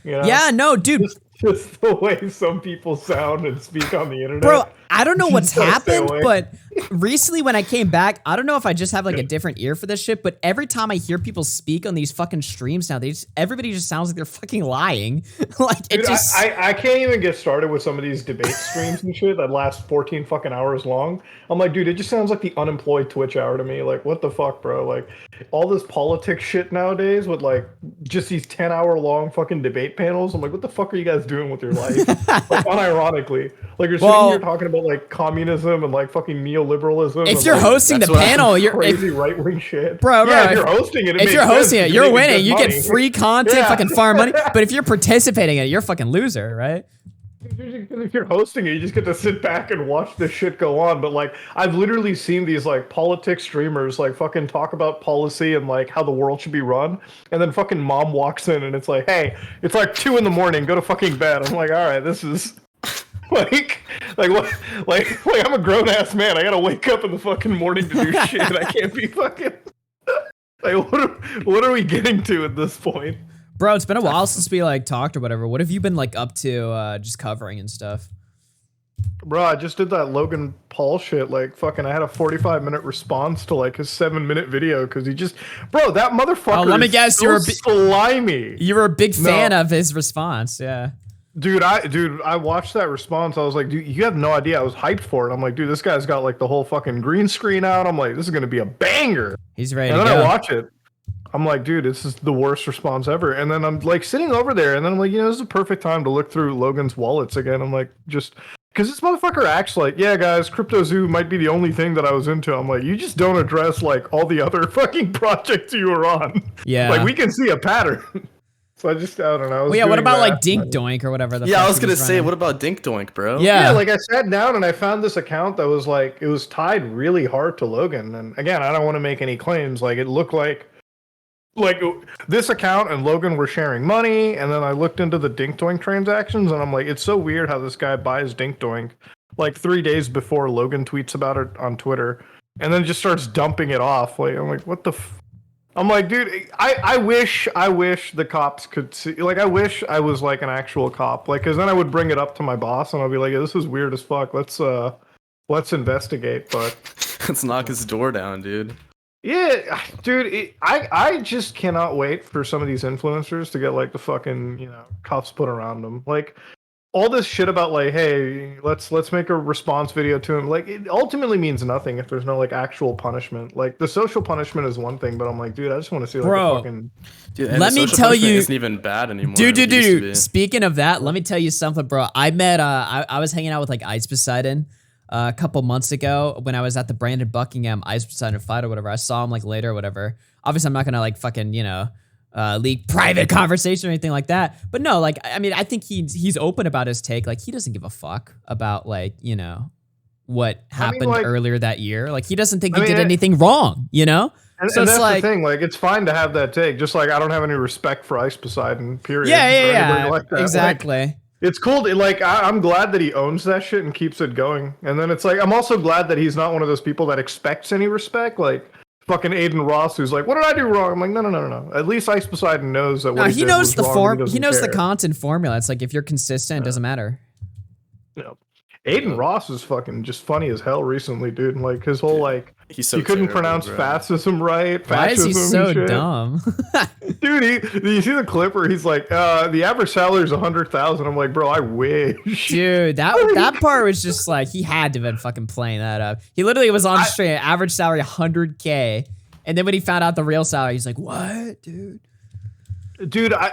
Yeah, no, dude. Just the way some people sound and speak on the internet. Bro, I don't know what's happened, but recently when I came back, I don't know if I just have like a different ear for this shit, but every time I hear people speak on these fucking streams now, everybody just sounds like they're fucking lying. Like, dude, I can't even get started with some of these debate streams and shit that last 14 fucking hours long. I'm like, dude, it just sounds like the unemployed Twitch hour to me. Like, what the fuck, bro? Like, all this politics shit nowadays with like just these 10-hour long fucking debate panels. I'm like, what the fuck are you guys doing with your life? Like, unironically, like you're sitting here talking about like communism and like fucking neoliberalism. If you're hosting the panel, you're crazy right wing shit, bro. Yeah, if you're hosting it, if you're hosting it, you're winning. You get free content, Yeah. fucking farm money. But if you're participating in it, you're a fucking loser, right? If you're hosting it, you just get to sit back and watch this shit go on. But like, I've literally seen these like politics streamers like fucking talk about policy and like how the world should be run, and then fucking mom walks in and it's like, hey, it's like 2 a.m, go to fucking bed. I'm like, all right, this is like what? Like I'm a grown ass man. I gotta wake up in the fucking morning to do shit. I can't be fucking like what are we getting to at this point? Bro, it's been a while since we like talked or whatever. What have you been like up to just covering and stuff? Bro, I just did that Logan Paul shit. Like, fucking, I had a 45-minute response to like his 7-minute video because he just, bro, that motherfucker. Oh, let me guess, you were slimy. You were a big fan of his response, yeah. Dude, I watched that response. I was like, dude, you have no idea. I was hyped for it. I'm like, dude, this guy's got like the whole fucking green screen out. I'm like, this is gonna be a banger. He's ready. And then I watch it. I'm like, dude, this is the worst response ever. And then I'm like sitting over there, and then I'm like, this is a perfect time to look through Logan's wallets again. I'm like, just because this motherfucker acts like, yeah, guys, CryptoZoo might be the only thing that I was into. I'm like, you just don't address like all the other fucking projects you were on. Yeah. Like we can see a pattern. So I don't know. Well, yeah, what about like Dink Doink or whatever the Yeah, fuck I was he gonna say, running? what about Dink Doink, bro? Yeah. Like I sat down and I found this account that was like, it was tied really hard to Logan. And again, I don't want to make any claims. Like it looked like this account and Logan were sharing money. And then I looked into the Dink Doink transactions, and I'm like, it's so weird how this guy buys Dink Doink like 3 days before Logan tweets about it on Twitter, and then just starts dumping it off. Like I'm like, what the I'm like, dude, I wish the cops could see. Like, I wish I was like an actual cop. Like, because then I would bring it up to my boss, and I'll be like, this is weird as fuck. Let's investigate. But Let's knock his door down, dude. yeah, dude, I just cannot wait for some of these influencers to get like the fucking cuffs put around them. Like all this shit about like, hey, let's make a response video to him. Like it ultimately means nothing if there's no like actual punishment. Like the social punishment is one thing, but I'm like, dude, I just want to see like a fucking. Dude, and Let the me social tell punishment you- isn't even bad anymore. Dude. It used to be. Speaking of that, let me tell you something, bro. I met I was hanging out with like Ice Poseidon a couple months ago when I was at the Brandon Buckingham Ice Poseidon fight or whatever. I saw him like later or whatever. Obviously, I'm not gonna like fucking leak private conversation or anything like that. But no, like I mean, I think he's open about his take. Like he doesn't give a fuck about like what happened like- earlier that year. Like he doesn't think he did anything wrong. And, So and it's that's like, the thing. Like it's fine to have that take. Just like I don't have any respect for Ice Poseidon. Period. Yeah, or anybody yeah, like that. Like, exactly. it's cool. Like I'm glad that he owns that shit and keeps it going. And then it's like I'm also glad that he's not one of those people that expects any respect. Like fucking Aiden Ross, who's like, "What did I do wrong?" I'm like, "No. At least Ice Poseidon knows that." No, What he did knows was the wrong, form. and He knows the care. content formula. It's like if you're consistent, it doesn't matter. Aiden Ross is fucking just funny as hell recently, dude. And like his whole like, He's so he couldn't terrible, pronounce bro. fascism right. Why is he fascism so and shit. dumb? Dude, do you see the clip where he's like, the average salary is 100,000? I'm like, bro, I wish. Dude, that part was just like he had to have been fucking playing that up. He literally was on straight average salary 100K, and then when he found out the real salary, he's like, "What, dude?" Dude, I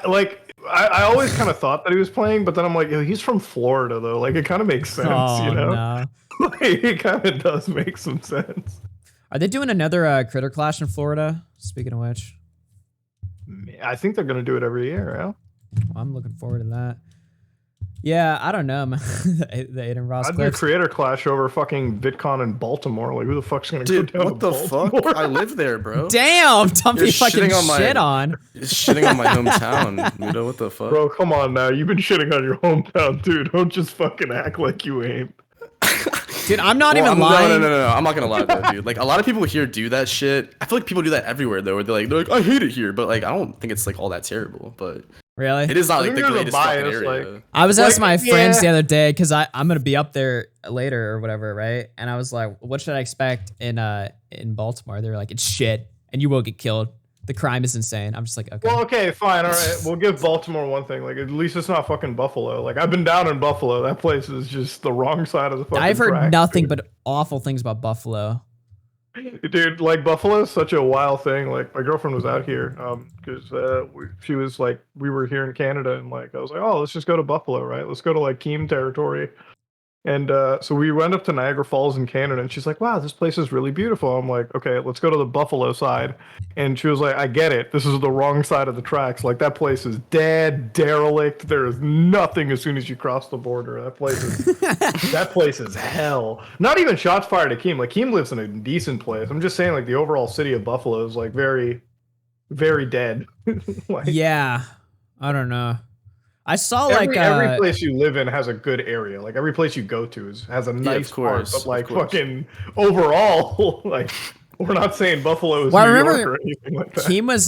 always kind of thought that he was playing, but then I'm like, yo, he's from Florida though. Like it kind of makes sense, Oh, you know? no. Like, it kind of does make some sense. Are they doing another Critter Clash in Florida? Speaking of which, I think they're gonna do it every year. Yeah. well, I'm looking forward to that. Yeah, I don't know, man. the Aiden Ross I'd do clips. Creator Clash over fucking VidCon in Baltimore. Like, who the fuck's gonna Dude, go down what the to fuck? Baltimore? I live there, bro. Damn, Dumpy You're fucking shitting on my- shit on. You're shitting on my hometown, Mudo. What the fuck? Bro, come on now. You've been shitting on your hometown, dude. Don't just fucking act like you ain't. Dude, I'm not Well, even lying. No. I'm not gonna lie though, dude. Like a lot of people here do that shit. I feel like people do that everywhere though. Where they're like, I hate it here, but like I don't think it's like all that terrible. But Really? it is not I like think the there's a greatest fucking bias, area. like- I was asking my friends the yeah. other day because I'm gonna be up there later or whatever, right? And I was like, "What should I expect in Baltimore?" They were like, "It's shit, and you will get killed. The crime is insane." I'm just like, "Okay." Well, okay, fine, all right. We'll give Baltimore one thing. Like, at least it's not fucking Buffalo. Like, I've been down in Buffalo. That place is just the wrong side of the fucking I've heard track, nothing but awful things about Buffalo. dude. Like, Buffalo is such a wild thing. Like, my girlfriend was out here because she was like, we were here in Canada, and like, I was like, oh, let's just go to Buffalo, right? Let's go to like KEEM territory. And so we went up to Niagara Falls in Canada, and she's like, wow, this place is really beautiful. I'm like, okay, let's go to the Buffalo side. And she was like, I get it. This is the wrong side of the tracks. Like, that place is dead, derelict. There is nothing as soon as you cross the border. That place is hell. Not even shots fired at KEEM. Like, KEEM lives in a decent place. I'm just saying, like, the overall city of Buffalo is, like, very, very dead. Like, Yeah, I don't know. I saw every place you live in has a good area. Like every place you go to has a nice part, but like fucking overall, like we're not saying Buffalo is Well, I New York remember or anything like that. Keem was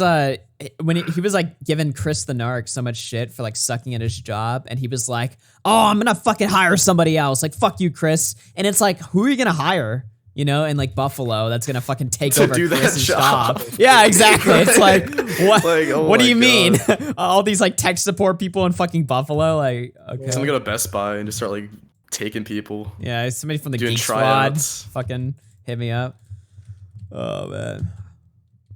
when he was like giving Chris the Narc so much shit for like sucking at his job, and he was like, "Oh, I'm gonna fucking hire somebody else." Like, fuck you, Chris. And it's like, who are you gonna hire? You know, in like Buffalo, that's gonna fucking take To over do that Chris's job. job. Yeah, exactly. It's like, what? Like, oh what do my you mean? God. All these like tech support people in fucking Buffalo, like, okay. Someone go to Best Buy and just start like taking people. Yeah, somebody from the Doing Geek tryouts. Squad fucking hit me up. Oh man.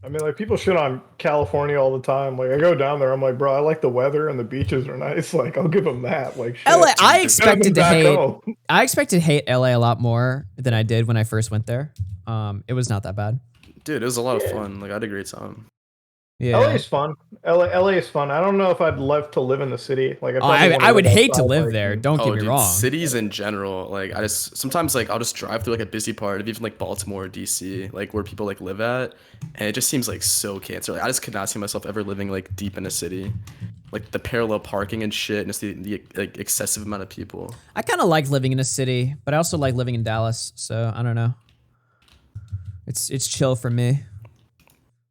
I mean, like, people shit on California all the time. Like, I go down there, I'm like, bro, I like the weather and the beaches are nice. Like, I'll give them that. Like, shit. LA, I expected to Back hate. home. I expected to hate LA a lot more than I did when I first went there. It was not that bad. Dude, it was a lot of fun. Like, I had a great time. Yeah. LA is fun. LA is fun. I don't know if I'd love to live in the city. Like, I would hate to live there. Don't get me dude, wrong. Cities in general, like I just sometimes like I'll just drive through like a busy part of even like Baltimore or DC, like where people like live at, and it just seems like so cancer. Like I just could not see myself ever living like deep in a city, like the parallel parking and shit, and just the like excessive amount of people. I kind of like living in a city, but I also like living in Dallas. So I don't know. It's chill for me.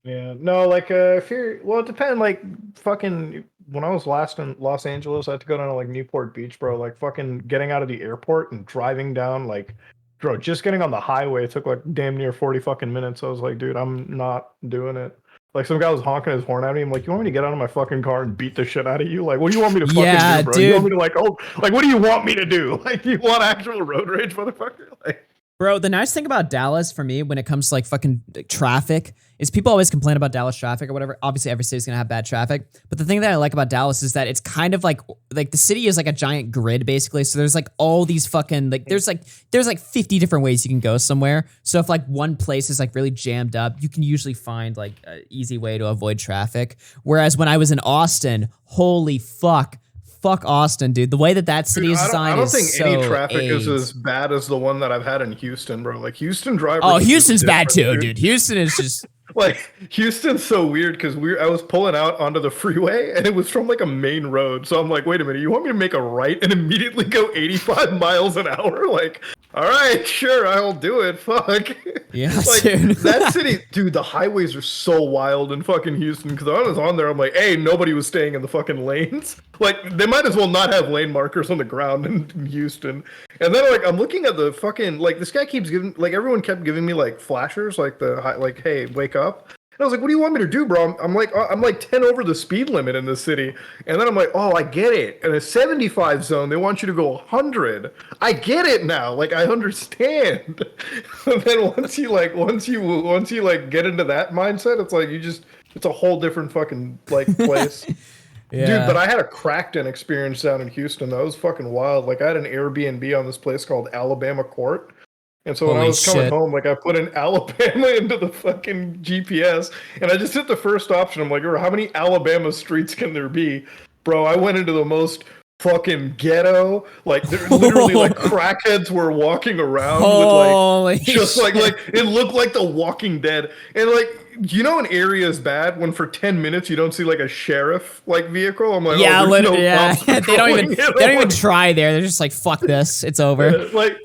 Yeah, no, like if you're, well, it depends. Like fucking, when I was last in Los Angeles, I had to go down to like Newport Beach, bro. Like fucking getting out of the airport and driving down, like, bro, just getting on the highway took like damn near 40 fucking minutes. I was like, dude, I'm not doing it. Like some guy was honking his horn at me. I'm like, you want me to get out of my fucking car and beat the shit out of you? Like, what do you want me to fucking do, bro? dude. You want me to like, oh, like, what do you want me to do? Like, you want actual road rage, motherfucker? Like. Bro, the nice thing about Dallas for me when it comes to like fucking traffic is people always complain about Dallas traffic or whatever. Obviously, every city's gonna have bad traffic. But the thing that I like about Dallas is that it's kind of like the city is like a giant grid basically. So there's like all these fucking like there's like 50 different ways you can go somewhere. So if like one place is like really jammed up, you can usually find like an easy way to avoid traffic. Whereas when I was in Austin, holy fuck. Fuck Austin, dude. The way that city is designed I don't think so any traffic is AIDS. as bad as the one that I've had in Houston, bro. Like Houston drivers. Oh, are just Houston's bad different, too, dude. Houston is just like Houston's so weird because I was pulling out onto the freeway and it was from like a main road. So I'm like, wait a minute, you want me to make a right and immediately go 85 miles an hour? Like, all right, sure, I'll do it. Fuck. Yeah, like dude. that city, dude. The highways are so wild in fucking Houston. Because I was on there, I'm like, hey, nobody was staying in the fucking lanes. Like, they might as well not have lane markers on the ground in Houston. And then like I'm looking at the fucking like this guy keeps giving like everyone kept giving me like flashers like like hey wake up. And I was like, what do you want me to do, bro? I'm like 10 over the speed limit in this city. And then I'm like, oh, I get it. In a 75 zone, they want you to go 100. I get it now. Like, I understand. And then once you get into that mindset, it's like it's a whole different fucking like place. Yeah. Dude, but I had a cracked-in experience down in Houston. That was fucking wild. Like, I had an Airbnb on this place called Alabama Court. And so when I Holy was coming shit. home, like I put in Alabama into the fucking GPS, and I just hit the first option. I'm like, how many Alabama streets can there be? Bro, I went into the most fucking ghetto. Like, there literally, like, crackheads were walking around Holy with, like, just shit. like, it looked like The Walking Dead. And, like, you know an area is bad when for 10 minutes you don't see, like, a sheriff, like, vehicle? I'm like, yeah, oh, there's no literally, yeah. cops they don't patrolling even it. they don't even try there. They're just like, fuck this. It's over. Like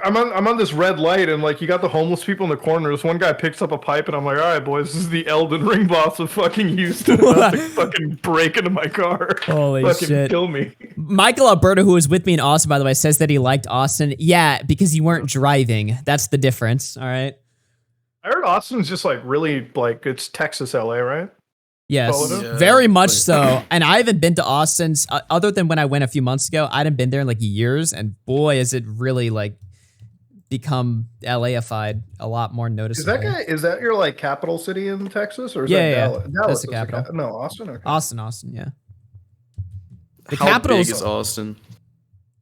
I'm on this red light and like you got the homeless people in the corner. This one guy picks up a pipe and I'm like, all right, boys, this is the Elden Ring boss of fucking Houston. About to fucking break into my car. Holy fucking shit. kill me. Michael Alberto, who was with me in Austin, by the way, says that he liked Austin. Yeah, because you weren't driving. That's the difference. All right. I heard Austin's just like really like it's Texas LA, right? Yes, Follow it? very much so. And I haven't been to Austin other than when I went a few months ago. I hadn't been there in like years, and boy, has it really like become LA-ified a lot more noticeable. Is that your like capital city in Texas, or is Yeah, that yeah, Dallas? that's Dallas the is capital. No, Austin. Okay. Austin, yeah. The How capital's big is Austin?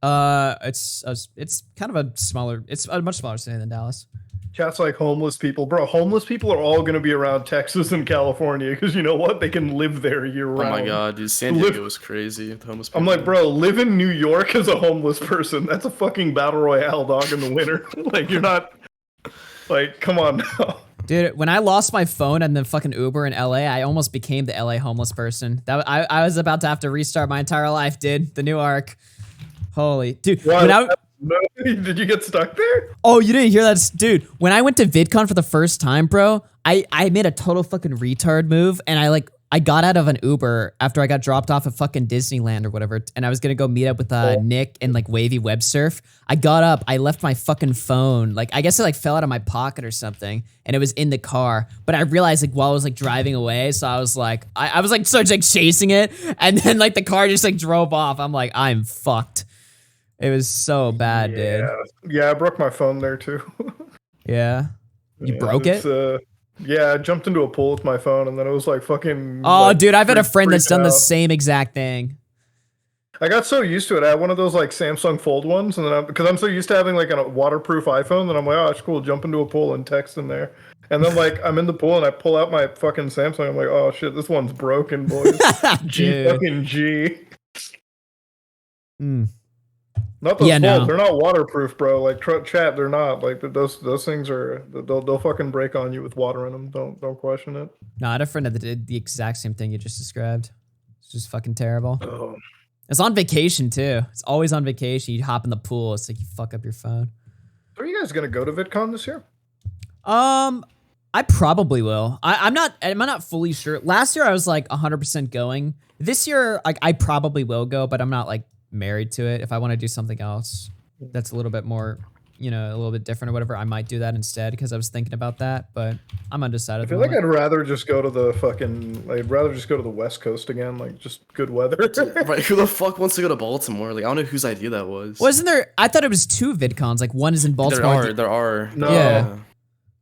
it's kind of a smaller. It's a much smaller city than Dallas. Chat's like homeless people, bro. Homeless people are all going to be around Texas and California because you know what? They can live there year round. Oh my god, dude, San Diego was crazy. The homeless people. I'm like, bro, live in New York as a homeless person. That's a fucking battle royale, dog, in the winter. Like, you're not. Like, come on now. Dude, when I lost my phone and the fucking Uber in LA, I almost became the LA homeless person. I was about to have to restart my entire life, dude. The new arc. Holy, dude. Wow, did you get stuck there? Oh, you didn't hear that? Dude, when I went to VidCon for the first time, bro, I made a total fucking retard move, and I got out of an Uber after I got dropped off at fucking Disneyland or whatever, and I was gonna go meet up with Nick and like Wavy Web Surf. I got up, I left my fucking phone, like I guess it like fell out of my pocket or something, and it was in the car. But I realized like while I was like driving away, so I was like, I was like sort of like chasing it, and then like the car just like drove off. I'm like, I'm fucked. It was so bad, dude. Yeah, I broke my phone there too. Yeah, you broke it. Yeah, I jumped into a pool with my phone, and then it was like fucking. Oh, like, dude, I've had a friend that's freaking done the out. same exact thing. I got so used to it. I had one of those like Samsung Fold ones, and then because I'm so used to having like a waterproof iPhone, that I'm like, oh, it's cool. Jump into a pool and text in there, and then like I'm in the pool and I pull out my fucking Samsung. I'm like, oh shit, this one's broken, boys. G Dude. fucking G. Mm. Not those Yeah, folds. no. They're not waterproof, bro. Like chat, they're not. Like those things are. They'll fucking break on you with water in them. Don't question it. No, I had a friend that did the exact same thing you just described. It's just fucking terrible. Oh. It's on vacation too. It's always on vacation. You hop in the pool. It's like you fuck up your phone. Are you guys gonna go to VidCon this year? I probably will. I'm not fully sure. Last year I was like 100% going. This year, like I probably will go, but I'm not like married to it. If I want to do something else that's a little bit more, you know, a little bit different or whatever, I might do that instead because I was thinking about that, but I'm undecided. I feel like I'd rather just go to the fucking. I'd rather just go to the West Coast again, like just good weather. Right, who the fuck wants to go to Baltimore? Like, I don't know whose idea that was. Wasn't there? I thought it was 2 VidCons. Like one is in Baltimore. There are. No. Yeah.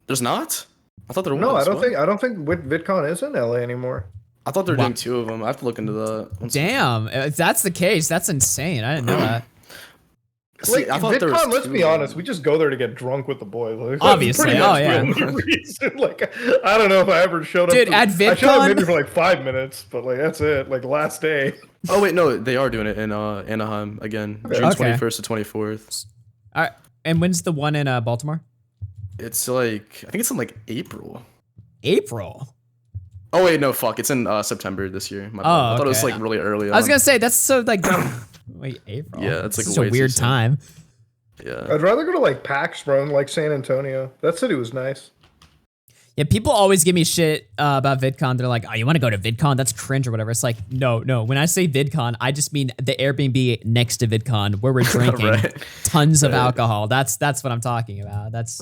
There's not? I thought there was. No, I don't What? think. I don't think VidCon is in LA anymore. I thought they were Wow. doing 2 of them. I have to look into that. Damn, if that's the case, that's insane. I didn't know that. Like, I thought there was VidCon, let's 2 be of honest, we just go there to get drunk with the boys. Like, that's Obviously, pretty oh, much yeah. the only reason. Like, I don't know if I ever showed up. Dude, to, at I showed up VidCon- maybe for like 5 minutes, but like that's it. Like last day. Oh wait, no, they are doing it in Anaheim again, June Okay. 21st to 24th. All right, and when's the one in Baltimore? It's like I think it's in like April. April. Oh wait, no, fuck, it's in September this year. My bad. Oh, I thought it was okay. like really early. I was on. gonna say that's so like. Wait, April. Yeah, it's like such way a too weird soon. time. Yeah. I'd rather go to like PAX, bro, and like San Antonio. That city was nice. Yeah, people always give me shit about VidCon. They're like, "Oh, you want to go to VidCon? That's cringe or whatever." It's like, no. When I say VidCon, I just mean the Airbnb next to VidCon where we're drinking Right. tons of Right. alcohol. That's what I'm talking about. That's,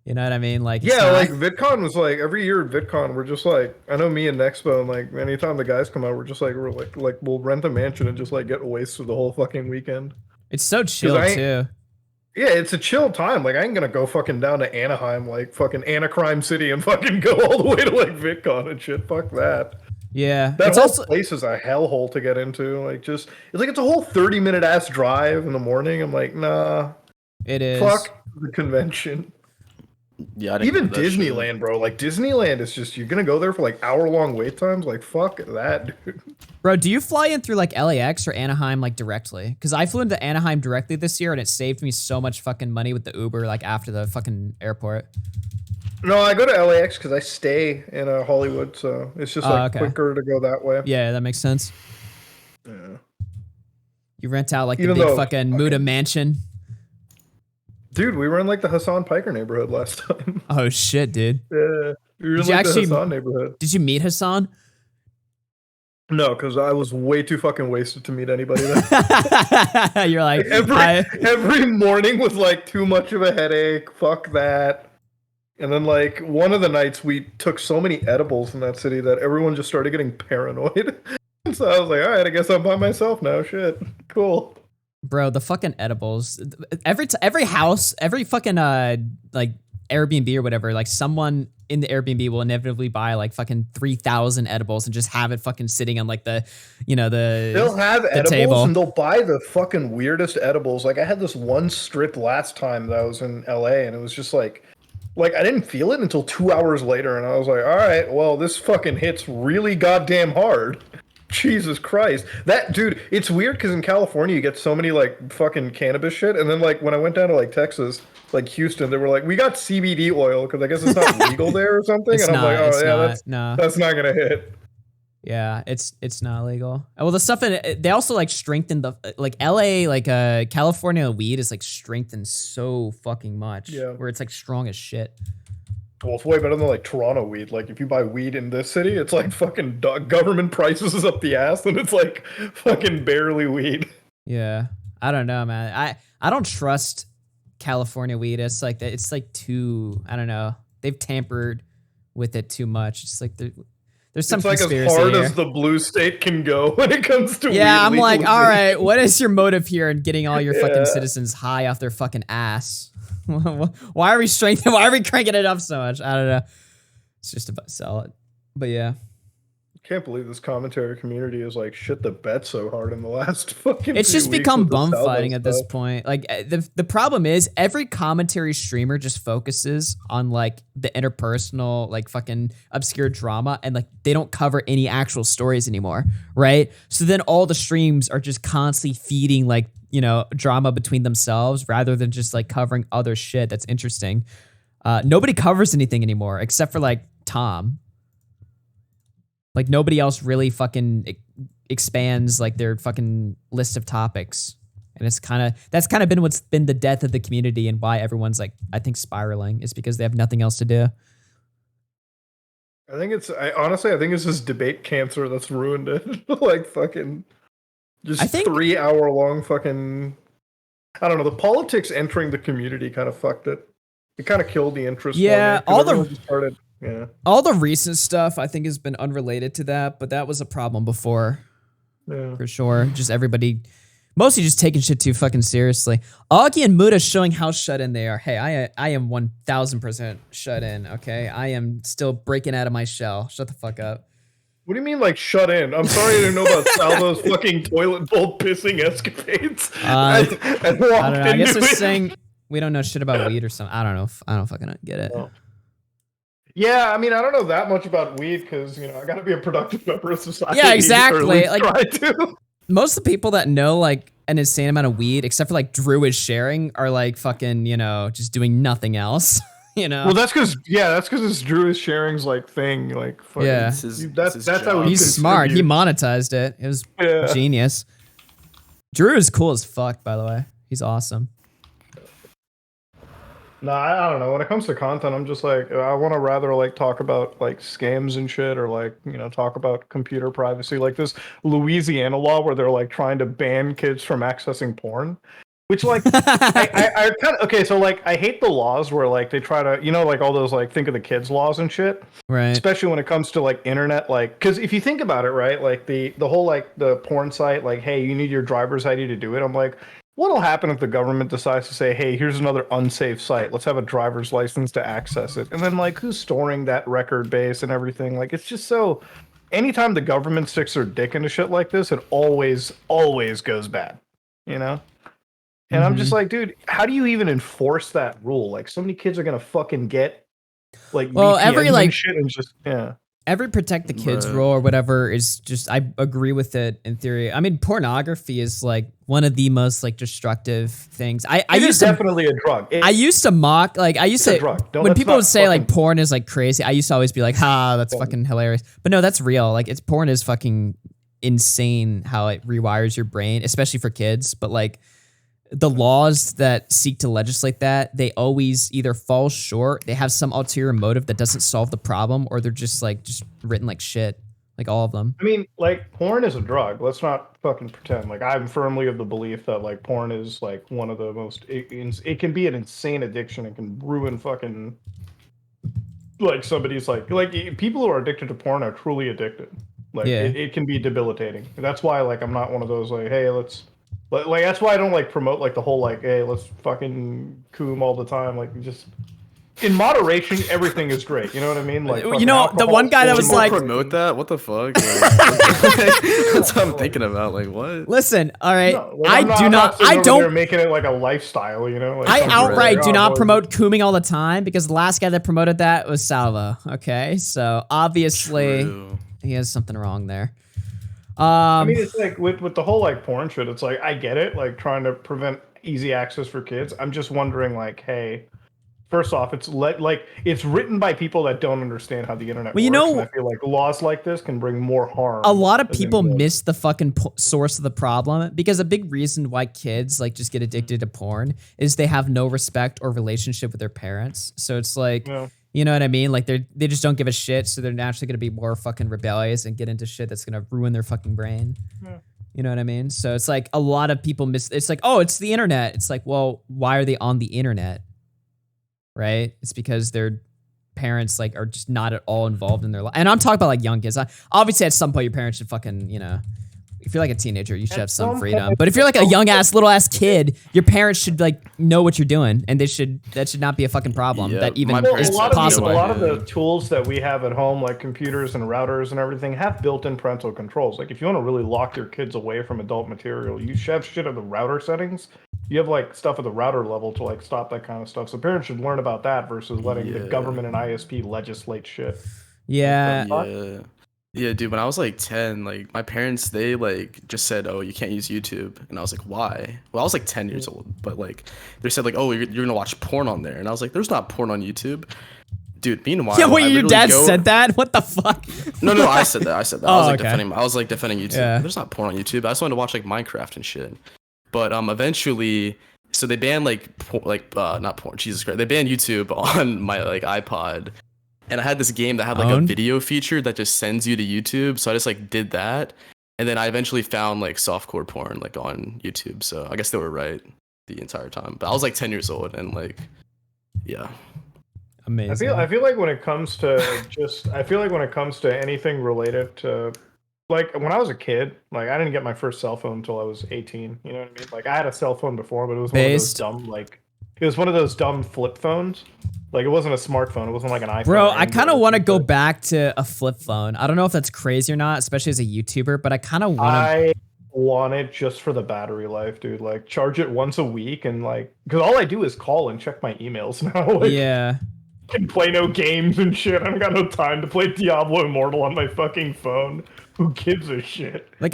you know what I mean? Like, it's Yeah, not- like VidCon was like every year at VidCon, we're just like I know me and Nexpo, and like anytime the guys come out, we're like we'll rent a mansion and just like get wasted the whole fucking weekend. it's so chill I- too. Yeah, it's a chill time. Like I ain't gonna go fucking down to Anaheim, like fucking Anacrime City, and fucking go all the way to like VidCon and shit. Fuck that. Yeah, That it's whole also place is a hellhole to get into. Like it's like it's a whole 30-minute ass drive in the morning. I'm like, nah. It is. Fuck the convention. Yeah, I didn't Even do that shit. Disneyland, bro. Like Disneyland is just you're gonna go there for like hour-long wait times. Like fuck that, dude. Bro, do you fly in through like LAX or Anaheim like directly? Because I flew into Anaheim directly this year and it saved me so much fucking money with the Uber like after the fucking airport. No, I go to LAX because I stay in Hollywood, so it's just like okay. quicker to go that way. Yeah, that makes sense. Yeah. You rent out like Even the big though- fucking Muda mansion. Dude, we were in like the Hassan Piker neighborhood last time. Oh shit, dude. Yeah, we were in Did you like actually- the Hassan neighborhood. Did you meet Hassan? No, because I was way too fucking wasted to meet anybody there. You're like, every morning was like too much of a headache. Fuck that. And then like one of the nights we took so many edibles in that city that everyone just started getting paranoid. So I was like, all right, I guess I'm by myself now. Shit, cool. Bro, the fucking edibles. Every house, every fucking like Airbnb or whatever, like someone in the Airbnb will inevitably buy like fucking 3,000 edibles and just have it fucking sitting on like the, you know, They'll have the edibles table. and they'll buy the fucking weirdest edibles. Like I had this one strip last time that I was in LA and it was just like I didn't feel it until 2 hours later and I was like, all right, well, this fucking hits really goddamn hard. Jesus Christ. That dude, it's weird because in California you get so many like fucking cannabis shit. And then like when I went down to like Texas, like Houston, they were like, we got CBD oil because I guess it's not legal there or something. It's and I'm not, like, oh it's yeah, not, that's not gonna hit. Yeah, it's not legal. Well, the stuff in it, they also like strengthened the like LA, like California weed is like strengthened so fucking much. Yeah. Where it's like strong as shit. Well, it's way better than like Toronto weed. Like if you buy weed in this city, it's like fucking government prices is up the ass, and it's like fucking barely weed. Yeah, I don't know, man. I don't trust California weed. It's like too. I don't know. They've tampered with it too much. It's like there's some It's like as conspiracy hard here. as the blue state can go when it comes to weed. Yeah, I'm like, all legalization. right, what is your motive here in getting all your Yeah. fucking citizens high off their fucking ass? Why are we cranking it up so much? I don't know. It's just about sell it. But yeah. Can't believe this commentary community is like shit the bed so hard in the last fucking. It's few just weeks become with the bum Salvo fighting at this stuff. point. Like the problem is every commentary streamer just focuses on like the interpersonal, like fucking obscure drama, and like they don't cover any actual stories anymore, right? So then all the streams are just constantly feeding like, you know, drama between themselves rather than just like covering other shit that's interesting. Nobody covers anything anymore except for like Tom. Like nobody else really fucking expands like their fucking list of topics. And it's that's kind of been what's been the death of the community and why everyone's like, I think spiraling is because they have nothing else to do. Honestly, I think it's this debate cancer that's ruined it. Like fucking just I think 3 hour long fucking, I don't know, the politics entering the community kind of fucked it. It kind of killed the interest. Yeah, for me, 'cause everyone just started. Yeah. All the recent stuff I think has been unrelated to that, but that was a problem before. Yeah. For sure. Just everybody mostly just taking shit too fucking seriously. Augie and Muda showing how shut in they are. Hey, I am 1000% shut in, okay? I am still breaking out of my shell. Shut the fuck up. What do you mean, like, shut in? I'm sorry I didn't know about Salvo's fucking toilet bowl pissing escapades. I don't know. I guess they're into it. saying we don't know shit about weed or something. I don't know. I don't fucking get it. Oh. Yeah, I mean, I don't know that much about weed because, you know, I got to be a productive member of society. Yeah, or exactly. at least Like, try to. most of the people that know like an insane amount of weed, except for like Drew is sharing, are like fucking, you know, just doing nothing else. You know. Well, that's because it's Drew is sharing's like thing. Like, fucking, Yeah. that's how He's smart. He monetized it. It was genius. Drew is cool as fuck, by the way. He's awesome. No, I don't know. When it comes to content, I'm just like, I want to rather like talk about like scams and shit, or like, you know, talk about computer privacy, like this Louisiana law where they're like trying to ban kids from accessing porn. Which like I kind of okay, so like I hate the laws where like they try to, you know, like all those like think of the kids laws and shit, right? Especially when it comes to like internet, like because if you think about it, right, like the whole like the porn site, like hey, you need your driver's ID to do it. I'm like, what'll happen if the government decides to say, hey, here's another unsafe site, let's have a driver's license to access it, and then like who's storing that record base and everything? Like it's just so. Anytime the government sticks their dick into shit like this, it always goes bad, you know. And I'm just like, dude, how do you even enforce that rule? Like, so many kids are gonna fucking get like every VPNs like and shit and just every protect the kids rule or whatever is just, I agree with it in theory. I mean, pornography is like one of the most like destructive things. I used to definitely a drug. I used to mock like I used to when people would say like porn is like crazy. I used to always be like, ha, that's fucking hilarious. But no, that's real. Like it's porn is fucking insane how it rewires your brain, especially for kids. But like. The laws that seek to legislate that, they always either fall short, they have some ulterior motive that doesn't solve the problem, or they're just written like shit. Like all of them. I mean, like porn is a drug. Let's not fucking pretend. Like I'm firmly of the belief that like porn is like one of the most. It can be an insane addiction. It can ruin fucking. Like somebody's like people who are addicted to porn are truly addicted. Like it can be debilitating. And that's why like I'm not one of those like hey let's. Like that's why I don't like promote like the whole like hey let's fucking KEEM all the time, like just in moderation everything is great, you know what I mean? Like you know the one guy that was like promote that, what the fuck? Like, that's what I'm thinking about. Like what? Listen, all right, I don't making it like a lifestyle, you know. Like, I outright do not promote KEEMing all the time because the last guy that promoted that was Salvo. Okay, so obviously he has something wrong there. I mean, it's like with the whole like porn shit. It's like I get it, like trying to prevent easy access for kids. I'm just wondering, like, hey, first off, it's it's written by people that don't understand how the internet works. You know, and I feel like laws like this can bring more harm. A lot of people miss the fucking source of the problem because a big reason why kids like just get addicted to porn is they have no respect or relationship with their parents. So it's like. Yeah. You know what I mean? Like they just don't give a shit, so they're naturally gonna be more fucking rebellious and get into shit that's gonna ruin their fucking brain. Yeah. You know what I mean? So it's like a lot of people miss. It's like, oh, it's the internet. It's like, well, why are they on the internet? Right? It's because their parents like are just not at all involved in their life. And I'm talking about like young kids. Obviously, at some point, your parents should fucking if you're like a teenager, you should have some some freedom. point- But if you're like a young ass little ass kid, your parents should like know what you're doing, and that should not be a fucking problem. Yeah, that even my Well, is a lot of possible. a lot of the tools that we have at home, like computers and routers and everything, have built-in parental controls. Like if you want to really lock your kids away from adult material, you should have shit at the router settings. You have like stuff at the router level to like stop that kind of stuff. So parents should learn about that versus letting the government and ISP legislate shit. Yeah. Yeah, dude, when I was like 10, like my parents, they like just said, "Oh, you can't use YouTube." And I was like, "Why?" Well, I was like 10 years old, but like they said like, "Oh, you're going to watch porn on there." And I was like, "There's not porn on YouTube." Dude, meanwhile, Yeah, wait, I your literally dad go- said that? What the fuck? No, I said that. I said that. Oh, I was like defending YouTube. Yeah. There's not porn on YouTube. I just wanted to watch like Minecraft and shit. But eventually, so they banned not porn, Jesus Christ. They banned YouTube on my like iPod. And I had this game that had like a video feature that just sends you to YouTube. So I just like did that. And then I eventually found like softcore porn like on YouTube. So I guess they were right the entire time. But I was like 10 years old and like, yeah. Amazing. I feel like when it comes to anything related to, like when I was a kid, like I didn't get my first cell phone until I was 18. You know what I mean? Like I had a cell phone before, but it was one of those dumb it was one of those dumb flip phones. Like it wasn't a smartphone. It wasn't like an iPhone. Bro, I kind of want to go back to a flip phone. I don't know if that's crazy or not, especially as a YouTuber, but I kind of want to. I want it just for the battery life, dude. Like charge it once a week and like, because all I do is call and check my emails now. Like, Yeah. can play no games and shit. I don't got no time to play Diablo Immortal on my fucking phone. Who gives a shit? Like,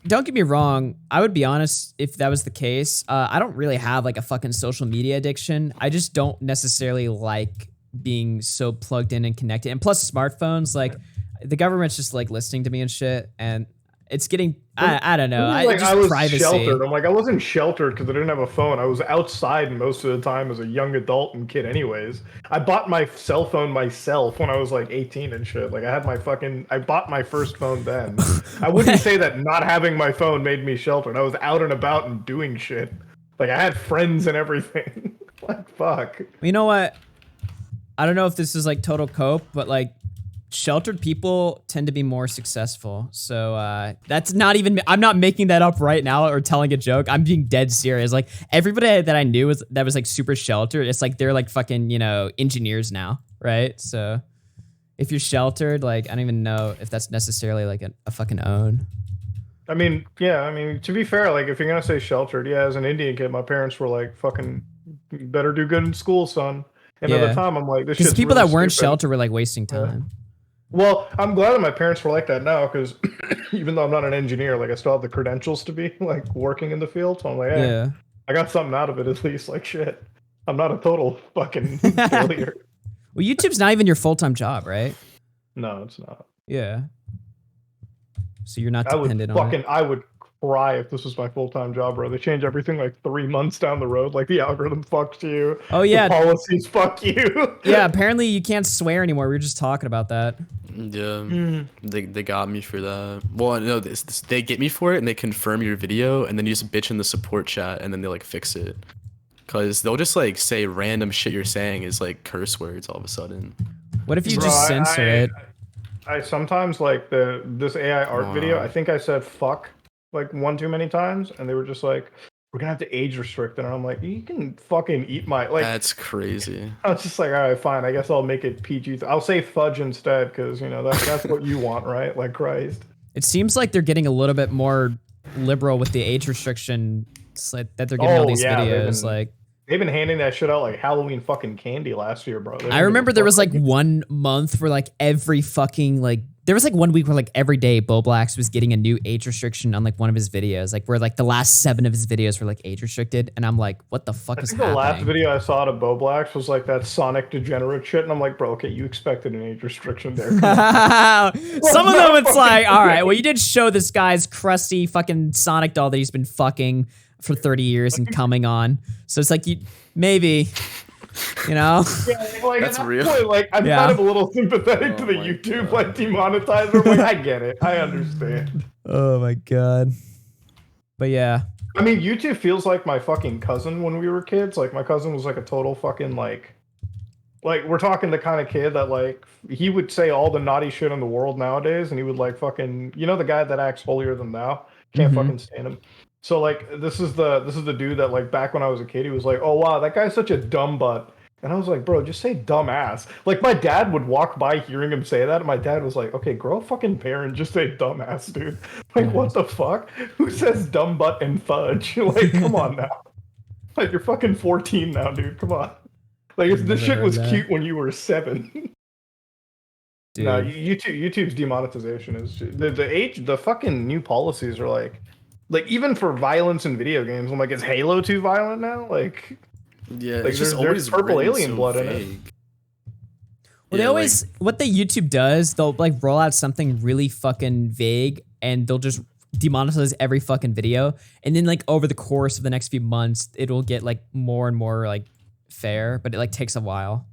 don't get me wrong. I would be honest if that was the case. I don't really have like a fucking social media addiction. I just don't necessarily like being so plugged in and connected. And plus smartphones, like the government's just like listening to me and shit. And it's getting, I don't know. Like just I was privacy. sheltered. I'm like, I wasn't sheltered because I didn't have a phone. I was outside most of the time as a young adult and kid anyways. I bought my cell phone myself when I was like 18 and shit. Like I bought my first phone then. I wouldn't say that not having my phone made me sheltered. I was out and about and doing shit. Like I had friends and everything. Like fuck. You know what? I don't know if this is like total cope, but like sheltered people tend to be more successful. So that's not even, I'm not making that up right now or telling a joke. I'm being dead serious. Like everybody that I knew that was like super sheltered, it's like they're like fucking, engineers now, right? So if you're sheltered, like I don't even know if that's necessarily like a fucking own. I mean, yeah, I mean, to be fair, like if you're gonna say sheltered, yeah, as an Indian kid, my parents were like, fucking you better do good in school, son. And at the time I'm like, this because shit's people really that weren't stupid. sheltered were like wasting time. Well, I'm glad that my parents were like that now, because even though I'm not an engineer, like I still have the credentials to be like working in the field. So I'm like, hey, Yeah. I got something out of it at least. Like shit, I'm not a total fucking failure. Well, YouTube's not even your full-time job, right? No, it's not. Yeah. So you're not I would dependent on it. I would cry if this was my full-time job, bro. They change everything like 3 months down the road. Like the algorithm fucks you. Oh, yeah. The policies fuck you. Yeah, apparently you can't swear anymore. We were just talking about that. Yeah, they got me for that. Well, no, they get me for it, and they confirm your video, and then you just bitch in the support chat, and then they like fix it. Cause they'll just like say random shit you're saying is like curse words all of a sudden. What if you Bro, just censor it? I sometimes like this AI art video. I think I said fuck like one too many times, and they were just like, "We're gonna have to age restrict," and I'm like, "You can fucking eat my like." That's crazy. I was just like, "All right, fine. I guess I'll make it PG. I'll say fudge instead, because that's what you want, right? Like Christ." It seems like they're getting a little bit more liberal with the age restriction that they're giving all these videos. They've been handing that shit out like Halloween fucking candy last year, bro. I remember there was like 1 month where like every fucking there was like 1 week where like every day Bo Blacks was getting a new age restriction on like one of his videos, like where like the last 7 of his videos were like age restricted, and I'm like, what the fuck is happening? The last video I saw to Bo Blacks was like that Sonic degenerate shit, and I'm like, bro, okay, you expected an age restriction there. Some of them it's like, all right, well you did show this guy's crusty fucking Sonic doll that he's been fucking for 30 years and coming on. So it's like, maybe, Yeah, like That's at that real. Point, like I'm Yeah. kind of a little sympathetic to the YouTube like demonetizer. I'm like, I get it, I understand. Oh my God. But yeah. I mean, YouTube feels like my fucking cousin when we were kids. Like my cousin was like a total fucking like we're talking the kind of kid that like he would say all the naughty shit in the world nowadays, and he would like fucking the guy that acts holier than thou. Can't Mhm. fucking stand him. So like this is the dude that like back when I was a kid he was like, oh wow, that guy's such a dumb butt. And I was like, bro, just say dumbass. Like my dad would walk by hearing him say that, and my dad was like, okay, grow a fucking pair and just say dumbass, dude. Like what the fuck? Who says dumb butt and fudge? Like come on now. Like you're fucking 14 now, dude. Come on. Like this Never shit heard was that. cute when you were 7. Dude. No, YouTube's demonetization is the fucking new policies are like even for violence in video games. I'm like, is Halo too violent now? Like, Yeah, like it's just there's always purple written alien so blood in it. vague. Well, they always what the YouTube does, they'll like roll out something really fucking vague, and they'll just demonetize every fucking video, and then like over the course of the next few months, it'll get like more and more like fair, but it like takes a while.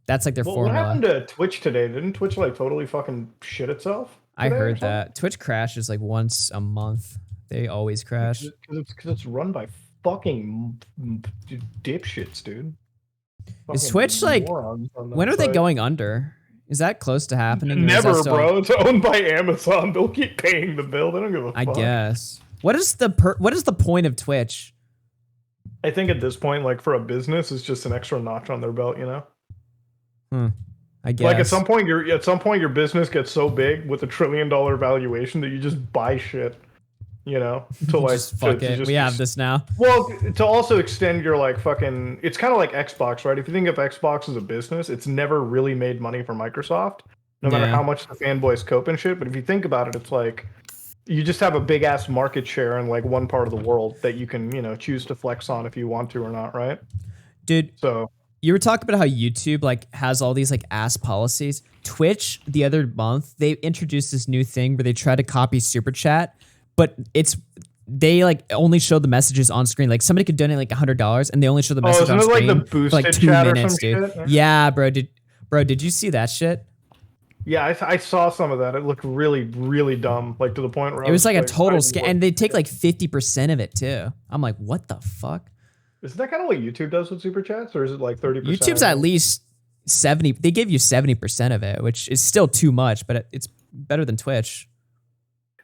That's like their What formula. happened to Twitch today? Didn't Twitch like totally fucking shit itselip? I today or heard something? that Twitch crashes like once a month. They always crash. Because it's run by fucking dipshits, dude. Is Fucking Twitch like? morons on that When are they site. going under? Is that close to happening? or is that Never, still- bro. It's owned by Amazon. They'll keep paying the bill. They don't give a I fuck. guess. What is the point of Twitch? I think at this point, like for a business, it's just an extra notch on their belt, you know. I guess. Like at some point, your business gets so big with $1 trillion valuation that you just buy shit, you know, to like Just fuck to it. just- We have this now. Well, to also extend your like fucking, it's kind of like Xbox, right? If you think of Xbox as a business, it's never really made money for Microsoft, no matter Yeah. how much the fanboys cope and shit. But if you think about it, it's like you just have a big ass market share in like one part of the world that you can, you know, choose to flex on if you want to or not, right? Dude, so you were talking about how YouTube like has all these like ass policies. Twitch the other month, they introduced this new thing where they try to copy super chat, but they like only show the messages on screen. Like somebody could donate like $100 and they only show the message isn't on it like screen the for like boosted 2 chat or minutes, some dude. shit? Yeah, bro. Did you see that shit? Yeah, I saw some of that. It looked really, really dumb. Like to the point where It was like a total I- scam, and they take like 50% of it too. I'm like, what the fuck? Isn't that kind of what YouTube does with super chats, or is it like 30%? YouTube's at least 70. They give you 70% of it, which is still too much, but it's better than Twitch.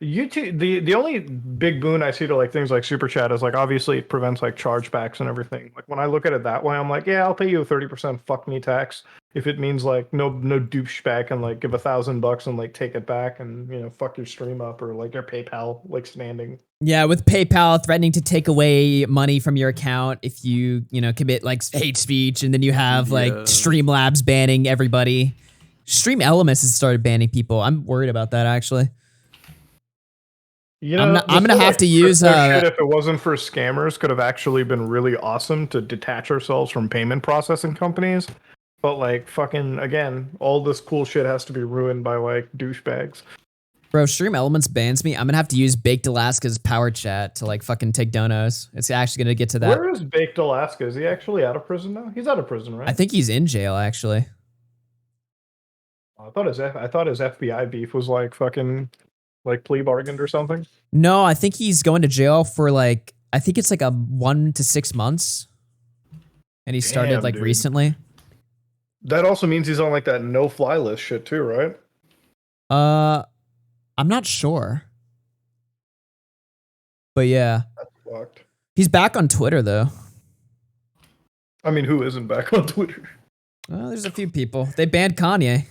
YouTube. The only big boon I see to like things like super chat is like obviously it prevents like chargebacks and everything. Like when I look at it that way, I'm like, yeah, I'll pay you a 30% fuck me tax if it means like no douchebag can like give $1,000 and like take it back and you know fuck your stream up or like your PayPal like standing. Yeah, with PayPal threatening to take away money from your account if you commit like hate speech, and then you have like Streamlabs banning everybody. Stream Elements has started banning people. I'm worried about that actually. You know, I'm gonna have to use shit, if it wasn't for scammers, could have actually been really awesome to detach ourselves from payment processing companies. But like fucking again, all this cool shit has to be ruined by like douchebags. Bro, Stream Elements bans me. I'm gonna have to use Baked Alaska's power chat to like fucking take donos. It's actually gonna get to that. Where is Baked Alaska? Is he actually out of prison now? He's out of prison, right? I think he's in jail actually. I thought his FBI beef was like fucking like plea bargained or something. No, I think he's going to jail for like I think it's like a 1 to 6 months, and he started Damn, like dude. recently. That also means he's on like that no fly list shit too, right? I'm not sure, but yeah, That's fucked. he's back on Twitter though. I mean, who isn't back on Twitter? Well, there's a few people. They banned Kanye.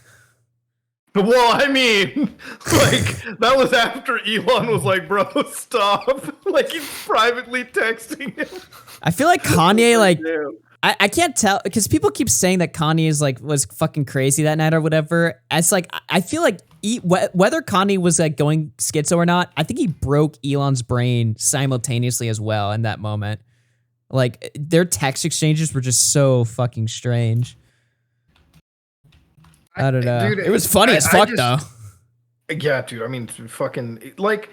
Well, I mean, like that was after Elon was like, "Bro, stop!" Like he's privately texting him. I feel like Kanye like Damn. I can't tell because people keep saying that Kanye is like was fucking crazy that night or whatever. It's like I feel like whether Kanye was like going schizo or not, I think he broke Elon's brain simultaneously as well in that moment. Like their text exchanges were just so fucking strange. I don't know. Dude, it was funny as fuck though. Yeah, dude. I mean, fucking like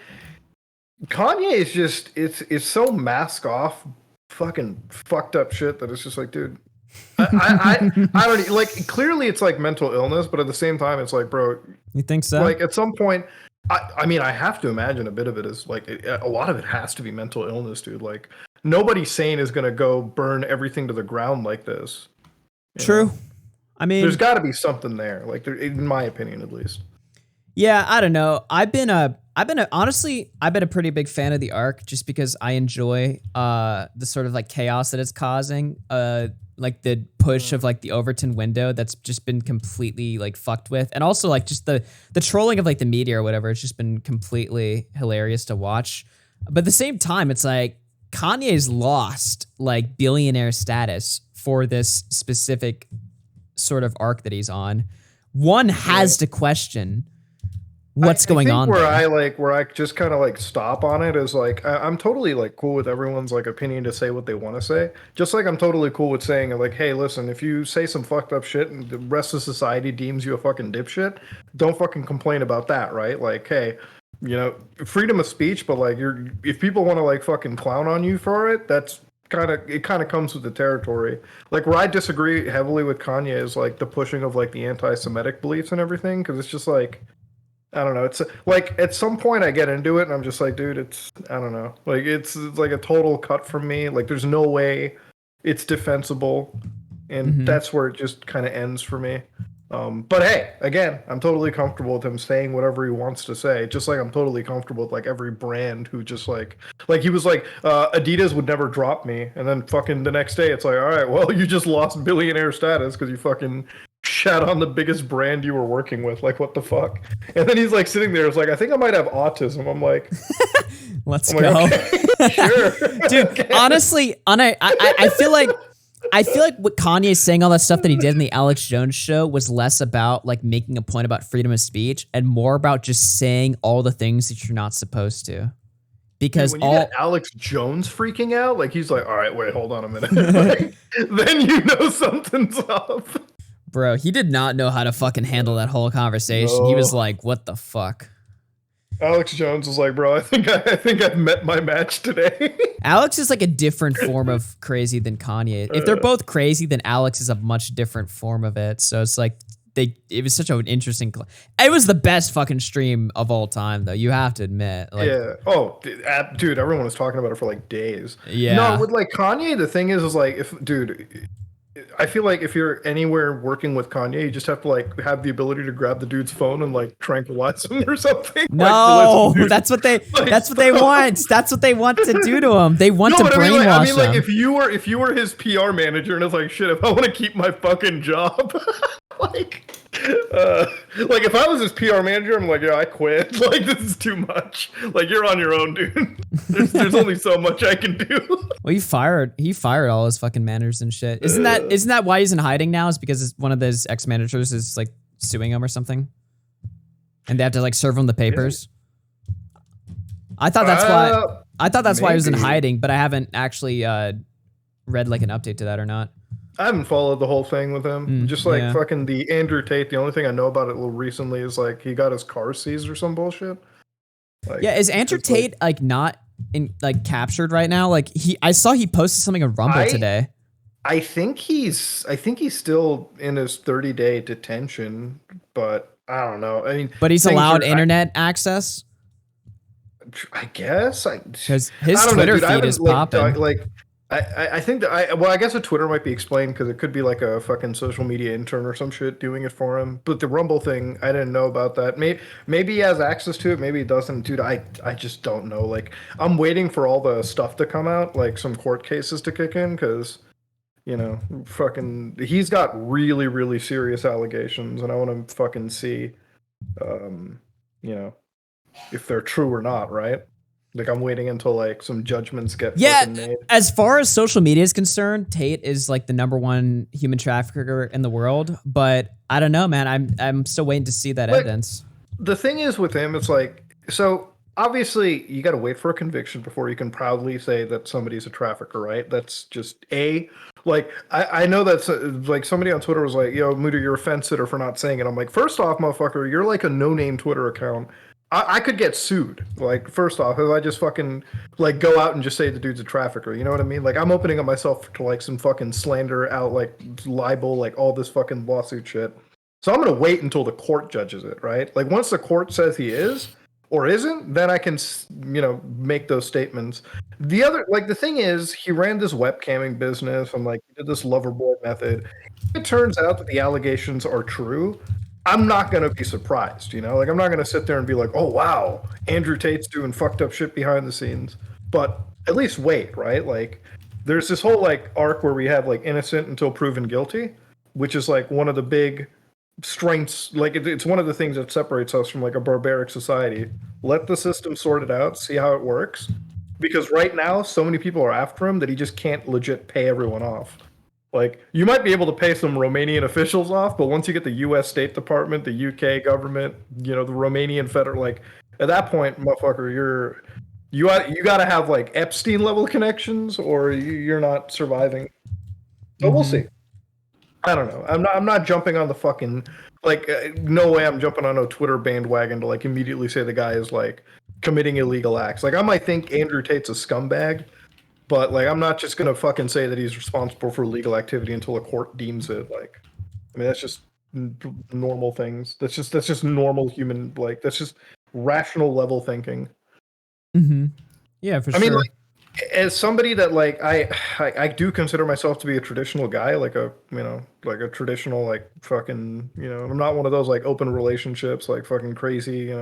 Kanye is just it's so mask off, fucking fucked up shit that it's just like, dude. I don't like. Clearly, it's like mental illness, but at the same time, it's like, bro. You think so? Like at some point, I mean, I have to imagine a bit of it is like a lot of it has to be mental illness, dude. Like nobody sane is gonna go burn everything to the ground like this. you True. know? I mean, There's got to be something there, like there, in my opinion, at least. yeah, I don't know. I've been honestly, I've been a pretty big fan of the arc just because I enjoy the sort of like chaos that it's causing. Like the push of like the Overton window that's just been completely like fucked with, and also like just the trolling of like the media or whatever. It's just been completely hilarious to watch. But at the same time, it's like Kanye's lost like billionaire status for this specific sort of arc that he's on. One has to question what's going on where there. where I just kind of like stop on it is like I'm totally like cool with everyone's like opinion to say what they want to say. Just like I'm totally cool with saying like, hey, listen, if you say some fucked up shit and the rest of society deems you a fucking dipshit, don't fucking complain about that, right? Like, hey, you know, freedom of speech, but like if people want to like fucking clown on you for it, that's kind of comes with the territory. Like where I disagree heavily with Kanye is like the pushing of like the anti-Semitic beliefs and everything, because it's just like, I don't know. It's like at some point I get into it and I'm just like, dude, it's, I don't know. Like it's like a total cut from me. Like there's no way it's defensible, and that's where it just kind of ends for me. But hey, again, I'm totally comfortable with him saying whatever he wants to say. Just like I'm totally comfortable with like every brand who just like he was like, Adidas would never drop me, and then fucking the next day it's like, all right, well, you just lost billionaire status because you fucking shat on the biggest brand you were working with. Like, what the fuck? And then he's like sitting there, it's like, I think I might have autism. I'm like, let's I'm go. like, okay, sure. Dude, Okay. honestly, I feel like what Kanye is saying, all that stuff that he did in the Alex Jones show, was less about like making a point about freedom of speech and more about just saying all the things that you're not supposed to. Because Dude, when you get Alex Jones freaking out, like he's like, all right, wait, hold on a minute. Like, then you know something's up. bro, he did not know how to fucking handle that whole conversation. He was No. like, what the fuck? Alex Jones was like, bro, I think I've met my match today. Alex is like a different form of crazy than Kanye. If they're both crazy, then Alex is a much different form of it. So it's like it was such an interesting. It was the best fucking stream of all time, though. You have to admit. Like, yeah. Oh, dude, everyone was talking about it for like days. Yeah. No, with like Kanye, the thing is like, I feel like if you're anywhere working with Kanye, you just have to like have the ability to grab the dude's phone and like tranquilize him or something. no, Like, listen, dude, that's what they. like, That's what they want. That's what they want to do to him. They want to but brainwash I mean, like him. if you were his PR manager and it's like, shit, if I want to keep my fucking job, like if I was his PR manager, I'm like, yeah, I quit. Like this is too much. Like you're on your own, dude. There's only so much I can do. Well, he fired all his fucking managers and shit. Isn't that why he's in hiding now? Is because one of his ex-managers is like suing him or something, and they have to like serve him the papers. I thought that's why. I thought that's why he was in maybe. hiding, but I haven't actually read like an update to that or not. I haven't followed the whole thing with him. Just like yeah. fucking the Andrew Tate. The only thing I know about it recently is like he got his car seized or some bullshit. Like, Yeah, is Andrew it's like- Tate like not in like captured right now? Like I saw he posted something on Rumble today. I think he's still in his 30-day detention, but I don't know. I mean, But he's things allowed are- internet access. I guess because his I don't know, Twitter dude. I feed haven't, is like, popping. I think that I guess a Twitter might be explained because it could be like a fucking social media intern or some shit doing it for him. But the Rumble thing, I didn't know about that. Maybe he has access to it, maybe he doesn't. Dude, I just don't know. Like I'm waiting for all the stuff to come out, like some court cases to kick in, because fucking he's got really, really serious allegations, and I want to fucking see, if they're true or not, right? Like I'm waiting until like some judgments get fucking made. As far as social media is concerned, Tate is like the #1 human trafficker in the world. But I don't know, man. I'm still waiting to see that evidence. The thing is with him, it's like, so obviously you got to wait for a conviction before you can proudly say that somebody's a trafficker, right? That's just like, I know that's like somebody on Twitter was like, yo, Muta, you're a fence sitter for not saying it. I'm like, first off, motherfucker, you're like a no-name Twitter account. I could get sued. Like, first off, if I just fucking like go out and just say the dude's a trafficker, you know what I mean? Like, I'm opening up myself to like some fucking slander out, like libel, like all this fucking lawsuit shit. So I'm gonna wait until the court judges it, right? Like, once the court says he is or isn't, then I can, make those statements. The thing is, he ran this webcamming business and like he did this lover boy method. If it turns out that the allegations are true, I'm not gonna be surprised, you know? Like, I'm not gonna sit there and be like, oh wow, Andrew Tate's doing fucked up shit behind the scenes. But at least wait, right? Like, there's this whole like arc where we have like innocent until proven guilty, which is like one of the big strengths. Like, it's one of the things that separates us from like a barbaric society. Let the system sort it out, see how it works. Because right now, so many people are after him that he just can't legit pay everyone off. Like, you might be able to pay some Romanian officials off, but once you get the U.S. State Department, the U.K. government, you know, the Romanian federal, like, at that point, motherfucker, you got to have like Epstein level connections, or you're not surviving. So we'll see. I don't know. I'm not jumping on the fucking no way I'm jumping on a Twitter bandwagon to like immediately say the guy is like committing illegal acts. Like, I might think Andrew Tate's a scumbag. But like, I'm not just gonna fucking say that he's responsible for illegal activity until a court deems it. Like, I mean, that's just normal things. That's just normal human. Like, that's just rational level thinking. Mm-hmm. Yeah, for sure. I mean, like, as somebody that like I do consider myself to be a traditional guy, like a traditional like fucking I'm not one of those like open relationships like fucking crazy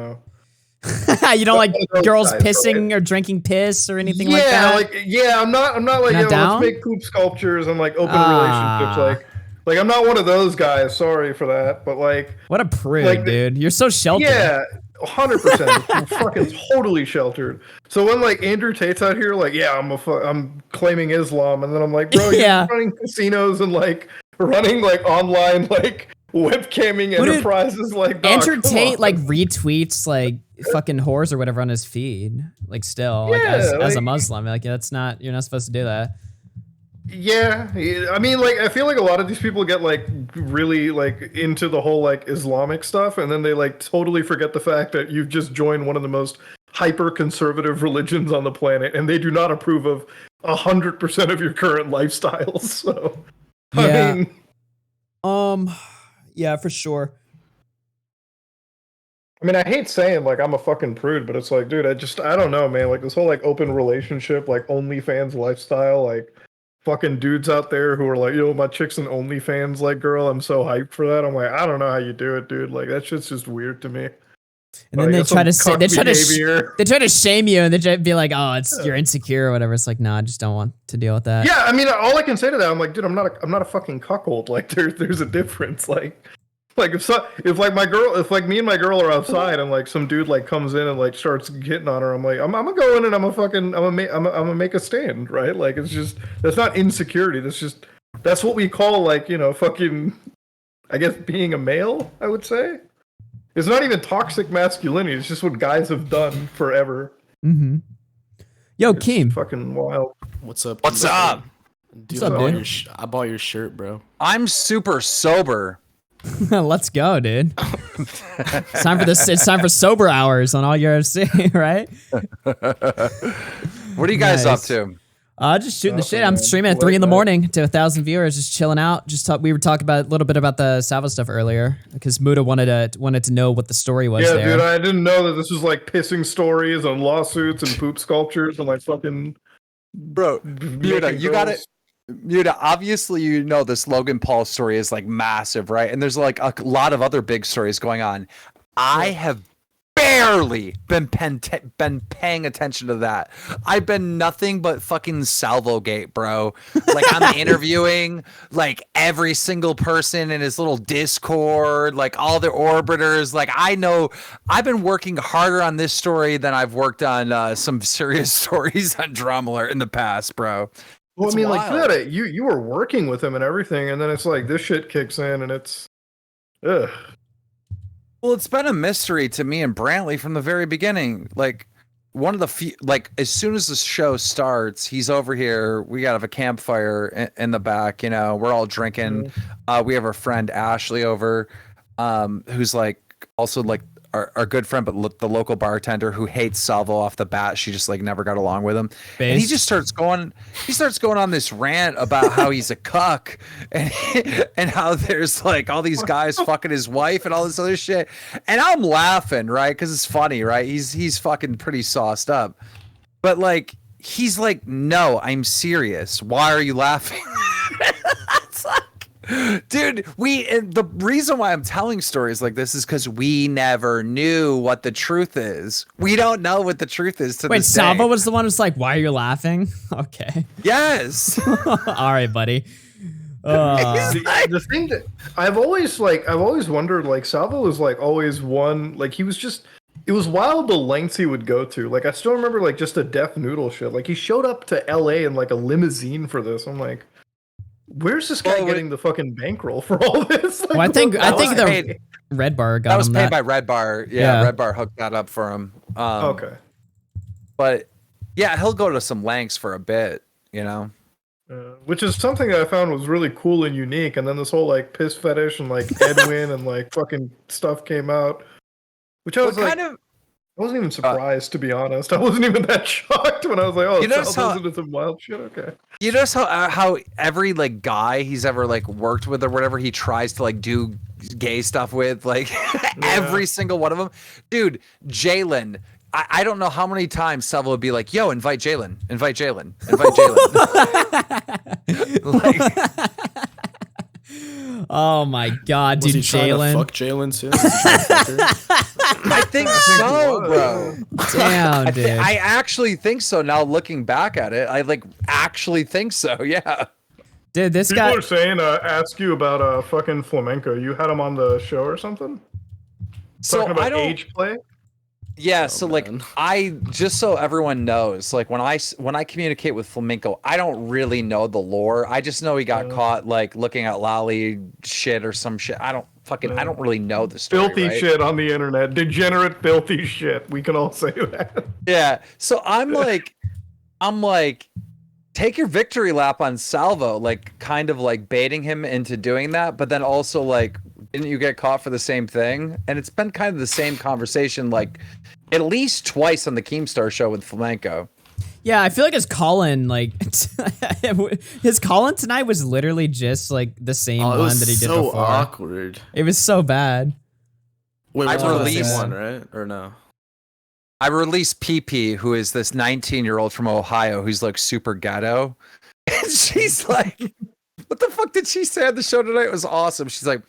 You don't like girls pissing or drinking piss or anything like that? I'm not like, let's make poop sculptures and like open relationships. Like I'm not one of those guys. Sorry for that, but like, what a prude, dude. You're so sheltered. Yeah, 100%. Fucking totally sheltered. So when like Andrew Tate's out here, like, yeah, I'm claiming Islam, and then I'm like, bro, you're running casinos and like running like online like webcamming enterprises. Like, Andrew Tate like retweets like fucking whores or whatever on his feed. Like, still, like as a Muslim, like you're not supposed to do that. Yeah, I mean, like, I feel like a lot of these people get like really like into the whole like Islamic stuff, and then they like totally forget the fact that you've just joined one of the most hyper conservative religions on the planet, and they do not approve of 100% of your current lifestyles. So, yeah. I mean, yeah, for sure. I mean, I hate saying like I'm a fucking prude, but it's like, dude, I don't know, man. Like this whole like open relationship, like OnlyFans lifestyle, like fucking dudes out there who are like, yo, my chick's an OnlyFans like girl. I'm so hyped for that. I'm like, I don't know how you do it, dude. Like that shit's just weird to me. And then they try to shame you, and they be like, oh, you're insecure or whatever. It's like, nah, I just don't want to deal with that. Yeah, I mean, all I can say to that, I'm like, dude, I'm not a fucking cuckold. Like there's a difference. Like if me and my girl are outside and like some dude like comes in and like starts hitting on her, I'm like, I'm gonna go in and I'm gonna make a stand, right? Like it's just, that's not insecurity. That's what we call like, fucking, I guess, being a male, I would say. It's not even toxic masculinity. It's just what guys have done forever. Mm-hmm. Yo, it's KEEM. Fucking wild. What's up? What's up? Dude, What's up, dude? I bought your shirt, bro. I'm super sober. Let's go, dude. It's time for this. It's time for sober hours on All UFC, right? What are you guys up to? Just shooting the shit. I'm streaming at 3 a.m. to 1,000 viewers, just chilling out. We were talking about a little bit about the Salvo stuff earlier because Muta wanted to know what the story was. Yeah, there. dude, I didn't know that this was like pissing stories and lawsuits and poop sculptures and like fucking. Bro, Muta, you got it. Muta, obviously you know this Logan Paul story is like massive, right? And there's like a lot of other big stories going on. I have barely been paying attention to that. I've been nothing but fucking Salvo gate, bro. Like I'm interviewing like every single person in his little Discord, like all the orbiters. Like I know I've been working harder on this story than I've worked on some serious stories on Drama Alert in the past, bro. Well, It's I mean, wild. like, you were working with him and everything, and then it's like this shit kicks in, and it's, ugh. Well, it's been a mystery to me and Brantley from the very beginning. Like, one of the few, like, as soon as the show starts, he's over here. We got a campfire in the back. We're all drinking. We have our friend Ashley over, who's like also like our good friend, but the local bartender who hates Salvo off the bat. She just like never got along with him. And he just starts going on this rant about how he's a cuck and how there's like all these guys fucking his wife and all this other shit. And I'm laughing, right? Because it's funny, right? He's fucking pretty sauced up. But like, he's like, no, I'm serious. Why are you laughing? Dude, the reason why I'm telling stories like this is because we never knew what the truth is. We don't know what the truth is to Wait, this Salvo day. was the one who's like, why are you laughing? Okay. Yes. All right, buddy. The thing that I've always wondered, like, Salvo was like always one, like, he was just, it was wild the lengths he would go to. Like, I still remember like just a deaf noodle shit. Like, he showed up to LA in like a limousine for this. I'm like, where's this guy getting the fucking bankroll for all this? Like, Well, I think the Red Bar got that was him paid by Red Bar. Yeah, Red Bar hooked that up for him. Okay. But yeah, he'll go to some lengths for a bit, you know. Which is something that I found was really cool and unique. And then this whole like piss fetish and like Edwin and like fucking stuff came out, which I was like, I wasn't even surprised, to be honest. I wasn't even that shocked when I was like, oh, You notice Salvo's how- into some wild shit. Okay. You notice how every like guy he's ever like worked with or whatever he tries to like do gay stuff with, like every single one of them, dude. Jalen, I don't know how many times Salvo would be like, "Yo, invite Jalen, invite Jalen, invite Jalen." Oh my god, Was dude, he trying to Jalen. fuck Jalen too? Was he trying to fuck her? I think so, bro. Damn, dude. I actually think so. Now looking back at it, I like actually think so. Yeah. Dude, this People guy. are saying, ask you about fucking flamenco. You had him on the show or something? So Talking about I don't- age play? Yeah, so like I just so everyone knows, like when I communicate with Flamenco, I don't really know the lore. I just know he got caught like looking at lolly shit or some shit. I don't really know the story. Filthy right? shit on the internet. Degenerate, filthy shit. We can all say that. Yeah. So I'm like, take your victory lap on Salvo, like kind of like baiting him into doing that, but then also like, didn't you get caught for the same thing? And it's been kind of the same conversation, like at least twice on the Keemstar show with Flamenco. Yeah, I feel like his call-in, like his call-in tonight was literally just like the same Oh, it one was that he did so before. awkward. It was so bad. Wait, I we're on the released- same one, right? Or no? I released PP, who is this 19-year-old from Ohio who's like super ghetto. And she's like, what the fuck did she say on the show tonight? It was awesome. She's like,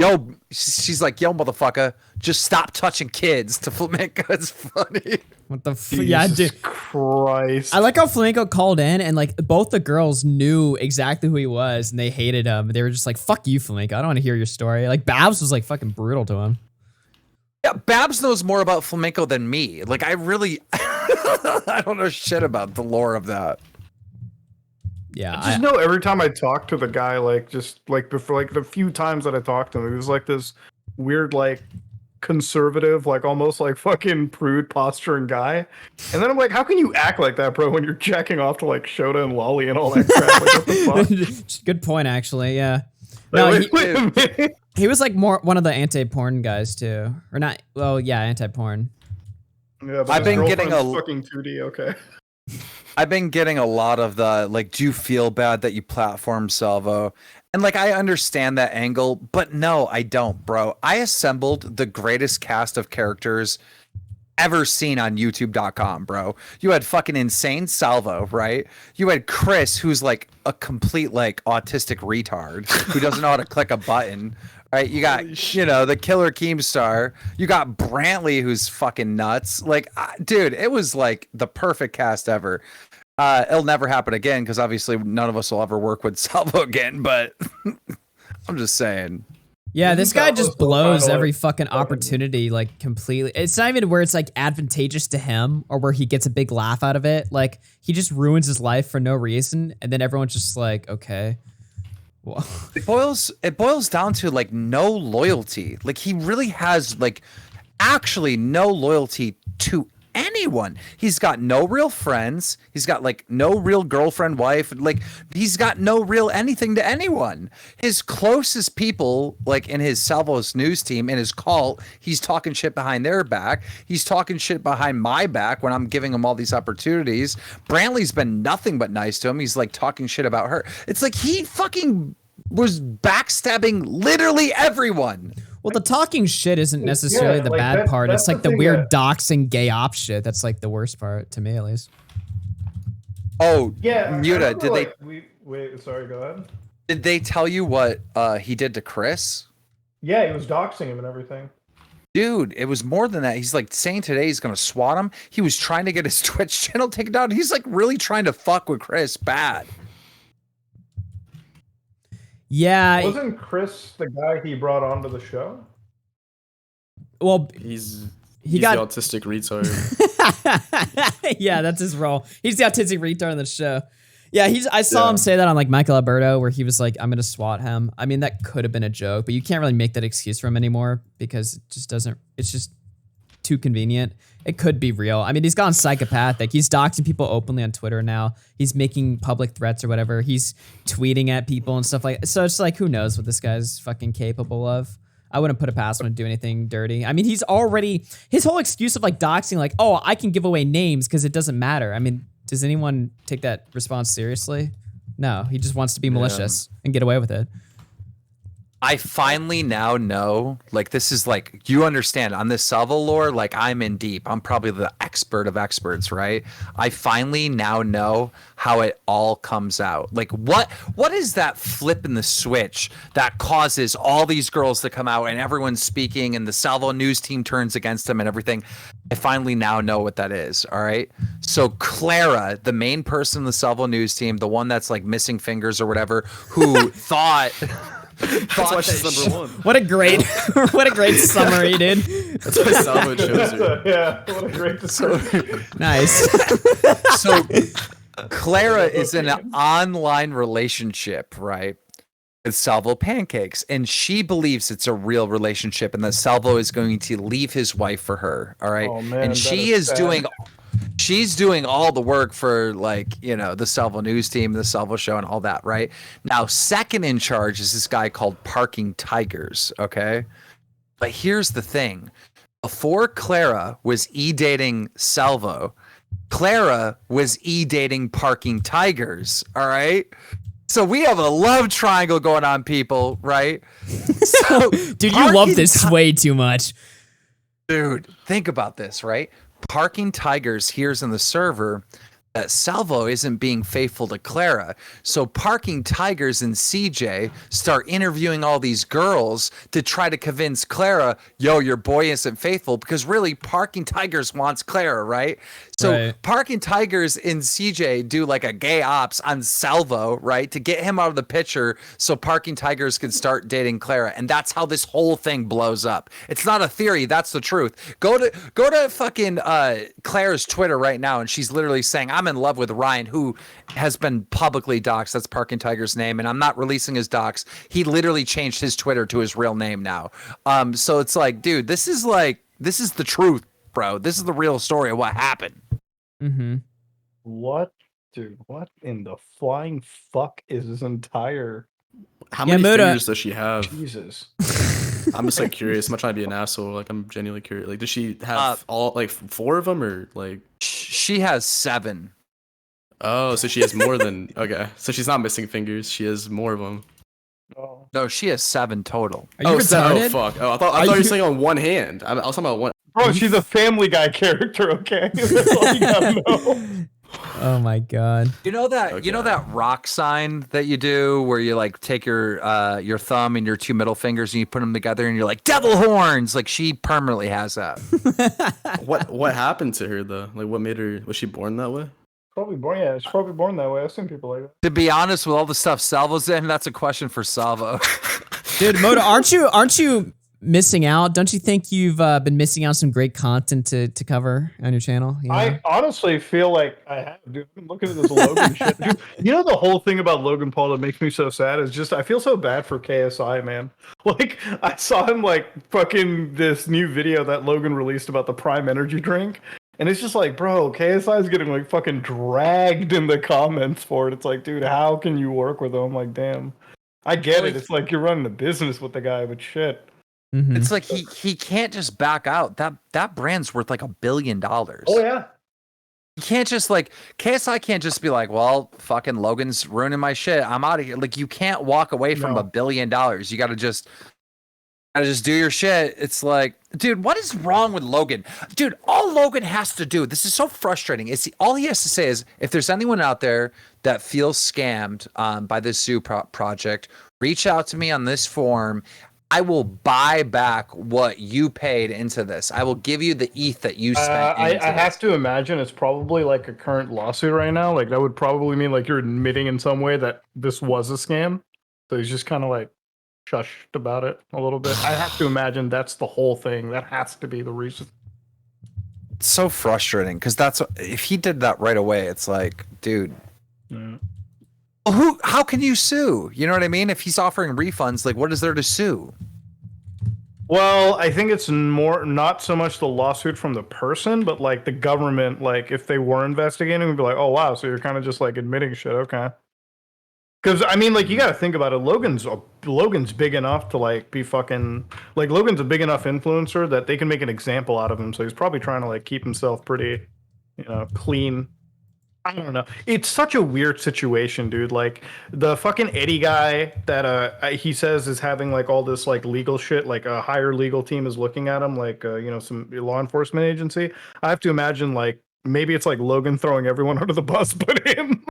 yo, motherfucker, just stop touching kids to Flamenco. It's funny. What the yeah, dude. Christ. I like how Flamenco called in and like both the girls knew exactly who he was and they hated him. They were just like, fuck you, Flamenco. I don't want to hear your story. Like Babs was like fucking brutal to him. Yeah, Babs knows more about Flamenco than me. Like I really I don't know shit about the lore of that. Yeah, I just know every time I talk to the guy, like just like before, like the few times that I talked to him, he was like this weird, like conservative, like almost like fucking prude posturing guy. And then I'm like, how can you act like that, bro, when you're jacking off to like Shota and Lolly and all that crap? Like, what the fuck? Good point, actually. Yeah. Wait, No, wait, he was like more one of the anti-porn guys too, or not? Well, yeah, anti-porn. Yeah, but I've his been getting girlfriend's a- fucking 2D. Okay. I've been getting a lot of the like, do you feel bad that you platform Salvo? And like, I understand that angle, but no, I don't, bro. I assembled the greatest cast of characters ever seen on YouTube.com, bro. You had fucking insane Salvo, right? You had Chris, who's like a complete like autistic retard who doesn't know how to click a button. Right, you got, you know, the killer Keemstar. You got Brantley, who's fucking nuts. Like, dude, it was like the perfect cast ever. It'll never happen again because obviously none of us will ever work with Salvo again. But I'm just saying. Yeah, this guy just blows kinda every like fucking opportunity, like completely. It's not even where it's like advantageous to him or where he gets a big laugh out of it. Like he just ruins his life for no reason, and then everyone's just like, okay. Well, It boils down to like no loyalty. Like he really has like actually no loyalty to anyone. He's got no real friends. He's got like no real girlfriend, wife. Like he's got no real anything to anyone. His closest people, like in his Salvo's news team, in his cult, he's talking shit behind their back. He's talking shit behind my back when I'm giving him all these opportunities. Brantley's been nothing but nice to him. He's like talking shit about her. It's like he fucking was backstabbing literally everyone. well, the talking shit isn't necessarily the like, bad part. that's It's like the the thing weird that- doxing gay op shit. That's like the worst part to me, at least. Oh, Yeah. I Muta, remember, did they? like, wait, sorry, go ahead. Did they tell you what he did to Chris? Yeah, he was doxing him and everything. Dude, it was more than that. He's like saying today he's gonna swat him. He was trying to get his Twitch channel taken down. He's like really trying to fuck with Chris bad. Yeah. Wasn't Chris the guy he brought onto the show? Well, he's got the autistic retard. Yeah, that's his role. He's the autistic retard on the show. Yeah, I saw him say that on like Michael Alberto, where he was like, "I'm gonna swat him." I mean, that could have been a joke, but you can't really make that excuse for him anymore because it just doesn't. It's just too convenient. It could be real. I mean, he's gone psychopathic. He's doxing people openly on Twitter now. He's making public threats or whatever. He's tweeting at people and stuff like. So it's like, who knows what this guy's fucking capable of? I wouldn't put it past him to do anything dirty. I mean, his whole excuse of like doxing, like, oh, I can give away names because it doesn't matter. I mean, does anyone take that response seriously? No, he just wants to be malicious and get away with it. I finally now know, like, this is like, you understand on this Salvo lore, like, I'm in deep. I'm probably the expert of experts, right? I finally now know how it all comes out. Like, what is that flip in the switch that causes all these girls to come out and everyone's speaking and the Salvo news team turns against them and everything? I finally now know what that is, all right? So Clara, the main person in the Salvo news team, the one that's like missing fingers or whatever, who thought... That's why she's number one. What a great summary, dude. That's why Salvo chose her. Yeah, what a great description. Nice. So Clara is in an online relationship, right? With Salvo Pancakes, and she believes it's a real relationship and that Salvo is going to leave his wife for her, all right? Oh, man, and that she is is sad. she's doing all the work for, like, you know, the Salvo news team, the Salvo show and all that, right? Now, second in charge is this guy called Parking Tigers, okay? But here's the thing. Before Clara was e-dating Salvo, Clara was e-dating Parking Tigers, all right? So we have a love triangle going on, people, right? So, dude, you love this way too much. Dude, think about this, right? Parking Tigers hears in the server that Salvo isn't being faithful to Clara. So Parking Tigers and CJ start interviewing all these girls to try to convince Clara, yo, your boy isn't faithful, because really Parking Tigers wants Clara, right? So Right. Parking Tigers and CJ do like a gay ops on Salvo, right? To get him out of the picture so Parking Tigers can start dating Clara. And that's how this whole thing blows up. It's not a theory, that's the truth. Go to fucking Clara's Twitter right now, and she's literally saying, I'm in love with Ryan, who has been publicly doxxed. That's Parking Tiger's name, and I'm not releasing his dox. He literally changed his Twitter to his real name now. So it's like, dude, this is the truth, bro. This is the real story of what happened. Mm-hmm. What, dude? What in the flying fuck is this entire? How many Muta. fingers does she have? Jesus. I'm just like curious. I'm not trying to be an asshole. Like, I'm genuinely curious. Like, does she have all like 4 of them or like? She has 7. Oh, so she has more than okay. So she's not missing fingers. She has more of them. Oh. No, she has 7 total. Are you retarded? Oh fuck! Oh, I thought you were saying on one hand. I was talking about one. Bro, she's a Family Guy character, okay? That's all you gotta know. Oh my god. You know that you know that rock sign that you do where you like take your thumb and your 2 middle fingers and you put them together and you're like devil horns. Like, she permanently has that. What happened to her though? Like, what made her? Was she born that way? Probably born. Yeah, she's probably born that way. I've seen people like that. To be honest, with all the stuff Salvo's in, that's a question for Salvo. Dude, Moto, aren't you missing out? Don't you think you've been missing out some great content to cover on your channel? You know? I honestly feel like I have, dude. I've been looking at this Logan shit. Dude, you know, the whole thing about Logan Paul that makes me so sad is just I feel so bad for KSI, man. Like, I saw him like fucking this new video that Logan released about the Prime Energy drink. And it's just like, bro, KSI is getting like fucking dragged in the comments for it. It's like, dude, how can you work with him? I'm like, damn. I get it. It's like you're running a business with the guy, but shit. Mm-hmm. It's like he can't just back out. That brand's worth like $1 billion. Oh yeah. You can't just like KSI can't just be like, well, fucking Logan's ruining my shit. I'm out of here. Like, you can't walk away from $1 billion. You got to just Gotta just do your shit. It's like, dude, what is wrong with Logan? Dude, all Logan has to do, this is so frustrating, is all he has to say is, if there's anyone out there that feels scammed by this zoo project, reach out to me on this form. I will buy back what you paid into this. I will give you the ETH that you spent I into have to imagine it's probably like a current lawsuit right now. Like that would probably mean like you're admitting in some way that this was a scam. So he's just kind of like shushed about it a little bit. I have to imagine that's the whole thing. That has to be the reason. It's so frustrating because that's if he did that right away, it's like, dude. Yeah. Well, how can you sue? You know what I mean? If he's offering refunds, like what is there to sue? Well, I think it's more not so much the lawsuit from the person, but like the government, like if they were investigating, we'd be like, oh wow, so you're kind of just like admitting shit, okay. Because I mean, like you got to think about it. Logan's big enough to like be fucking like Logan's a big enough influencer that they can make an example out of him. So he's probably trying to like keep himself pretty, clean. I don't know. It's such a weird situation, dude. Like the fucking Eddie guy that he says is having like all this like legal shit. Like a higher legal team is looking at him, like some law enforcement agency. I have to imagine like maybe it's like Logan throwing everyone under the bus, but him.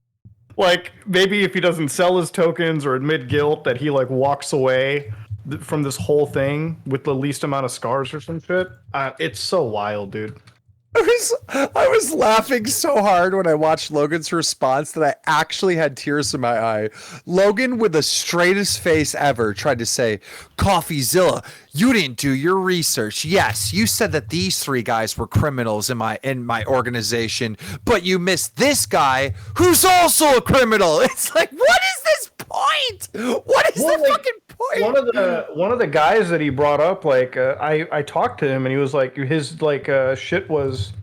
Like maybe if he doesn't sell his tokens or admit guilt, that he like walks away from this whole thing with the least amount of scars or some shit. It's so wild, dude. I was laughing so hard when I watched Logan's response that I actually had tears in my eye. Logan, with the straightest face ever, tried to say, "CoffeeZilla, you didn't do your research. Yes, you said that these three guys were criminals in my organization, but you missed this guy who's also a criminal." It's like, what is this point? What is the fucking point? One of the guys that he brought up, like I talked to him and he was like his like shit was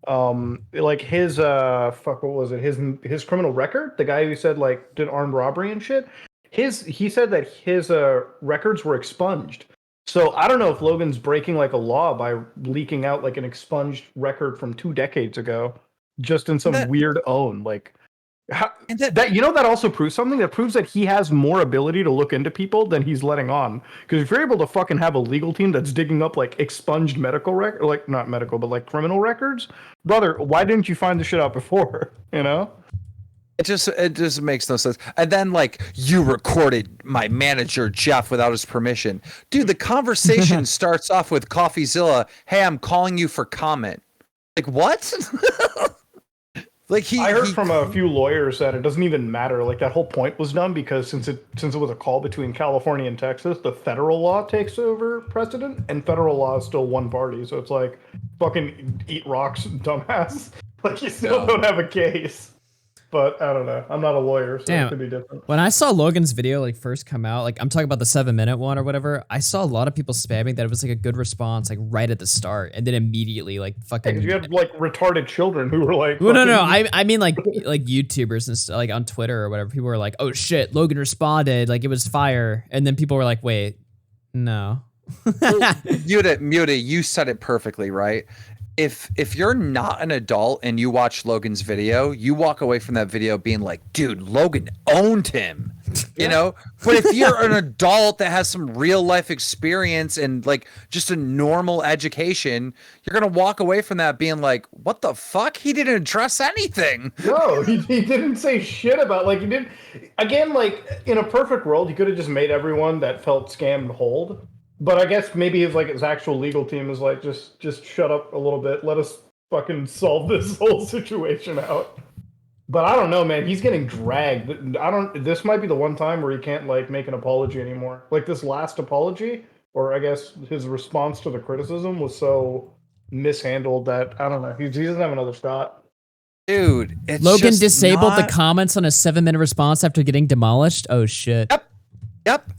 like his what was it, his criminal record, the guy who said like did armed robbery and shit, he said that his records were expunged. So I don't know if Logan's breaking like a law by leaking out like an expunged record from 2 decades ago just in some weird own like. That also proves something. That proves that he has more ability to look into people than he's letting on. Because if you're able to fucking have a legal team that's digging up like expunged medical record, like not medical, but like criminal records, brother, why didn't you find the shit out before? It just makes no sense. And then like you recorded my manager Jeff without his permission, dude. The conversation starts off with CoffeeZilla. Hey, I'm calling you for comment. Like what? Like I heard from a few lawyers that it doesn't even matter. Like that whole point was done because since it was a call between California and Texas, the federal law takes over precedent, and federal law is still one party. So it's like fucking eat rocks, dumbass. Like you still don't have a case. But I don't know. I'm not a lawyer, so it could be different. When I saw Logan's video like first come out, like I'm talking about the 7-minute one or whatever, I saw a lot of people spamming that it was like a good response, like right at the start, and then immediately like fucking. You had like retarded children who were like. Well, no. I mean like YouTubers and stuff, like on Twitter or whatever. People were like, "Oh shit, Logan responded, like it was fire," and then people were like, "Wait, no." Muta, you said it perfectly, right? If you're not an adult and you watch Logan's video, you walk away from that video being like, dude, Logan owned him, you know? But if you're an adult that has some real life experience and like just a normal education, you're going to walk away from that being like, what the fuck? He didn't address anything. No, he didn't say shit about, like, he didn't. Again, like, in a perfect world, he could have just made everyone that felt scammed hold. But I guess maybe his actual legal team is like, just shut up a little bit. Let us fucking solve this whole situation out. But I don't know, man. He's getting dragged. This might be the one time where he can't like make an apology anymore. Like this last apology, or I guess his response to the criticism was so mishandled that I don't know. He doesn't have another shot. Dude, it's Logan just disabled not... the comments on a 7-minute response after getting demolished. Oh shit. Yep.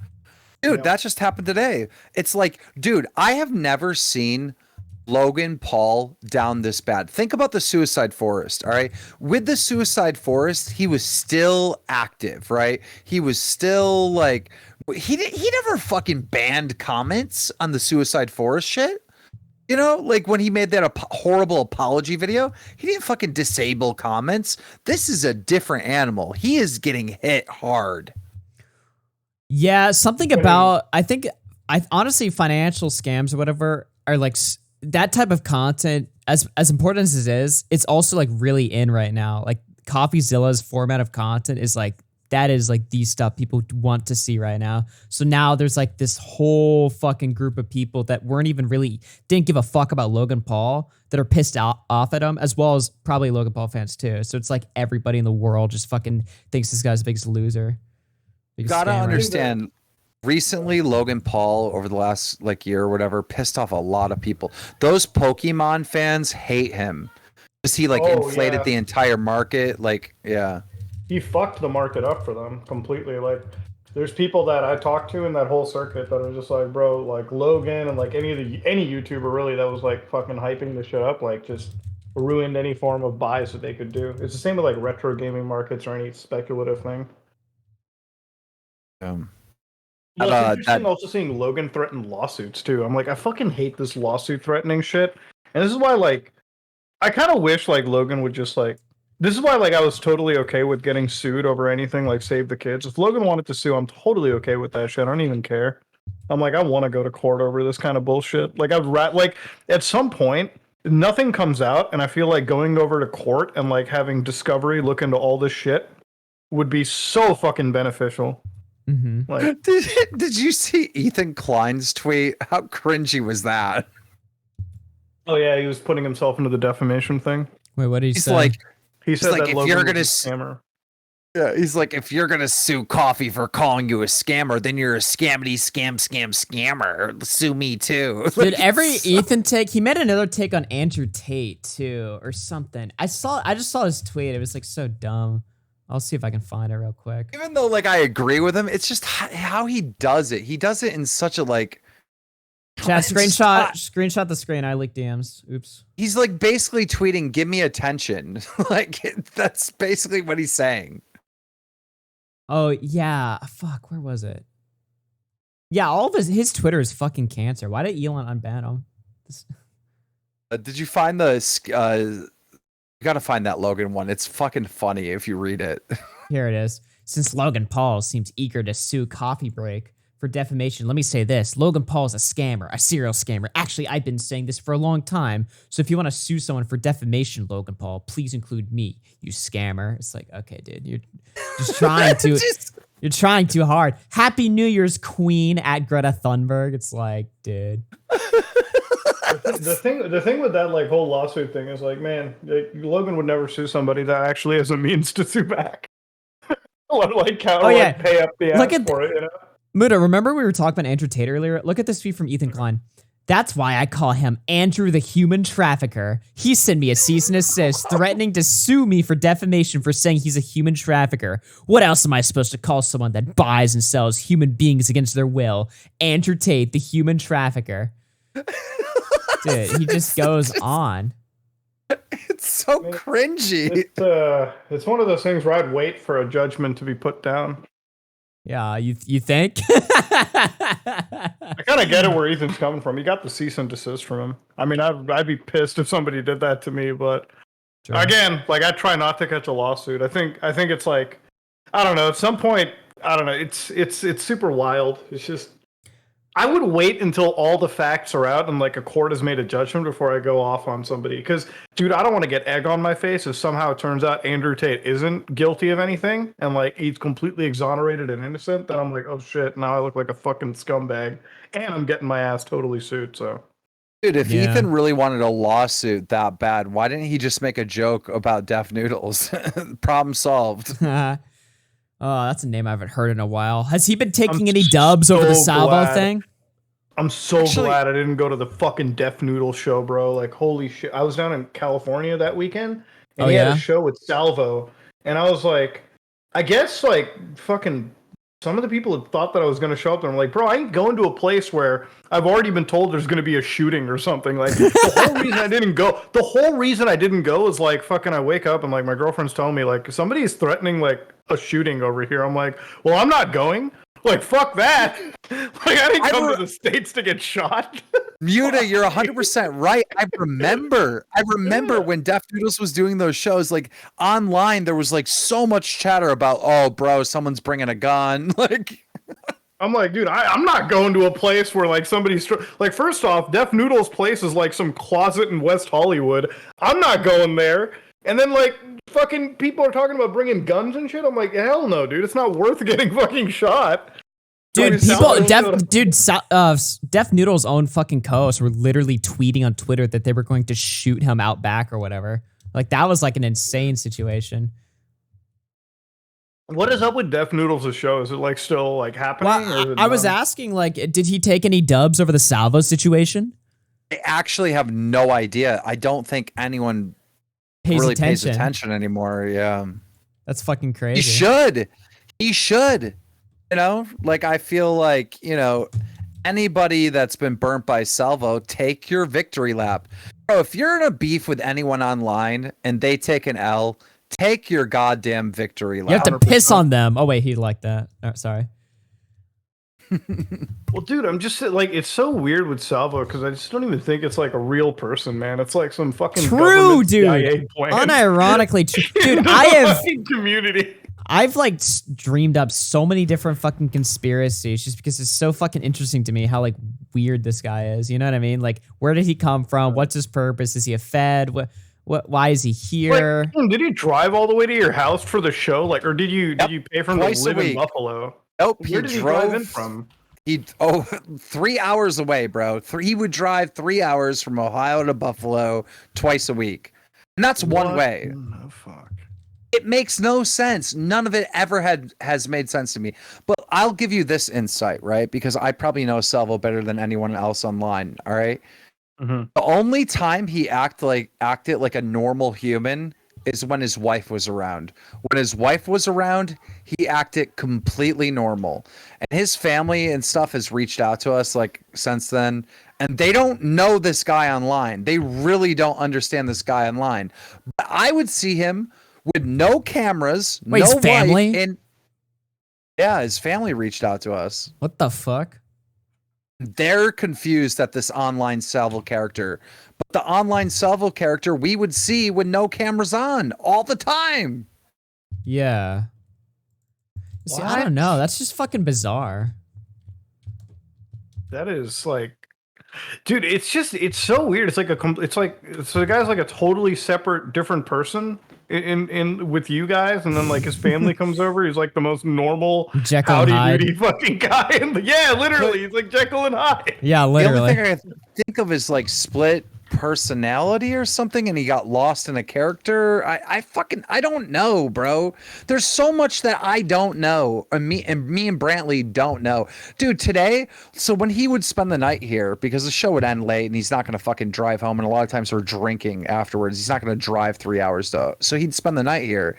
Dude, that just happened today. It's like, dude, I have never seen Logan Paul down this bad. Think about the Suicide Forest, all right? With the Suicide Forest, he was still active, right? He was still like, he never fucking banned comments on the Suicide Forest shit. You know, like when he made that horrible apology video, he didn't fucking disable comments. This is a different animal. He is getting hit hard. Yeah, something about, I think I honestly, financial scams or whatever are like that type of content. As important as it is, it's also like really in right now. Like CoffeeZilla's format of content is like that is like the stuff people want to see right now. So now there's like this whole fucking group of people that weren't even really didn't give a fuck about Logan Paul that are pissed off at him, as well as probably Logan Paul fans too. So it's like everybody in the world just fucking thinks this guy's the biggest loser. You gotta understand. Recently, Logan Paul over the last like year or whatever pissed off a lot of people. Those Pokemon fans hate him because he like inflated the entire market. Like, yeah, he fucked the market up for them completely. Like, there's people that I talked to in that whole circuit that are just like, bro, like Logan and like any YouTuber really that was like fucking hyping the shit up, like just ruined any form of buys that they could do. It's the same with like retro gaming markets or any speculative thing. It's interesting also seeing Logan threaten lawsuits too. I'm like, I fucking hate this lawsuit threatening shit. And this is why, like, I kind of wish like Logan would just like. This is why like I was totally okay with getting sued over anything like Save the Kids. If Logan wanted to sue, I'm totally okay with that shit. I don't even care. I'm like, I want to go to court over this kind of bullshit. Like like at some point, nothing comes out, and I feel like going over to court and like having Discovery look into all this shit would be so fucking beneficial. Mm-hmm. Like, did you see Ethan Klein's tweet? How cringy was that? Oh yeah, he was putting himself into the defamation thing. Wait, what did he He's say? like, he said like, that if Logan you're was gonna a scammer. Yeah, he's like, if you're gonna sue Coffee for calling you a scammer, then you're a scammer. Sue me too. Dude, every Ethan take, he made another take on Andrew Tate too, or something. I just saw his tweet. It was like so dumb. I'll see if I can find it real quick. Even though like I agree with him, it's just how he does it. He does it in such a like. Chat, screenshot the screen. I leaked DMs. Oops. He's like basically tweeting, "Give me attention." Like that's basically what he's saying. Oh yeah, fuck. Where was it? Yeah, all of his Twitter is fucking cancer. Why did Elon unban him? Did you find the? You gotta find that Logan one. It's fucking funny if you read it. Here it is. Since Logan Paul seems eager to sue Coffee Break for defamation, let me say this. Logan Paul is a scammer, a serial scammer. Actually, I've been saying this for a long time. So if you want to sue someone for defamation, Logan Paul, please include me, you scammer. It's like, okay, dude, you're just trying to... You're trying too hard. Happy New Year's, Queen, at Greta Thunberg. It's like, dude. The thing with that like whole lawsuit thing is like, man, like, Logan would never sue somebody that actually has a means to sue back. Like pay up the ass for it, you know? Muda, remember we were talking about Andrew Tate earlier? Look at this tweet from Ethan Klein. That's why I call him Andrew the Human Trafficker. He sent me a cease and desist, threatening to sue me for defamation for saying he's a human trafficker. What else am I supposed to call someone that buys and sells human beings against their will? Andrew Tate, the Human Trafficker. Dude, he just goes on. It's so cringy. It's one of those things where I'd wait for a judgment to be put down. Yeah, you think? I kind of get it where Ethan's coming from. He got the cease and desist from him. I mean, I'd be pissed if somebody did that to me, but again, like I try not to catch a lawsuit. I think it's like, I don't know. At some point, I don't know. It's super wild. It's just. I would wait until all the facts are out and like a court has made a judgment before I go off on somebody. Because, dude, I don't want to get egg on my face if somehow it turns out Andrew Tate isn't guilty of anything and like he's completely exonerated and innocent. Then I'm like, oh shit, now I look like a fucking scumbag and I'm getting my ass totally sued. So, dude, if Ethan really wanted a lawsuit that bad, why didn't he just make a joke about deaf noodles? Problem solved. Oh, that's a name I haven't heard in a while. Has he been taking any dubs over the Salvo thing? I'm so glad I didn't go to the fucking Deaf Noodle show, bro. Like, holy shit. I was down in California that weekend, and he had a show with Salvo, and I was like, I guess, like, fucking some of the people had thought that I was going to show up there. I'm like, bro, I ain't going to a place where I've already been told there's going to be a shooting or something. Like, the whole reason I didn't go is, like, fucking I wake up and, like, my girlfriend's telling me, like, somebody's threatening, like, a shooting over here. I'm like, well, I'm not going. Like, fuck that. Like, I didn't come to the States to get shot. Muta, you're 100% right. I remember when Deaf Noodles was doing those shows, like, online, there was, like, so much chatter about, oh, bro, someone's bringing a gun. Like, I'm like, dude, I'm not going to a place where like somebody's like. First off, Def Noodle's place is like some closet in West Hollywood. I'm not going there. And then like fucking people are talking about bringing guns and shit. I'm like, hell no, dude. It's not worth getting fucking shot. Dude, Def Noodle's own fucking co-hosts were literally tweeting on Twitter that they were going to shoot him out back or whatever. Like that was like an insane situation. What is up with Def Noodles' show? Is it like still like happening? Well, I was asking, like, did he take any dubs over the Salvo situation? I actually have no idea. I don't think anyone pays attention anymore. Yeah, that's fucking crazy. He should. He should. You know, like I feel like, you know, anybody that's been burnt by Salvo, take your victory lap. Bro, if you're in a beef with anyone online and they take an L, take your goddamn victory lap. You have to piss on them. Oh wait, he liked that. Oh, sorry. Well, dude, I'm just like, it's so weird with Salvo because I just don't even think it's like a real person, man. It's like some fucking true, dude. CIA plan. Unironically, dude, The I have community. I've like dreamed up so many different fucking conspiracies just because it's so fucking interesting to me how like weird this guy is. You know what I mean? Like, where did he come from? What's his purpose? Is he a Fed? What? Why is he here? Like, did he drive all the way to your house for the show? Like, or did you pay for him to live in Buffalo? Nope. Where did he drive in from? 3 hours away, bro. He would drive 3 hours from Ohio to Buffalo twice a week, and that's one way. Oh, fuck. It makes no sense. None of it ever has made sense to me. But I'll give you this insight, right? Because I probably know Salvo better than anyone else online. All right. Mm-hmm. The only time he acted like a normal human is when his wife was around. When his wife was around, he acted completely normal. And his family and stuff has reached out to us like since then, and they don't know this guy online. They really don't understand this guy online. But I would see him with no cameras, Wait, no his family? wife, and yeah, his family reached out to us. What the fuck? They're confused at this online Salvo character. But the online Salvo character we would see with no cameras on all the time. Yeah. See, I don't know. That's just fucking bizarre. That is like, dude, it's so weird. It's like so the guy's like a totally separate, different person in with you guys, and then like his family comes over. He's like the most normal, Jekyll and Hyde. howdy-doody fucking guy. Yeah, literally, he's like Jekyll and Hyde. Yeah, literally. The only thing I think of is like split personality or something, and he got lost in a character. I don't know, bro. There's so much that I don't know, and me and Brantley don't know, dude. Today, so when he would spend the night here, because the show would end late and he's not gonna fucking drive home, and a lot of times we're drinking afterwards, he's not gonna drive 3 hours so he'd spend the night here.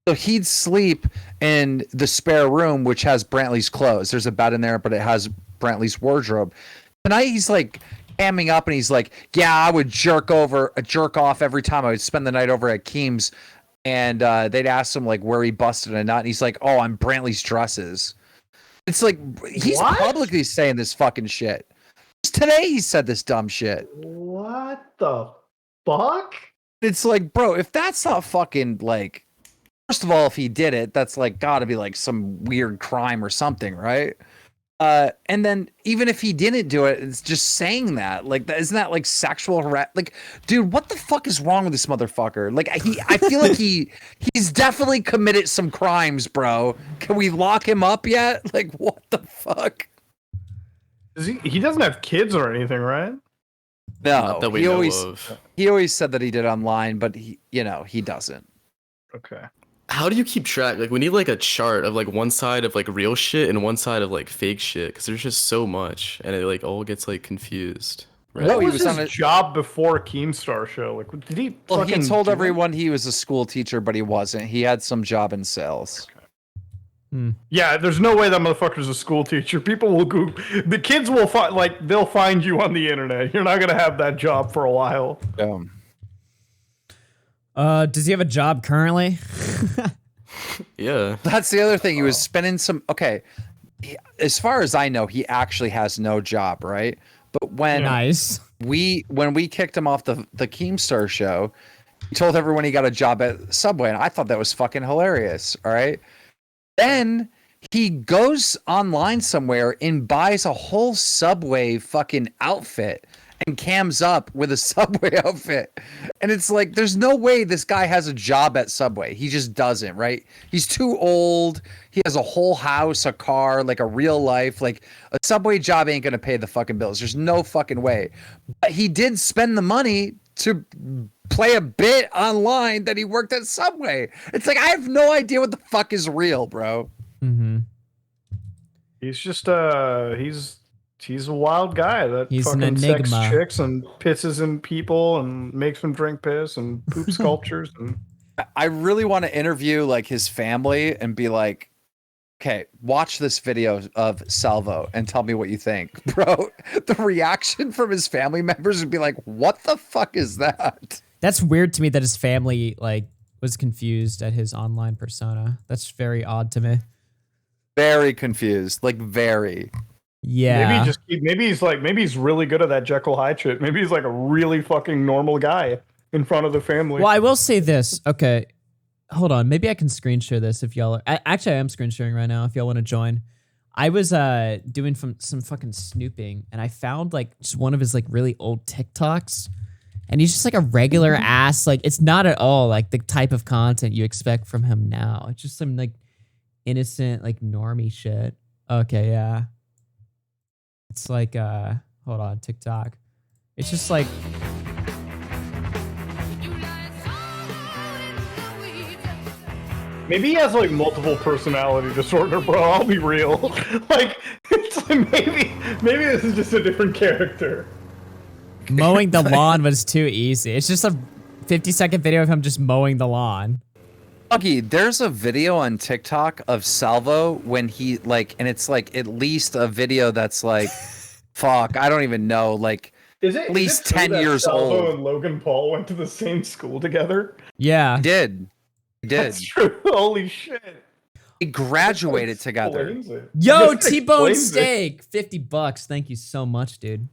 So he'd sleep in the spare room, which has Brantley's clothes. There's a bed in there, but it has Brantley's wardrobe. Tonight he's like hamming up, and he's like, yeah, I would jerk off every time I would spend the night over at KEEM's, and they'd ask him like where he busted a nut, and he's like, oh, I'm Brantley's dresses. It's like, he's publicly saying this fucking shit. Just today he said this dumb shit. What the fuck? It's like, bro, if that's not fucking like, first of all, if he did it, that's like gotta be like some weird crime or something, right? And then even if he didn't do it, it's just saying that, like, isn't that like sexual harassment? Like, dude, what the fuck is wrong with this motherfucker? Like, I feel like he's definitely committed some crimes, bro. Can we lock him up yet? Like, what the fuck? He doesn't have kids or anything, right? No, that we he know always of. he always said that he did online, but he doesn't. Okay. How do you keep track? Like, we need like a chart of like one side of like real shit and one side of like fake shit, because there's just so much, and it like all gets like confused. Right? What was his job before Keemstar show? Like, did he? Well, he fucking told do everyone he was a school teacher, but he wasn't. He had some job in sales. Yeah, there's no way that motherfucker's a school teacher. People will Google. The kids will find, like, they'll find you on the internet. You're not gonna have that job for a while. Does he have a job currently? Yeah. That's the other thing. He was spending some. Okay, as far as I know, he actually has no job, right? But when we kicked him off the Keemstar show, he told everyone he got a job at Subway, and I thought that was fucking hilarious. All right. Then he goes online somewhere and buys a whole Subway fucking outfit and cams up with a Subway outfit. And it's like, there's no way this guy has a job at Subway. He just doesn't, right? He's too old. He has a whole house, a car, like a real life. Like, a Subway job ain't gonna pay the fucking bills. There's no fucking way. But he did spend the money to play a bit online that he worked at Subway. It's like, I have no idea what the fuck is real, bro. Mm-hmm. He's just he's a wild guy that He's an fucking sex enigma. chicks and pisses in people and makes them drink piss and poop sculptures and I really want to interview like his family and be like, okay, watch this video of Salvo and tell me what you think, bro. The reaction from his family members would be like, what the fuck is that? That's weird to me that his family like was confused at his online persona. That's very odd to me. Very confused, like very. Yeah. Maybe he's really good at that Jekyll Hyde shit. Maybe he's like a really fucking normal guy in front of the family. Well, I will say this. Okay, hold on. Maybe I can screen share this if y'all are. Actually, I am screen sharing right now if y'all want to join. I was doing some fucking snooping and I found like just one of his like really old TikToks. And he's just like a regular ass. Like, it's not at all like the type of content you expect from him now. It's just some like innocent, like normie shit. Okay, yeah. It's like, hold on, TikTok. It's just like. Maybe he has like multiple personality disorder, bro. I'll be real. Like, it's like maybe this is just a different character. Mowing the lawn was too easy. It's just a 50-second video of him just mowing the lawn. Okay, there's a video on TikTok of Salvo when he like, and it's like at least a video that's like, fuck, I don't even know, like at least 10 years Salvo old. and Logan Paul went to the same school together. Yeah, he did. That's true. Holy shit. They graduated together. Yo, T-bone steak, $50. Thank you so much, dude.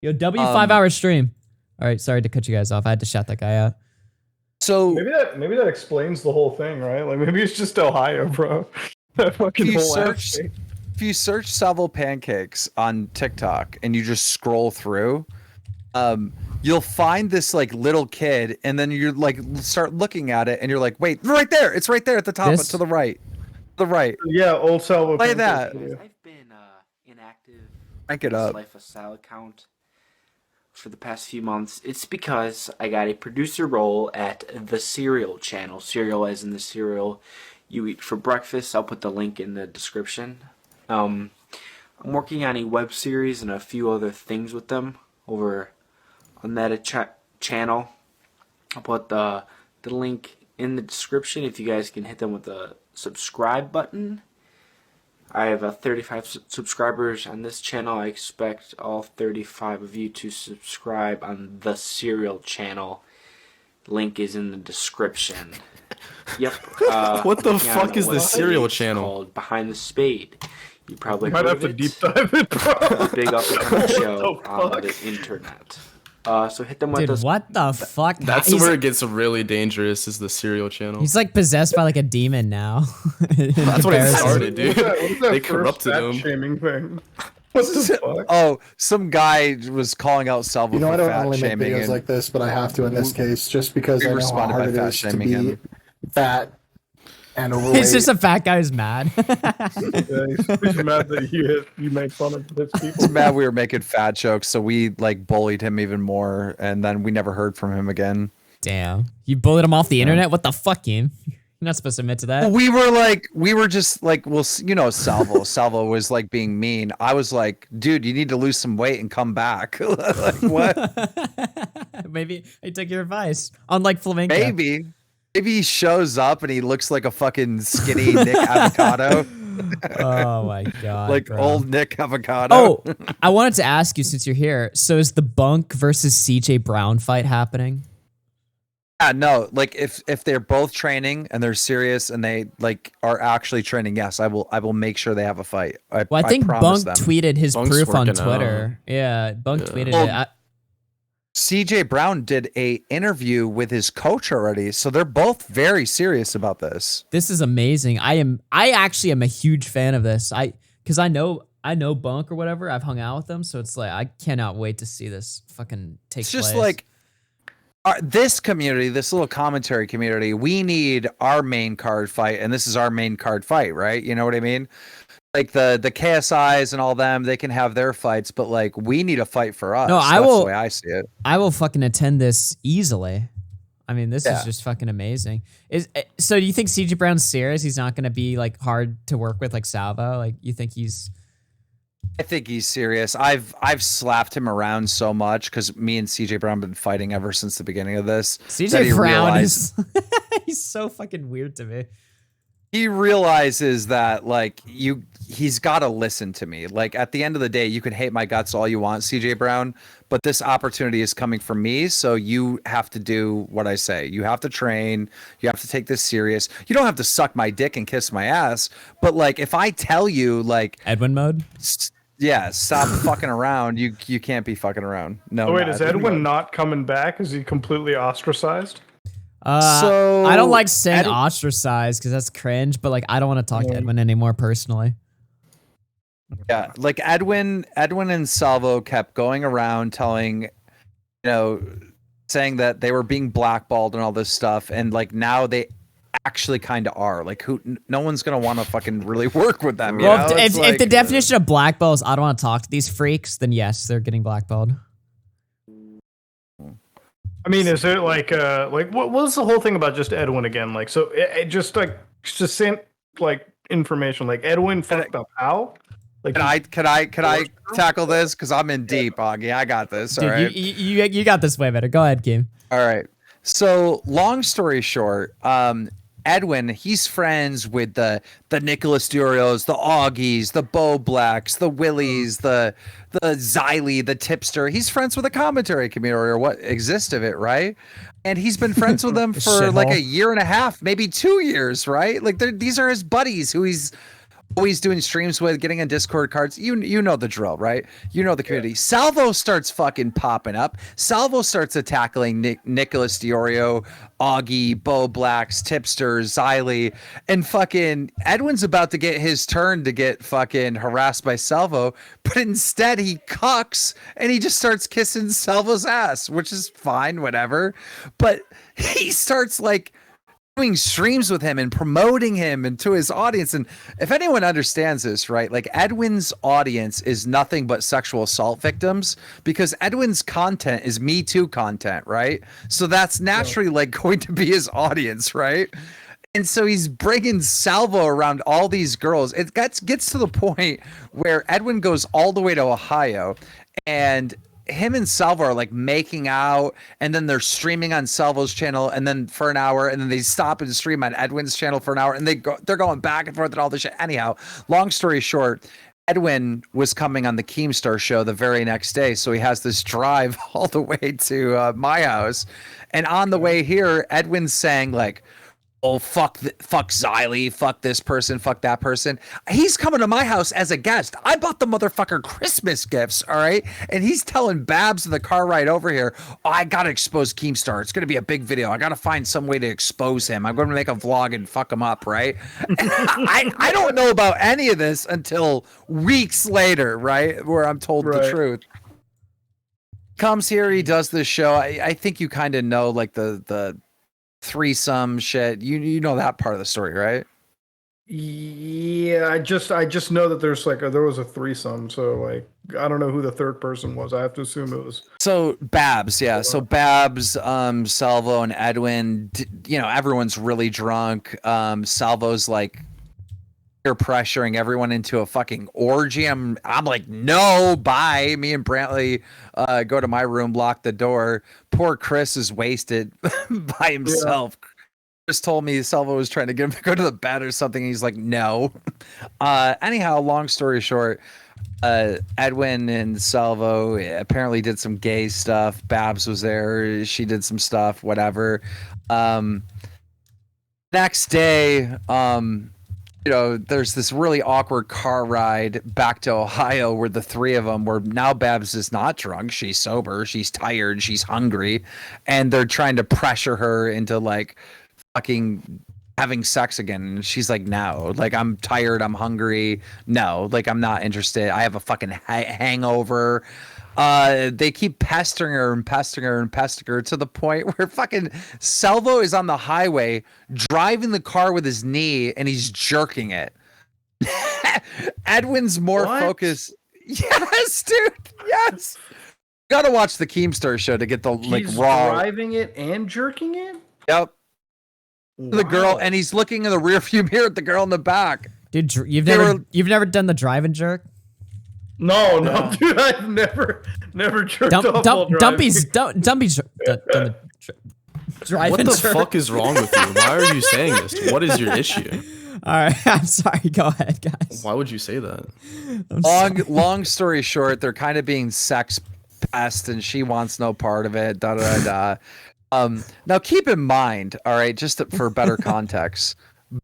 Yo, W 5-hour stream. All right, sorry to cut you guys off. I had to shout that guy out. So maybe that explains the whole thing, right? Like maybe it's just Ohio, bro. That fucking If you whole search, ass thing. if you search Salvo pancakes on TikTok and you just scroll through, you'll find this like little kid, and then you like start looking at it, and you're like, wait, right there! It's right there at the top, This? to the right, the right. Yeah, old Salvo. Play pancakes, that. yeah. I've been inactive Crank it in this up. Life of Sal account for the past few months. It's because I got a producer role at the Cereal channel. Cereal as in the cereal you eat for breakfast. I'll put the link in the description. I'm working on a web series and a few other things with them over on that channel. I'll put the link in the description if you guys can hit them with the subscribe button. I have 35 subscribers on this channel. I expect all 35 of you to subscribe on the Cereal channel. Link is in the description. Yep. What the yeah, fuck is the website Cereal is channel? Called Behind the Spade. You probably Might heard have of to it. deep dive it, bro. A big up and coming show What the on fuck? the internet. So hit them with Dude, the what the fuck? That's He's- where it gets really dangerous. Is the Cereal channel? He's like possessed by like a demon now. That's what it Comparison. started, dude. What is that They first corrupted fat him. shaming thing? What the fuck? Oh, some guy was calling out Salvo You know, for I don't fat normally make shaming. videos and like this, but I have to in this case, just because we I know how responded hard by it fat is to shaming be him. fat and overweight. He's just a fat guy who's mad. Yeah, he's mad that you make fun of his people. He's mad we were making fat jokes, so we like bullied him even more, and then we never heard from him again. Damn. You bullied him off the internet? What the fuck, Keem? You're not supposed to admit to that. We were just like, well, you know, Salvo. Salvo was like being mean. I was like, dude, you need to lose some weight and come back. Like, what? Maybe I took your advice. Unlike Flamenco. Maybe he shows up and he looks like a fucking skinny Nick Avocado. Oh my god. Like bro. old Nick Avocado. Oh, I wanted to ask you since you're here. So is the Bunk versus CJ Brown fight happening? Yeah, no, like if they're both training and they're serious and they like are actually training, yes, I will make sure they have a fight. Well, I think promise Bunk them. tweeted his Bunk's proof on working out. Twitter. Yeah, Bunk tweeted Well, it. CJ Brown did a interview with his coach already, so they're both very serious about this. This is amazing. I actually am a huge fan of this. Because I know Bunk or whatever. I've hung out with them, so it's like I cannot wait to see this fucking take place. It's just like this community, this little commentary community. We need our main card fight, and this is our main card fight, right? You know what I mean? Like the KSIs and all them, they can have their fights, but like we need a fight for us. No, That's the way I see it. I will fucking attend this easily. I mean, this is just fucking amazing. So do you think CJ Brown's serious? He's not going to be like hard to work with like Salvo? Like you think he's... I think he's serious. I've slapped him around so much because me and CJ Brown have been fighting ever since the beginning of this. CJ Brown is he's so fucking weird to me. He realizes that like he's got to listen to me. Like at the end of the day, you can hate my guts all you want, CJ Brown, but this opportunity is coming from me, so you have to do what I say. You have to train. You have to take this serious. You don't have to suck my dick and kiss my ass, but like if I tell you like Edwin mode, yeah, stop fucking around. You can't be fucking around. No. Oh, wait, is Edwin not coming back? Is he completely ostracized? So I don't like saying ostracized because that's cringe, but like I don't want to talk to Edwin anymore personally. Yeah, like Edwin and Salvo kept going around telling, saying that they were being blackballed and all this stuff, and like now they actually kind of are. Like no one's gonna want to fucking really work with them. Well, if the definition of blackball is I don't want to talk to these freaks, then yes, they're getting blackballed. I mean, is it like what was the whole thing about just Edwin again? Like, so it just like succinct like information. Like Edwin fucked up how? Like, can I tackle this? Because I'm in deep, Augie. I got this. Dude, all right. You got this way better. Go ahead, Keem. All right. So long story short, Edwin, he's friends with the Nicholas DeOrios, the Augies, the Bo Blacks, the Willies, the Xylee, the Tipster. He's friends with the commentary community, or what exists of it, right? And he's been friends with them for like a year and a half, maybe 2 years, right? Like these are his buddies who he's always doing streams with, getting in Discord cards. You know the drill, right? You know the community. Salvo starts fucking popping up. Salvo starts attacking Nicholas DeOrio, Augie, Bo Blacks, Tipsters, Xylee, and fucking Edwin's about to get his turn to get fucking harassed by Salvo, but instead he cucks and he just starts kissing Salvo's ass, which is fine, whatever. But he starts like doing streams with him and promoting him and to his audience. And if anyone understands this, right, like Edwin's audience is nothing but sexual assault victims, because Edwin's content is Me Too content, right? So that's naturally like going to be his audience, right? And so he's bringing Salvo around all these girls. It gets to the point where Edwin goes all the way to Ohio, and him and Salvo are like making out, and then they're streaming on Salvo's channel, and then for an hour, and then they stop and stream on Edwin's channel for an hour, and they're going back and forth and all this shit. Anyhow, long story short, Edwin was coming on the Keemstar show the very next day, so he has this drive all the way to my house, and on the way here, Edwin's saying like, oh, fuck Xylee, fuck this person, fuck that person. He's coming to my house as a guest. I bought the motherfucker Christmas gifts, all right? And he's telling Babs in the car ride over here, oh, I gotta expose Keemstar. It's gonna be a big video. I gotta find some way to expose him. I'm gonna make a vlog and fuck him up, right? And I don't know about any of this until weeks later, right? Where I'm told the truth. Comes here, he does this show. I think you kind of know like the threesome shit. You know that part of the story, right? Yeah, I just know that there was a threesome, so like I don't know who the third person was. I have to assume it was Babs. Yeah, so Babs, Salvo, and Edwin. Everyone's really drunk. Salvo's like peer pressuring everyone into a fucking orgy. I'm like, no, bye. Me and Brantley go to my room, lock the door. Poor Chris is wasted by himself. Yeah. Chris told me Salvo was trying to get him to go to the bed or something. He's like, no. Anyhow, long story short, Edwin and Salvo apparently did some gay stuff. Babs was there. She did some stuff, whatever. Next day, there's this really awkward car ride back to Ohio where the three of them were now Babs is not drunk. She's sober. She's tired. She's hungry. And they're trying to pressure her into like fucking having sex again. And she's like, no, like I'm tired. I'm hungry. No, like I'm not interested. I have a fucking hangover. They keep pestering her and pestering her and pestering her to the point where fucking Salvo is on the highway driving the car with his knee and he's jerking it. Edwin's more focused. Yes, dude. Yes. You gotta watch the Keemstar show to get the He's raw. driving it and jerking it? Yep. The girl, and he's looking in the rearview mirror at the girl in the back. Dude, you've never done the drive and jerk? No, dude, I've never jerked off while driving. Dumpy's done the drive What and the jerk. fuck is wrong with you? Why are you saying this? What is your issue? All right, I'm sorry. Go ahead, guys. Why would you say that? Long story short, they're kind of being sex pest, and she wants no part of it. Da da da. Now keep in mind, all right, just for better context,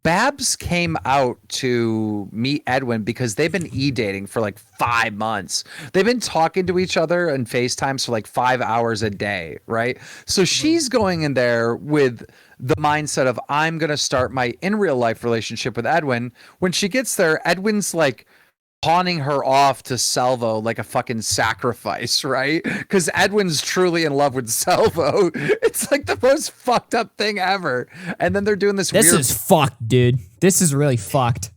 Babs came out to meet Edwin because they've been dating for like 5 months. They've been talking to each other and FaceTimes for like 5 hours a day, right? So she's going in there with the mindset of I'm gonna start my in real life relationship with Edwin. When she gets there, Edwin's like pawning her off to Salvo like a fucking sacrifice, right? Because Edwin's truly in love with Salvo. It's like the most fucked up thing ever. And then they're doing this This weird... is fucked, dude. This is really fucked.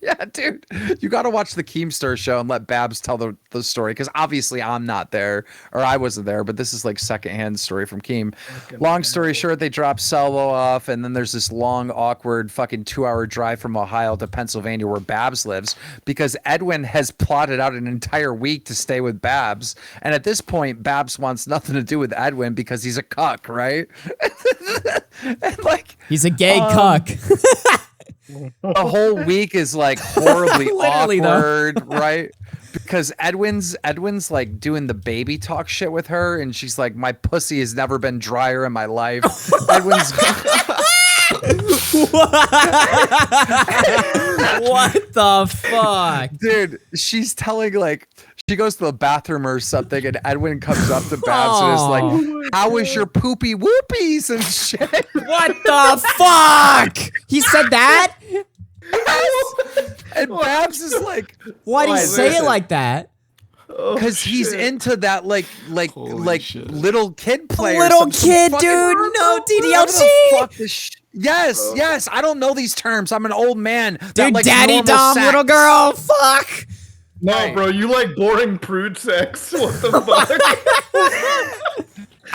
Yeah, dude. You got to watch the Keemstar show and let Babs tell the story, because obviously I'm not there, or I wasn't there, but this is like secondhand story from Keem. Long story short, they drop Salvo off, and then there's this long, awkward fucking 2-hour drive from Ohio to Pennsylvania where Babs lives, because Edwin has plotted out an entire week to stay with Babs. And at this point, Babs wants nothing to do with Edwin because he's a cuck, right? And like he's a gay cuck. The whole week is like horribly Literally, awkward, right? Because Edwin's like doing the baby talk shit with her, and she's like, "My pussy has never been drier in my life." Edwin's what the fuck, dude? She's telling like she goes to the bathroom or something, and Edwin comes up to Babs and is like, "How was your poopy whoopies and shit?" What the fuck? He said that? And Babs is like, why'd he say it like that? Because he's into that like little kid player. Little kid, dude. No, DDLG. Yes. I don't know these terms. I'm an old man. Dude, daddy dom, little girl. Fuck. No, bro, you like boring prude sex. What the fuck?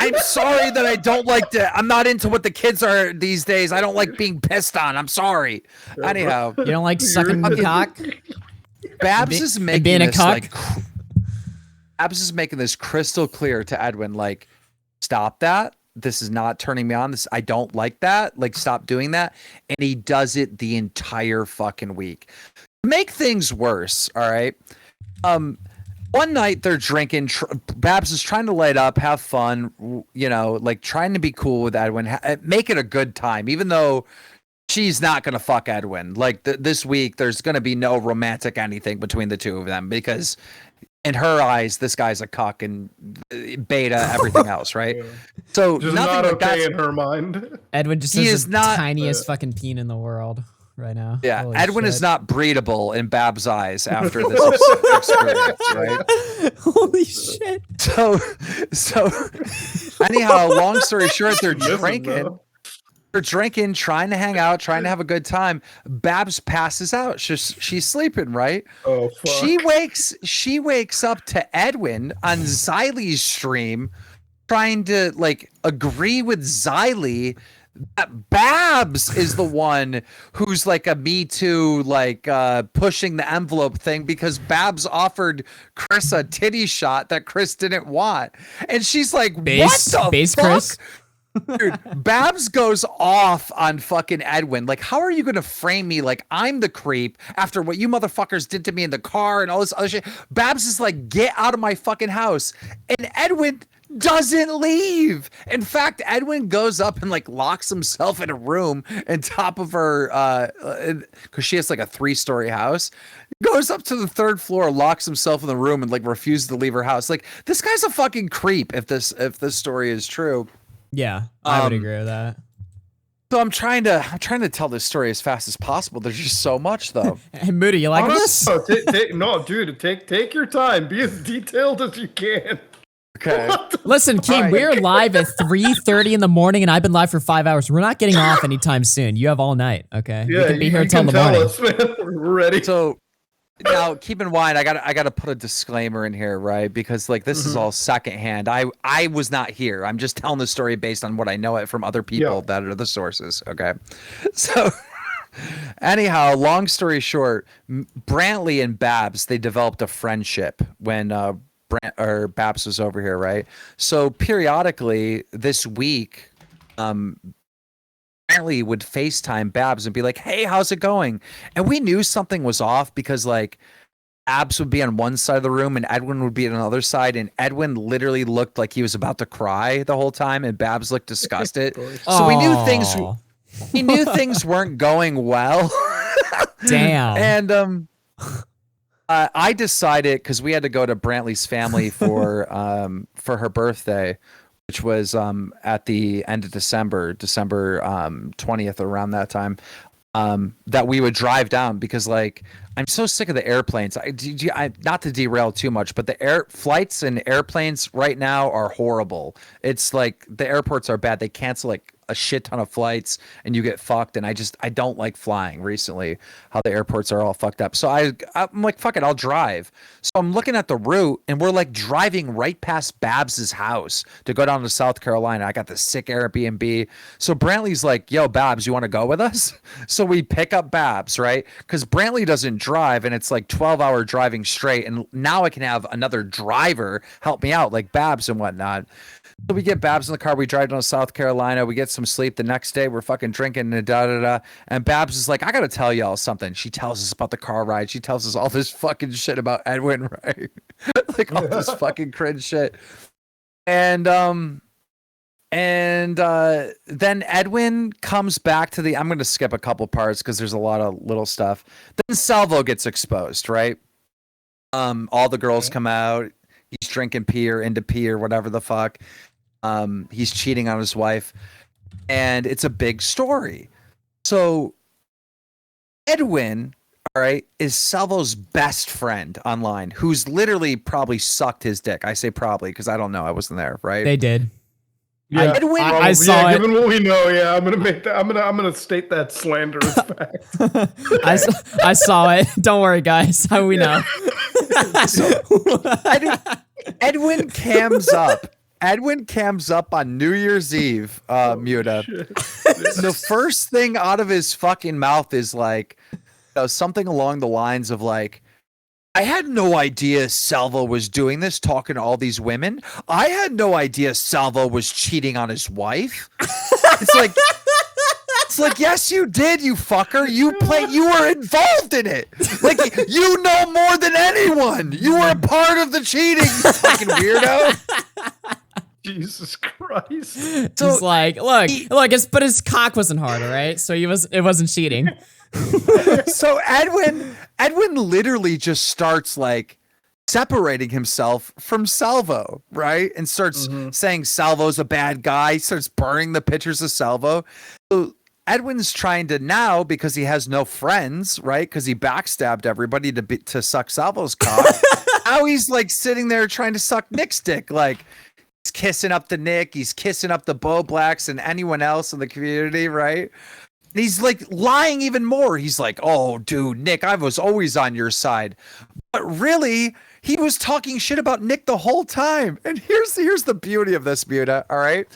I'm sorry that I don't like to. I'm not into what the kids are these days. I don't like being pissed on. I'm sorry. Anyhow, you don't like sucking the cock? Babs is making being a this cock? Babs is making this crystal clear to Edwin. Like, stop that. This is not turning me on. I don't like that. Like, stop doing that. And he does it the entire fucking week. Make things worse. All right. One night they're drinking. Babs is trying to light up, have fun, like trying to be cool with Edwin, make it a good time, even though she's not going to fuck Edwin. Like this week, there's going to be no romantic anything between the two of them because in her eyes, this guy's a cuck and beta, everything else, right? So just nothing not like okay that's in her mind. Edwin just He has is the not- tiniest fucking peen in the world right now. Yeah, Holy Edwin shit. is not breedable in Bab's eyes after this experience, right? Holy shit. So anyhow, long story short, they're drinking. They're drinking, trying to hang out, trying to have a good time. Babs passes out. She's sleeping, right? Oh, fuck. She wakes up to Edwin on Xylee's stream, trying to like agree with Xylee that Babs is the one who's like a Me Too, like pushing the envelope thing because Babs offered Chris a titty shot that Chris didn't want. And she's like, what the fuck? Chris? Dude, Babs goes off on fucking Edwin. Like, how are you going to frame me like I'm the creep after what you motherfuckers did to me in the car and all this other shit? Babs is like, get out of my fucking house. And Edwin doesn't leave. In fact, Edwin goes up and like locks himself in a room on top of her, because she has like a 3-story house. Goes up to the 3rd floor, locks himself in the room, and like refuses to leave her house. Like, this guy's a fucking creep. If this story is true. Yeah, I would agree with that. So I'm trying to tell this story as fast as possible. There's just so much, though. Hey, Moody, you like this? No, dude, take your time. Be as detailed as you can. Okay. Listen, Keem, we're live at 3:30 in the morning, and I've been live for 5 hours. We're not getting off anytime soon. You have all night, okay? Yeah, we can be you here can until the tell morning. us, man. We're ready. So now, keep in mind, I gotta put a disclaimer in here, right? Because like this is all secondhand. I was not here. I'm just telling the story based on what I know it from other people that are the sources. Okay, so anyhow, long story short, Brantley and Babs, they developed a friendship when Babs was over here, right? So periodically this week, Brantley would FaceTime Babs and be like, "Hey, how's it going?" And we knew something was off because like Babs would be on one side of the room and Edwin would be on the other side, and Edwin literally looked like he was about to cry the whole time, and Babs looked disgusted. So we knew things weren't going well. Damn. And I decided, because we had to go to Brantley's family for her birthday, which was at the end of December 20th, around that time, that we would drive down, because like I'm so sick of the airplanes. I not to derail too much, but the flights and airplanes right now are horrible. It's like the airports are bad. They cancel like a shit ton of flights and you get fucked. And I don't like flying recently, how the airports are all fucked up. So I'm like, fuck it, I'll drive. So I'm looking at the route and we're like driving right past Babs's house to go down to South Carolina. I got this sick Airbnb. So Brantley's like, "Yo, Babs, you want to go with us?" So we pick up Babs, right? Because Brantley doesn't drive and it's like 12-hour driving straight. And now I can have another driver help me out, like Babs and whatnot. So we get Babs in the car. We drive down to South Carolina. We get some sleep. The next day, we're fucking drinking and da-da-da. And Babs is like, "I got to tell y'all something." She tells us about the car ride. She tells us all this fucking shit about Edwin, right? Like all this fucking cringe shit. And then Edwin comes back to I'm going to skip a couple parts because there's a lot of little stuff. Then Salvo gets exposed, right? All the girls come out. He's drinking pee or into pee or whatever the fuck. He's cheating on his wife. And it's a big story. So Edwin, all right, is Salvo's best friend online, who's literally probably sucked his dick. I say probably because I don't know. I wasn't there, right? They did. Yeah, Edwin, I saw it. Given what we know, yeah, I'm gonna make that. I'm gonna state that slanderous fact. I saw it. Don't worry, guys. How we know. Edwin cams up. Edwin cams up on New Year's Eve, Muta. The first thing out of his fucking mouth is like something along the lines of like, "I had no idea Salvo was doing this, talking to all these women. I had no idea Salvo was cheating on his wife." It's like, yes, you did, you fucker. You were involved in it. Like, you know more than anyone. You were a part of the cheating, you fucking weirdo. Jesus Christ. So, he's like, look, but his cock wasn't hard, all right? So it wasn't cheating. So Edwin literally just starts like separating himself from Salvo, right? And starts saying Salvo's a bad guy. He starts burning the pictures of Salvo. So Edwin's trying to now, because he has no friends, right? Because he backstabbed everybody to suck Salvo's cock. Now he's like sitting there trying to suck Nick's dick. Like, he's kissing up to Nick. He's kissing up the Bo Blacks and anyone else in the community, right? And he's like lying even more. He's like, "Oh, dude, Nick, I was always on your side." But really, he was talking shit about Nick the whole time. And here's the beauty of this, Muta, all right?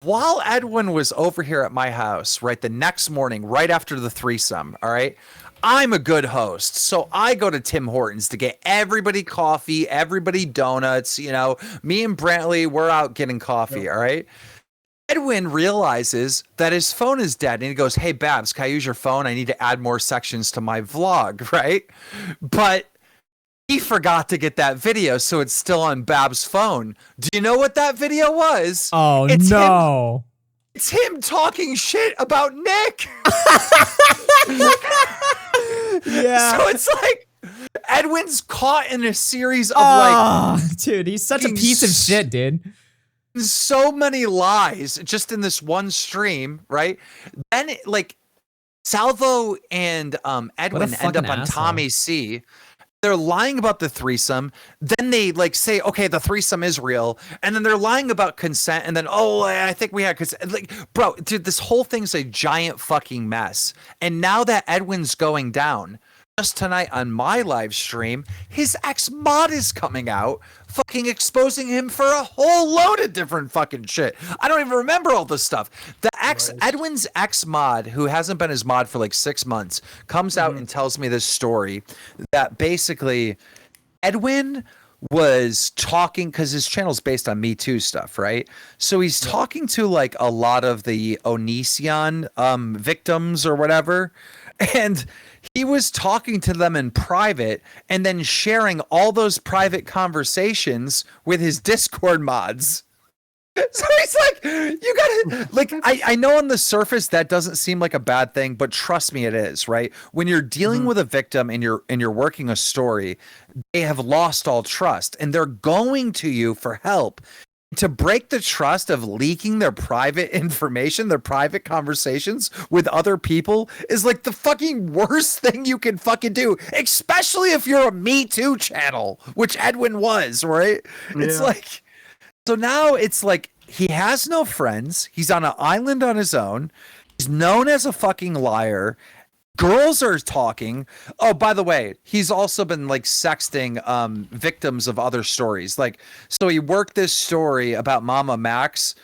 While Edwin was over here at my house, right, the next morning, right after the threesome, all right, I'm a good host. So I go to Tim Hortons to get everybody coffee, everybody donuts, you know. Me and Brantley, we're out getting coffee, all right? Edwin realizes that his phone is dead, and he goes, "Hey, Babs, can I use your phone? I need to add more sections to my vlog," right? But He forgot to get that video, so it's still on Bab's phone. Do you know what that video was? Oh, no. It's him talking shit about Nick. Yeah. So it's like Edwin's caught in a series of dude, he's such a piece of shit, dude. So many lies just in this one stream, right? Then Salvo and Edwin end up on Tommy C. They're lying about the threesome. Then they say, okay, the threesome is real. And then they're lying about consent. And then, I think we had consent. Bro, dude, this whole thing's a giant fucking mess. And now that Edwin's going down, just tonight on my live stream, his ex-mod is coming out, fucking exposing him for a whole load of different fucking shit. I don't even remember all this stuff. Edwin's ex-mod, who hasn't been his mod for 6 months, comes out and tells me this story that basically Edwin was talking, because his channel's based on Me Too stuff, right? So he's talking to a lot of the Onision victims or whatever, and he was talking to them in private and then sharing all those private conversations with his Discord mods. So he's like, you gotta, I know on the surface that doesn't seem like a bad thing, but trust me, it is, right? When you're dealing with a victim and you're working a story, they have lost all trust and they're going to you for help. To break the trust of leaking their private information, their private conversations with other people is the fucking worst thing you can fucking do, especially if you're a Me Too channel, which Edwin was, right? Yeah. It's so now it's he has no friends. He's on an island on his own. He's known as a fucking liar. Girls are talking. Oh, by the way, he's also been sexting victims of other stories. So he worked this story about Mama Max,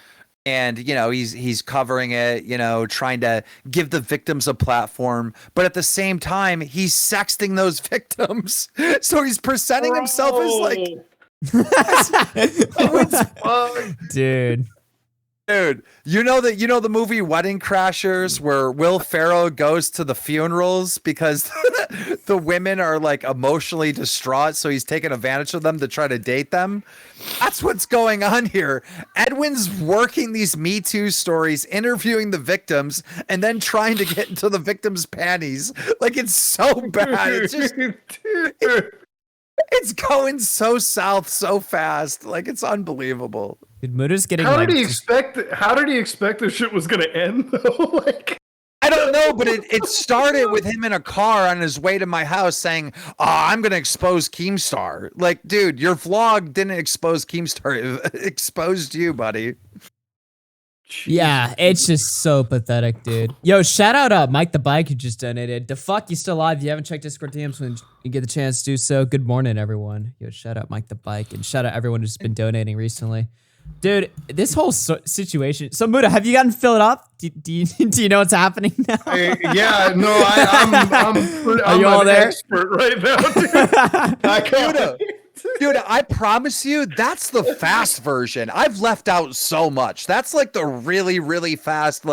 and he's covering it, trying to give the victims a platform, but at the same time he's sexting those victims. So he's presenting himself as dude. Dude, you know the movie Wedding Crashers, where Will Ferrell goes to the funerals because the women are emotionally distraught, so he's taking advantage of them to try to date them? That's what's going on here. Edwin's working these Me Too stories, interviewing the victims, and then trying to get into the victims' panties. It's so bad. It's just it's going so south so fast. It's unbelievable. Dude, Muta's getting How did he expect this shit was gonna end though? I don't know, but it started with him in a car on his way to my house saying, I'm gonna expose Keemstar. Dude, your vlog didn't expose Keemstar, it exposed you, buddy. Yeah, it's just so pathetic, dude. Yo, shout out Mike the Bike who just donated. The fuck, you still alive? If you haven't checked Discord DMs when you get the chance to do so, good morning, everyone. Yo, shout out Mike the Bike, and shout out everyone who's been donating recently. Dude, this whole situation. So, Muta, have you gotten filled up? Do you know what's happening now? Yeah, no, I'm you all an there? expert right now, dude. Dude, I promise you, that's the fast version. I've left out so much. That's the really, really fast,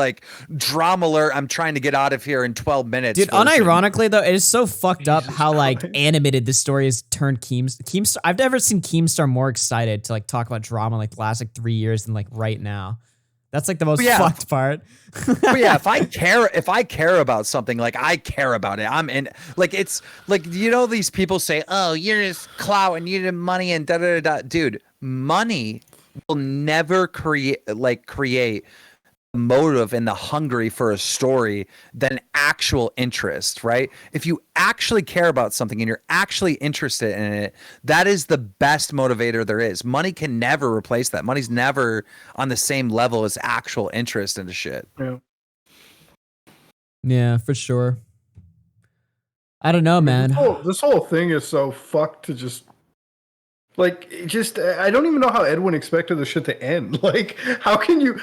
drama alert. I'm trying to get out of here in 12 minutes. Dude, version. unironically though, it is so fucked up how animated this story has turned Keemstar. I've never seen Keemstar more excited to talk about drama the last 3 years than right now. That's the most fucked part. But yeah, if I care about something, I care about it. I'm in. It's these people say, oh, you're just clout and you need money and da da da. Dude, money will never create the motive and the hungry for a story than actual interest, right? If you actually care about something and you're actually interested in it, that is the best motivator there is. Money can never replace that. Money's never on the same level as actual interest into shit. Yeah, for sure. I don't know, man. This whole thing is so fucked to just I don't even know how Edwin expected the shit to end. How can you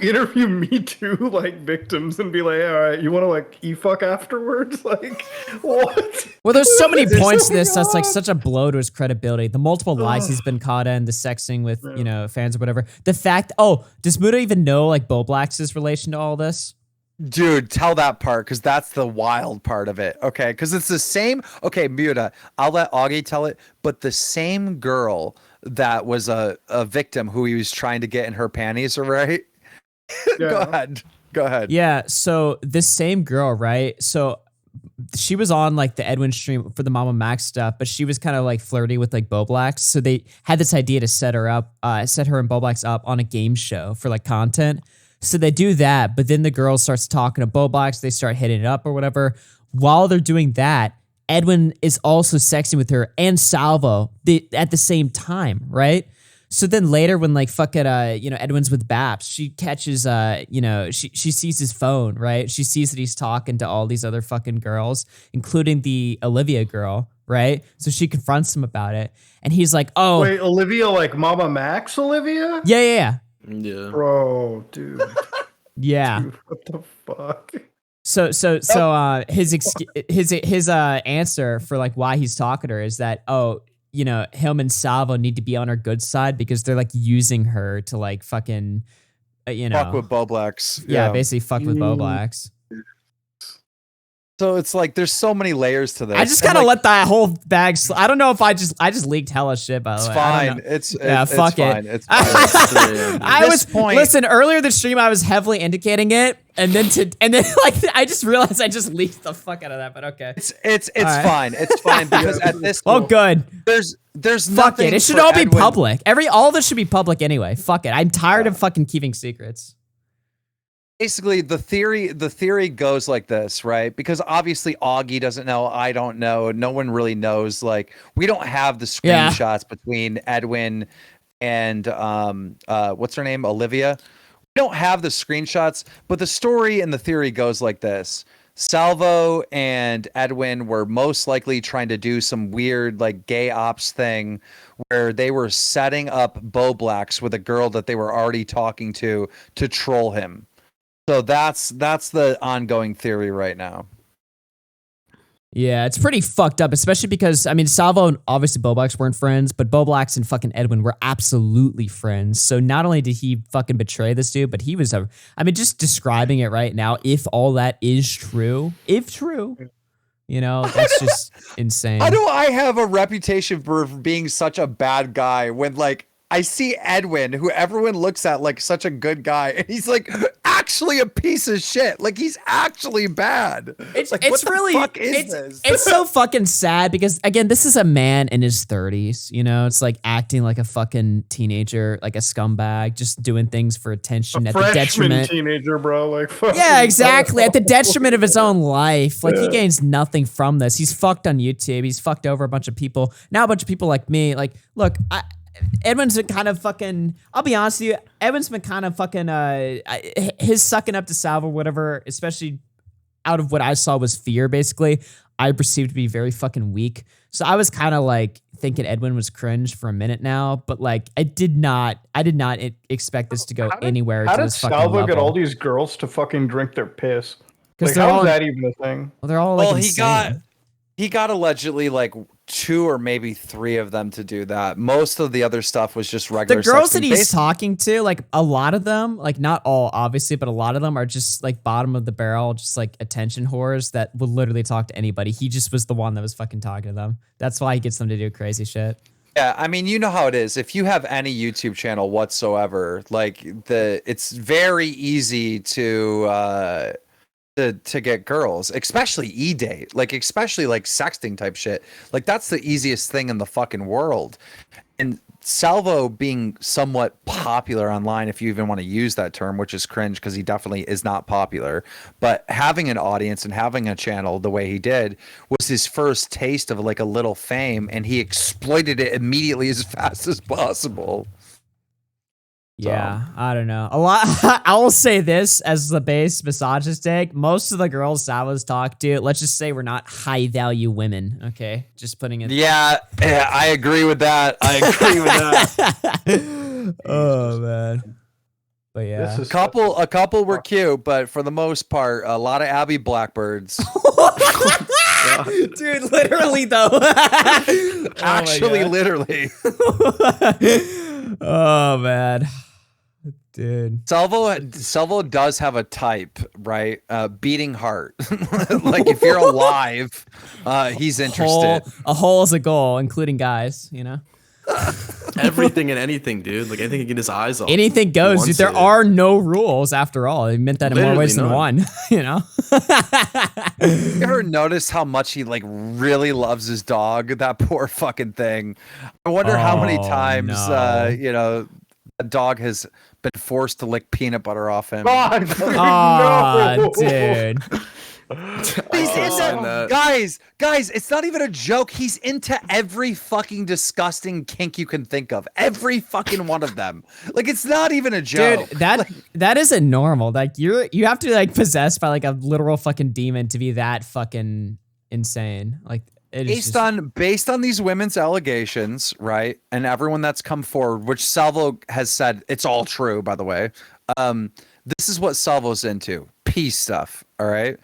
interview Me Too victims and be all right, you want to e-fuck afterwards? What? Well, there's so many points in this that's such a blow to his credibility. The multiple lies he's been caught in, the sexting with fans or whatever. The fact, does Muta even know Bo Black's relation to all this? Dude, tell that part because that's the wild part of it. Okay, because it's the same. Okay, Muta, I'll let Augie tell it, but the same girl that was a victim who he was trying to get in her panties, right? Go ahead. Yeah, so this same girl, right? So she was on like the Edwin stream for the Mama Max stuff, but she was kind of like flirty with like Boblax. So they had this idea to set her and Boblax up on a game show for like content. So they do that, but then the girl starts talking to Boblax. They start hitting it up or whatever. While they're doing that, Edwin is also sexting with her and Salvo at the same time, right? So then later when like Edwin's with Baps, she catches, she sees his phone, right? She sees that he's talking to all these other fucking girls, including the Olivia girl, right? So she confronts him about it. And he's like, oh. Wait, Olivia, like Mama Max Olivia? Yeah. Bro, dude. Yeah. Dude, what the fuck? So his answer for like why he's talking to her is that, him and Salvo need to be on her good side because they're like using her to like fucking, fuck with Boblax. Yeah, basically fuck with Boblax. So it's like there's so many layers to this. I just kind of let that whole bag. I don't know if I just leaked hella shit. By the way, it's fine. It's fuck fine. it. It's fine. Listen, earlier this stream I was heavily indicating it, and then like I just realized I just leaked the fuck out of that. But okay, it's fine. It's fine because at this good. There's fuck nothing. It should all be public. All of this should be public anyway. Fuck it. I'm tired of fucking keeping secrets. Basically, the theory goes like this, right? Because obviously Augie doesn't know, I don't know, no one really knows. Like, we don't have the screenshots between Edwin and what's her name, Olivia. We don't have the screenshots, but the story and the theory goes like this: Salvo and Edwin were most likely trying to do some weird like gay ops thing where they were setting up Boblax with a girl that they were already talking to troll him. So that's the ongoing theory right now. Yeah, it's pretty fucked up, especially because, I mean, Salvo and obviously Boblax weren't friends, but Boblax and fucking Edwin were absolutely friends. So not only did he fucking betray this dude, but he was just describing it right now, if all that is true, that's just insane. How do I have a reputation for being such a bad guy when, like, I see Edwin, who everyone looks at like such a good guy, and he's like actually a piece of shit. Like, he's actually bad. It's like, what really the fuck is this? It's so fucking sad because, again, this is a man in his 30s. It's like acting like a fucking teenager, like a scumbag, just doing things for attention at the detriment. Teenager, bro. Like, yeah, exactly. At the detriment of his own life. Like, he gains nothing from this. He's fucked on YouTube. He's fucked over a bunch of people. Now a bunch of people like me. Like, look, Edwin's been kind of fucking, I'll be honest with you, Edwin's been kind of fucking, his sucking up to Salvo, whatever, especially out of what I saw was fear, basically, I perceived to be very fucking weak. So I was kind of like thinking Edwin was cringe for a minute now, but like I did not expect this to go anywhere. How to did this fucking Salvo level. get all these girls to fucking drink their piss? Like, they're how all- is that even a thing? Well, they're all like he got allegedly like 2 or maybe 3 of them to do that. Most of the other stuff was just regular. The girls sexting. that he's talking to, like a lot of them, like not all obviously, but a lot of them are just like bottom of the barrel, just like attention whores that will literally talk to anybody. He just was the one that was fucking talking to them. That's why he gets them to do crazy shit. Yeah, I mean, you know how it is. If you have any YouTube channel whatsoever, like it's very easy to get girls, especially e-date, like especially like sexting type shit. Like that's the easiest thing in the fucking world. And Salvo being somewhat popular online, if you even want to use that term, which is cringe because he definitely is not popular, but having an audience and having a channel the way he did was his first taste of like a little fame, and he exploited it immediately as fast as possible. Yeah, I don't know. A lot. I will say this as the base misogynist take. Most of the girls Salvo's talked to, let's just say, we're not high value women. Okay, just putting it. Yeah, I agree with that. I agree with that. Oh man. But yeah, a couple were cute, but for the most part, a lot of Abby Blackbirds. Dude, literally though. Actually, literally. Oh man. Dude. Salvo does have a type, right? Beating heart. Like if you're alive, he's interested. A hole is a goal, including guys, you know? Everything and anything, dude. Like anything can get his eyes off. Anything goes, He dude. There wants it. are no rules after all. They meant that in more Literally ways than none. one, you know? You ever notice how much he like really loves his dog? That poor fucking thing. I wonder how many Oh, times no. you know, a dog has been forced to lick peanut butter off him. God, Oh, dude. He's sign into, that. guys, it's not even a joke. He's into every fucking disgusting kink you can think of. Every fucking one of them. Like it's not even a joke. Dude, that isn't normal. Like you have to like possessed by like a literal fucking demon to be that fucking insane. Like it is Based on these women's allegations, right? And everyone that's come forward, which Salvo has said it's all true, by the way. This is what Salvo's into. Peace stuff. All right.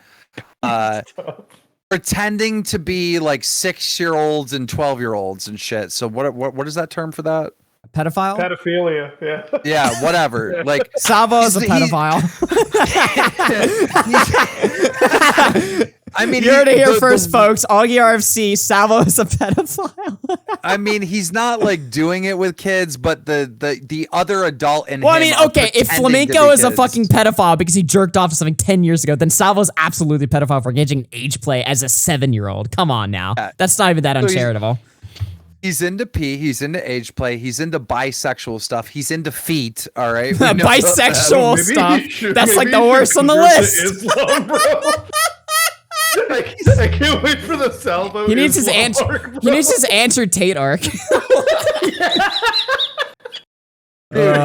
Pretending to be like 6-year-olds and 12-year-olds and shit. So what is that term for that? pedophile? Pedophilia, yeah. Yeah, whatever. Like Salvo is a pedophile. I mean, you heard it here first, folks. Augie RFC, Salvo is a pedophile. I mean, he's not like doing it with kids, but the other adult in Well, I him mean, are okay, if pretending to Flamenco be is a kids. fucking pedophile because he jerked off to something 10 years ago, then Salvo's absolutely pedophile for engaging in age play as a 7-year-old. Come on now. That's not even that So he's- uncharitable. He's into pee. He's into age play. He's into bisexual stuff. He's into feet. All right. We know Bisexual that. stuff. That's like the worst on the list. Islam, bro. I can't wait for the Salvo. He needs his Islam answer. arc, He bro. needs his answer Tate arc. Dude,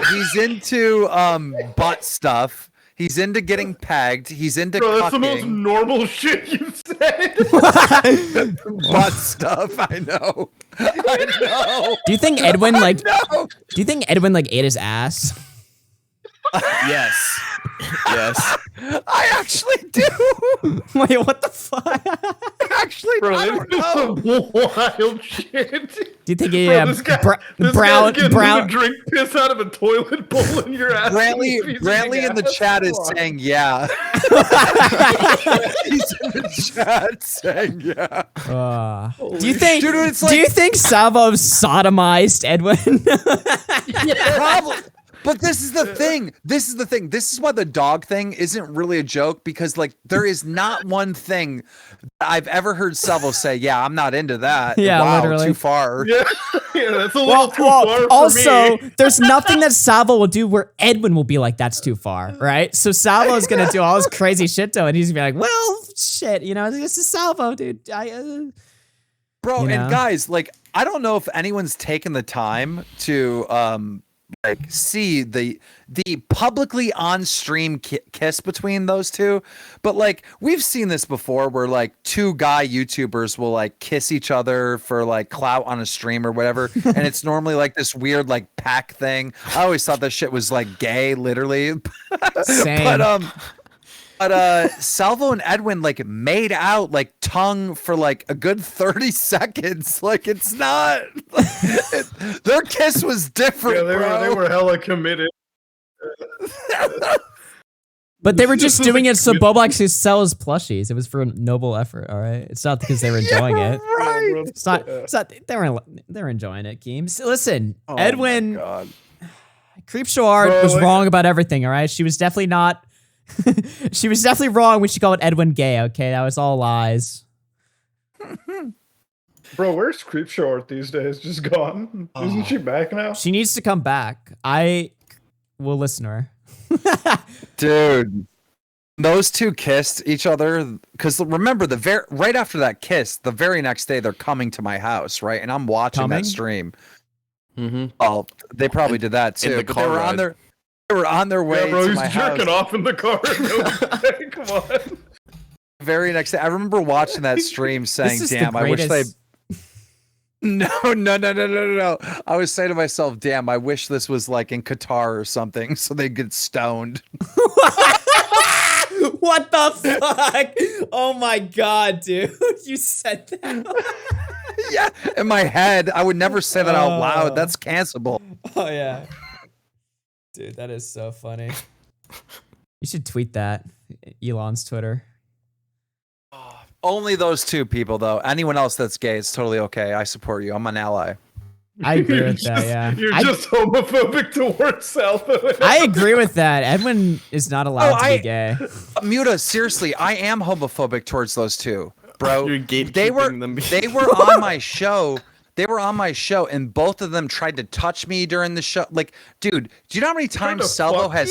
he's into butt stuff. He's into getting pegged. He's into Bro, that's the most cucking. normal shit you said. Butt stuff. I know. I know. Do you think Edwin like? No. Do you think Edwin like ate his ass? Yes. Yes. I actually do. Wait, what the fuck? Actually, Bro, I this don't is know. some wild shit. Do you think he Bro, this guy's brown getting to drink piss out of a toilet bowl in your ass. Brantley in the chat is saying yeah. He's in the chat saying yeah. Do you think? Dude, it's do you think Salvo sodomized Edwin? Probably. But this is the thing. This is why the dog thing isn't really a joke, because like there is not one thing that I've ever heard Salvo say, yeah, I'm not into that. Yeah, wow, literally. too far. Yeah, that's a little too far for also, me. there's nothing that Salvo will do where Edwin will be like, that's too far, right? So Salvo is gonna do all this crazy shit to it. And he's gonna be like, well, shit, you know, this is Salvo, dude. Bro, You know? and guys, like, I don't know if anyone's taken the time to like see the publicly on stream kiss between those two, but like we've seen this before where like two guy YouTubers will like kiss each other for like clout on a stream or whatever, and it's normally like this weird like pack thing. I always thought that shit was like gay, literally. Same. But Salvo and Edwin like made out like tongue for like a good 30 seconds. Like it's not their kiss was different. Yeah, they were hella committed. But they were just doing it so Boblak could sell his plushies. It was for a noble effort, all right? It's not because they were enjoying it. Right. It's not they were enjoying it, Keem. So listen, Oh Edwin my God. Creepshow Art Bro, was like- wrong about everything, all right? She was definitely not she was definitely wrong when she called Edwin gay, okay? That was all lies. Bro, where's Creepshow Art these days? Just gone? Isn't she back now? She needs to come back. I will listen to her. Dude, those two kissed each other because remember right after that kiss, the very next day they're coming to my house, right? And I'm watching Coming? that stream. Mm-hmm. Oh, they probably did that too. In the but car they were ride. they were on their way Yeah, bro, to he's my jerking house. off in the car. No, come on. Very next day, I remember watching that stream saying, This is the "Damn, I wish they." greatest- No. I was saying to myself, "Damn, I wish this was like in Qatar or something, so they get stoned." What the fuck? Oh my god, dude. You said that. Yeah, in my head, I would never say that out loud. That's cancelable. Oh yeah. Dude, that is so funny. You should tweet that. Elon's Twitter. Only those two people, though. Anyone else that's gay, it's totally okay. I support you. I'm an ally. I agree with that, yeah. You're just homophobic towards Salvo. I agree with that. Edwin is not allowed to be gay. Muta, seriously, I am homophobic towards those two, bro. You're They were on my show. They were on my show, and both of them tried to touch me during the show. Like, dude, do you know how many times Salvo has?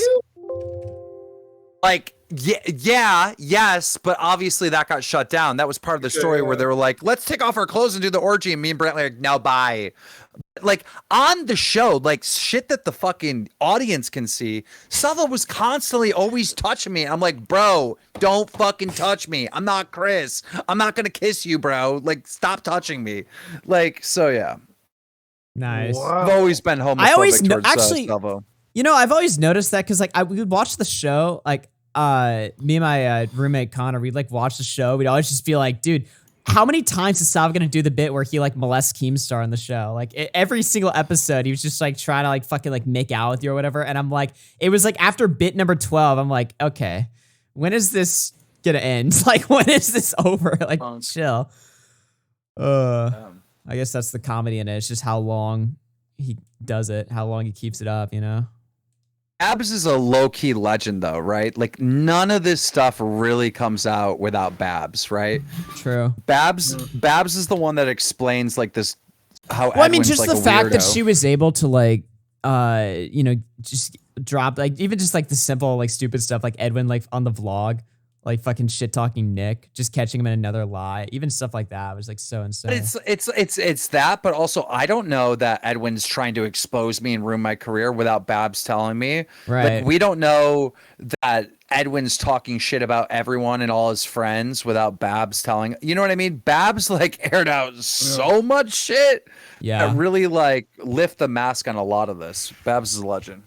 Like, yes, but obviously that got shut down. That was part of the story where they were like, "Let's take off our clothes and do the orgy," and me and Brantley were like, "No, bye." Like on the show, like shit that the fucking audience can see. Salvo was constantly always touching me. I'm like, bro, don't fucking touch me. I'm not Chris. I'm not gonna kiss you, bro. Like, stop touching me. Like, so yeah. Nice. I've always been homophobic I always towards Salvo. You know, I've always noticed that because like we would watch the show, like me and my roommate Connor, we'd like watch the show. We'd always just be like, dude, how many times is Salvo gonna do the bit where he like molests Keemstar in the show? Like every single episode, he was just like trying to like fucking like make out with you or whatever. And I'm like, it was like after bit number 12, I'm like, okay, when is this gonna end? Like, when is this over? Like, chill. I guess that's the comedy in it. It's just how long he does it, how long he keeps it up, you know? Babs is a low-key legend, though, right? Like, none of this stuff really comes out without Babs, right? True. Babs is the one that explains, like, this, how well, I mean, Edwin's, just like, the a fact that weirdo. she was able to, like, you know, just drop, like, even just, like, the simple, like, stupid stuff, like Edwin, like, on the vlog, like, fucking shit-talking Nick, just catching him in another lie. Even stuff like that was, like, so insane. But it's that, but also I don't know that Edwin's trying to expose me and ruin my career without Babs telling me. Right. Like, we don't know that Edwin's talking shit about everyone and all his friends without Babs telling. You know what I mean? Babs like aired out so much shit. Yeah. That really like lift the mask on a lot of this. Babs is a legend.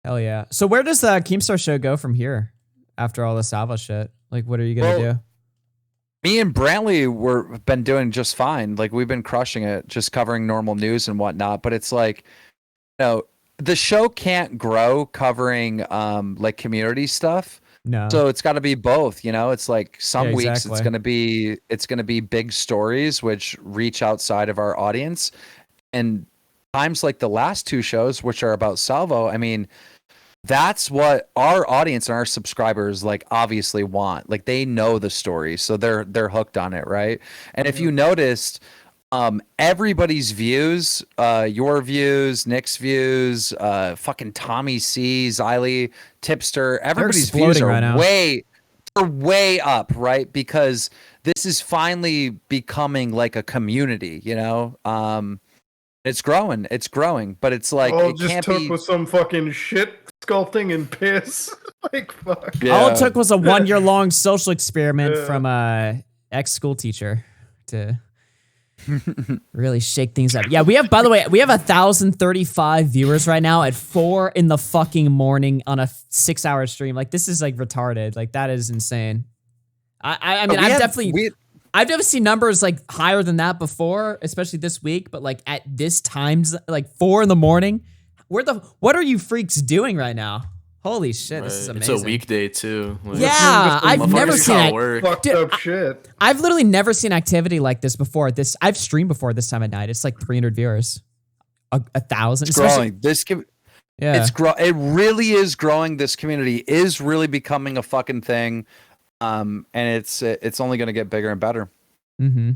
Hell yeah. So where does the Keemstar show go from here after all the Salvo shit? Like, what are you going to do? Me and Brantley been doing just fine. Like, we've been crushing it, just covering normal news and whatnot. But it's like, you know, the show can't grow covering like community stuff. No. So it's got to be both. You know, it's like some Yeah, weeks exactly. it's gonna be big stories which reach outside of our audience, and times like the last two shows, which are about Salvo. I mean, that's what our audience and our subscribers like obviously want. Like, they know the story, so they're hooked on it, right? And if you noticed, everybody's views, your views, Nick's views, fucking Tommy C, Xylee, Tipster, everybody's views exploding are right now. way up, right? Because this is finally becoming like a community, you know? It's growing, but it's like All it just can't took be. with some fucking shit sculpting and piss. Like, fuck. All it took was a 1 year long social experiment from a ex school teacher to really shake things up. Yeah, we have, by the way, we have 1,035 viewers right now at 4 in the fucking morning on a 6-hour stream. Like, this is like retarded. Like, that is insane. I mean, I've never seen numbers like higher than that before, especially this week. But like at this times, like 4 in the morning, what are you freaks doing right now? Holy shit, this is amazing. It's a weekday too. Like, Yeah, I've never motherfuckers seen can't it. work. Fucked up shit. I've literally never seen activity like this before. I've streamed before this time at night. It's like 300 viewers, 1,000. It's growing. Yeah. It really is growing. This community is really becoming a fucking thing, and it's only going to get bigger and better. Mm-hmm.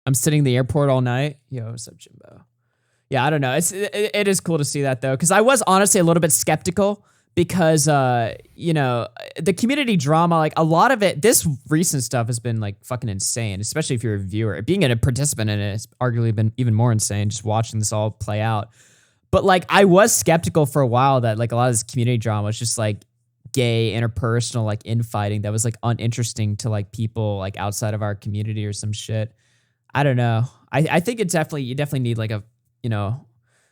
I'm sitting in the airport all night. Yo, what's up, Jimbo? Yeah, I don't know. It is cool to see that though, because I was honestly a little bit skeptical because you know, the community drama, like a lot of it, this recent stuff has been like fucking insane, especially if you're a viewer. Being a participant in it has arguably been even more insane, just watching this all play out. But like, I was skeptical for a while that like a lot of this community drama was just like gay interpersonal like infighting that was like uninteresting to like people like outside of our community or some shit. I don't know. I think you definitely need like a, you know,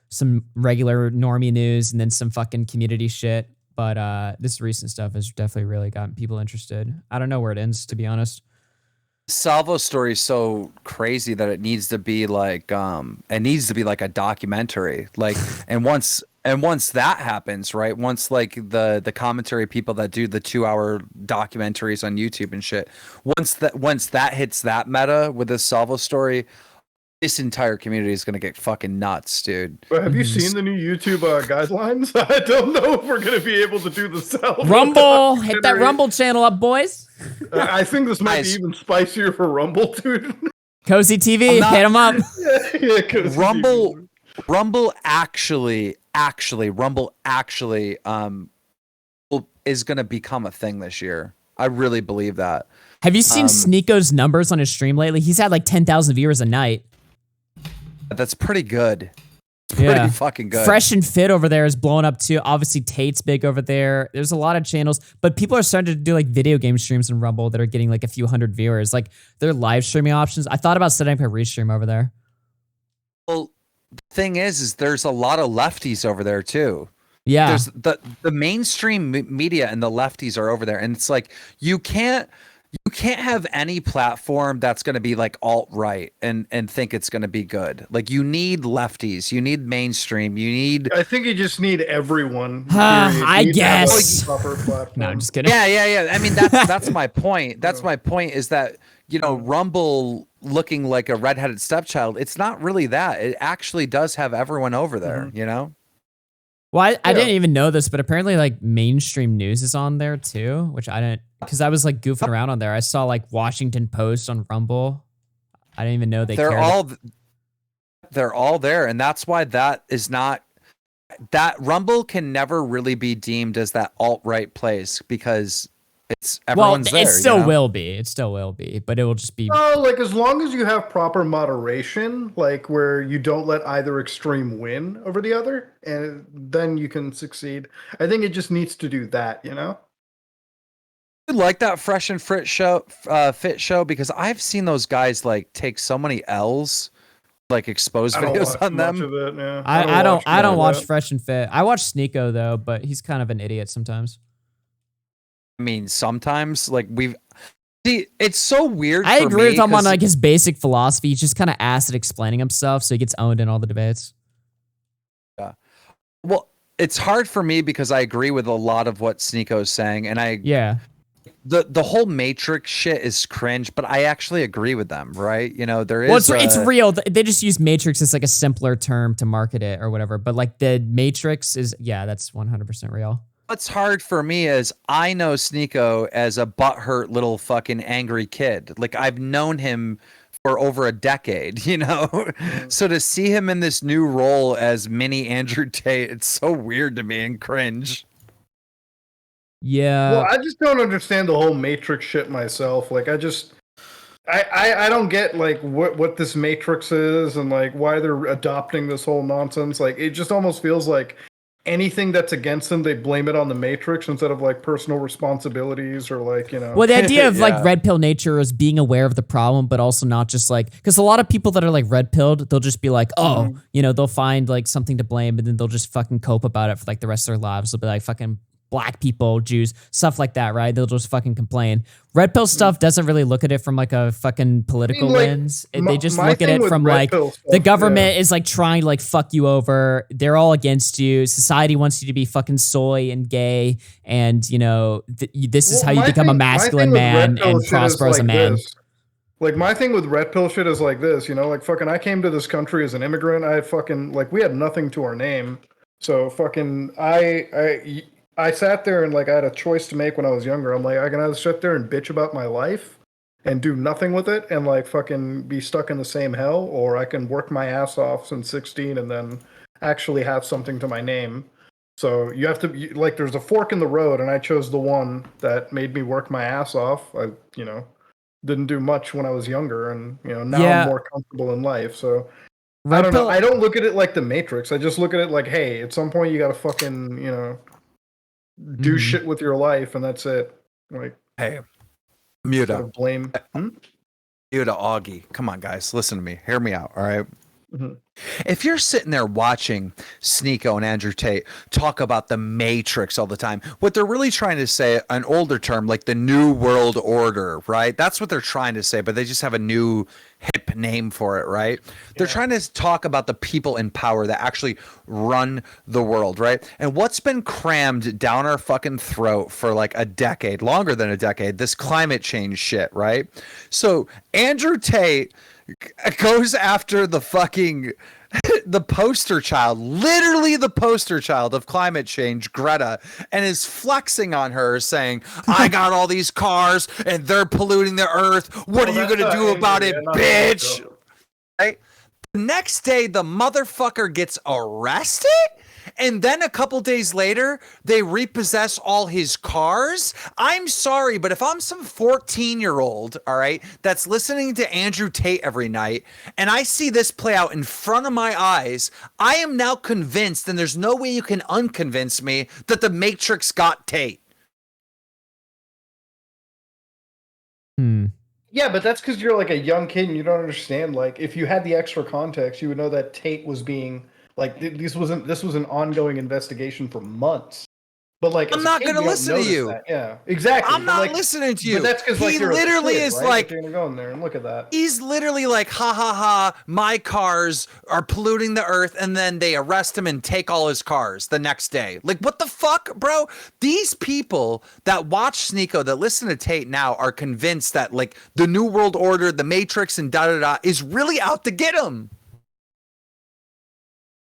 some regular normie news and then some fucking community shit. But this recent stuff has definitely really gotten people interested. I don't know where it ends, to be honest. Salvo story is so crazy that it needs to be like a documentary. Like, and once And once that happens, right? Once like the commentary people that do the 2-hour documentaries on YouTube and shit, once that hits that meta with this Salvo story, this entire community is gonna get fucking nuts, dude. But have you seen the new YouTube guidelines? I don't know if we're gonna be able to do the Salvo. Rumble, hit that Rumble channel up, boys. I think this might be even spicier for Rumble, dude. Cozy TV, hit them up. Yeah, Cozy Rumble actually is gonna become a thing this year. I really believe that. Have you seen Sneako's numbers on his stream lately? He's had like 10,000 viewers a night. That's pretty good. Pretty fucking good. Fresh and Fit over there is blowing up too. Obviously, Tate's big over there. There's a lot of channels, but people are starting to do like video game streams in Rumble that are getting like a few hundred viewers. Like their live streaming options. I thought about setting up a restream over there. Well, the thing is there's a lot of lefties over there too. Yeah. There's the mainstream media and the lefties are over there, and it's like you can't have any platform that's going to be like alt-right and think it's going to be good. Like you need lefties, you need mainstream, you need. I think you just need everyone. I guess. No, I'm just kidding. Yeah. I mean, that's my point. That's my point is that, you know, Rumble looking like a redheaded stepchild, it's not really that. It actually does have everyone over there, you know? Well, I didn't even know this, but apparently like mainstream news is on there too, which I didn't, because I was like goofing around on there. I saw like Washington Post on Rumble. I didn't even know they're all there, and that's why that Rumble can never really be deemed as that alt-right place because it's everyone's there. It still will be. It still will be, but it will just be. Oh, like as long as you have proper moderation, like where you don't let either extreme win over the other, and then you can succeed. I think it just needs to do that, you know? I like that Fresh and Fit show, because I've seen those guys like take so many L's, like expose videos on them. I don't watch Fresh and Fit. I watch Sneeko though, but he's kind of an idiot sometimes. I mean, sometimes like it's so weird. I agree with him on like his basic philosophy. He's just kind of ass at explaining himself, so he gets owned in all the debates. Yeah. Well, it's hard for me because I agree with a lot of what Sneeko's saying, and the whole Matrix shit is cringe, but I actually agree with them, right? You know, there is. Well, it's real. They just use Matrix as like a simpler term to market it or whatever. But like the Matrix is, that's 100% real. What's hard for me is I know Sneeko as a butthurt little fucking angry kid. Like I've known him for over a decade, you know? So to see him in this new role as mini Andrew Tate, it's so weird to me and cringe. Yeah. Well, I just don't understand the whole Matrix shit myself. Like I don't get like what this Matrix is and like why they're adopting this whole nonsense. Like it just almost feels like anything that's against them, they blame it on the Matrix instead of like personal responsibilities or like, you know. Well, the idea of like red pill nature is being aware of the problem, but also not just like, because a lot of people that are like red pilled, they'll just be like, you know, they'll find like something to blame, and then they'll just fucking cope about it for like the rest of their lives. They'll be like fucking black people, Jews, stuff like that, right? They'll just fucking complain. Red pill stuff doesn't really look at it from like a fucking political lens. They just look at it from like the government is like trying to like fuck you over. They're all against you. Society wants you to be fucking soy and gay, and you know this is how you become a masculine man and prosper as a man. Like my thing with red pill shit is like this, you know, like fucking I came to this country as an immigrant. I fucking like we had nothing to our name, so fucking I sat there and like I had a choice to make when I was younger. I'm like, I can either sit there and bitch about my life and do nothing with it and like fucking be stuck in the same hell, or I can work my ass off since 16 and then actually have something to my name. So you have to like, there's a fork in the road, and I chose the one that made me work my ass off. I, you know, didn't do much when I was younger, and you know now I'm more comfortable in life. So I don't know. I don't look at it like the Matrix. I just look at it like, hey, at some point you got to fucking, you know, do shit with your life, and that's it. Like, hey, Muta, blame. Muta Augie, come on, guys, listen to me. Hear me out, all right? If you're sitting there watching Sneeko and Andrew Tate talk about the Matrix all the time, what they're really trying to say, an older term, like the New World Order, right? That's what they're trying to say, but they just have a new hip name for it, right? They're trying to talk about the people in power that actually run the world, right? And what's been crammed down our fucking throat for like a decade, longer than a decade, this climate change shit, right? So Andrew Tate goes after the fucking the poster child, literally the poster child of climate change, Greta, and is flexing on her saying, I got all these cars and they're polluting the earth. What are you going to do about it, bitch? Right? The next day, the motherfucker gets arrested. And then a couple days later, they repossess all his cars. I'm sorry, but if I'm some 14-year-old, all right, that's listening to Andrew Tate every night, and I see this play out in front of my eyes, I am now convinced, and there's no way you can unconvince me, that the Matrix got Tate. Yeah, but that's because you're like a young kid and you don't understand. Like, if you had the extra context, you would know that Tate was being like this was an ongoing investigation for months. But like, I'm not going to listen to you. That. Yeah, exactly. I'm not listening to you. But that's because like, he you're literally a kid, is right? like, you're gonna go in there and look at that. He's literally like, ha ha ha, my cars are polluting the earth, and then they arrest him and take all his cars the next day. Like, what the fuck, bro? These people that watch Sneeko, that listen to Tate now, are convinced that like the New World Order, the Matrix, and da da da is really out to get him.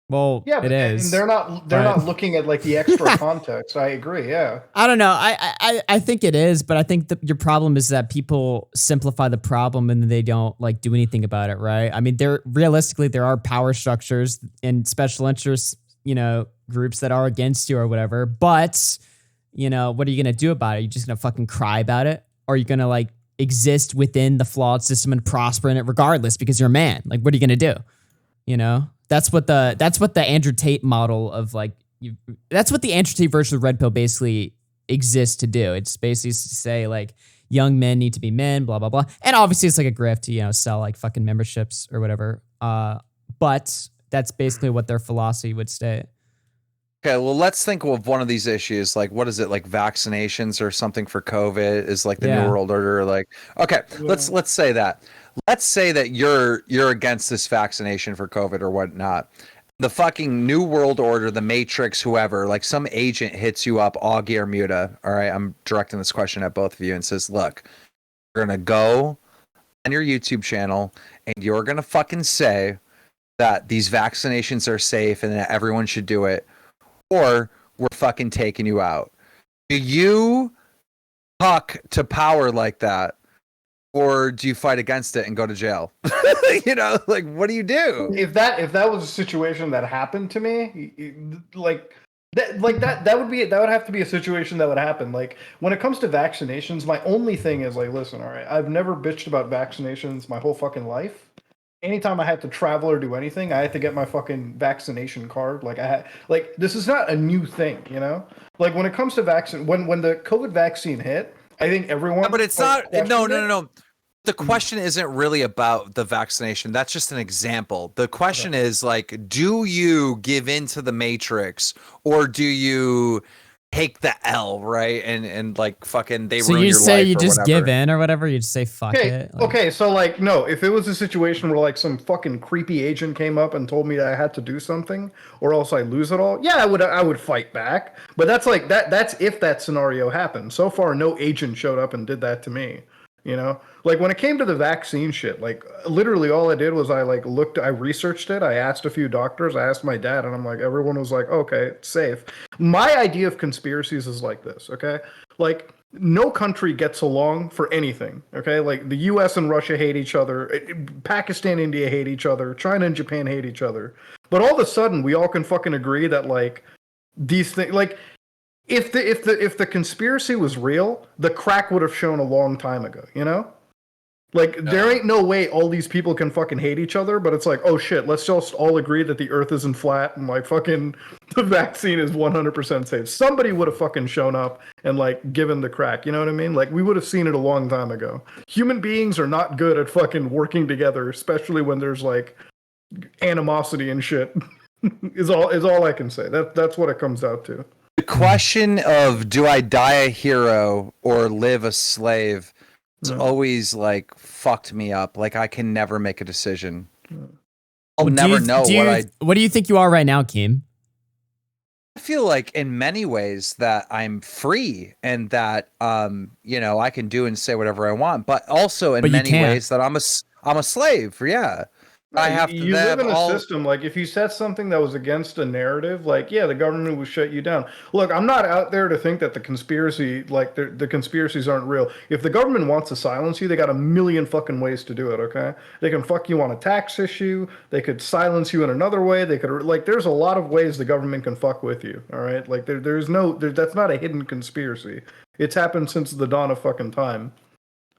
Well, Yeah, it is. And they're not looking at like the extra context. I agree. Yeah. I don't know. I think it is, but I think your problem is that people simplify the problem and then they don't like do anything about it, right? I mean, realistically there are power structures and special interests, groups that are against you or whatever. But, what are you gonna do about it? Are you just gonna fucking cry about it? Or are you gonna like exist within the flawed system and prosper in it regardless because you're a man? Like, what are you gonna do? That's what the Andrew Tate model of like that's what the Andrew Tate version of Red Pill basically exists to do. It's basically to say like young men need to be men, blah blah blah. And obviously it's like a grift to sell like fucking memberships or whatever. But that's basically what their philosophy would state. Okay, well, let's think of one of these issues. Like, what is it? Like vaccinations or something for COVID is like the New World Order. Like, okay, let's say that. Let's say that you're against this vaccination for COVID or whatnot. The fucking New World Order, the Matrix, whoever, like some agent hits you up, Augie or Muta. All right, I'm directing this question at both of you and says, look, you're going to go on your YouTube channel and you're going to fucking say that these vaccinations are safe and that everyone should do it, or we're fucking taking you out. Do you talk to power like that? Or do you fight against it and go to jail? Like, what do you do? If that was a situation that happened to me, that would have to be a situation that would happen. Like, when it comes to vaccinations, my only thing is like, listen, all right, I've never bitched about vaccinations my whole fucking life. Anytime I had to travel or do anything, I had to get my fucking vaccination card. This is not a new thing, Like, when it comes to vaccine, when the COVID vaccine hit, I think everyone. Yeah, but it's not. No. The question isn't really about the vaccination. That's just an example. The question is like, do you give in to the Matrix or do you take the L, right? And like fucking they ruin your life. So you say you just give in or whatever? You just say fuck it? Okay, so like, no, if it was a situation where like some fucking creepy agent came up and told me that I had to do something or else I lose it all, yeah, I would fight back. But that's like that's if that scenario happened. So far, no agent showed up and did that to me. Like when it came to the vaccine shit, like literally all I did was I researched it. I asked a few doctors, I asked my dad, and I'm like, everyone was like, okay, it's safe. My idea of conspiracies is like this, okay? Like no country gets along for anything, okay? Like the US and Russia hate each other, Pakistan and India hate each other, China and Japan hate each other. But all of a sudden we all can fucking agree that like these things, like if the conspiracy was real, the crack would have shown a long time ago, Like, there ain't no way all these people can fucking hate each other, but it's like, oh shit, let's just all agree that the earth isn't flat and like fucking the vaccine is 100% safe. Somebody would have fucking shown up and like given the crack, you know what I mean? Like, we would have seen it a long time ago. Human beings are not good at fucking working together, especially when there's like animosity and shit. is all I can say. That's what it comes out to. The question of do I die a hero or live a slave has always like fucked me up. Like I can never make a decision. I'll never know What do you think you are right now, Keem? I feel like in many ways that I'm free and that you know, I can do and say whatever I want, but also in many ways that I'm a slave. Yeah. I have to live in a system, like if you said something that was against a narrative, like yeah, the government will shut you down. Look, I'm not out there to think that the conspiracy, like the conspiracies aren't real. If the government wants to silence you, they got a million fucking ways to do it, okay? They can fuck you on a tax issue, they could silence you in another way, they could like there's a lot of ways the government can fuck with you, all right? Like that's not a hidden conspiracy. It's happened since the dawn of fucking time.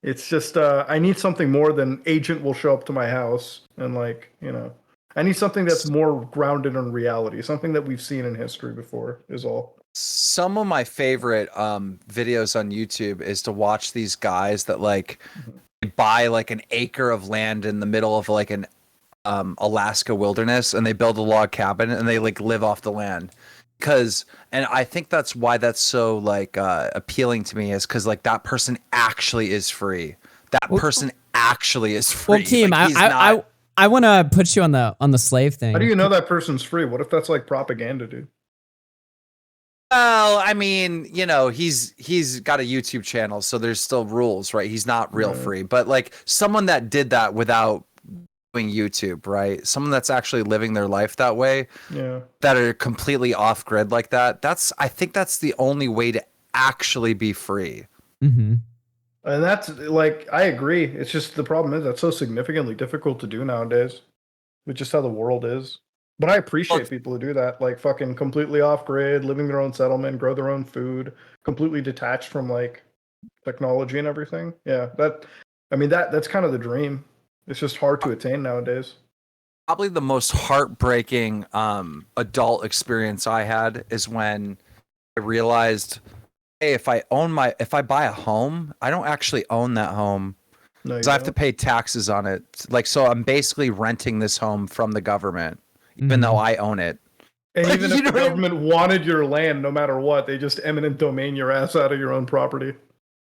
It's just I need something more than agent will show up to my house and like, you know, I need something that's more grounded in reality, something that we've seen in history before is all. Some of my favorite videos on YouTube is to watch these guys that like buy like an acre of land in the middle of like an Alaska wilderness and they build a log cabin and they like live off the land. And I think that's why that's so like appealing to me is because like that person actually is free. That person actually is free. Well, Keem, like, I want to put you on the slave thing. How do you know that person's free? What if that's like propaganda, dude? Well, I mean, you know, he's got a YouTube channel, so there's still rules, right? He's not real free, but like someone that did that without doing YouTube, right? Someone that's actually living their life that way, that are completely off grid like that. I think that's the only way to actually be free. Mm-hmm. And that's like, I agree. It's just the problem is that's so significantly difficult to do nowadays with just how the world is. But I appreciate people who do that, like fucking completely off grid, living their own settlement, grow their own food, completely detached from like technology and everything. Yeah, that's kind of the dream. It's just hard to attain nowadays. Probably the most heartbreaking adult experience I had is when I realized, hey, if I buy a home, I don't actually own that home. Because I have to pay taxes on it. Like, so I'm basically renting this home from the government, even though I own it. And even if the government wanted your land, no matter what, they just eminent domain your ass out of your own property.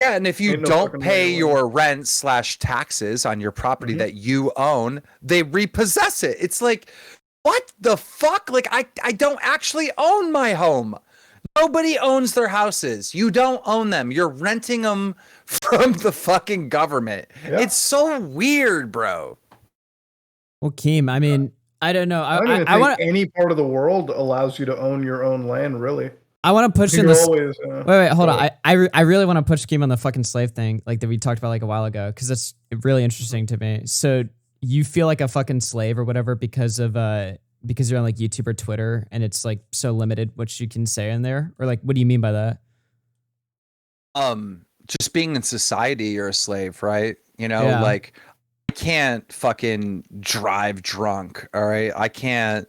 Yeah, and if you don't pay your rent / taxes on your property that you own, they repossess it. It's like, what the fuck? Like, I don't actually own my home. Nobody owns their houses. You don't own them. You're renting them from the fucking government. Yeah. It's so weird, bro. Well, Keem, I mean, I don't know. I don't even think any part of the world allows you to own your own land, really. I want to push in this. Wait, hold on. I really want to push Keem on the fucking slave thing, like that we talked about like a while ago, because that's really interesting to me. So you feel like a fucking slave or whatever because you're on like YouTube or Twitter, and it's like so limited what you can say in there, or like what do you mean by that? Just being in society, you're a slave, right? You know, like I can't fucking drive drunk. All right, I can't.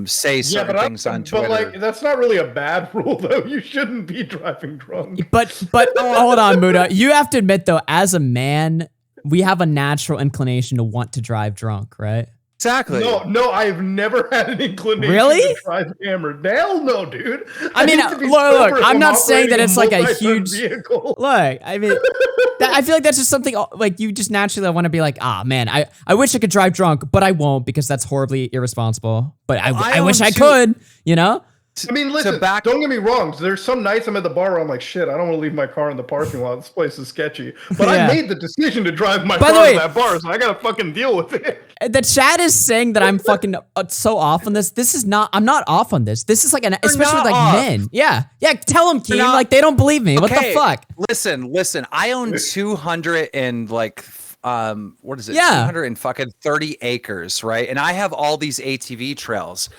Say certain things on Twitter. But like that's not really a bad rule though. You shouldn't be driving drunk. But hold on, Muda. You have to admit though, as a man, we have a natural inclination to want to drive drunk, right? Exactly. No, I've never had an inclination to drive hammered. Hell no, dude. I mean, look, I'm not saying that it's like a huge vehicle. Look, I mean, I feel like that's just something like you just naturally want to be like, man, I wish I could drive drunk, but I won't because that's horribly irresponsible. But I wish I could, you know? I mean, listen, don't get me wrong. There's some nights I'm at the bar where I'm like, shit, I don't want to leave my car in the parking lot. This place is sketchy. But I made the decision to drive my car to that bar, so I got to fucking deal with it. The chat is saying that I'm fucking so off on this. This is not, I'm not off on this. This is like, especially with like men. Yeah. Tell them, Keem. Like, they don't believe me. What the fuck? Listen. I own 200 and like, what is it? 230 acres, right? And I have all these ATV trails.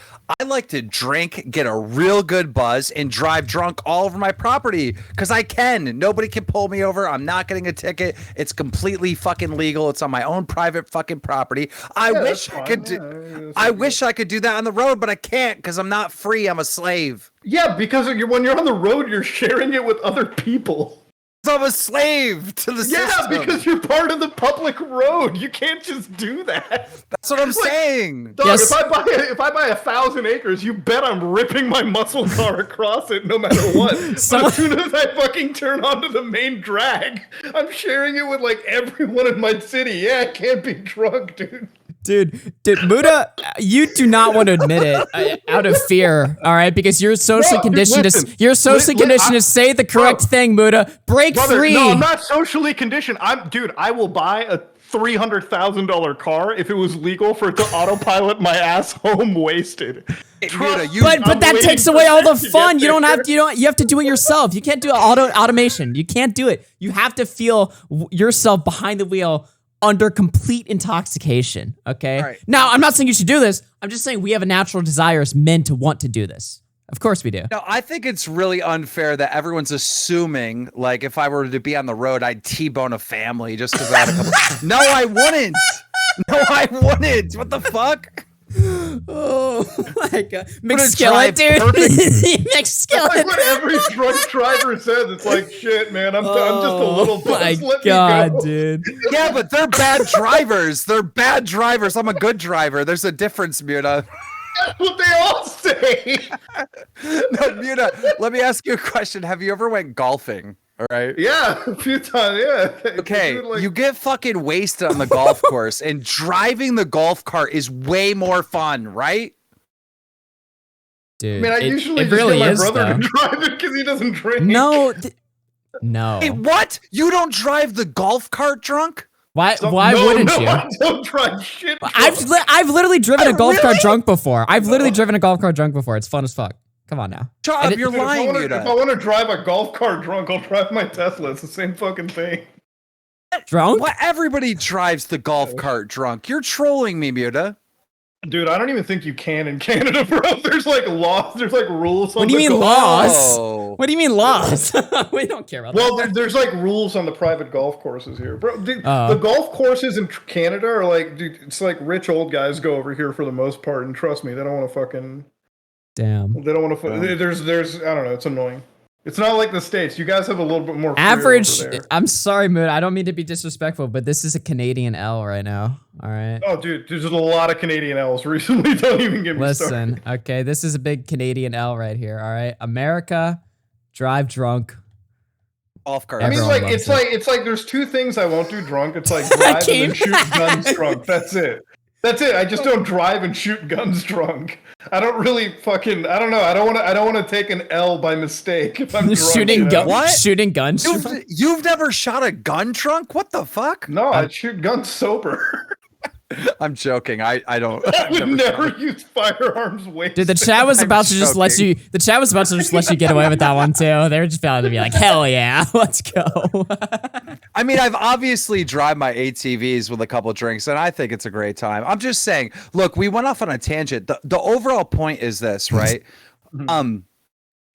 I like to drink, get a real good buzz, and drive drunk all over my property because I can. Nobody can pull me over. I'm not getting a ticket. It's completely fucking legal. It's on my own private fucking property. I wish I could do that on the road, but I can't because I'm not free. I'm a slave. Yeah, because when you're on the road, you're sharing it with other people. I'm a slave to the system. Yeah, because you're part of the public road. You can't just do that. That's what I'm saying. Dog, Yes. if I buy 1,000 acres, you bet I'm ripping my muscle car across it no matter what. But as soon as I fucking turn onto the main drag, I'm sharing it with like everyone in my city. Yeah, I can't be drunk, dude. Dude, Muda, you do not want to admit it out of fear, all right? Because you're socially conditioned. You're socially conditioned to say the correct thing, Muda. Break free. No, I'm not socially conditioned. I will buy a $300,000 car if it was legal for it to autopilot my ass home wasted. But that takes away all the fun. You have to do it yourself. You can't do automation. You can't do it. You have to feel yourself behind the wheel under complete intoxication, okay? Right. Now, I'm not saying you should do this. I'm just saying we have a natural desire as men to want to do this. Of course we do. No, I think it's really unfair that everyone's assuming, like, if I were to be on the road, I'd T-bone a family just because I had a couple. No, I wouldn't. No, I wouldn't. What the fuck? Oh my god. McSkillet, dude. McSkillet. That's what every drunk driver says. It's like, shit, man, I'm just a little bit. My god, dude. Yeah, but they're bad drivers. They're bad drivers. I'm a good driver. There's a difference, Muta. That's what they all say. No, Muta, let me ask you a question. Have you ever went golfing? All right. Yeah, a few times, yeah. Okay, you get fucking wasted on the golf course, and driving the golf cart is way more fun, right? Dude, I mean, I usually just really get my is, brother though. to drive it because he doesn't drink. No. No. Hey, what? You don't drive the golf cart drunk? Why No, wouldn't you? I don't drive shit. I've literally driven a golf cart Really? drunk before. I've literally driven a golf cart drunk before. It's fun as fuck. Come on now. Shut And up, you're Dude, lying, if I want to drive a golf cart drunk, I'll drive my Tesla. It's the same fucking thing. Drunk? What? Everybody drives the golf cart drunk. You're trolling me, Muta. Dude, I don't even think you can in Canada, bro. There's like laws, there's like rules on What do you the mean golf- laws? Oh. What do you mean laws? We don't care about Well, that. there's like rules on the private golf courses here, bro. Dude, Oh. the golf courses in Canada are like, dude, it's like rich old guys go over here for the most part, and trust me, they don't want to fucking. Damn. They don't want to. There's I don't know. It's annoying. It's not like the States. You guys have a little bit more freedom Average. over there. I'm sorry, Mood. I don't mean to be disrespectful, but this is a Canadian L right now. All right. Oh, dude, there's a lot of Canadian L's recently. Don't even get me started. Listen, okay, this is a big Canadian L right here. All right, America, drive drunk. Golf cart. I mean, Everyone like loves it's like there's two things I won't do drunk. It's like drive and then shoot guns drunk. That's it. That's it. I just don't drive and shoot guns drunk. I don't really fucking. I don't know. I don't want to take an L by mistake if I'm drunk. Shooting you know? gun. What? Shooting guns. You've never shot a gun drunk? What the fuck? No, I shoot guns sober. I'm joking. I don't. I I've would never never use firearms wasted. Dude, the chat was I'm about to just let you. joking. The chat was about to just let you get away with that one too. They were just about to be like, "Hell yeah, let's go." I mean, I've obviously drive my ATVs with a couple of drinks, and I think it's a great time. I'm just saying. Look, we went off on a tangent. The overall point is this, right?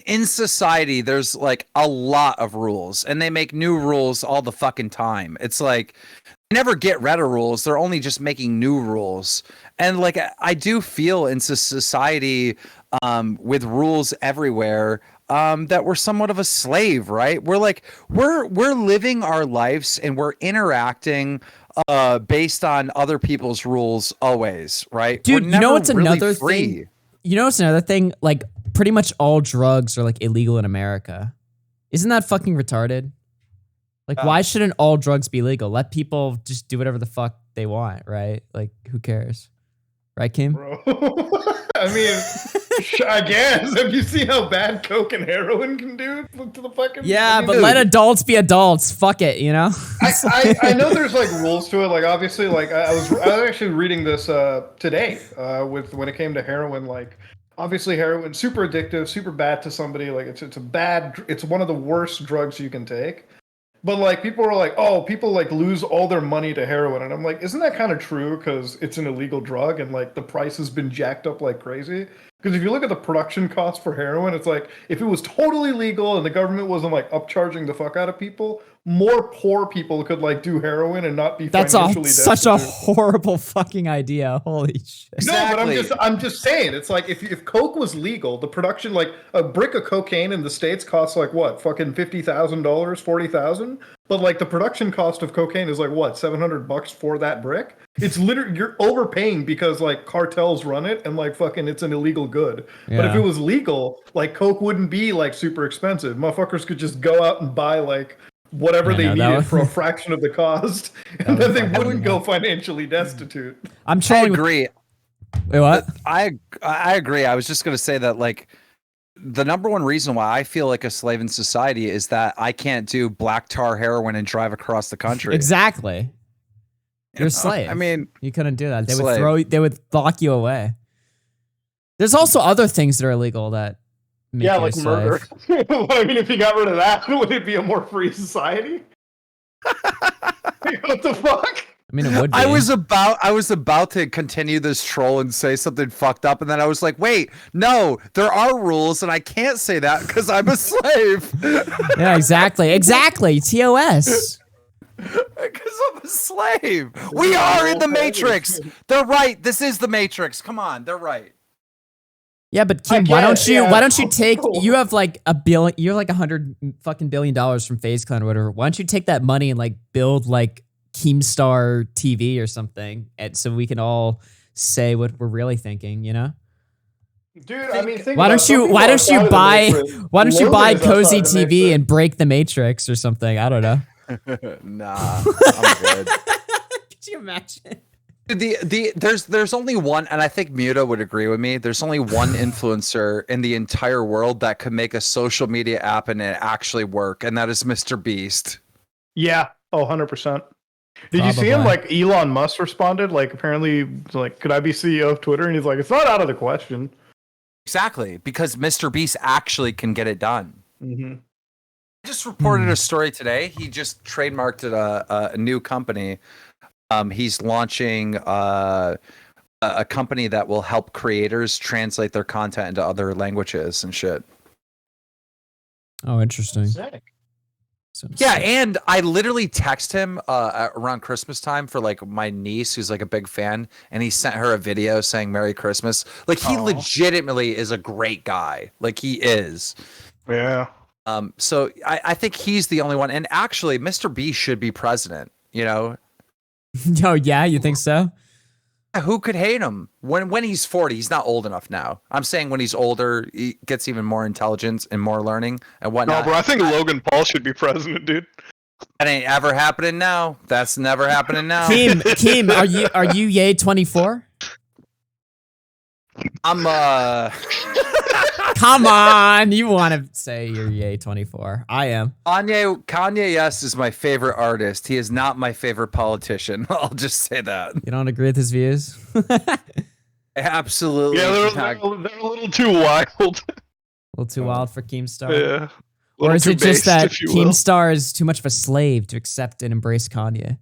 In society, there's like a lot of rules, and they make new rules all the fucking time. It's like they never get rid of rules; they're only just making new rules. And like I do feel in society, with rules everywhere, that we're somewhat of a slave, right? We're like we're living our lives and we're interacting based on other people's rules always, right? Dude, We're you know never what's really another free. thing? You know what's another thing? Like, pretty much all drugs are like illegal in America. Isn't that fucking retarded? Like, why shouldn't all drugs be legal? Let people just do whatever the fuck they want, right? Like, who cares? Right, Kim? Bro. I mean, I guess. Have you seen how bad coke and heroin can do to the fucking? Yeah, I mean, but dude, let adults be adults. Fuck it, you know? I know there's like rules to it. Like obviously, like I was actually reading this today with when it came to heroin. Like obviously, heroin super addictive, super bad to somebody. Like it's one of the worst drugs you can take. But like people are like, oh, people like lose all their money to heroin, and I'm like, isn't that kind of true? Because it's an illegal drug, and like the price has been jacked up like crazy. Because if you look at the production cost for heroin, it's like if it was totally legal and the government wasn't like upcharging the fuck out of people, more poor people could like do heroin and not be That's financially such a destitute. horrible fucking idea. Holy shit. No, but I'm just saying, it's like if coke was legal, the production, like a brick of cocaine in the States costs like what, fucking $50,000, $40,000, but like the production cost of cocaine is like what, $700 for that brick. It's literally, you're overpaying because like cartels run it and like fucking it's an illegal good. But if Yeah. it was legal, like coke wouldn't be like super expensive. Motherfuckers could just go out and buy like whatever Yeah, they no, that needed would- for a fraction of the cost, and then they wouldn't go financially destitute. I'm I trying. agree. Wait, what? I agree. I was just gonna say that like the number one reason why I feel like a slave in society is that I can't do black tar heroin and drive across the country. Exactly. You're a slave. I mean, you couldn't do that. They slave. they would lock you away. There's also other things that are illegal that make Yeah, you a like slave. murder. I mean, if you got rid of that, would it be a more free society? What the fuck? I mean, it would be. I was about to continue this troll and say something fucked up, and then I was like, wait, no, there are rules, and I can't say that because I'm a slave. Yeah, exactly. Exactly. TOS. Because I'm a slave. We are in the Matrix. They're right. This is the Matrix. Come on, they're right. Yeah, but Kim, why don't you take, you have like you're like $100 billion from FaZe Clan or whatever. Why don't you take that money and like build like Keemstar TV or something, and so we can all say what we're really thinking, you know? Dude, I mean, Why don't you buy Cozy TV and break the Matrix or something? I don't know. Nah, I'm good. Could you imagine? There's only one, and I think Muta would agree with me. There's only one influencer in the entire world that could make a social media app and it actually work, and that is Mr. Beast. Yeah. Oh, 100%. Did you see him? Like Elon Musk responded, like apparently, like, could I be CEO of Twitter? And he's like, it's not out of the question. Exactly, because Mr. Beast actually can get it done. Mm-hmm. I just reported a story today. He just trademarked a new company. He's launching a company that will help creators translate their content into other languages and shit. Oh, interesting. Yeah, and I literally text him around Christmas time for like my niece who's like a big fan, and he sent her a video saying Merry Christmas. Like he legitimately is a great guy. Like he is. Yeah. So I think he's the only one. And actually, Mr. B should be president, you know? Oh, yeah? You think so? Who could hate him? When he's 40, he's not old enough now. I'm saying when he's older, he gets even more intelligence and more learning and whatnot. No, bro, I think Logan Paul should be president, dude. That ain't ever happening now. That's never happening now. Keem, are you yay 24? I'm Come on, you want to say you're yay 24? I am. Kanye West is my favorite artist. He is not my favorite politician. I'll just say that. You don't agree with his views? Absolutely. Yeah, they're a little too wild. A little too wild for Keemstar? Yeah. Or is too it just based, that if you will. Keemstar is too much of a slave to accept and embrace Kanye?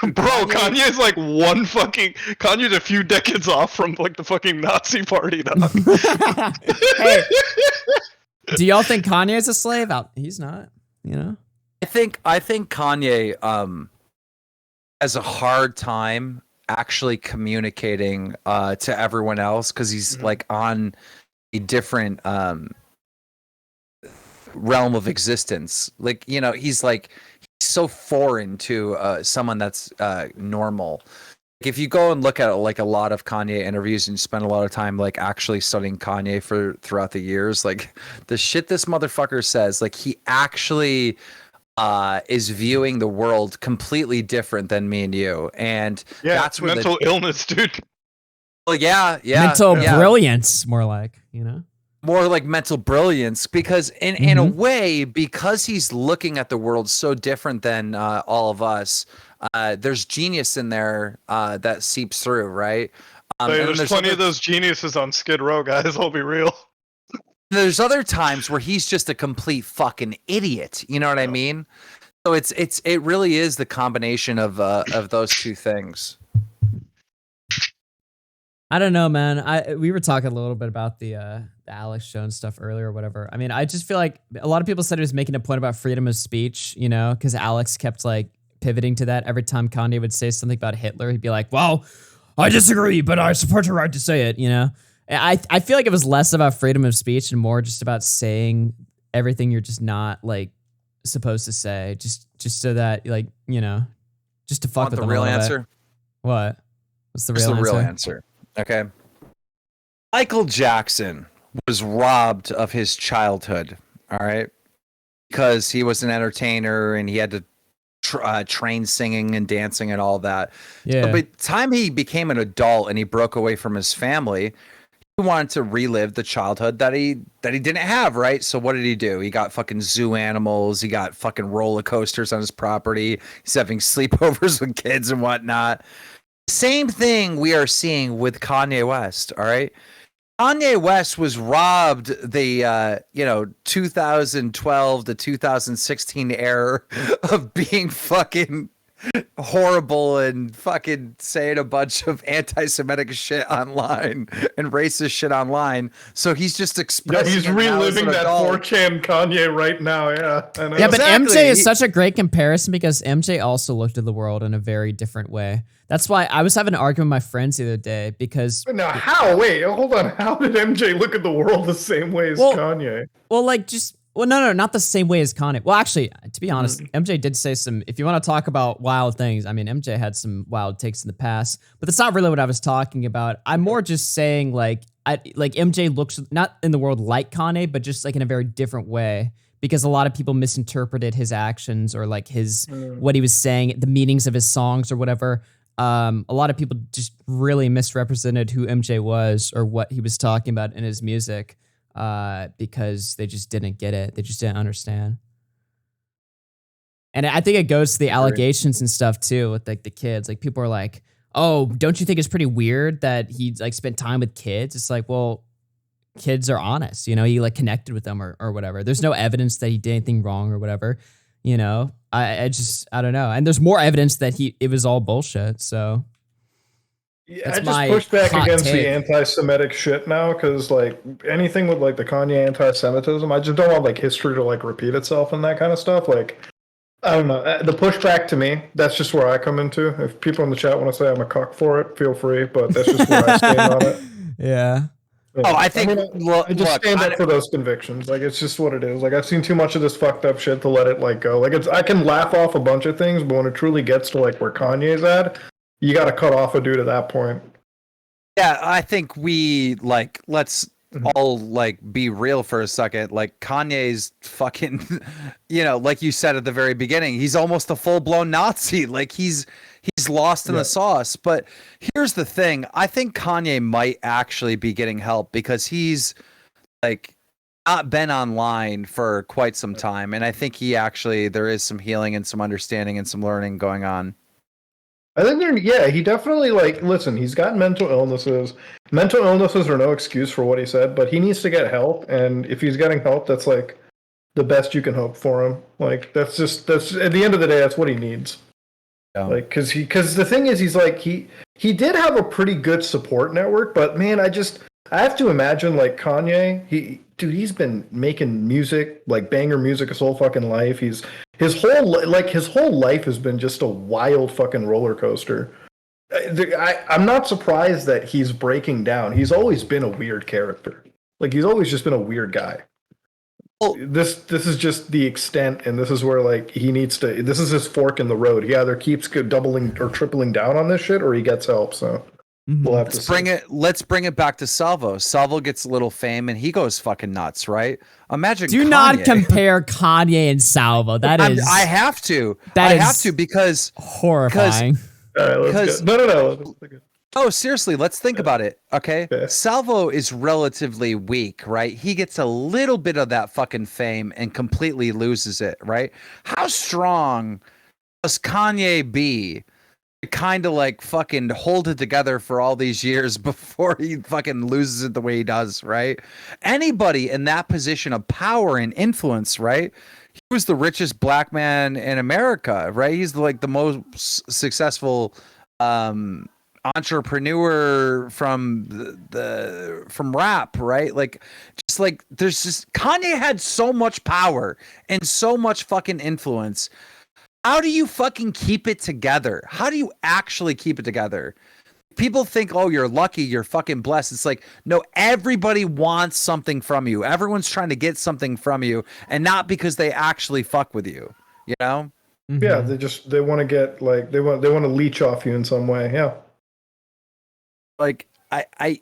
Bro, Kanye's like Kanye's a few decades off from like the fucking Nazi party, dog. Hey, do y'all think Kanye is a slave? He's not, you know? I think Kanye has a hard time actually communicating to everyone else because he's like on a different realm of existence. Like, you know, he's so foreign to someone that's normal. If you go and look at like a lot of Kanye interviews and you spend a lot of time like actually studying Kanye throughout the years, like the shit this motherfucker says, like he actually is viewing the world completely different than me and you, and that's where mental illness, dude. Well, yeah, Mental brilliance, more like, you know? More like mental brilliance, because in a way, because he's looking at the world so different than all of us, there's genius in there that seeps through, right? Hey, there's plenty of those geniuses on Skid Row, guys. I'll be real. There's other times where he's just a complete fucking idiot. You know what I mean? So it really is the combination of those two things. I don't know, man. We were talking a little bit about the Alex Jones stuff earlier or whatever. I mean, I just feel like a lot of people said he was making a point about freedom of speech, you know, because Alex kept like pivoting to that every time Kanye would say something about Hitler. He'd be like, "Well, I disagree, but I support your right to say it," you know. I feel like it was less about freedom of speech and more just about saying everything you're just not like supposed to say, just so that like, you know, just to fuck Want with the them a real little bit. answer? What? What's the Here's real the answer? real answer. Okay. Michael Jackson was robbed of his childhood. All right. Because he was an entertainer and he had to train singing and dancing and all that. Yeah. So by the time he became an adult and he broke away from his family, he wanted to relive the childhood that he didn't have, right? So what did he do? He got fucking zoo animals. He got fucking roller coasters on his property. He's having sleepovers with kids and whatnot. Same thing we are seeing with Kanye West, all right? Kanye West was robbed the 2012 to 2016 era of being fucking horrible and fucking saying a bunch of anti-Semitic shit online and racist shit online. So he's just Yeah, expressing. he's it now as reliving an that adult. 4chan Kanye right now. Yeah, I know. Yeah, but Exactly. MJ is such a great comparison because MJ also looked at the world in a very different way. That's why I was having an argument with my friends the other day because Now, how? Wait, hold on. How did MJ look at the world the same way as Kanye? Well, like just no, not the same way as Kanye. Well, actually, to be honest, MJ did say some. If you want to talk about wild things, I mean, MJ had some wild takes in the past, but that's not really what I was talking about. I'm more just saying like MJ looks not in the world like Kanye, but just like in a very different way. Because a lot of people misinterpreted his actions or like his what he was saying, the meanings of his songs or whatever. A lot of people just really misrepresented who MJ was or what he was talking about in his music because they just didn't get it. They just didn't understand. And I think it goes to the allegations and stuff too with like the kids. Like people are like, "Oh, don't you think it's pretty weird that he like spent time with kids?" It's like, well, kids are honest, you know, he like connected with them or whatever. There's no evidence that he did anything wrong or whatever, you know. I don't know. And there's more evidence that it was all bullshit. So Yeah, I just push back against the anti-Semitic shit now because like anything with like the Kanye anti-Semitism, I just don't want like history to like repeat itself and that kind of stuff. Like, I don't know. The pushback to me, that's just where I come into. If people in the chat want to say I'm a cuck for it, feel free, but that's just where I stand on it. Yeah. Oh, I think I just stand up for those convictions. Like it's just what it is. Like I've seen too much of this fucked up shit to let it like go. Like I can laugh off a bunch of things, but when it truly gets to like where Kanye's at, you got to cut off a dude at that point. Yeah, I think we like let's all like be real for a second. Like Kanye's fucking, you know, like you said at the very beginning, he's almost a full-blown Nazi. Like he's lost in the sauce. But here's the thing. I think Kanye might actually be getting help because he's like not been online for quite some time. And I think there is some healing and some understanding and some learning going on. I think he definitely like, listen, he's got mental illnesses. Mental illnesses are no excuse for what he said, but he needs to get help. And if he's getting help, that's like the best you can hope for him. Like that's at the end of the day, that's what he needs. Yeah. Like, cause the thing is, he's like, he did have a pretty good support network, but man, I have to imagine like Kanye, he's been making music, like banger music his whole fucking life. His whole life has been just a wild fucking roller coaster. I'm not surprised that he's breaking down. He's always been a weird character. Like he's always just been a weird guy. Well, this is just the extent, and this is where like he needs to. This is his fork in the road. He either keeps doubling or tripling down on this shit, or he gets help. So we'll have to see. Let's bring it back to Salvo. Salvo gets a little fame and he goes fucking nuts, right? Imagine. Do Kanye. not compare Kanye and Salvo. That is. I have to. That I is have to because horrifying. No. Oh, seriously, let's think about it, okay? Salvo is relatively weak, right? He gets a little bit of that fucking fame and completely loses it, right? How strong does Kanye be to kind of like fucking hold it together for all these years before he fucking loses it the way he does, right? Anybody in that position of power and influence, right? He was the richest black man in America, right? He's like the most successful entrepreneur from from rap, right? Like, just like there's just Kanye had so much power and so much fucking influence. How do you fucking keep it together? How do you actually keep it together? People think, oh, you're lucky, you're fucking blessed. It's like, no, everybody wants something from you. Everyone's trying to get something from you, and not because they actually fuck with you, you know? Yeah, they want to get like they want to leech off you in some way. Yeah. Like I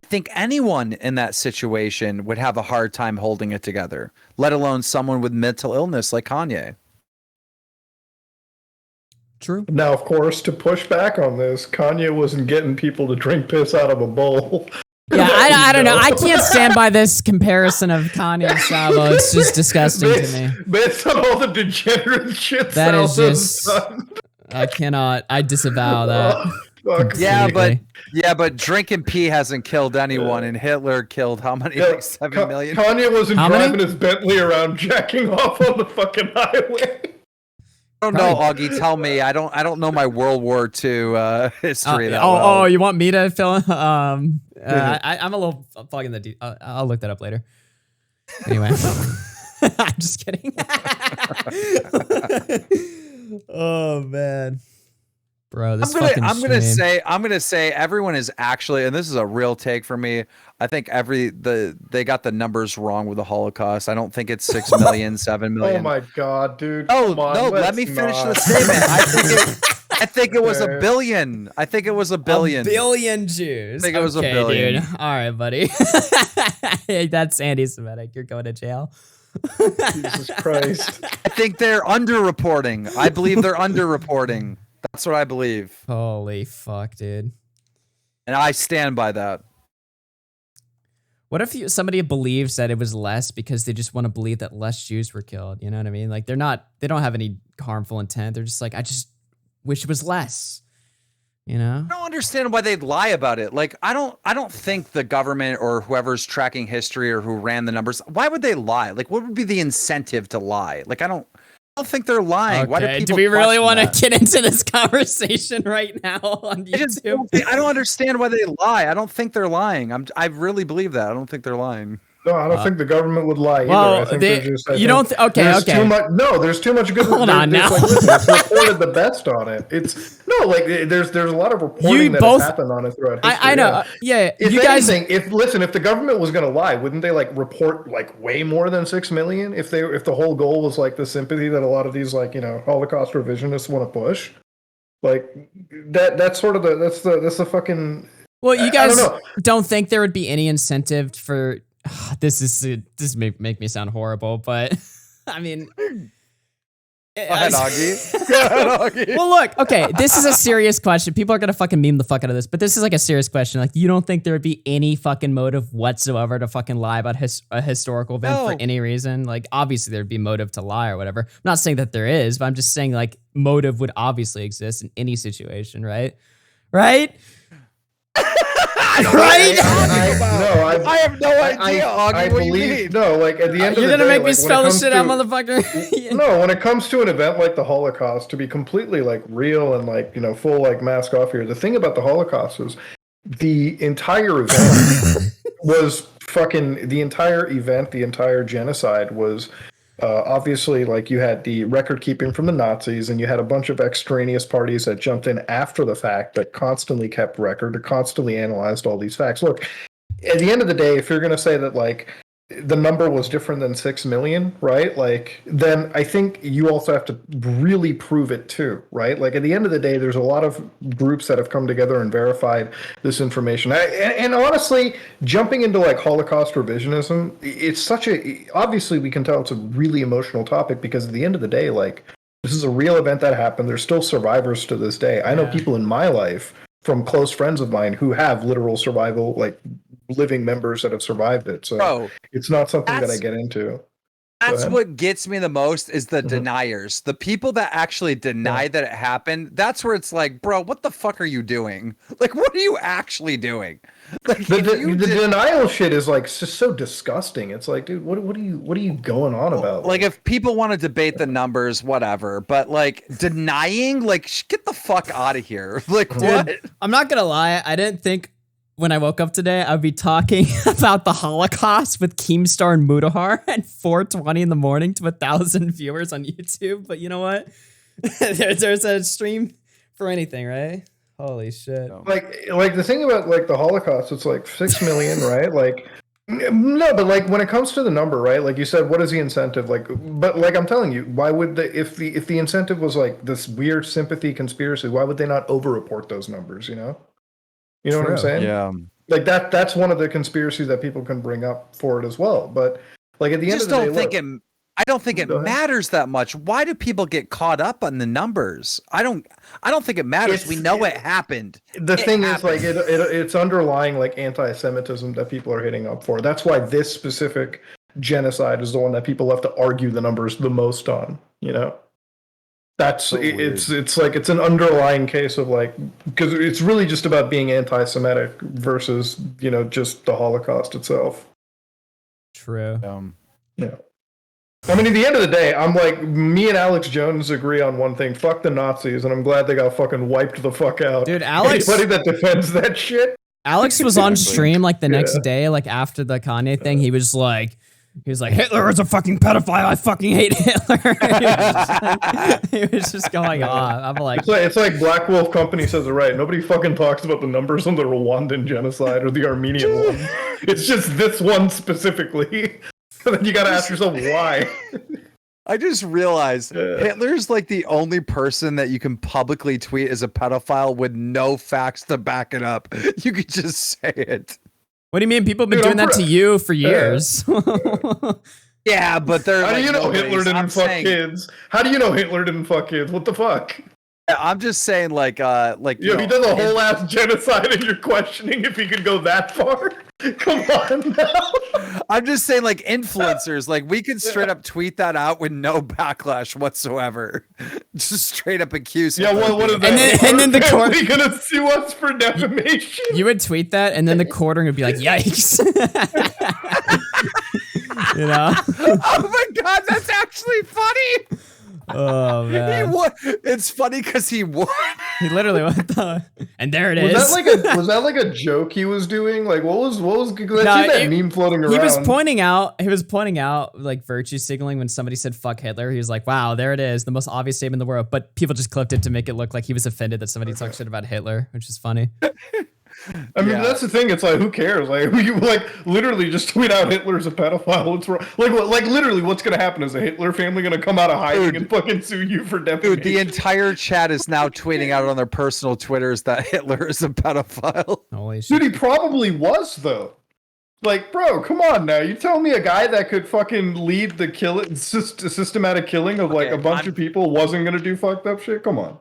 think anyone in that situation would have a hard time holding it together, let alone someone with mental illness like Kanye. True. Now, of course, to push back on this, Kanye wasn't getting people to drink piss out of a bowl. Yeah, I don't know. I can't stand by this comparison of Kanye and Salvo. It's just disgusting to me. Based on all the degenerate shit That is Salvo's just. done. I cannot. I disavow that. Yeah, but drinking pee hasn't killed anyone, and Hitler killed how many? Yeah, like 7 million. Kanye wasn't How many? driving his Bentley around jacking off on the fucking highway. I don't know, Augie. Tell me. I don't know my World War II history that well. Oh, you want me to fill in? I'm a little fucking the. I'll look that up later. Anyway, I'm just kidding. Oh man, bro, this I'm gonna say everyone is actually, and this is a real take for me. I think they got the numbers wrong with the Holocaust. I don't think it's 6 million, 7 million. Oh my god, dude. Oh Come on, no, let let's me finish the not. statement. I think it was a billion. I think it was a billion. A billion Jews. I think it was a billion. Dude. All right, buddy. That's anti-Semitic. You're going to jail. Jesus Christ. I think they're underreporting. I believe they're underreporting. That's what I believe. Holy fuck, dude. And I stand by that. What if somebody believes that it was less because they just want to believe that less Jews were killed? You know what I mean? Like they don't have any harmful intent. They're just like, I just wish it was less. You know? I don't understand why they'd lie about it. Like I don't think the government or whoever's tracking history or who ran the numbers, why would they lie? Like what would be the incentive to lie? Like I don't think they're lying. Okay. Why do people we really question want that? to get into this conversation right now on YouTube? I don't understand why they lie. I don't think they're lying. I really believe that. I don't think they're lying. No, I don't think the government would lie either. well, I think they- they're just, you don't th- okay, there's okay. Too much, no, there's too much good. Hold on now. Like, listen, it's reported the best on it. It's no, like there's a lot of reporting that both- has happened on it throughout history. I know. Yeah, If you guys. anything, if the government was going to lie, wouldn't they like report like way more than 6 million? If the whole goal was like the sympathy that a lot of these like Holocaust revisionists want to push, like that's sort of that's the fucking. Well, you I guys don't know. don't think there would be any incentive for this make me sound horrible, but I mean, Go ahead, Augie. Go ahead, Augie. well, look, okay, this is a serious question. People are gonna fucking meme the fuck out of this, but this is like a serious question. Like, you don't think there would be any fucking motive whatsoever to fucking lie about a historical event for No. any reason? Like, obviously there'd be motive to lie or whatever. I'm not saying that there is, but I'm just saying like motive would obviously exist in any situation, right? Right? Right? I have no idea, Augie. I What do you believe mean? no. Like at the end of You're the gonna day, make me like, when spell it this comes shit out, to- motherfucker. No, when it comes to an event like the Holocaust, to be completely like real and like full like mask off here, the thing about the Holocaust is the entire event was fucking the entire genocide was obviously like you had the record keeping from the Nazis and you had a bunch of extraneous parties that jumped in after the fact that constantly kept record or constantly analyzed all these facts. Look, at the end of the day, if you're going to say that like the number was different than 6 million, right? Like, then I think you also have to really prove it too, right? Like, at the end of the day, there's a lot of groups that have come together and verified this information. And honestly, jumping into like Holocaust revisionism, it's such a, obviously we can tell it's a really emotional topic because at the end of the day, like, this is a real event that happened. There's still survivors to this day. I know people in my life from close friends of mine who have literal survival, like living members that have survived it. So Bro, it's not something that I that's- get into. That's ahead. what gets me the most is the deniers. The people that actually deny that it happened. That's where it's like, bro, what the fuck are you doing? Like, what are you actually doing? Like, The denial shit is like just so disgusting. It's like, dude, what are you going on about? Like, if people want to debate the numbers, whatever. But like denying, like, get the fuck out of here. Like, Dude, what? I'm not gonna lie. I didn't think when I woke up today I'd be talking about the Holocaust with Keemstar and Mutahar at 4:20 in the morning to 1,000 viewers on YouTube. But you know what? there's a stream for anything, right? Holy shit! Like the thing about like the Holocaust, it's like 6 million, right? Like, no, but like when it comes to the number, right? Like you said, what is the incentive? Like, but like I'm telling you, why would if the incentive was like this weird sympathy conspiracy, why would they not over-report those numbers? You know what I'm saying? Yeah. Like that's one of the conspiracies that people can bring up for it as well. But like at the end of the day, I don't think it matters that much. Why do people get caught up on the numbers? I don't think it matters. We know it happened. The thing is, like, it's underlying like anti-Semitism that people are hitting up for. That's why this specific genocide is the one that people have to argue the numbers the most on. You know, that's it's like it's an underlying case of like, because it's really just about being anti-Semitic versus just the Holocaust itself. True. Yeah. I mean, at the end of the day, I'm like, me and Alex Jones agree on one thing. Fuck the Nazis, and I'm glad they got fucking wiped the fuck out. Dude, Alex- Anybody that defends that shit. Alex was on stream like the next day, like after the Kanye thing. He was like, Hitler is a fucking pedophile. I fucking hate Hitler. he was just going off. I'm like, it's like Black Wolf Company says it right. Nobody fucking talks about the numbers on the Rwandan genocide or the Armenian one. It's just this one specifically. And then you gotta ask yourself why. I just realized Hitler's like the only person that you can publicly tweet as a pedophile with no facts to back it up. You could just say it. what do you mean? People have been doing that to you for years. Yeah, but they're. How do you know Hitler didn't fuck kids? How do you know Hitler didn't fuck kids? What the fuck? I'm just saying, like, He did a whole ass genocide, and you're questioning if he could go that far. Come on now. I'm just saying, like, influencers, like, we could straight up tweet that out with no backlash whatsoever. Just straight up accuse. Yeah, what is that? And then the court. Are gonna sue us for defamation? You would tweet that, and then the quarter would be like, "Yikes!" You know? Oh my god, that's actually funny. Oh man, it's funny because he won. He literally went and there it was is. Was that like a joke he was doing? Like what was? I see that meme floating around. He was pointing out like virtue signaling when somebody said "fuck Hitler." He was like, "Wow, there it is, the most obvious statement in the world." But people just clipped it to make it look like he was offended that somebody talked shit about Hitler, which is funny. I mean, that's the thing. It's like, who cares? Like, you literally just tweet out Hitler's a pedophile. What's wrong? Like literally, what's gonna happen? Is the Hitler family gonna come out of hiding and fucking sue you for defamation? Dude, the entire chat is now tweeting out on their personal Twitters that Hitler is a pedophile. Holy shit. Dude, he probably was though. Like, bro, come on now. You tell me a guy that could fucking lead the systematic killing of like a bunch of people wasn't gonna do fucked up shit? Come on.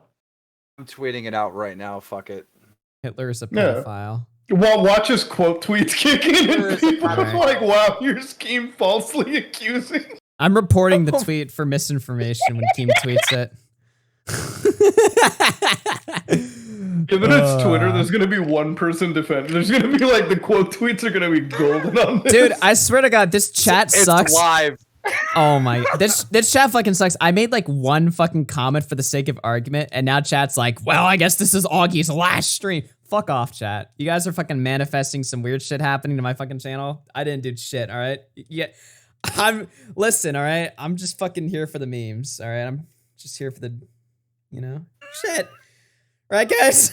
I'm tweeting it out right now. Fuck it. Hitler is a pedophile. Well, watch his quote tweets kick in, and people are like, "Wow, your scheme falsely accusing." I'm reporting the tweet for misinformation when Keem tweets it. Given it's Twitter, there's gonna be one person defending. There's gonna be like the quote tweets are gonna be golden on this. Dude, I swear to God, this chat sucks. It's live. Oh my, this chat fucking sucks. I made like one fucking comment for the sake of argument, and now chat's like, well, I guess this is Augie's last stream. Fuck off, chat. You guys are fucking manifesting some weird shit happening to my fucking channel. I didn't do shit, all right? Yeah, listen, all right? I'm just fucking here for the memes, all right? I'm just here for the, shit. Right, guys?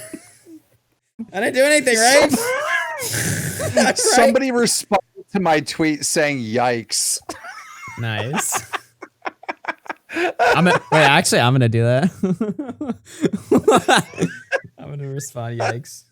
I didn't do anything, right? Right. Somebody responded to my tweet saying, yikes. Nice. I'm gonna do that. I'm gonna respond. Yikes!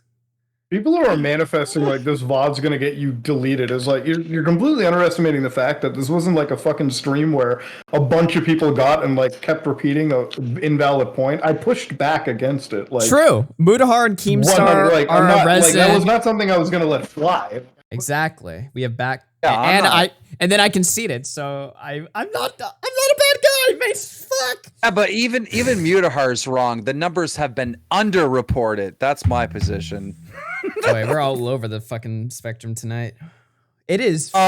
People who are manifesting like this VOD's gonna get you deleted is like you're completely underestimating the fact that this wasn't like a fucking stream where a bunch of people got and like kept repeating a invalid point. I pushed back against it. Like true, Mutahar and Keemstar like, are not, resident. Like, that was not something I was gonna let fly. Exactly. We have back. Yeah, and then I conceded. So I'm not a bad guy, Mace. Fuck. Yeah, but even Mutahar's wrong. The numbers have been underreported. That's my position. Boy, we're all over the fucking spectrum tonight. It is. Dude.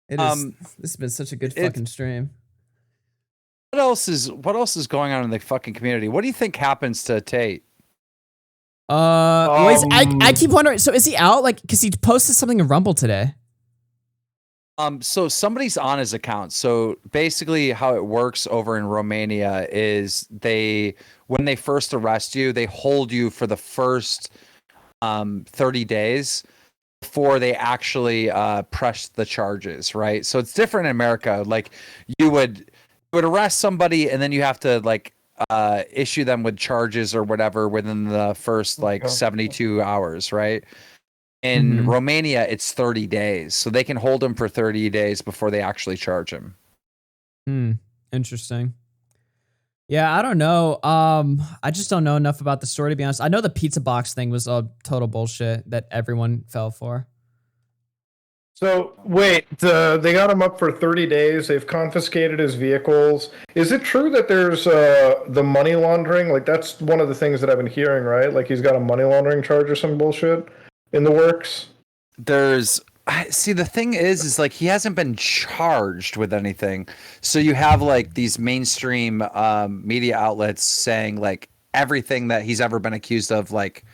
It is. This has been such a good fucking stream. What else is going on in the fucking community? What do you think happens to Tate? I keep wondering. So is he out? Like, because he posted something in Rumble today. So somebody's on his account. So basically, how it works over in Romania is when they first arrest you, they hold you for the first 30 days before they actually press the charges, right? So it's different in America. Like you would arrest somebody and then you have to like issue them with charges or whatever within the first like 72 hours, right? In Romania, it's 30 days. So they can hold him for 30 days before they actually charge him. Interesting. Yeah, I don't know. I just don't know enough about the story, to be honest. I know the pizza box thing was a total bullshit that everyone fell for. So wait, they got him up for 30 days. They've confiscated his vehicles. Is it true that there's the money laundering? Like that's one of the things that I've been hearing, right? Like he's got a money laundering charge or some bullshit in the works. See, the thing is like he hasn't been charged with anything. So you have like these mainstream media outlets saying like everything that he's ever been accused of, like.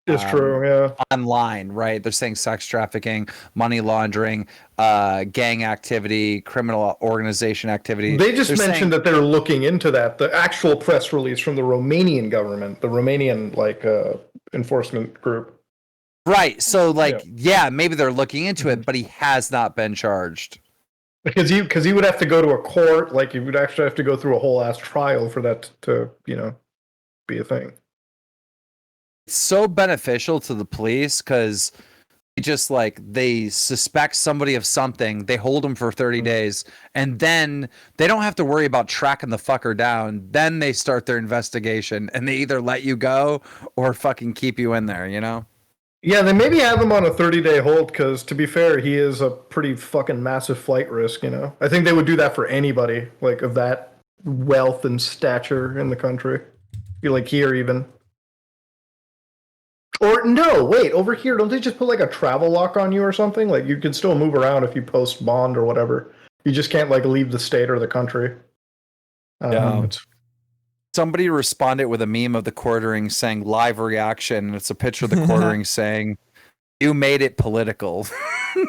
It's true, yeah. Online, right? They're saying sex trafficking, money laundering, gang activity, criminal organization activity. They just mentioned that they're looking into that. The actual press release from the Romanian government, the Romanian enforcement group. Right. So yeah, maybe they're looking into it, but he has not been charged. Because he would have to go to a court, like he would actually have to go through a whole ass trial for that to, be a thing. It's so beneficial to the police because they suspect somebody of something, they hold them for 30 days, and then they don't have to worry about tracking the fucker down. Then they start their investigation and they either let you go or fucking keep you in there, Yeah, they maybe have him on a 30-day hold because, to be fair, he is a pretty fucking massive flight risk, I think they would do that for anybody, like, of that wealth and stature in the country. Like here even. Or no, wait, over here, don't they just put like a travel lock on you or something? Like you can still move around if you post bond or whatever. You just can't like leave the state or the country. Somebody responded with a meme of the quartering saying live reaction, and it's a picture of the quartering saying, "You made it political."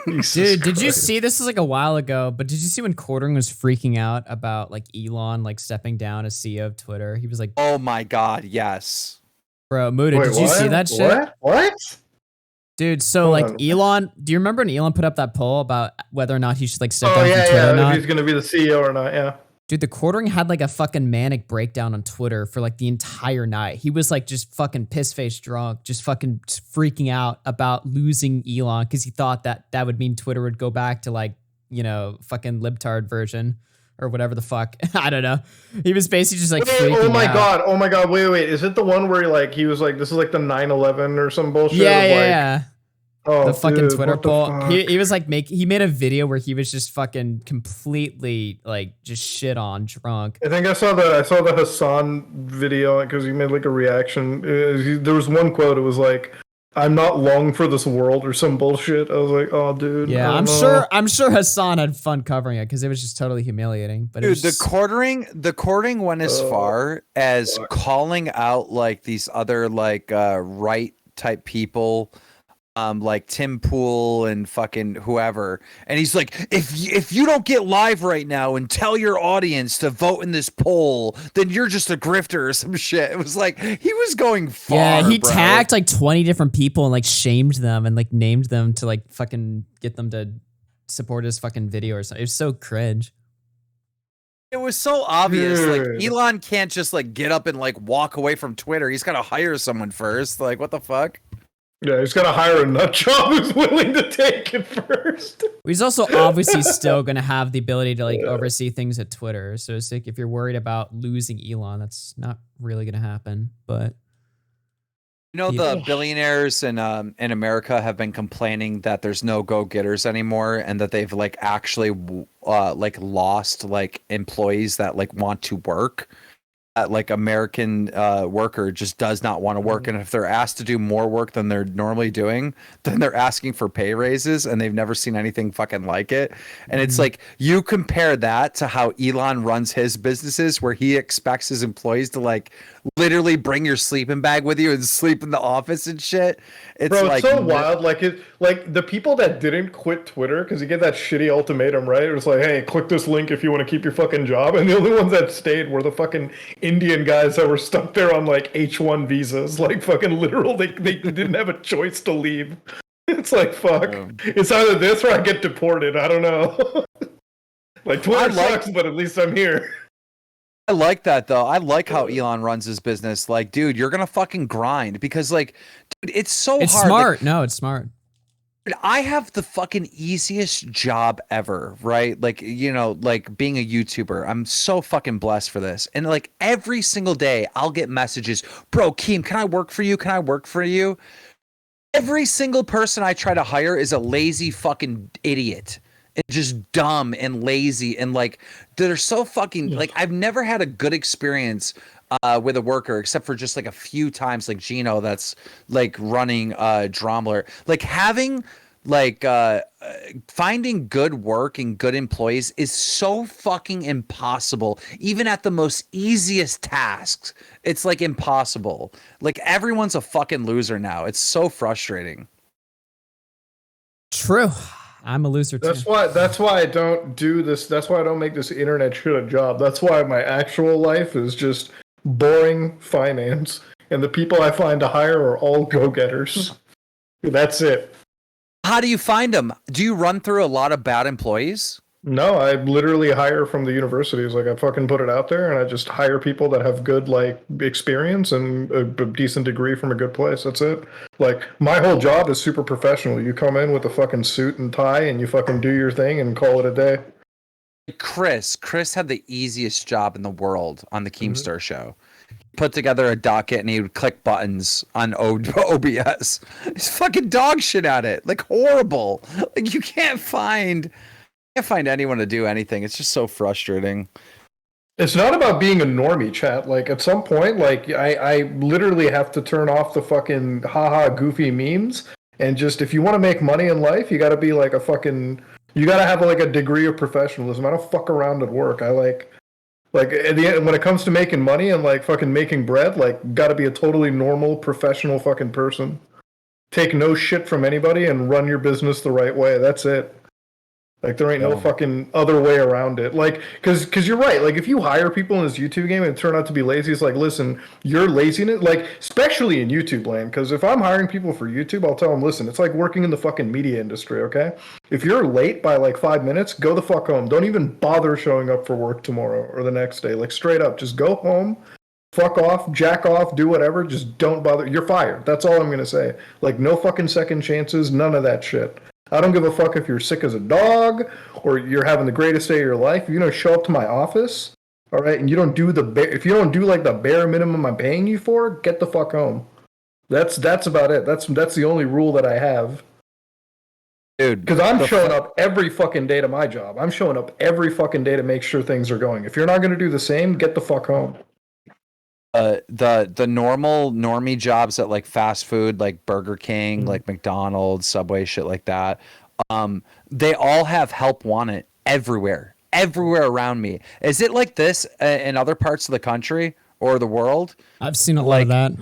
Dude, did you see, this was like a while ago, but did you see when quartering was freaking out about like Elon like stepping down as CEO of Twitter? He was like, "Oh my god, yes." Bro, Muda, did you see that shit? What? Dude, so like Elon, do you remember when Elon put up that poll about whether or not he should like step down from Twitter or not? If he's gonna be the CEO or not, yeah. Dude, the quartering had like a fucking manic breakdown on Twitter for like the entire night. He was like just fucking piss-faced drunk, just fucking freaking out about losing Elon because he thought that would mean Twitter would go back to like, fucking libtard version. Or whatever the fuck. I don't know. He was basically just like freaking out. Oh my god, wait. Is it the one where he was like, this is like the 9/11 or some bullshit? Yeah. Oh, the fucking dude, Twitter poll. He was like he made a video where he was just fucking completely like just shit on drunk. I think I saw the Hassan video because he made like a reaction. There was one quote, it was like, "I'm not long for this world" or some bullshit. I was like, "Oh, dude." Yeah, I'm sure Hassan had fun covering it because it was just totally humiliating. But dude, the quartering went as far as calling out like these other like right type people, like Tim Pool and fucking whoever, and he's like, if you don't get live right now and tell your audience to vote in this poll, then you're just a grifter or some shit. It was like he was going far. Yeah, he tagged like 20 different people and like shamed them and like named them to like fucking get them to support his fucking video or something. It was so cringe. It was so obvious. Like Elon can't just like get up and like walk away from Twitter. He's got to hire someone first. Like what the fuck? Yeah, he's got to hire a nut job who's willing to take it first. He's also obviously still going to have the ability to like oversee things at Twitter. So it's like if you're worried about losing Elon, that's not really going to happen. But You know, the billionaires in America have been complaining that there's no go-getters anymore, and that they've like actually like lost like employees that like want to work. Like American worker just does not want to work, and if they're asked to do more work than they're normally doing, then they're asking for pay raises, and they've never seen anything fucking like it. And it's like, you compare that to how Elon runs his businesses, where he expects his employees to like literally bring your sleeping bag with you and sleep in the office and shit. It's Bro, like it's so wild. Like the people that didn't quit Twitter because you get that shitty ultimatum, right? It was like, hey, click this link if you want to keep your fucking job. And the only ones that stayed were the fucking Indian guys that were stuck there on like H1 visas, like fucking literal. They didn't have a choice to leave. It's like, fuck. It's either this or I get deported. I don't know. Like Twitter sucks, but at least I'm here. I like that though. I like how Elon runs his business. Like, dude, you're gonna fucking grind because, like, dude, it's so It's hard. smart. Like, No, it's smart. I have the fucking easiest job ever, right? Like, you know, like being a YouTuber. I'm so fucking blessed for this. And like every single day I'll get messages, bro, KEEM, can I work for you? Can I work for you? Every single person I try to hire is a lazy fucking idiot. And just dumb and lazy, and like they're so fucking like, I've never had a good experience with a worker except for just like a few times, like Gino that's like running Dromler. Like having like finding good work and good employees is so fucking impossible. Even at the most easiest tasks, it's like impossible. Like everyone's a fucking loser now. It's so frustrating. True. I'm a loser too. That's why I don't do this. That's why I don't make this internet shit a job. That's why my actual life is just boring finance, and the people I find to hire are all go-getters. That's it. How do you find them? Do you run through a lot of bad employees? No, I literally hire from the universities. Like, I fucking put it out there, and I just hire people that have good, like, experience and a decent degree from a good place. That's it. Like, my whole job is super professional. You come in with a fucking suit and tie, and you fucking do your thing and call it a day. Chris had the easiest job in the world on the Keemstar show. Put together a docket and he would click buttons on OBS. He's fucking dog shit at it. Like, horrible. Like, you can't find anyone to do anything. It's just so frustrating. It's not about being a normie, chat. Like, at some point, like, I literally have to turn off the fucking haha goofy memes, and just, if you want to make money in life, you gotta be like a fucking, you gotta have like a degree of professionalism. I don't fuck around at work. I like at the end, when it comes to making money and like fucking making bread, like, gotta be a totally normal, professional fucking person. Take no shit from anybody and run your business the right way. That's it. Like, there ain't no fucking other way around it. Like, because you're right. Like, if you hire people in this YouTube game and turn out to be lazy, it's like, listen, your laziness, like, especially in YouTube land, because if I'm hiring people for YouTube, I'll tell them, listen, it's like working in the fucking media industry, okay? If you're late by like 5 minutes, go the fuck home. Don't even bother showing up for work tomorrow or the next day. Like, straight up, just go home, fuck off, jack off, do whatever. Just don't bother. You're fired. That's all I'm going to say. Like, no fucking second chances, none of that shit. I don't give a fuck if you're sick as a dog or you're having the greatest day of your life. If you don't show up to my office, all right, and you don't do if you don't do like the bare minimum I'm paying you for, get the fuck home. That's about it. That's the only rule that I have. Dude, because I'm showing up every fucking day to my job. I'm showing up every fucking day to make sure things are going. If you're not going to do the same, get the fuck home. The normal normie jobs at like fast food, like Burger King, like McDonald's, Subway, shit like that. They all have help wanted everywhere around me. Is it like this in other parts of the country or the world? I've seen a lot of that.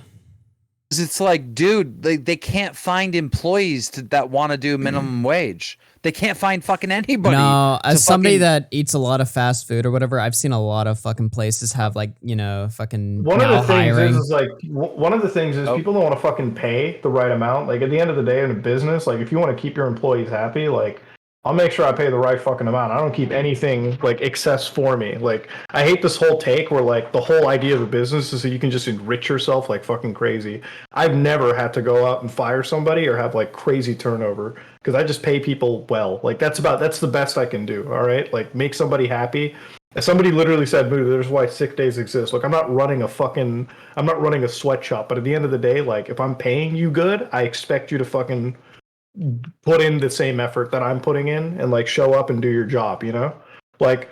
It's like, dude, they can't find employees that want to do minimum wage. They can't find fucking anybody. No, as somebody that eats a lot of fast food or whatever, I've seen a lot of fucking places have like, you know, fucking One of the things hiring. is like, one of the things is people don't want to fucking pay the right amount. Like, at the end of the day in a business, like, if you want to keep your employees happy, like, I'll make sure I pay the right fucking amount. I don't keep anything like excess for me. Like, I hate this whole take where like the whole idea of a business is that you can just enrich yourself like fucking crazy. I've never had to go out and fire somebody or have like crazy turnover because I just pay people well. Like, that's the best I can do. All right, like, make somebody happy Somebody literally said, "Moo, there's why sick days exist." Look, I'm not running a sweatshop, but at the end of the day, like if I'm paying you good, I expect you to fucking put in the same effort that I'm putting in and like show up and do your job, you know? Like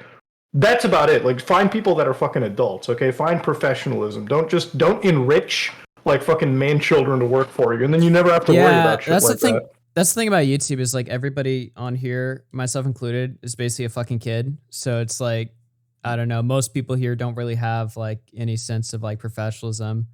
that's about it. Like find people that are fucking adults, okay? Find professionalism. Don't enrich like fucking man children to work for you, and then you never have to worry about shit that's like the thing. that. That's the thing about YouTube is like everybody on here, myself included, is basically a fucking kid. So it's like, I don't know. Most people here don't really have like any sense of like professionalism,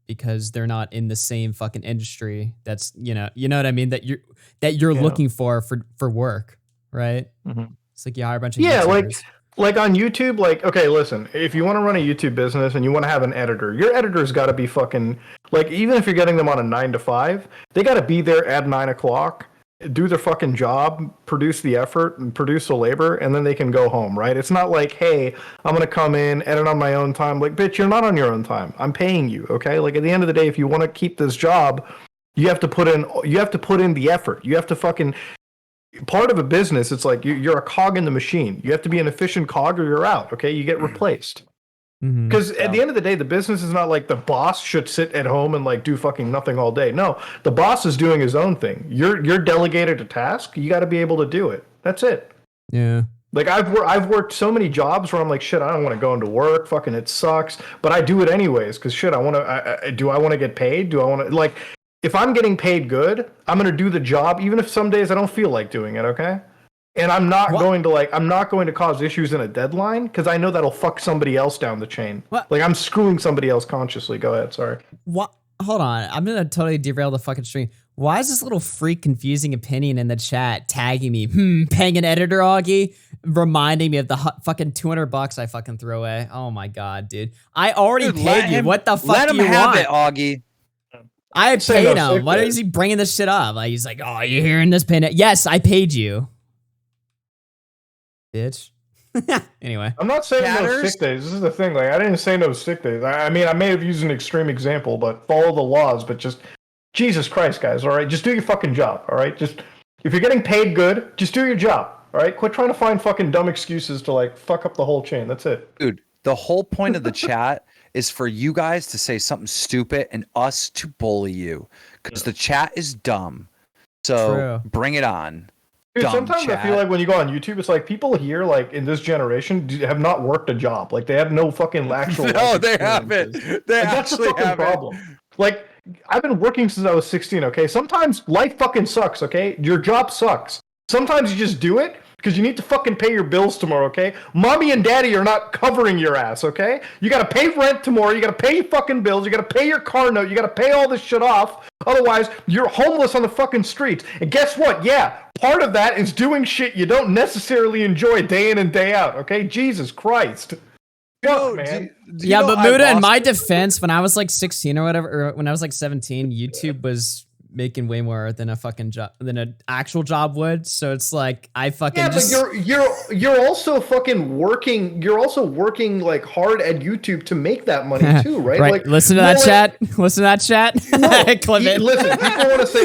because they're not in the same fucking industry. That's you know what I mean. That you're looking for work, right? Mm-hmm. It's like you hire a bunch of Yeah, YouTubers. like on YouTube, like okay, listen, if you want to run a YouTube business and you want to have an editor, your editor's got to be fucking like even if you're getting them on a 9 to 5, they got to be there at 9 o'clock, do their fucking job, produce the effort and produce the labor, and then they can go home, right? It's not like, hey, I'm gonna come in, edit on my own time. Like, bitch, you're not on your own time. I'm paying you, okay? Like at the end of the day, if you want to keep this job, you have to put in the effort. You have to fucking part of a business, it's like you're a cog in the machine. You have to be an efficient cog or you're out, okay? You get replaced. Because at the end of the day, the business is not like the boss should sit at home and like do fucking nothing all day. No, the boss is doing his own thing. You're delegated a task. You got to be able to do it. That's it. Yeah. Like I've worked so many jobs where I'm like, shit, I don't want to go into work. Fucking it sucks, but I do it anyways because shit, I want to. Do I want to get paid? Do I want to like? If I'm getting paid good, I'm gonna do the job, even if some days I don't feel like doing it. Okay. And I'm not going to cause issues in a deadline because I know that'll fuck somebody else down the chain. What? Like I'm screwing somebody else consciously. Go ahead. Sorry. What? Hold on. I'm gonna totally derail the fucking stream. Why is this little freak confusing opinion in the chat tagging me? Paying an editor, Augie, reminding me of the fucking $200 I fucking threw away. Oh my god, dude! I already paid you. What the fuck do you want? Let him have it, Augie. I paid him. Why is he bringing this shit up? Like he's like, oh, you're hearing this paying? Yes, I paid you. Bitch. Anyway, I'm not saying no sick days. This is the thing. Like, I didn't say no sick days. I mean, I may have used an extreme example, but follow the laws. But just, Jesus Christ, guys. All right, just do your fucking job. All right, just if you're getting paid good, just do your job. All right, quit trying to find fucking dumb excuses to like fuck up the whole chain. That's it, dude. The whole point of the chat is for you guys to say something stupid and us to bully you because the chat is dumb. So bring it on. Dude, sometimes I feel like when you go on YouTube, it's like people here, like in this generation, have not worked a job. Like they have no fucking actual. No, they haven't. They that's the actually fucking haven't. problem. Like I've been working since I was 16. Okay, sometimes life fucking sucks. Okay, your job sucks. Sometimes you just do it because you need to fucking pay your bills tomorrow. Okay, mommy and daddy are not covering your ass. Okay, you gotta pay rent tomorrow. You gotta pay your fucking bills. You gotta pay your car note. You gotta pay all this shit off. Otherwise, you're homeless on the fucking streets. And guess what? Yeah, part of that is doing shit you don't necessarily enjoy day in and day out. Okay, Jesus Christ. Fuck, man. Yeah, but Muda, in my defense, when I was like 16 or whatever, or when I was like 17, YouTube was making way more than a fucking job than an actual job would. So it's like I fucking but you're also fucking working. You're also working like hard at YouTube to make that money too, right? Right. Like, listen to that chat. Listen to that chat. Listen,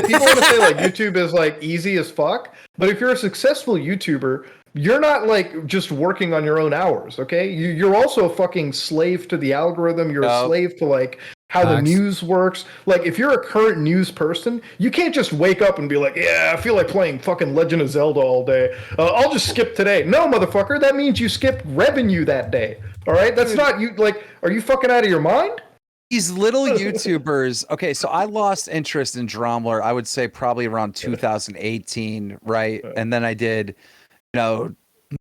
people want to say like YouTube is like easy as fuck, but if you're a successful YouTuber, you're not like just working on your own hours. Okay, you're also a fucking slave to the algorithm. You're a slave to like how the news works. Like, if you're a current news person, you can't just wake up and be like, yeah, I feel like playing fucking Legend of Zelda all day. I'll just skip today. No, motherfucker, that means you skipped revenue that day. All right? That's not you. Like, are you fucking out of your mind? These little YouTubers. Okay, so I lost interest in Dromler, I would say probably around 2018, right? And then I did,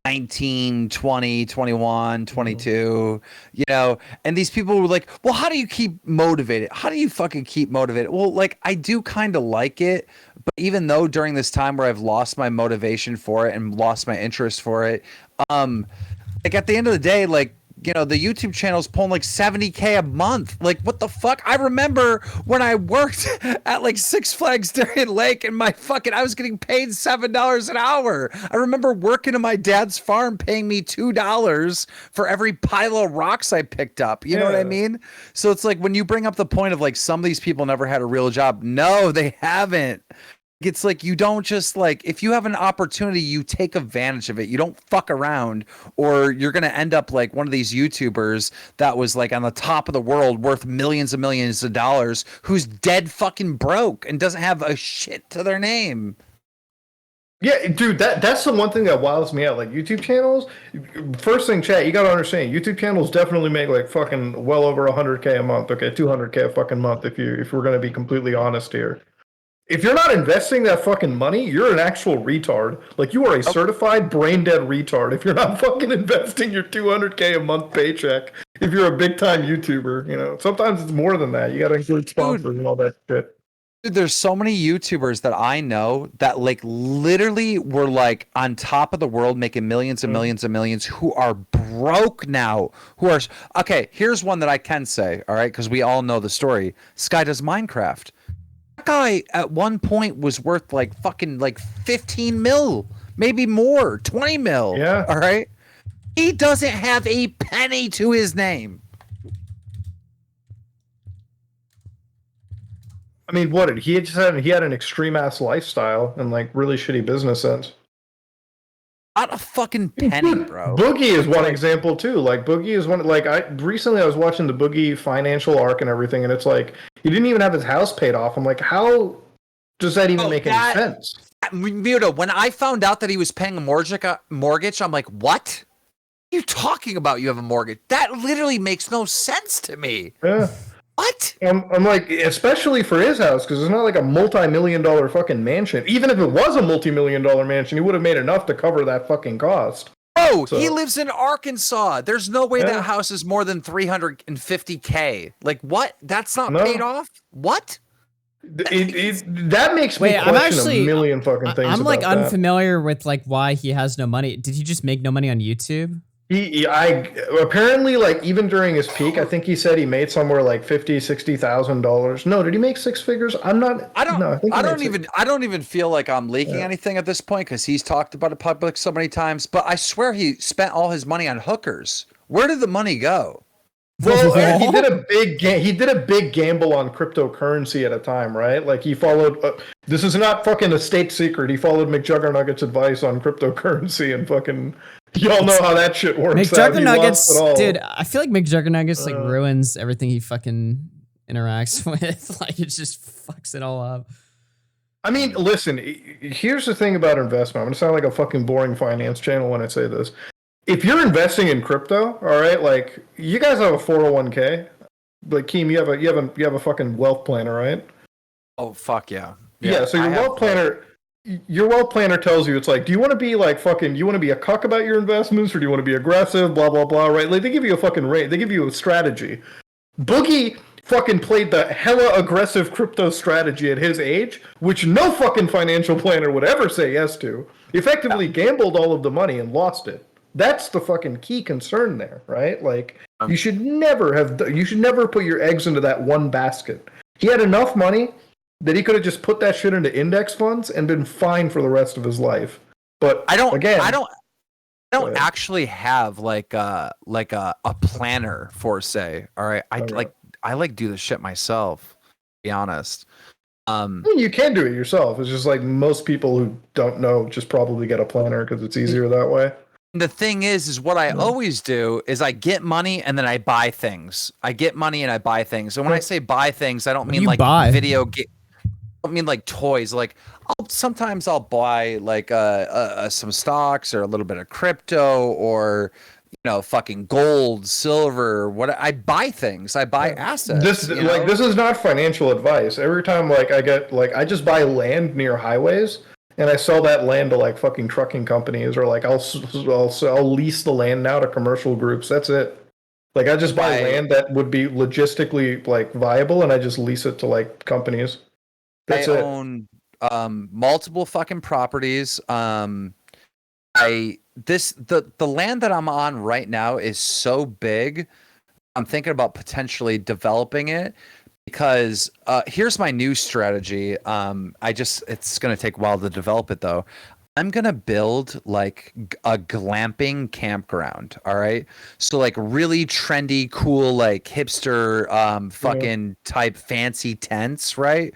19, 20, 21, 22, and these people were like, well, how do you keep motivated? How do you fucking keep motivated? Well, like, I do kind of like it, but even though during this time where I've lost my motivation for it and lost my interest for it, like at the end of the day, like, the YouTube channel is pulling like 70K a month. Like, what the fuck? I remember when I worked at like Six Flags Darien Lake and I was getting paid $7 an hour. I remember working at my dad's farm paying me $2 for every pile of rocks I picked up. You know what I mean? So it's like when you bring up the point of like some of these people never had a real job. No, they haven't. It's like you don't just like if you have an opportunity, you take advantage of it. You don't fuck around, or you're gonna end up like one of these YouTubers that was like on the top of the world, worth millions and millions of dollars, who's dead fucking broke and doesn't have a shit to their name. Yeah, dude, that's the one thing that wows me out. Like YouTube channels, first thing, chat, you gotta understand, YouTube channels definitely make like fucking well over 100K a month. Okay, 200K a fucking month if we're gonna be completely honest here. If you're not investing that fucking money, you're an actual retard. Like you are a certified brain dead retard if you're not fucking investing your 200K a month paycheck. If you're a big time YouTuber, you know, sometimes it's more than that. You gotta include sponsors and all that shit. Dude, there's so many YouTubers that I know that like literally were like on top of the world making millions and millions and millions who are broke now. Who are okay, here's one that I can say, all right, because we all know the story. Sky does Minecraft. That guy at one point was worth like fucking like 15 mil, maybe more, 20 mil. Yeah. All right. He doesn't have a penny to his name. I mean, what did he had an extreme ass lifestyle and like really shitty business sense. Not a fucking penny, bro. Boogie is one example too. Like Boogie is one. Like I was watching the Boogie financial arc and everything, and it's like he didn't even have his house paid off. I'm like, how does that even make any sense? Muto, when I found out that he was paying a mortgage, I'm like, what? What are you talking about? You have a mortgage? That literally makes no sense to me. Yeah. What? I'm like, especially for his house, because it's not like a multi-million-dollar fucking mansion. Even if it was a multi-million-dollar mansion, he would have made enough to cover that fucking cost. Bro, he lives in Arkansas. There's no way that house is more than 350K. Like, what? That's not paid off? What? That makes me question a million fucking things. I'm like about that. unfamiliar with like why he has no money. Did he just make no money on YouTube? I apparently, like, even during his peak, I think he said he made somewhere like $50,000-$60,000. No, did he make six figures? I don't even feel like I'm leaking anything at this point because he's talked about it public so many times. But I swear he spent all his money on hookers. Where did the money go? Well, he did a big gamble on cryptocurrency at a time, right? Like he followed. This is not fucking a state secret. He followed McJuggerNugget's advice on cryptocurrency and fucking. Y'all know how that shit works. McJuggerNuggets, dude. I feel like McJuggerNuggets like ruins everything he fucking interacts with. Like it just fucks it all up. I mean, listen. Here's the thing about investment. I'm gonna sound like a fucking boring finance channel when I say this. If you're investing in crypto, all right, like you guys have a 401k, like KEEM, you have a fucking wealth planner, right? Oh fuck yeah. Yeah. So your wealth planner tells you, it's like, do you want to be like fucking, you want to be a cuck about your investments, or do you want to be aggressive? Blah blah blah. Right? Like they give you a fucking rate. They give you a strategy. Boogie fucking played the hella aggressive crypto strategy at his age, which no fucking financial planner would ever say yes to. Effectively gambled all of the money and lost it. That's the fucking key concern there, right? Like you should never put your eggs into that one basket. He had enough money that he could have just put that shit into index funds and been fine for the rest of his life. But I don't actually have like a planner for say. All right. I like do this shit myself, to be honest. You can do it yourself. It's just like most people who don't know just probably get a planner because it's easier that way. The thing is what I always do is I get money and then I buy things. I get money and I buy things. And when I say buy things, I don't mean like video game. I don't mean like toys. Like sometimes I'll buy like some stocks or a little bit of crypto or fucking gold, silver. What I buy things. I buy assets. This is not financial advice. Every time like I get like I just buy land near highways. And I sell that land to like fucking trucking companies, or like I'll lease the land now to commercial groups. That's it. Like I just buy land that would be logistically like viable, and I just lease it to like companies. That's I own multiple fucking properties. The land that I'm on right now is so big. I'm thinking about potentially developing it. Because here's my new strategy. It's going to take a while to develop it though. I'm going to build like a glamping campground. All right. So like really trendy, cool, like hipster, fucking type fancy tents, right?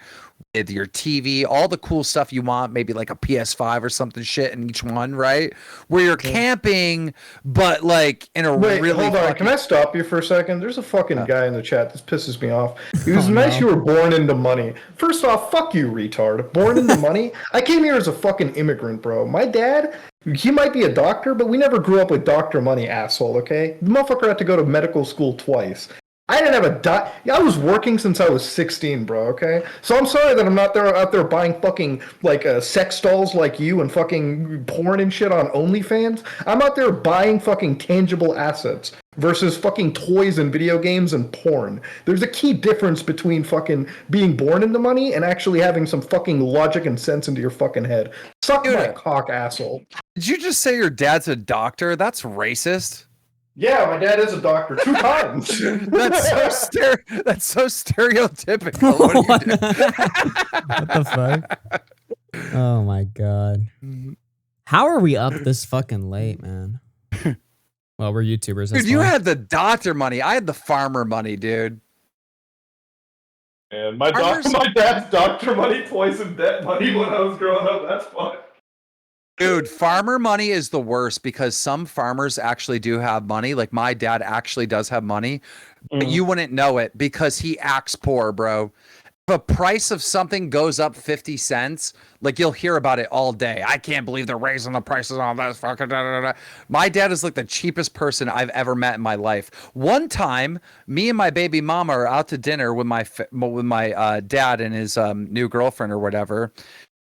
your TV, all the cool stuff you want, maybe like a PS5 or something shit in each one, right? Where you're camping, but like in a Wait, really hold on. Can I stop you for a second? There's a fucking guy in the chat. This pisses me off. It was nice you were born into money. First off, fuck you, retard. Born into money? I came here as a fucking immigrant, bro. My dad, he might be a doctor, but we never grew up with doctor money, asshole, okay? The motherfucker had to go to medical school twice. I didn't have I was working since I was 16, bro, okay? So I'm sorry that I'm not out there buying fucking, like, sex dolls like you and fucking porn and shit on OnlyFans. I'm out there buying fucking tangible assets versus fucking toys and video games and porn. There's a key difference between fucking being born into money and actually having some fucking logic and sense into your fucking head. Suck my cock, asshole. Did you just say your dad's a doctor? That's racist. Yeah, my dad is a doctor 2 times. That's so stereotypical. What the fuck? Oh my god. How are we up this fucking late, man? Well, we're YouTubers. Dude, you had the doctor money. I had the farmer money, dude. And my dad's doctor money, poison debt money when I was growing up. That's fun. Dude, farmer money is the worst because some farmers actually do have money. Like my dad actually does have money, but you wouldn't know it because he acts poor, bro. If the price of something goes up 50 cents, like you'll hear about it all day. I can't believe they're raising the prices on this fucking My dad is like the cheapest person I've ever met in my life. One time, me and my baby mama are out to dinner with my dad and his new girlfriend or whatever.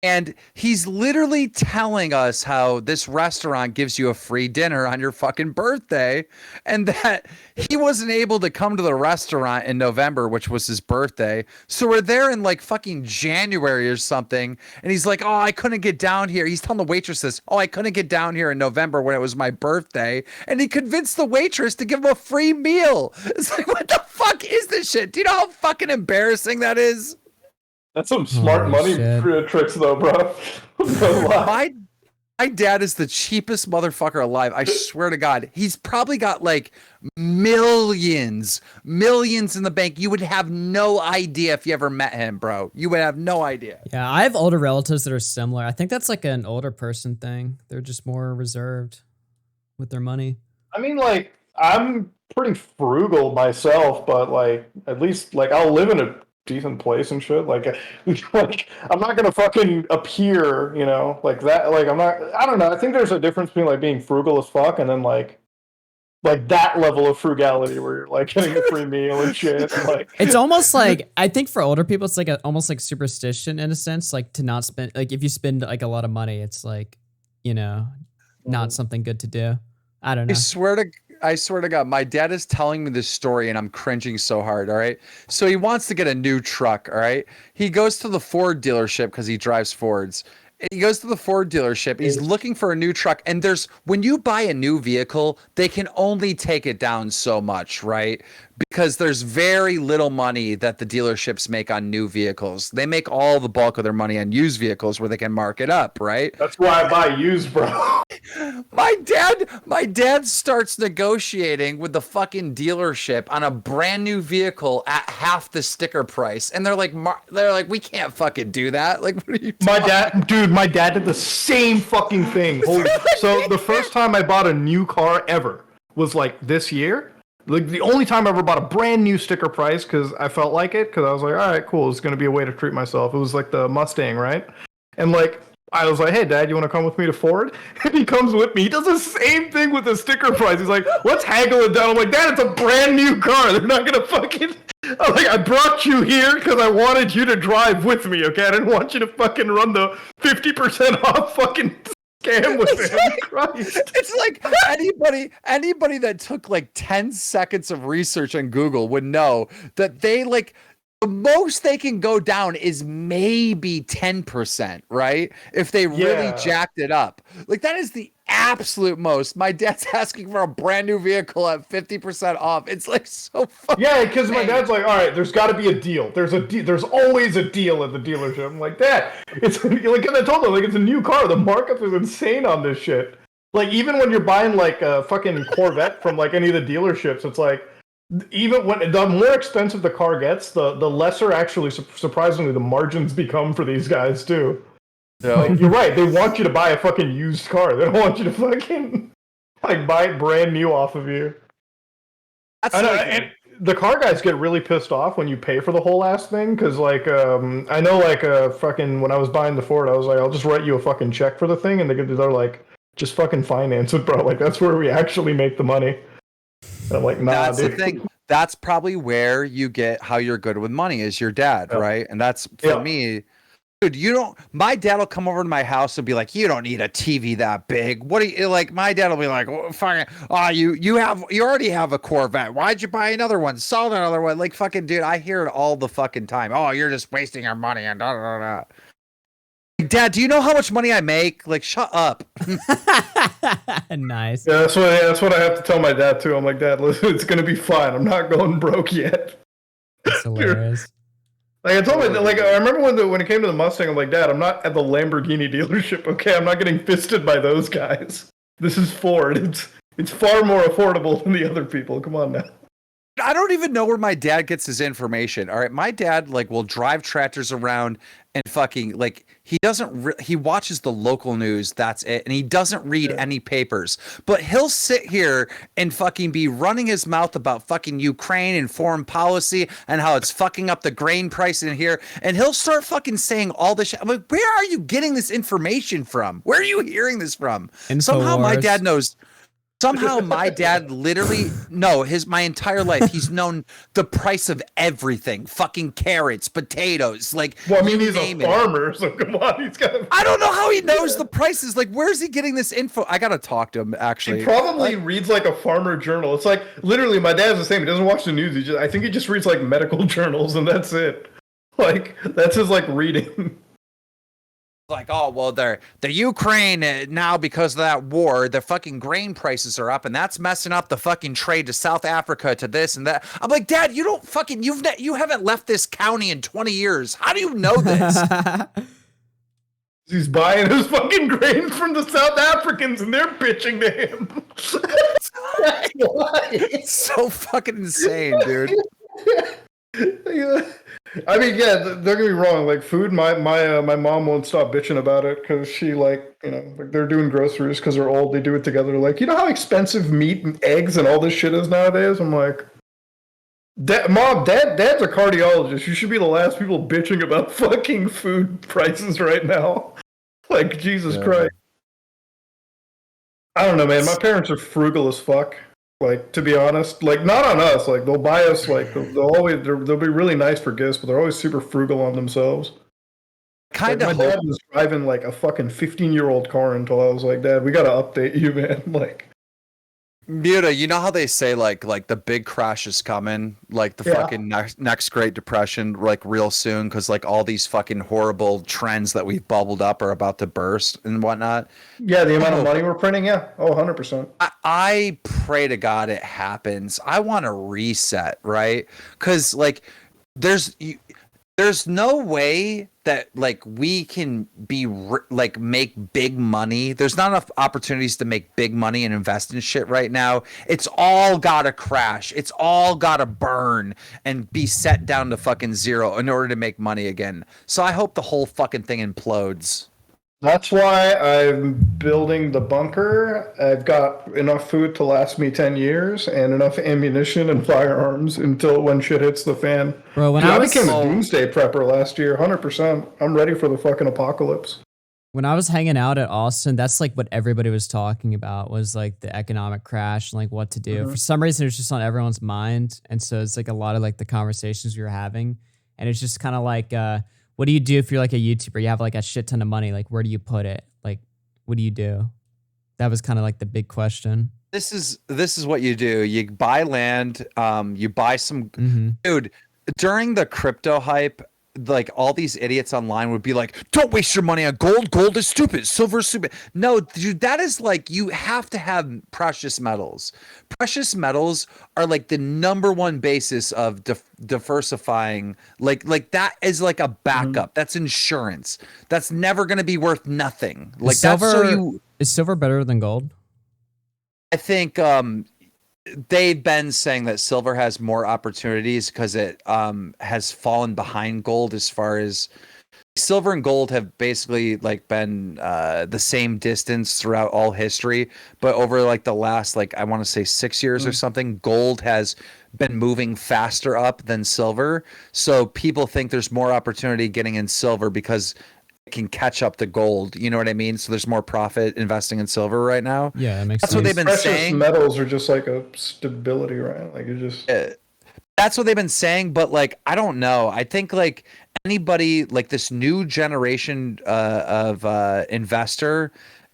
And he's literally telling us how this restaurant gives you a free dinner on your fucking birthday, and that he wasn't able to come to the restaurant in November, which was his birthday. So we're there in like fucking January or something, and he's like, "Oh, I couldn't get down here." He's telling the waitress this, "Oh, I couldn't get down here in November when it was my birthday," and he convinced the waitress to give him a free meal. It's like, what the fuck is this shit? Do you know how fucking embarrassing that is? That's some smart money tricks, though, bro. My dad is the cheapest motherfucker alive. I swear to God, he's probably got like millions in the bank. You would have no idea if you ever met him, bro. You would have no idea. Yeah, I have older relatives that are similar. I think that's like an older person thing. They're just more reserved with their money. I mean, like, I'm pretty frugal myself, but like, at least like I'll live in a decent place and shit. Like I'm not gonna fucking appear, you know, like that. Like I don't know. I think there's a difference between like being frugal as fuck and then like that level of frugality where you're like getting a free meal and shit. And, like it's almost like, I think for older people, it's like almost like superstition in a sense, like to not spend, like if you spend like a lot of money, it's like, you know, not something good to do. I don't know. I swear to God, my dad is telling me this story and I'm cringing so hard, all right? So he wants to get a new truck, all right? He goes to the Ford dealership because he drives Fords. He goes to the Ford dealership. He's looking for a new truck. And when you buy a new vehicle, they can only take it down so much, right? Because there's very little money that the dealerships make on new vehicles. They make all the bulk of their money on used vehicles where they can mark it up, right? That's why I buy used, bro. My dad starts negotiating with the fucking dealership on a brand new vehicle at half the sticker price, and they're like, we can't fucking do that. Like, what are you? My dad did the same fucking thing. So the first time I bought a new car ever was like this year. Like the only time I ever bought a brand new sticker price because I felt like it, because I was like, all right, cool, it's gonna be a way to treat myself. It was like the Mustang, right? And like I was like, hey, Dad, you want to come with me to Ford? And he comes with me. He does the same thing with the sticker price. He's like, let's haggle it down. I'm like, Dad, it's a brand new car. They're not gonna fucking. I'm like, I brought you here because I wanted you to drive with me, okay? I didn't want you to fucking run the 50% off fucking scam with him. Christ. It's like anybody that took like 10 seconds of research on Google would know that they like the most they can go down is maybe 10%, right? If they really jacked it up. Like that is the absolute most. My dad's asking for a brand new vehicle at 50% off. It's like so fucking. Yeah, because my dad's like, all right, there's got to be a deal. There's always a deal at the dealership. I'm like, Dad, it's like, and I told him like it's a new car. The markup is insane on this shit. Like even when you're buying like a fucking Corvette from like any of the dealerships, it's like even when the more expensive the car gets, the lesser actually surprisingly the margins become for these guys too. Yeah. Like, you're right. They want you to buy a fucking used car. They don't want you to fucking like buy it brand new off of you. That's And the car guys get really pissed off when you pay for the whole ass thing because, like, I know, like, fucking when I was buying the Ford, I was like, I'll just write you a fucking check for the thing, and they're like, just fucking finance it, bro. Like, that's where we actually make the money. And I'm like, nah, That's dude. the thing. That's probably where you get how you're good with money is your dad, right? And that's for me. Dude, you don't. My dad will come over to my house and be like, "You don't need a TV that big. What do you like?" My dad will be like, "Oh, fucking, you already have a Corvette. Why'd you buy another one? Sell another one." Like, fucking, dude, I hear it all the fucking time. Oh, you're just wasting our money and da da da. Like, Dad, do you know how much money I make? Like, shut up. Nice. Yeah, that's what I have to tell my dad too. I'm like, Dad, listen, it's gonna be fine. I'm not going broke yet. That's hilarious. Like I told me, like I remember when it came to the Mustang, I'm like, Dad, I'm not at the Lamborghini dealership. Okay, I'm not getting fisted by those guys. This is Ford. It's far more affordable than the other people. Come on now. I don't even know where my dad gets his information. All right, my dad like will drive tractors around and fucking like he doesn't he watches the local news. That's it, and he doesn't read any papers. But he'll sit here and fucking be running his mouth about fucking Ukraine and foreign policy and how it's fucking up the grain price in here. And he'll start fucking saying all this shit. I'm like, where are you getting this information from? Where are you hearing this from? Somehow my dad knows. Somehow my dad literally my entire life he's known the price of everything. Fucking carrots, potatoes, like well, I mean he's a farmer, so come on, he's got I don't know how he knows the prices. Like, where's he getting this info? I gotta talk to him actually. He probably reads like a farmer journal. It's like literally my dad's the same. He doesn't watch the news. I think he just reads like medical journals and that's it. Like that's his like reading. Like, oh well, the Ukraine now because of that war, the fucking grain prices are up, and that's messing up the fucking trade to South Africa to this and that. I'm like, Dad, you don't fucking you haven't left this county in 20 years. How do you know this? He's buying his fucking grain from the South Africans, and they're bitching to him. It's so fucking insane, dude. I mean, yeah, don't get me wrong. Like food, my mom won't stop bitching about it because she like they're doing groceries because they're old. They do it together. Like you know how expensive meat and eggs and all this shit is nowadays. I'm like, Mom, Dad's a cardiologist. You should be the last people bitching about fucking food prices right now. Like Jesus Christ. I don't know, man. My parents are frugal as fuck. Like to be honest, like not on us. Like they'll buy us. Like they'll be really nice for gifts, but they're always super frugal on themselves. Kind of. My dad was driving like a fucking 15-year-old car until I was like, Dad, we gotta update you, man. Like, Muta, you know how they say like the big crash is coming, like the fucking next Great Depression, like real soon, because like all these fucking horrible trends that we've bubbled up are about to burst and whatnot. Yeah, the amount of money we're printing, 100%. I pray to God it happens. I want to reset, right? Because like there's no way that like we can be like make big money. There's not enough opportunities to make big money and invest in shit right now. It's all gotta crash. It's all gotta burn and be set down to fucking zero in order to make money again. So I hope the whole fucking thing implodes. That's why I'm building the bunker. I've got enough food to last me 10 years and enough ammunition and firearms until when shit hits the fan. Bro, I became a doomsday prepper last year, 100%. I'm ready for the fucking apocalypse. When I was hanging out at Austin, that's like what everybody was talking about was like the economic crash and like what to do. For some reason, it was just on everyone's mind. And so it's like a lot of like the conversations we were having. And it's just kind of like, what do you do if you're like a YouTuber? You have like a shit ton of money. Like, where do you put it? Like, what do you do? That was kind of like the big question. This is what you do. You buy land. You buy some dude. During the crypto hype, like all these idiots online would be like, "Don't waste your money on gold. Gold is stupid. Silver is stupid." No, dude, that is like you have to have precious metals. Precious metals are like the number one basis of diversifying. Like that is like a backup. That's insurance. That's never going to be worth nothing. Like Is silver, that's so you. Is silver better than gold? I think they've been saying that silver has more opportunities because it has fallen behind gold as far as silver and gold have basically like been the same distance throughout all history, but over like the last like I want to say 6 years or something, gold has been moving faster up than silver. So people think there's more opportunity getting in silver because it can catch up to gold. You know what I mean? So there's more profit investing in silver right now. Yeah, that makes That's sense. what they've been Precious saying. metals are just like a stability, right? Like it just. That's what they've been saying, but like I don't know. I think like anybody like this new generation of investor,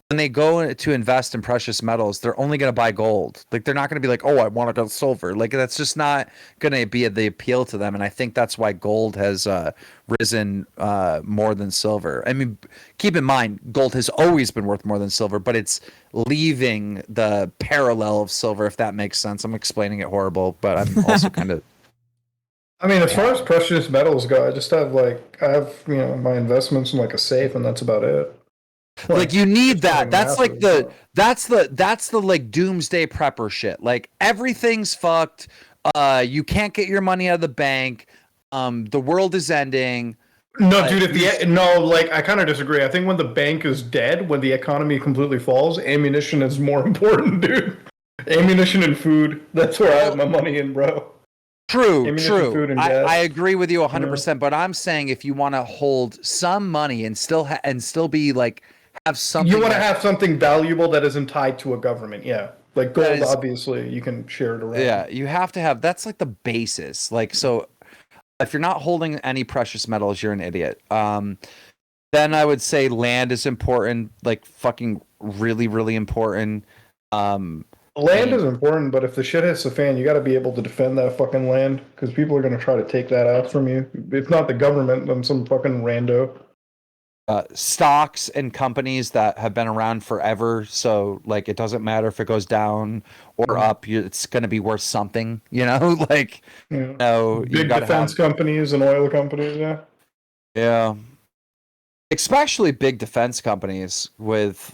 when they go to invest in precious metals, they're only going to buy gold. Like they're not going to be like, oh, I want to go silver. Like that's just not going to be the appeal to them. And I think that's why gold has risen more than silver. I mean, keep in mind, gold has always been worth more than silver, but it's leaving the parallel of silver, if that makes sense. I'm explaining it horrible, but I'm also kind of. I mean, as far as precious metals go, I have my investments in like a safe, and that's about it. Like you need that. That's like that's the like doomsday prepper shit. Like everything's fucked. You can't get your money out of the bank. The world is ending. No, dude. I kind of disagree. I think when the bank is dead, when the economy completely falls, ammunition is more important, dude. Ammunition and food. That's where I have my money in, bro. True. I agree with you 100%. But I'm saying if you want to hold some money and still be like have something, you want to have something valuable that isn't tied to a government. Yeah, like gold. Obviously, you can share it around. Yeah, you have to have. That's like the basis. Like so, if you're not holding any precious metals, you're an idiot. Then I would say land is important. Like fucking really, really important. Land is important, but if the shit hits the fan, you got to be able to defend that fucking land because people are going to try to take that out from you. If not the government, then some fucking rando. Stocks and companies that have been around forever, so like it doesn't matter if it goes down or up, it's going to be worth something. You know, like big defense companies and oil companies. Yeah, especially big defense companies with.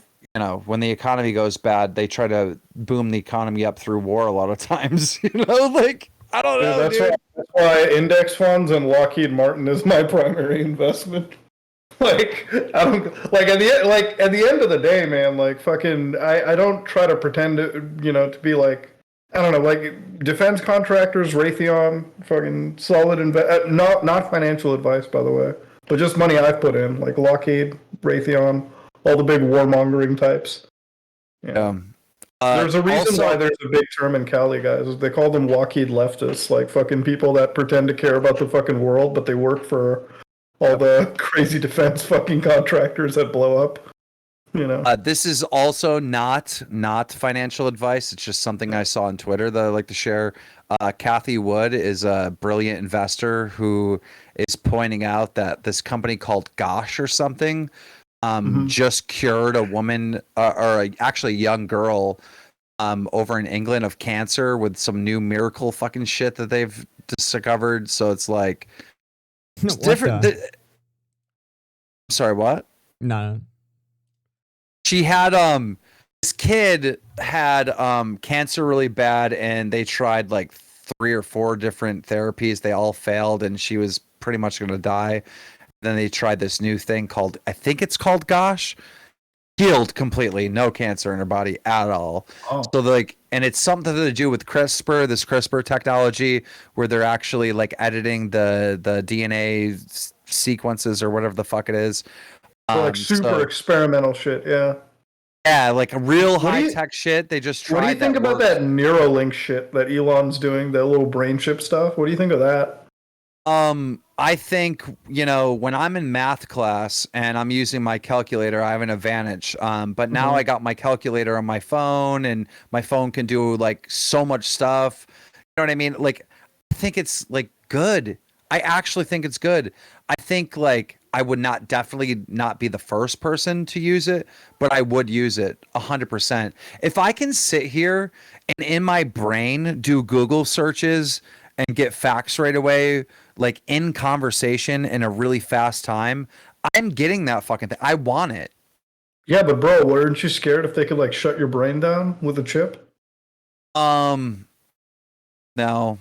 When the economy goes bad, they try to boom the economy up through war a lot of times. Like I don't know. That's why index funds and Lockheed Martin is my primary investment. Like I don't like at the end of the day, man. Like fucking, I don't try to pretend to be like I don't know, like defense contractors, Raytheon, fucking solid not financial advice, by the way, but just money I've put in, like Lockheed, Raytheon. All the big warmongering types. Yeah. There's a reason why there's a big term in Cali, guys. They call them Lockheed leftists, like fucking people that pretend to care about the fucking world, but they work for all the crazy defense fucking contractors that blow up. This is also not financial advice. It's just something I saw on Twitter that I like to share. Kathy Wood is a brilliant investor who is pointing out that this company called Gosh or something just cured a woman actually a young girl over in England of cancer with some new miracle fucking shit that they've discovered. So it's like it's different. Sorry, what? No. She had this kid had cancer really bad, and they tried like 3 or 4 different therapies. They all failed, and she was pretty much going to die. Then they tried this new thing called, I think it's called Gosh, healed completely, no cancer in her body at all. So like, and it's something to do with CRISPR, this CRISPR technology, where they're actually like editing the DNA sequences or whatever the fuck it is. Like super experimental shit, yeah. Yeah, like a real high tech shit. They just tried. What do you think about that Neuralink shit that Elon's doing, that little brain chip stuff? What do you think of that? I think, when I'm in math class and I'm using my calculator, I have an advantage. But now I got my calculator on my phone, and my phone can do like so much stuff. You know what I mean? Like, I think it's like good. I actually think it's good. I think like I would definitely not be the first person to use it, but I would use it 100%. If I can sit here and in my brain do Google searches and get facts right away, like in conversation in a really fast time, I'm getting that fucking thing. I want it. Yeah, but bro, weren't you scared if they could like shut your brain down with a chip? No.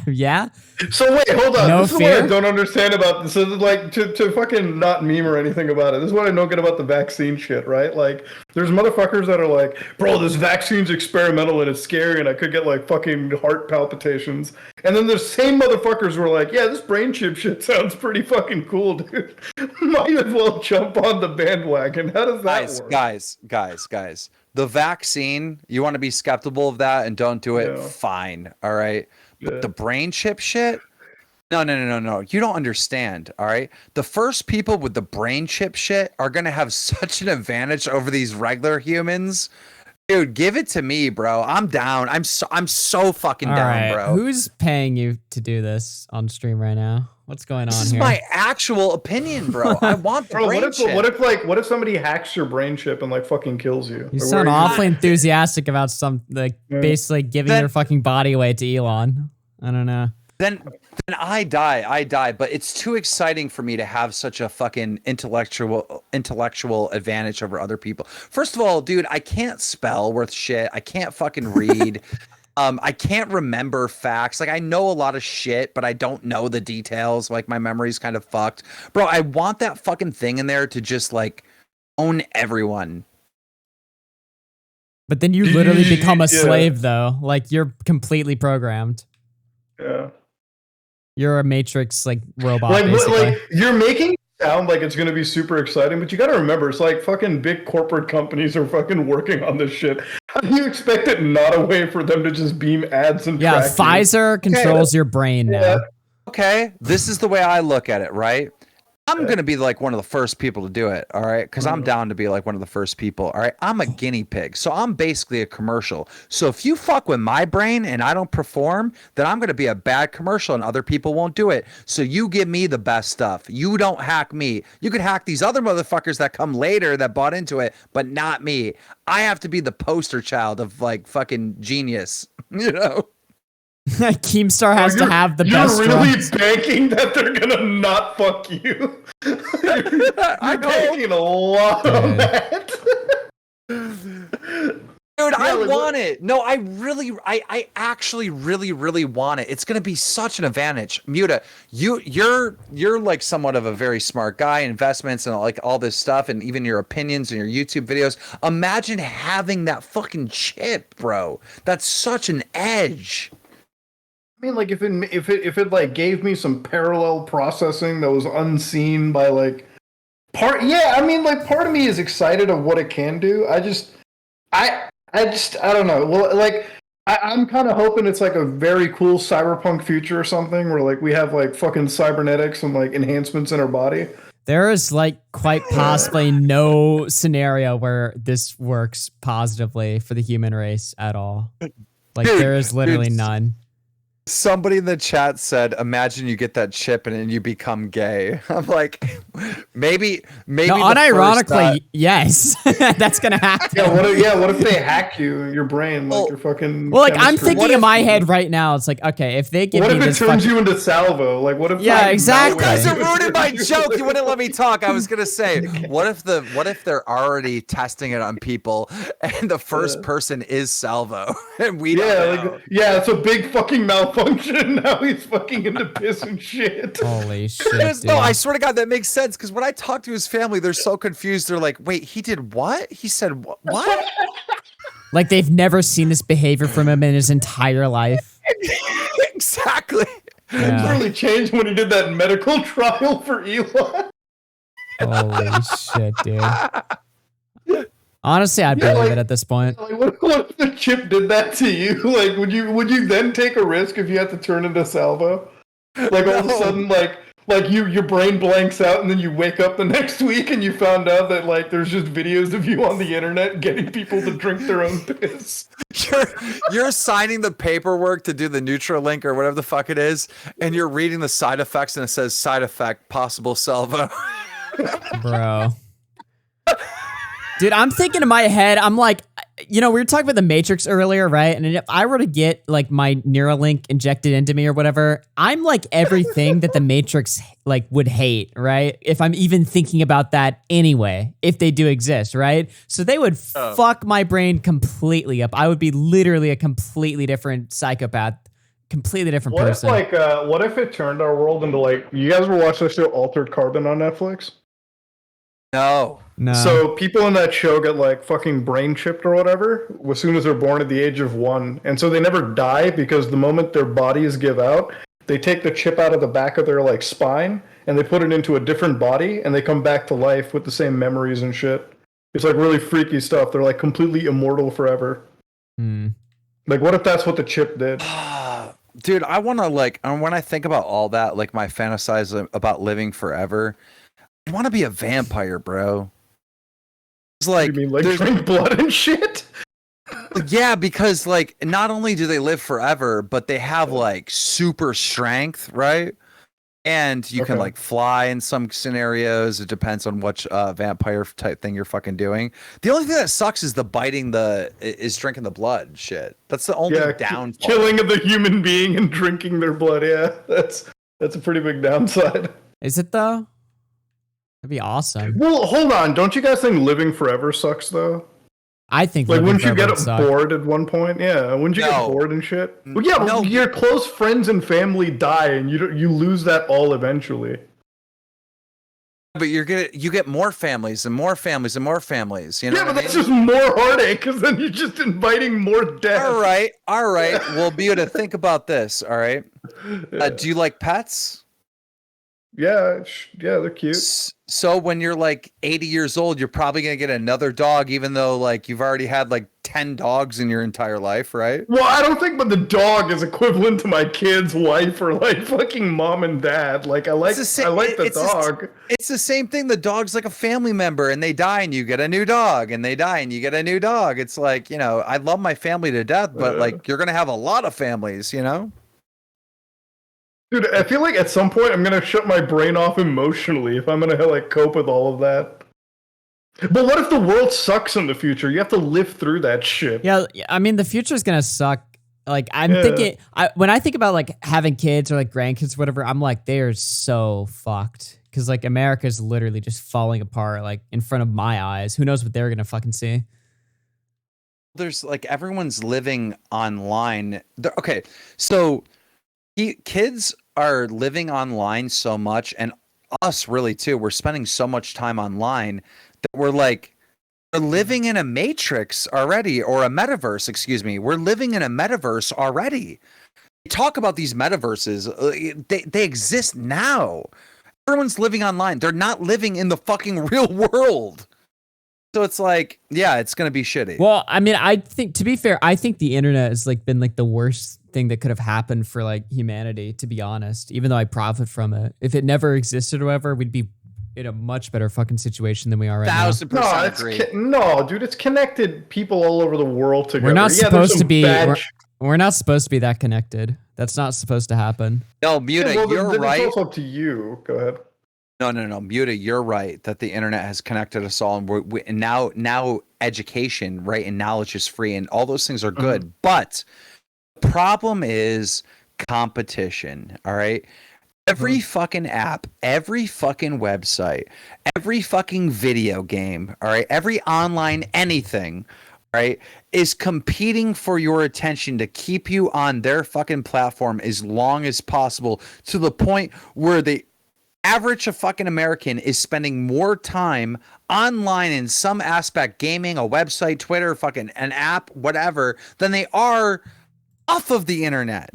Yeah. So wait, hold on. No This is fear? what I don't understand about this. Is like to fucking not meme or anything about it. This is what I don't get about the vaccine shit, right? Like, there's motherfuckers that are like, bro, this vaccine's experimental and it's scary and I could get like fucking heart palpitations. And then there's same motherfuckers who are like, yeah, this brain chip shit sounds pretty fucking cool, dude. Might as well jump on the bandwagon. How does that work? Guys. The vaccine, you want to be skeptical of that and don't do it, fine. All right. But the brain chip shit? No. You don't understand. All right. The first people with the brain chip shit are going to have such an advantage over these regular humans. Dude, give it to me, bro. I'm down. I'm so fucking All down, right. bro. Who's paying you to do this on stream right now? What's going on This is here? my actual opinion, bro. I want the Bro, brain chip. what if somebody hacks your brain chip and like fucking kills you? You Like, sound where are awfully enthusiastic about basically giving your fucking body away to Elon. I don't know. Then I die, but it's too exciting for me to have such a fucking intellectual advantage over other people. First of all, dude, I can't spell worth shit. I can't fucking read. I can't remember facts. Like, I know a lot of shit, but I don't know the details. Like, my memory's kind of fucked. Bro, I want that fucking thing in there to just like own everyone. But then you literally become a slave, though. Like, you're completely programmed. Yeah. You're a Matrix like robot. Like, basically. like you're making it sound like it's gonna be super exciting, but you gotta remember, it's like fucking big corporate companies are fucking working on this shit. How do you expect it not a way for them to just beam ads and track you? Pfizer controls your brain now. Okay, this is the way I look at it, right? I'm going to be like one of the first people to do it, all right? Because I'm down to be like one of the first people, all right? I'm a guinea pig, so I'm basically a commercial. So if you fuck with my brain and I don't perform, then I'm going to be a bad commercial and other people won't do it. So you give me the best stuff. You don't hack me. You could hack these other motherfuckers that come later that bought into it, but not me. I have to be the poster child of like fucking genius, you know? Keemstar has to have the best You're really drugs. banking that they're gonna not fuck you. you're banking a lot on that. Dude, I want it. No, I actually really want it. It's gonna be such an advantage. Muta, you're like somewhat of a very smart guy, investments and like all this stuff, and even your opinions and your YouTube videos. Imagine having that fucking chip, bro. That's such an edge. I mean, like if it like gave me some parallel processing that was unseen by like part. Yeah, I mean, like part of me is excited of what it can do. I don't know. Well, like I'm kind of hoping it's like a very cool cyberpunk future or something where like we have like fucking cybernetics and like enhancements in our body. There is like quite possibly no scenario where this works positively for the human race at all. Like there is literally none. Somebody in the chat said, "Imagine you get that chip and then you become gay." I'm like, maybe. No, unironically, yes, that's gonna happen. Yeah, what if they hack your brain, like your fucking? Well, like I'm chemistry? thinking in my head right now, it's like, okay, if they give What me if it this, turns you into Salvo? Like, what if? Yeah, like, exactly. You guys are ruining my joke. You wouldn't let me talk. I was gonna say, what if they're already testing it on people and the first person is Salvo and we don't know. Like, yeah, it's a big fucking malfunction. Now he's fucking into piss and shit. Holy shit! No, I swear to God, that makes sense. Because when I talk to his family, they're so confused. They're like, "Wait, he did what? He said what?" Like they've never seen this behavior from him in his entire life. Exactly. It really changed when he did that medical trial for Elon. Holy shit, dude. Honestly, I believe it at this point. Like, what if the chip did that to you? Like, would you then take a risk if you had to turn into Salvo? Like all of a sudden, like your brain blanks out, and then you wake up the next week and you found out that like there's just videos of you on the internet getting people to drink their own piss. You're signing the paperwork to do the Nutralink or whatever the fuck it is, and you're reading the side effects, and it says side effect possible Salvo. Bro. Dude, I'm thinking in my head, I'm like, we were talking about the Matrix earlier, right? And if I were to get like my Neuralink injected into me or whatever, I'm like everything that the Matrix like would hate, right? If I'm even thinking about that anyway, if they do exist, right? So they would fuck my brain completely up. I would be literally a completely different psychopath, completely different person. What if it turned our world into like, you guys ever watch the show Altered Carbon on Netflix? No. So people in that show get like fucking brain chipped or whatever as soon as they're born at the age of 1. And so they never die because the moment their bodies give out, they take the chip out of the back of their like spine and they put it into a different body and they come back to life with the same memories and shit. It's like really freaky stuff. They're like completely immortal forever. Like what if that's what the chip did? Dude, I want to like, when I think about all that, like my fantasize about living forever, I want to be a vampire, bro. It's like, you mean like drink blood and shit? Yeah, because like not only do they live forever, but they have like super strength, right? And you can like fly in some scenarios. It depends on which vampire type thing you're fucking doing. The only thing that sucks is drinking the blood shit. That's the only downfall. Killing of the human being and drinking their blood. Yeah, that's a pretty big downside. Is it though? That'd be awesome. Well, hold on. Don't you guys think living forever sucks though? I think like wouldn't you get bored at one point? Yeah, wouldn't you get bored and shit? Well, yeah, your close friends and family die, and you lose that all eventually. But you get more families and more families and more families. You know? Yeah, but that's just more heartache because then you're just inviting more death. All right. Well, be able to think about this. All right. Do you like pets? Yeah, they're cute. So when you're like 80 years old, you're probably gonna get another dog, even though like you've already had like 10 dogs in your entire life, right? Well, I don't think, but the dog is equivalent to my kid's wife or like fucking mom and dad. Like I like the dog. It's the same thing. The dog's like a family member, and they die, and you get a new dog, and they die, and you get a new dog. It's like, I love my family to death, but like you're gonna have a lot of families, Dude, I feel like at some point I'm gonna shut my brain off emotionally if I'm gonna like cope with all of that. But what if the world sucks in the future? You have to live through that shit. Yeah, I mean the future's gonna suck. Like I'm thinking, when I think about like having kids or like grandkids, or whatever, I'm like they're so fucked because like America's literally just falling apart like in front of my eyes. Who knows what they're gonna fucking see? There's like everyone's living online. Okay, so. Kids are living online so much, and us really too. We're spending so much time online that we're living in a matrix already, or a metaverse, excuse me. We're living in a metaverse already. We talk about these metaverses. They exist now. Everyone's living online. They're not living in the fucking real world. So it's like, yeah, it's going to be shitty. Well, I mean, I think, to be fair, I think the internet has like been like the worst thing that could have happened for like humanity, to be honest, even though I profit from it. If it never existed or whatever, we'd be in a much better fucking situation than we are right now. 1000% agree. No, dude, it's connected people all over the world together. We're not supposed to be, we're not supposed to be that connected. That's not supposed to happen. No, Muta, you're right. It's also up to you. Go ahead. No, Muta, you're right that the internet has connected us all, and now education, right, and knowledge is free, and all those things are good. But the problem is competition. All right, every fucking app, every fucking website, every fucking video game, all right, every online anything, right, is competing for your attention to keep you on their fucking platform as long as possible, to the point where the average fucking American is spending more time online in some aspect, gaming, a website, Twitter, fucking an app, whatever, than they are off of the internet.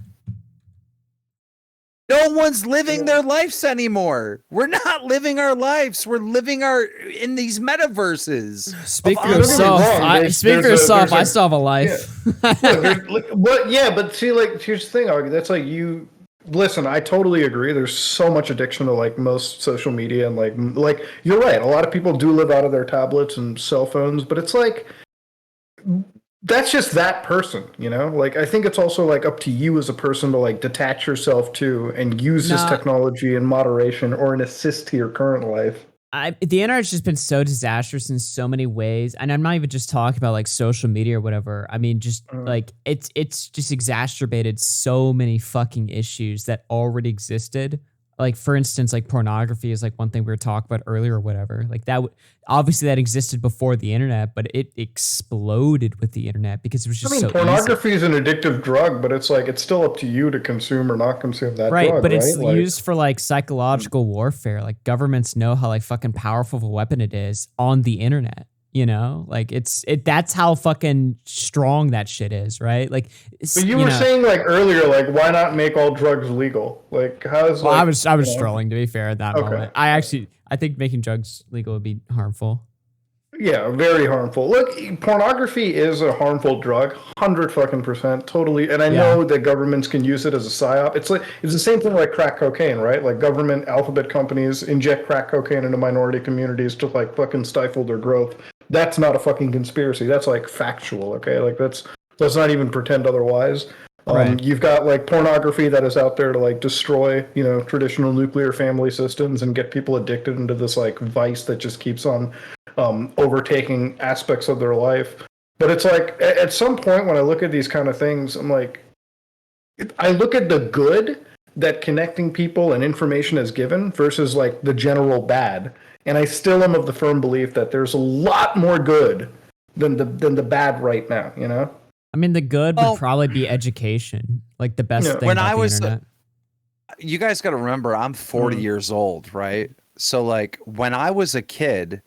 No one's living their lives anymore. We're not living our lives. We're living in these metaverses. Speak for yourself. I still have a life. But see, like, here's the thing, Augie. That's like you. Listen, I totally agree. There's so much addiction to like most social media, and like you're right. A lot of people do live out of their tablets and cell phones, but it's like that's just that person, Like I think it's also like up to you as a person to like detach yourself to and use this technology in moderation or an assist to your current life. The internet's just been so disastrous in so many ways, and I'm not even just talking about like social media or whatever. I mean, just like it's just exacerbated so many fucking issues that already existed. Like for instance, like pornography is like one thing we were talking about earlier or whatever. Like that, obviously that existed before the internet, but it exploded with the internet because it was just pornography is an addictive drug, but it's like it's still up to you to consume or not consume that right, drug, but right? it's Like, used for like psychological warfare. Like governments know how like fucking powerful of a weapon it is on the internet. You know, like that's how fucking strong that shit is, right? Like, but you were saying like earlier, like why not make all drugs legal? Like how's well, like, I was strolling, to be fair, at that Okay. moment. I think making drugs legal would be harmful. Yeah, very harmful. Look, pornography is a harmful drug, 100% totally. And I know that governments can use it as a psyop. It's the same thing like crack cocaine, right? Like government alphabet companies inject crack cocaine into minority communities to like fucking stifle their growth. That's not a fucking conspiracy. That's like factual, okay? Like let's not even pretend otherwise. Right. You've got like pornography that is out there to like destroy, traditional nuclear family systems and get people addicted into this like vice that just keeps on overtaking aspects of their life. But it's like at some point when I look at these kind of things, I'm like, I look at the good that connecting people and information has given versus like the general bad. And I still am of the firm belief that there's a lot more good than the bad right now, I mean, the good would probably be education, like the best thing when about I was, the internet. you guys got to remember, I'm 40 years old, right? So like when I was a kid,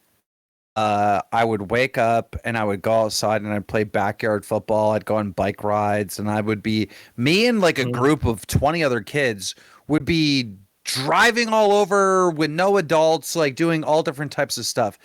I would wake up and I would go outside and I'd play backyard football. I'd go on bike rides and I would be me and like a group of 20 other kids would be driving all over with no adults, like doing all different types of stuff.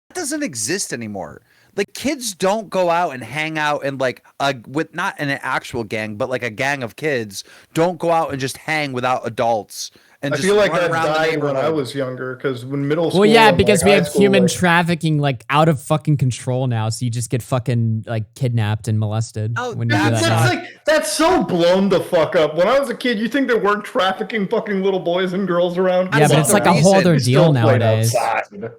That doesn't exist anymore. Like kids don't go out and hang out and like with not an actual gang, but like a gang of kids don't go out and just hang without adults. And I just feel like run that around the died when I neighborhood. was younger because when middle school. Well, yeah, and, because like, we high have school, human like, trafficking like out of fucking control now. So you just get fucking like kidnapped and molested. when you do that now. That's so blown the fuck up. When I was a kid, you think there weren't trafficking fucking little boys and girls around? Yeah, but it's like a whole other We deal still played nowadays. outside.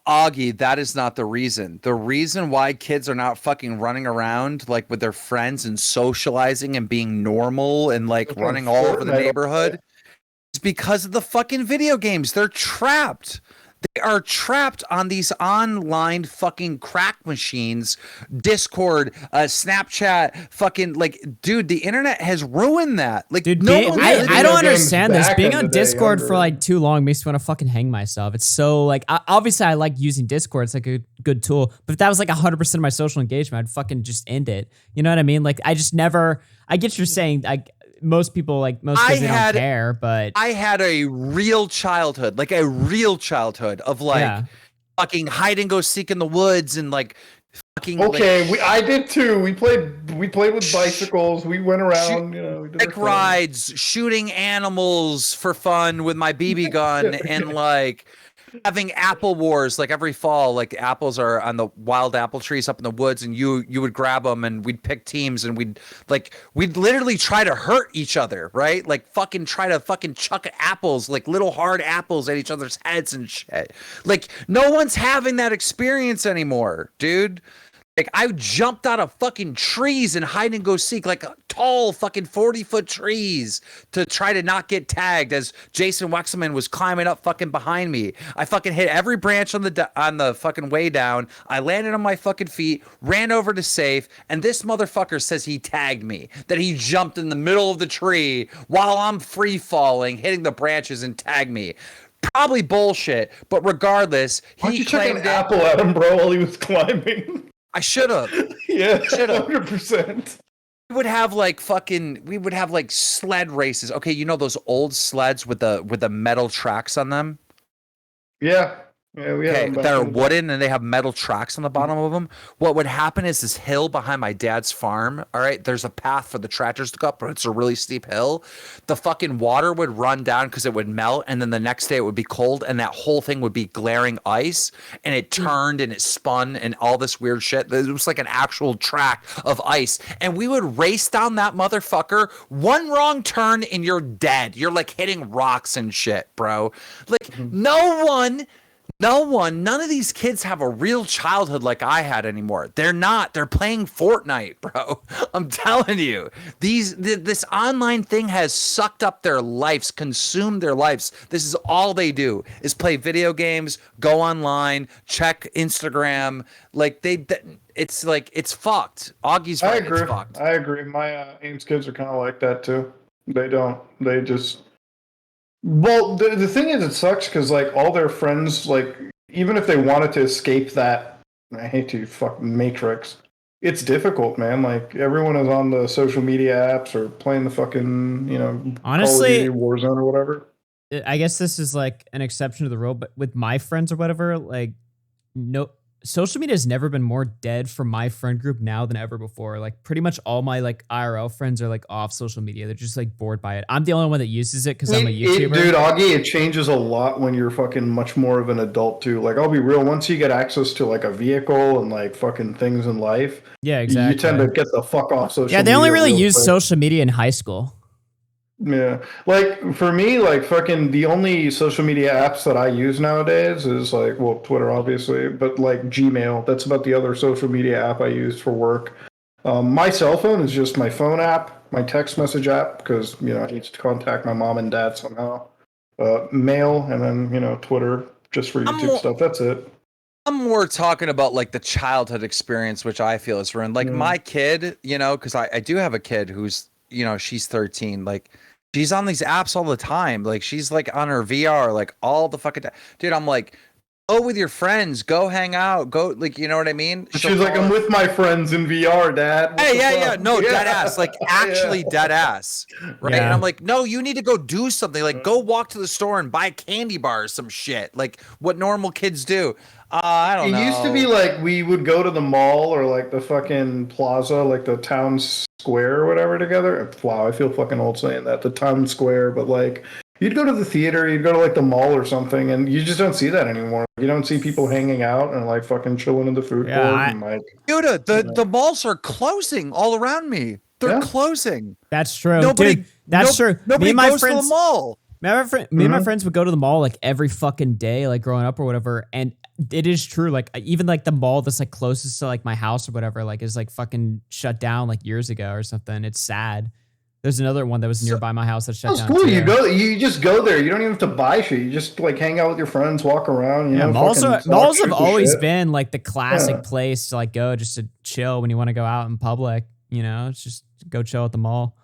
Augie, that is not the reason. The reason why kids are not fucking running around like with their friends and socializing and being normal and like running all over the Fortnite. neighborhood is because of the fucking video games. They're trapped. They are trapped on these online fucking crack machines, Discord, Snapchat, fucking like, dude, the internet has ruined that. Like, Dude, no one I don't understand this. back Being in on the day, Discord younger. for like too long makes me want to fucking hang myself. It's so like, obviously I like using Discord. It's like a good tool. But if that was like 100% of my social engagement, I'd fucking just end it. You know what I mean? Like I just never, I get you're saying like most people, like most kids, they don't care, but I had a real childhood, like a real childhood of like Yeah. fucking hide and go seek in the woods and like fucking Okay, like, I did too. We played with bicycles. We went around, we did our bike thing. rides, shooting animals for fun with my BB gun, and like having apple wars like every fall. Like apples are on the wild apple trees up in the woods, and you would grab them, and we'd pick teams, and we'd literally try to hurt each other, right? Like fucking try to fucking chuck apples, like little hard apples at each other's heads and shit. Like no one's having that experience anymore, dude. Like I jumped out of fucking trees and hide and go seek, like tall fucking 40-foot trees to try to not get tagged as Jason Wexelman was climbing up fucking behind me. I fucking hit every branch on the fucking way down. I landed on my fucking feet, ran over to safe, and this motherfucker says he tagged me, that he jumped in the middle of the tree while I'm free falling, hitting the branches and tagged me. Probably bullshit, but regardless, Why don't he you chuck claimed an apple at him, bro, while he was climbing? I should have. Yeah, should have. 100%. We would have like sled races. Okay, you know those old sleds with the metal tracks on them? Yeah. Yeah, we Okay, had them they're back in the- wooden and they have metal tracks on the bottom of them. What would happen is this hill behind my dad's farm, all right, there's a path for the tractors to go up, but it's a really steep hill. The fucking water would run down because it would melt, and then the next day it would be cold, and that whole thing would be glaring ice, and it turned and it spun and all this weird shit. It was like an actual track of ice, and we would race down that motherfucker. One wrong turn and you're dead. You're like hitting rocks and shit, bro. Like no one None of these kids have a real childhood like I had anymore. They're playing Fortnite, bro. I'm telling you, this online thing has sucked up their lives, consumed their lives. This is all they do is play video games, go online, check Instagram. Like it's fucked. Augie's right. I agree. It's fucked. I agree. My Ames kids are kind of like that too. They just. Well, the thing is, it sucks because like all their friends, like even if they wanted to escape that, I hate to fuck Matrix. It's difficult, man. Like everyone is on the social media apps or playing the fucking, Honestly, Call of Duty, Warzone or whatever. I guess this is like an exception to the rule, but with my friends or whatever, like no social media has never been more dead for my friend group now than ever before. Like pretty much all my like IRL friends are like off social media. They're just like bored by it. I'm the only one that uses it because I'm a YouTuber. Dude, Augie, it changes a lot when you're fucking much more of an adult too. Like I'll be real, once you get access to like a vehicle and like fucking things in life, yeah, exactly. You tend to get the fuck off social media. Yeah, they only really use quick. social media in high school. Yeah, like for me, like fucking the only social media apps that I use nowadays is like, well, Twitter obviously, but like Gmail. That's about the other social media app I use for work. My cell phone is just my phone app, my text message app, because I need to contact my mom and dad somehow. Mail, and then Twitter just for YouTube stuff. That's it. I'm more talking about like the childhood experience, which I feel is ruined. Like my kid, because I do have a kid who's she's 13. Like she's on these apps all the time. Like she's like on her VR, like all the fucking time. Dude, I'm like, go with your friends, go hang out, go, like, you know what I mean? She's like, I'm with my friends in VR, Dad. Hey, yeah, no, dead ass, like actually dead ass, right? Yeah. And I'm like, no, you need to go do something. Like, go walk to the store and buy a candy bar or some shit, like what normal kids do. I don't know. It used to be like we would go to the mall or like the fucking plaza, like the town square or whatever together. Wow, I feel fucking old saying that. The town square, but like you'd go to the theater, you'd go to like the mall or something, and you just don't see that anymore. You don't see people hanging out and like fucking chilling in the food court and like. Dude, the malls are closing all around me. They're closing. That's true. Dude, that's true. Nobody goes to the mall. Me and my friends would go to the mall like every fucking day, like growing up or whatever. And it is true. Like even like the mall that's like closest to like my house or whatever, like is like fucking shut down like years ago or something. It's sad. There's another one that was nearby my house that shut down. Cool. Too. You just go there. You don't even have to buy shit. You just like hang out with your friends, walk around. Malls have always been like the classic place to like go just to chill when you want to go out in public. It's just go chill at the mall.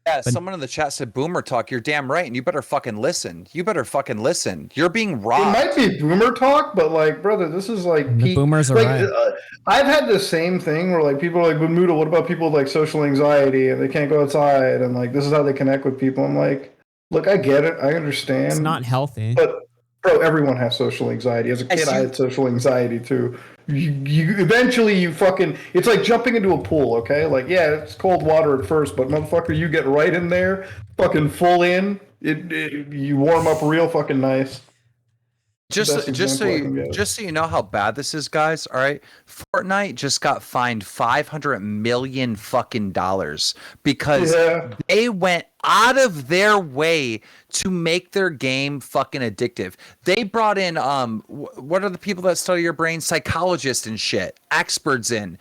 Yeah, someone in the chat said boomer talk. You're damn right, and you better fucking listen. You're being robbed. It might be boomer talk, but like, brother, this is like the boomers are like, right. I've had the same thing where like people are like, Muda, what about people with like social anxiety and they can't go outside and like this is how they connect with people? I'm like, look, I get it, I understand. It's not healthy. But bro, everyone has social anxiety. As a kid, I had social anxiety too. You eventually fucking, it's like jumping into a pool, okay? Like, yeah, it's cold water at first, but motherfucker, you get right in there, fucking full in, you warm up real fucking nice. Just so you know how bad this is, guys. All right, Fortnite just got fined $500 million fucking dollars because they went out of their way to make their game fucking addictive. They brought in what are the people that study your brain? Psychologists and shit, experts in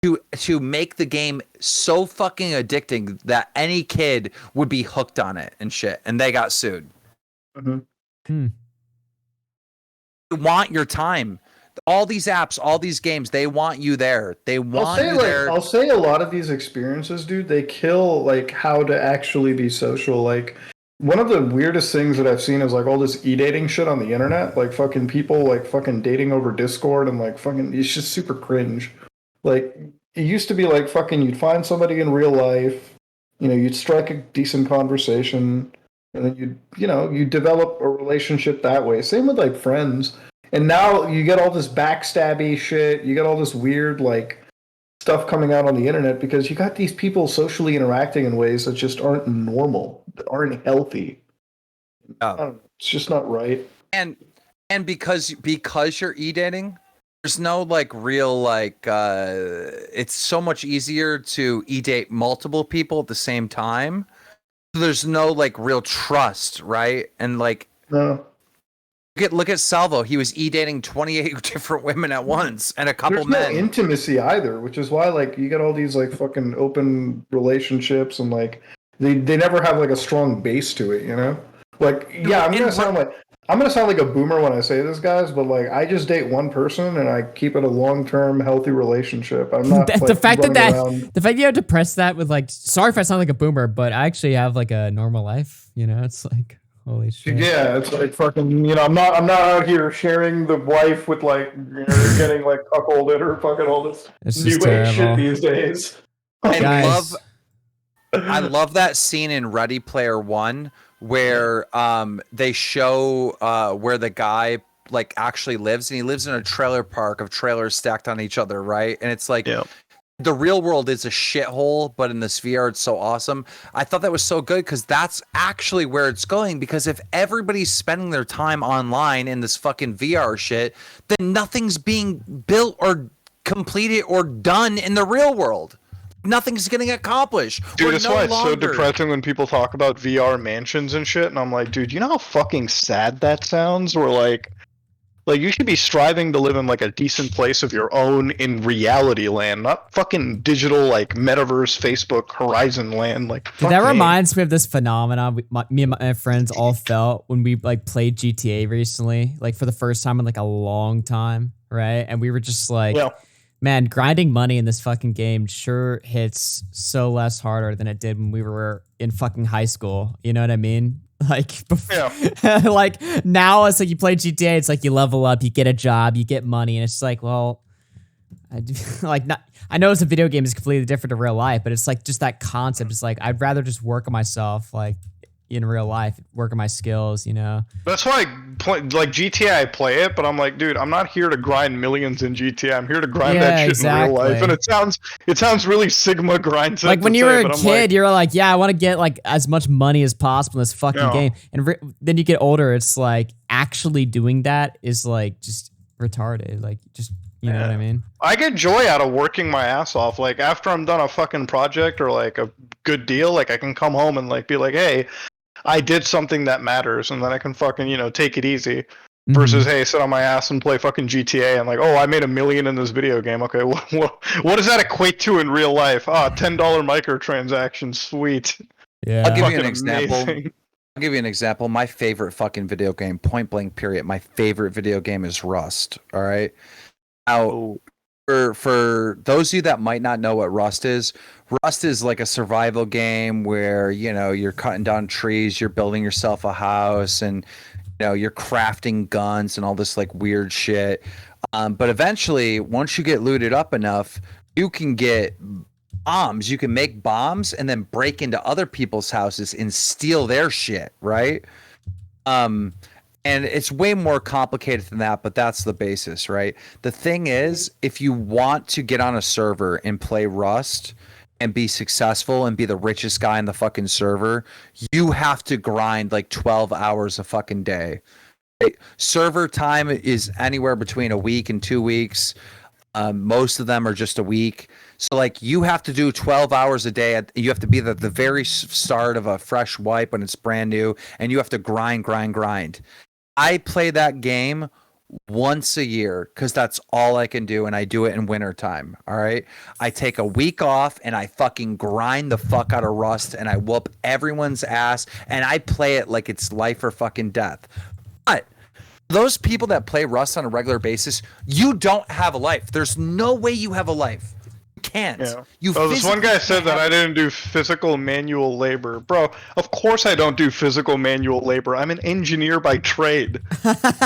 to make the game so fucking addicting that any kid would be hooked on it and shit, and they got sued. Want your time. All these apps, all these games, they want you there. They want you there. I'll say a lot of these experiences, dude, they kill like how to actually be social. Like one of the weirdest things that I've seen is like all this e-dating shit on the internet. Like fucking people like fucking dating over Discord and like fucking, it's just super cringe. Like it used to be like fucking you'd find somebody in real life, you'd strike a decent conversation, and then you develop a relationship that way. Same with like friends. And now you get all this backstabby shit. You get all this weird like stuff coming out on the internet because you got these people socially interacting in ways that just aren't normal, that aren't healthy. It's just not right. And because you're e-dating, there's no like real like it's so much easier to e-date multiple people at the same time. There's no like real trust, right? And like Look at Salvo. He was dating 28 different women at once and a couple There's men. no intimacy either, which is why like you get all these like fucking open relationships and like they never have like a strong base to it, you know? Like yeah, I'm gonna sound like a boomer when I say this, guys, but like I just date one person and I keep it a long-term healthy relationship. I'm not the fact running around. the fact you have to press that with like, sorry if I sound like a boomer, but I actually have like a normal life. You know, it's like holy shit. Yeah, it's like fucking. You know, I'm not out here sharing the wife with like getting like cuckolded or fucking all this It's new just age shit terrible. these days. I love that scene in Ready Player One where they show where the guy like actually lives, and he lives in a trailer park of trailers stacked on each other, right? And it's like the real world is a shithole, but in this VR it's so awesome. I thought that was so good because that's actually where it's going, because if everybody's spending their time online in this fucking VR shit, then nothing's being built or completed or done in the real world. Nothing's getting accomplished. Dude, that's why it's so depressing when people talk about VR mansions and shit, and I'm like, dude, you know how fucking sad that sounds? Or like you should be striving to live in like a decent place of your own in reality land, not fucking digital like metaverse, Facebook, Horizon land. Like, Dude, fuck that me. reminds me of this phenomenon me and my friends all felt when we like played GTA recently, like for the first time in like a long time, right? And we were just like, man, grinding money in this fucking game sure hits so less harder than it did when we were in fucking high school. You know what I mean? Like, like now it's like you play GTA, it's like you level up, you get a job, you get money, and it's like, well, I know it's a video game is completely different to real life, but it's like just that concept. It's like I'd rather just work on myself, like in real life, work on my skills, you know. That's why I play, like GTA, I play it, but I'm like, dude, I'm not here to grind millions in GTA. I'm here to grind that shit in real life. And it sounds really Sigma grind. Like when you were a kid, you're like, yeah, I want to get like as much money as possible in this fucking game. And then you get older, it's like actually doing that is like just retarded. Like just, you know what I mean? I get joy out of working my ass off. Like after I'm done a fucking project or like a good deal, like I can come home and like be like, hey, I did something that matters, and then I can fucking, you know, take it easy. Versus, hey, sit on my ass and play fucking GTA and like, oh, I made $1 million in this video game. Okay, what does that equate to in real life? $10 microtransactions, sweet. Yeah. I'll give you an Fucking example. amazing. I'll give you an example. My favorite fucking video game, point blank period. My favorite video game is Rust. All right. Now, for those of you that might not know what Rust is like a survival game where, you know, you're cutting down trees, you're building yourself a house, and you know, you're crafting guns and all this like weird shit. But eventually, once you get looted up enough, you can get bombs. You can make bombs and then break into other people's houses and steal their shit, right? And it's way more complicated than that, but that's the basis, right? The thing is, if you want to get on a server and play Rust and be successful and be the richest guy in the fucking server, you have to grind like 12 hours a fucking day. Right? Server time is anywhere between a week and 2 weeks. Most of them are just a week. So like you have to do 12 hours a day. You have to be the very start of a fresh wipe when it's brand new, and you have to grind. I play that game once a year because that's all I can do, and I do it in wintertime. All right. I take a week off and I fucking grind the fuck out of Rust, and I whoop everyone's ass, and I play it like it's life or fucking death. But those people that play Rust on a regular basis, you don't have a life. There's no way you have a life. Can't. This one guy said that I didn't do physical manual labor. Bro, of course I don't do physical manual labor. I'm an engineer by trade.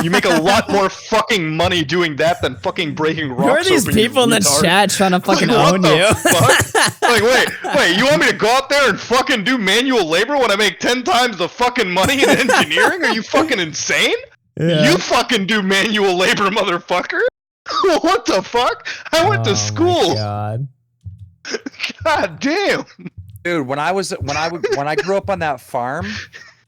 You make a lot more fucking money doing that than fucking breaking rocks. Who are these open, people in the retard? chat trying to fucking Like, own what you? the fuck? Like, wait, you want me to go out there and fucking do manual labor when I make 10 times the fucking money in engineering? Are you fucking insane? Yeah. You fucking do manual labor, motherfucker. What the fuck? I went to school. God. God damn. Dude, when I grew up on that farm,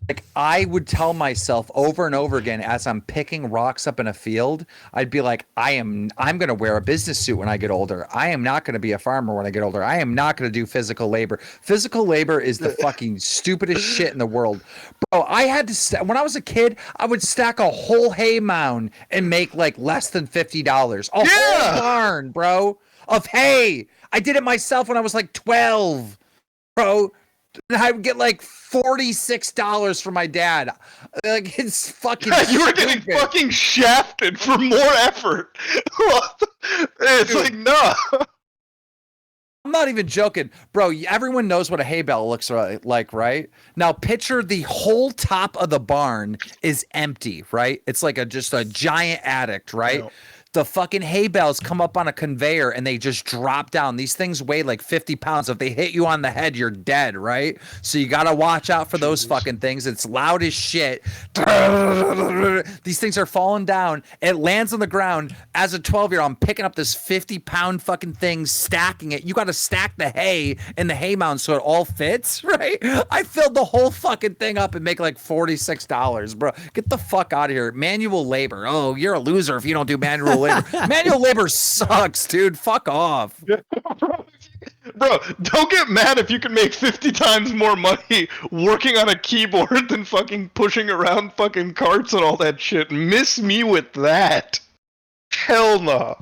like I would tell myself over and over again as I'm picking rocks up in a field, I'd be like, I'm gonna wear a business suit when I get older. I am not gonna be a farmer when I get older. I am not gonna do physical labor. Physical labor is the fucking stupidest shit in the world. Bro, I had to when I was a kid, I would stack a whole hay mound and make like less than $50. A whole barn, bro, of hay. I did it myself when I was like 12, bro. I would get like $46 from my dad. Like it's fucking. You were getting fucking shafted for more effort. It's like no. I'm not even joking, bro. Everyone knows what a hay bale looks like, right? Now picture the whole top of the barn is empty, right? It's like just a giant attic, right? No. The fucking hay bales come up on a conveyor and they just drop down. These things weigh like 50 pounds. If they hit you on the head, you're dead, right? So you got to watch out for those fucking things. It's loud as shit. These things are falling down. It lands on the ground. As a 12-year-old, I'm picking up this 50-pound fucking thing, stacking it. You got to stack the hay in the hay mound so it all fits, right? I filled the whole fucking thing up and make like $46, bro. Get the fuck out of here. Manual labor. Oh, you're a loser if you don't do manual labor. Manual labor sucks, dude. Fuck off. Bro, don't get mad if you can make 50 times more money working on a keyboard than fucking pushing around fucking carts and all that shit. Miss me with that. Hell no.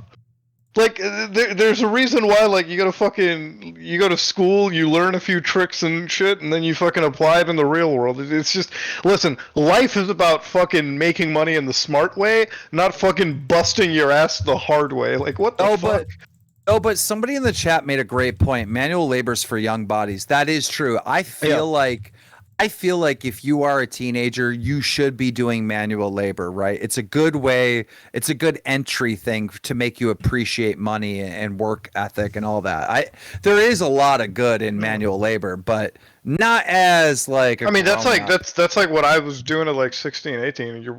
Like, there's a reason why, like, you go to school, you learn a few tricks and shit, and then you fucking apply it in the real world. It's just, listen, life is about fucking making money in the smart way, not fucking busting your ass the hard way. Like, what the fuck? But somebody in the chat made a great point. Manual labor's for young bodies. That is true. I feel like if you are a teenager, you should be doing manual labor, right? It's a good way, it's a good entry thing to make you appreciate money and work ethic and all that. There is a lot of good in manual labor, but not as like I mean, that's like what I was doing at like 16, 18. You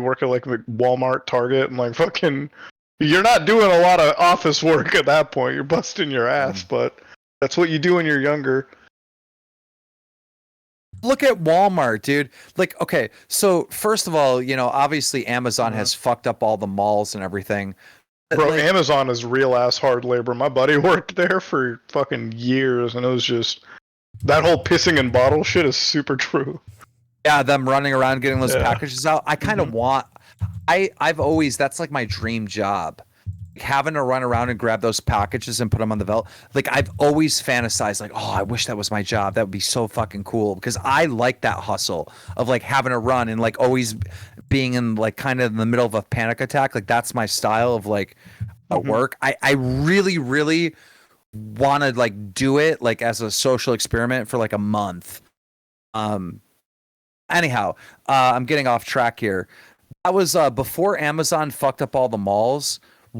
work at like Walmart, Target, and like fucking you're not doing a lot of office work at that point. You're busting your ass, but that's what you do when you're younger. Look at Walmart, dude. Like, okay, so first of all, obviously Amazon has fucked up all the malls and everything. Bro, like, Amazon is real ass hard labor. My buddy worked there for fucking years, and it was just that whole pissing in bottle shit is super true. Yeah, them running around getting those packages out. I kind of want. I've always that's like my dream job. Having to run around and grab those packages and put them on the belt. Like I've always fantasized like, oh, I wish that was my job. That would be so fucking cool because I like that hustle of like having to run and like always being in like kind of in the middle of a panic attack. Like that's my style of like work. I really, really want to like do it like as a social experiment for like a month. Anyhow, I'm getting off track here. That was before Amazon fucked up all the malls.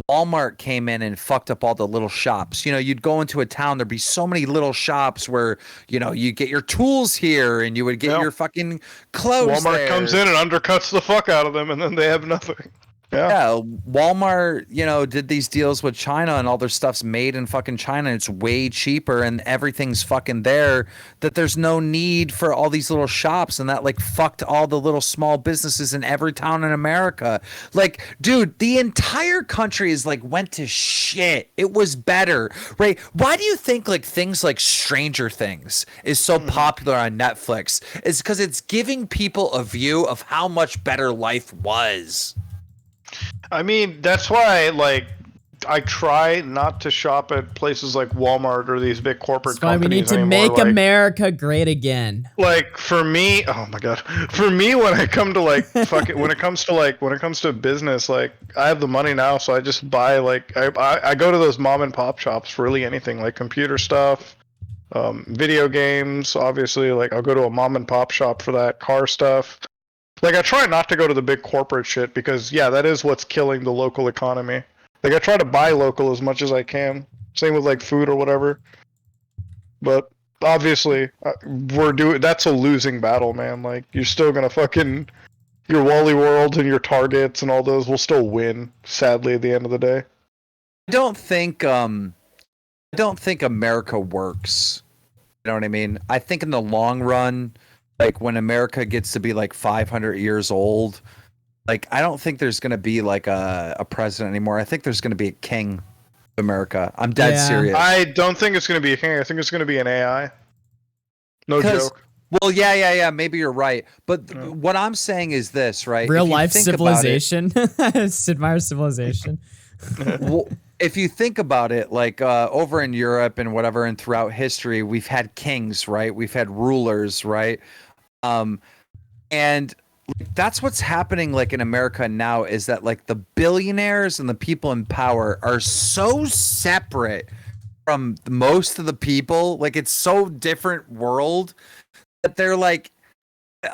Walmart came in and fucked up all the little shops. You'd go into a town, there'd be so many little shops where, you get your tools here and you would get your fucking clothes Walmart comes in and undercuts the fuck out of them and then they have nothing. Yeah, Walmart, did these deals with China and all their stuff's made in fucking China. It's way cheaper and everything's fucking there that there's no need for all these little shops and that like fucked all the little small businesses in every town in America. Like, dude, the entire country is like went to shit. It was better, right? Why do you think like things like Stranger Things is so popular on Netflix? It's because it's giving people a view of how much better life was. I mean, that's why, like, I try not to shop at places like Walmart or these big corporate That's why companies we need to anymore. make like, America great again. Like, for me, oh my god, for me, when I come to like, when it comes to business, like, I have the money now, so I just buy like, I go to those mom and pop shops for really anything, like computer stuff, video games, obviously. Like, I'll go to a mom and pop shop for that, car stuff. Like, I try not to go to the big corporate shit because, yeah, that is what's killing the local economy. Like, I try to buy local as much as I can. Same with, like, food or whatever. But, obviously, that's a losing battle, man. Like, you're still gonna fucking... Your Wally Worlds and your Targets and all those will still win, sadly, at the end of the day. I don't think America works. You know what I mean? I think in the long run... like when America gets to be like 500 years old, like I don't think there's going to be like a president anymore. I think there's going to be a king of America. I'm dead serious. I don't think it's going to be a king. I think it's going to be an AI. No joke. Well, yeah. Maybe you're right. But what I'm saying is this, right? Real If you life think about it- civilization. Sid Meier's civilization. well, if you think about it, like over in Europe and whatever, and throughout history, we've had kings, right? We've had rulers, right? And that's what's happening like in America now is that like the billionaires and the people in power are so separate from most of the people. Like it's so different world that they're like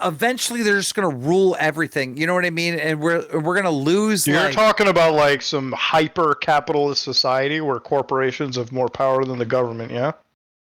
eventually they're just gonna rule everything. You know what I mean? And we're gonna lose. You're like, talking about like some hyper capitalist society where corporations have more power than the government, yeah?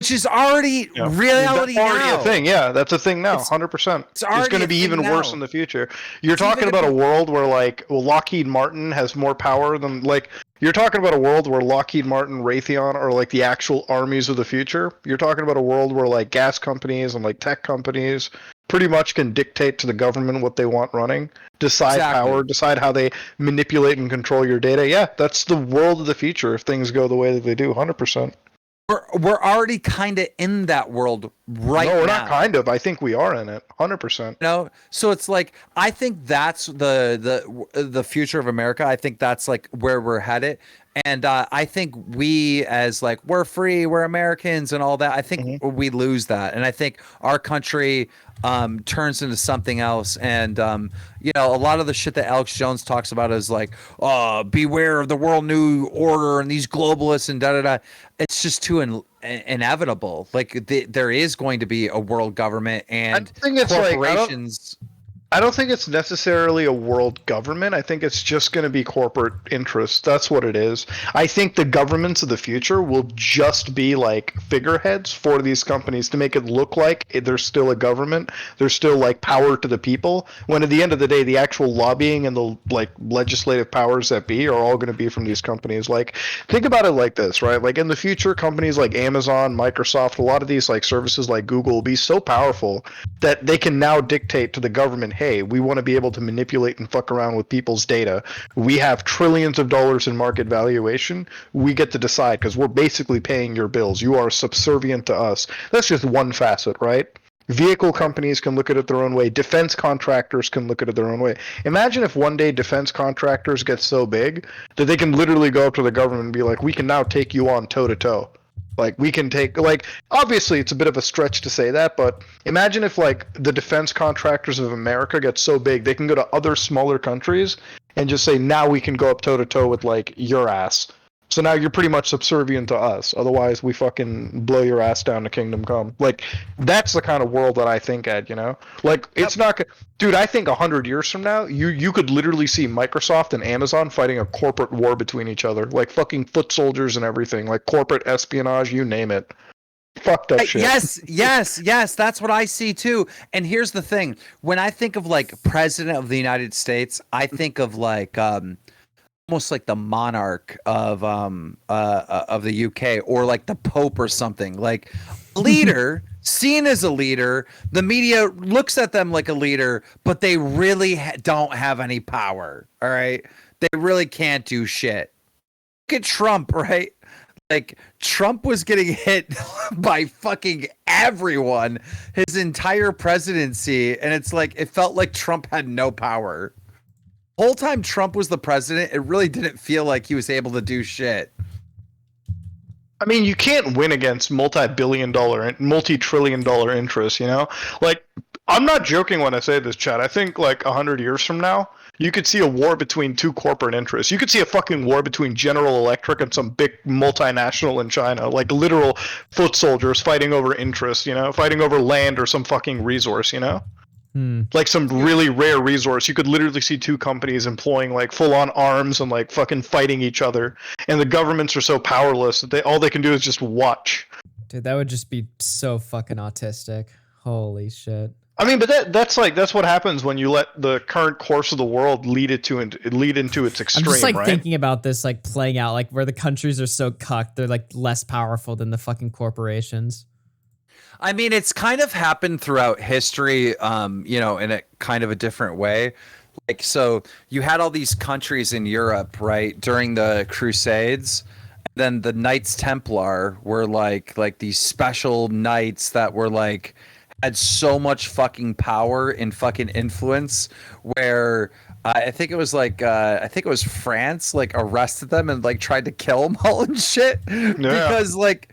which is already reality That's already now. a thing, yeah. That's a thing now, 100%. It's already going to a be thing even worse now. in the future. You're It's talking even about gonna a world where, like, Lockheed Martin has more power than, like, you're talking about a world where Lockheed Martin, Raytheon are, like, the actual armies of the future. You're talking about a world where, like, gas companies and, like, tech companies pretty much can dictate to the government what they want running, decide power, decide how they manipulate and control your data. Yeah, that's the world of the future if things go the way that they do, 100%. We're already kind of in that world right now. No, we're not kind of. I think we are in it, 100%. No, so it's like I think that's the future of America. I think that's like where we're headed, and I think we as like we're free, we're Americans, and all that. I think we lose that, and I think our country turns into something else. And you know, a lot of the shit that Alex Jones talks about is like, beware of the world new order and these globalists and da da da. It's just too inevitable. Like there is going to be a world government and corporations. I don't think it's necessarily a world government. I think it's just going to be corporate interests. That's what it is. I think the governments of the future will just be like figureheads for these companies to make it look like there's still a government. There's still like power to the people. When at the end of the day, the actual lobbying and the like legislative powers that be are all going to be from these companies. Like, think about it like this, right? Like in the future, companies like Amazon, Microsoft, a lot of these like services like Google will be so powerful that they can now dictate to the government, hey, we want to be able to manipulate and fuck around with people's data. We have trillions of dollars in market valuation. We get to decide because we're basically paying your bills. You are subservient to us. That's just one facet, right? Vehicle companies can look at it their own way. Defense contractors can look at it their own way. Imagine if one day defense contractors get so big that they can literally go up to the government and be like, we can now take you on toe-to-toe. Like, we can take, like, obviously it's a bit of a stretch to say that, but imagine if, like, the defense contractors of America get so big, they can go to other smaller countries and just say, now we can go up toe-to-toe with, like, your ass. So now you're pretty much subservient to us. Otherwise, we fucking blow your ass down to Kingdom Come. Like, that's the kind of world that I think, Ed, you know? Like, it's not... Dude, I think 100 years from now, you could literally see Microsoft and Amazon fighting a corporate war between each other. Like, fucking foot soldiers and everything. Like, corporate espionage, you name it. Fuck that shit. Yes. That's what I see too. And here's the thing. When I think of, like, President of the United States, I think of, like... almost like the monarch of the UK or like the Pope or something. Like leader, seen as a leader, the media looks at them like a leader, but they really don't have any power. All right, they really can't do shit. Look at Trump, right? Like Trump was getting hit by fucking everyone his entire presidency, and it's like it felt like Trump had no power. Whole time Trump was the president, it really didn't feel like he was able to do shit. I mean, you can't win against multi-trillion dollar interests, you know? Like, I'm not joking when I say this, Chad. I think, like, 100 years from now, you could see a war between two corporate interests. You could see a fucking war between General Electric and some big multinational in China. Like, literal foot soldiers fighting over interests, you know? Fighting over land or some fucking resource, you know? Like some really rare resource. You could literally see two companies employing like full-on arms and like fucking fighting each other, and the governments are so powerless that all they can do is just watch. Dude, that would just be so fucking autistic. Holy shit. I mean, but that's what happens when you let the current course of the world lead into its extreme. I'm just like right? thinking about this like playing out, like where the countries are so cucked, they're like less powerful than the fucking corporations. I mean, it's kind of happened throughout history, in a kind of a different way. Like, so you had all these countries in Europe, right, during the Crusades. Then the Knights Templar were like these special knights that were like had so much fucking power and fucking influence where I think it was France like arrested them and like tried to kill them all and shit because like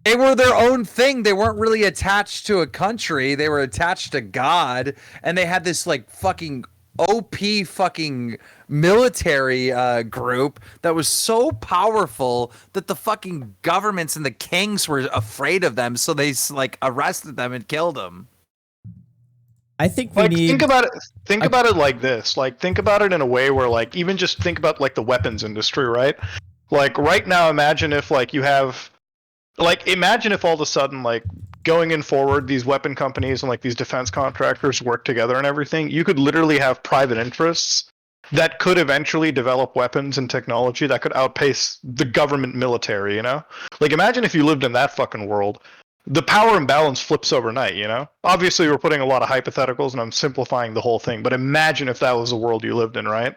they were their own thing. They weren't really attached to a country. They were attached to God, and they had this like fucking OP fucking military group that was so powerful that the fucking governments and the kings were afraid of them, so they like arrested them and killed them. I think think about it. Think about it like this. Like, think about it in a way where, like, even just think about like the weapons industry, right? Like right now, imagine if like you have, like, imagine if all of a sudden, like, going in forward, these weapon companies and like these defense contractors work together and everything. You could literally have private interests that could eventually develop weapons and technology that could outpace the government military, you know? Like, imagine if you lived in that fucking world. The power imbalance flips overnight, you know? Obviously, we're putting a lot of hypotheticals and I'm simplifying the whole thing, but imagine if that was the world you lived in, right?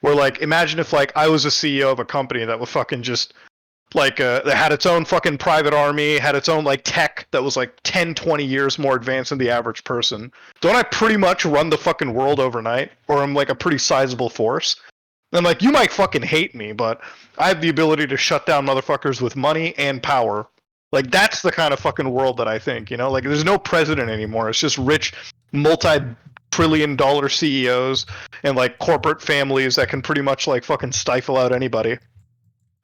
Where, like, imagine if, like, I was a CEO of a company that would fucking just, like, that had its own fucking private army, had its own, like, tech that was, like, 10, 20 years more advanced than the average person. Don't I pretty much run the fucking world overnight? Or I'm, like, a pretty sizable force? And, like, you might fucking hate me, but I have the ability to shut down motherfuckers with money and power. Like, that's the kind of fucking world that I think, you know? Like, there's no president anymore. It's just rich, multi-trillion-dollar CEOs and, like, corporate families that can pretty much, like, fucking stifle out anybody.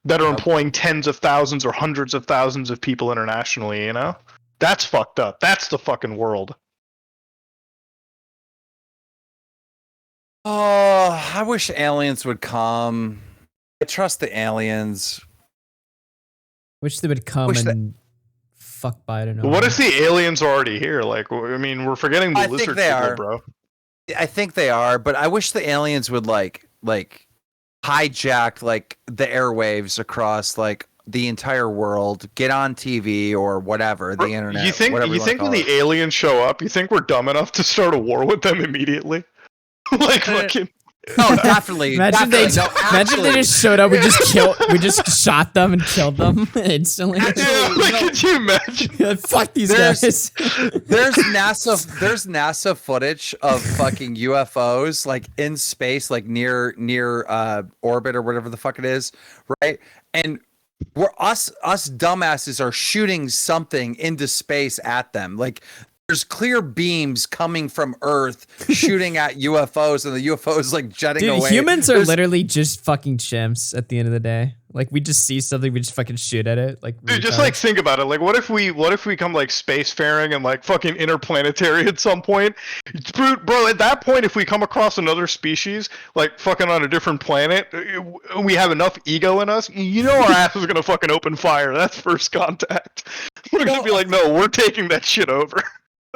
That are employing tens of thousands or hundreds of thousands of people internationally, you know? That's fucked up. That's the fucking world. Oh, I wish aliens would come. I trust the aliens. Wish they would come and fuck Biden over. What if the aliens are already here? Like, I mean, we're forgetting the lizard people, bro. I think they are, but I wish the aliens would like hijack like the airwaves across like the entire world, get on TV or whatever, the internet. You think when the aliens show up, you think we're dumb enough to start a war with them immediately? Like fucking. Oh, definitely. Imagine they just showed up. We just shot them and killed them instantly. Could you imagine? Fuck these guys. There's NASA footage of fucking UFOs like in space, like near orbit or whatever the fuck it is, right? And us dumbasses are shooting something into space at them, like. There's clear beams coming from Earth shooting at UFOs, and the UFOs like jetting away. Humans are literally just fucking chimps at the end of the day. Like, we just see something, we just fucking shoot at it. Like, dude, just like think about it. Like, what if we come like spacefaring and like fucking interplanetary at some point? Bro, at that point, if we come across another species like fucking on a different planet, we have enough ego in us. You know, our ass is gonna fucking open fire. That's first contact. We're gonna be like, no, we're taking that shit over.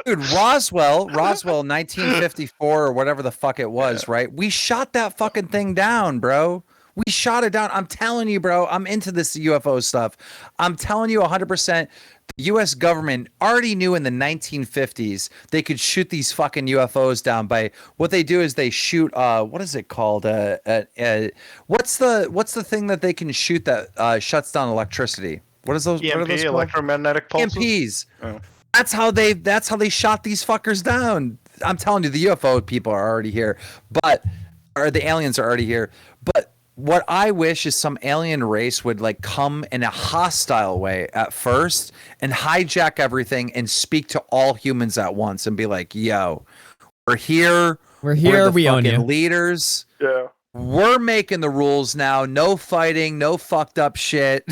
Dude, Roswell, 1954 or whatever the fuck it was, right? We shot that fucking thing down, bro. We shot it down. I'm telling you, bro, I'm into this UFO stuff. I'm telling you 100%. The U.S. government already knew in the 1950s they could shoot these fucking UFOs down by what they do is they shoot, what is it called? What's the thing that they can shoot that shuts down electricity? What is those? EMP, what are those electromagnetic pulses? EMPs. Oh. That's how they shot these fuckers down. I'm telling you, the UFO people are already here, or the aliens are already here. But what I wish is some alien race would like come in a hostile way at first and hijack everything and speak to all humans at once and be like, "Yo, we're here. We're here. We own you." Leaders. Yeah. We're making the rules now. No fighting, no fucked up shit.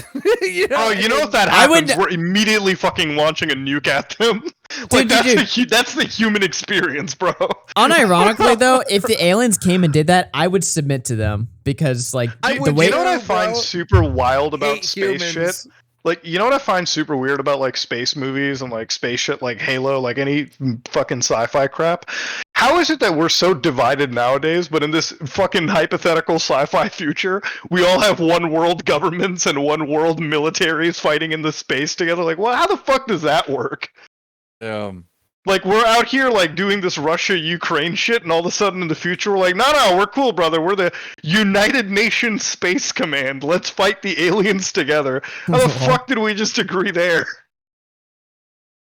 You know if that happens, we're immediately fucking launching a nuke at them. Like, that's the human experience, bro. Unironically, though, if the aliens came and did that, I would submit to them because, like, you know what I find super wild about space shit? Like, you know what I find super weird about, like, space movies and, like, space shit, like Halo, like any fucking sci-fi crap? How is it that we're so divided nowadays, but in this fucking hypothetical sci-fi future, we all have one world governments and one world militaries fighting in the space together? Like, well, how the fuck does that work? Like, we're out here, like, doing this Russia-Ukraine shit, and all of a sudden in the future, we're like, no, we're cool, brother. We're the United Nations Space Command. Let's fight the aliens together. How the fuck did we just agree there?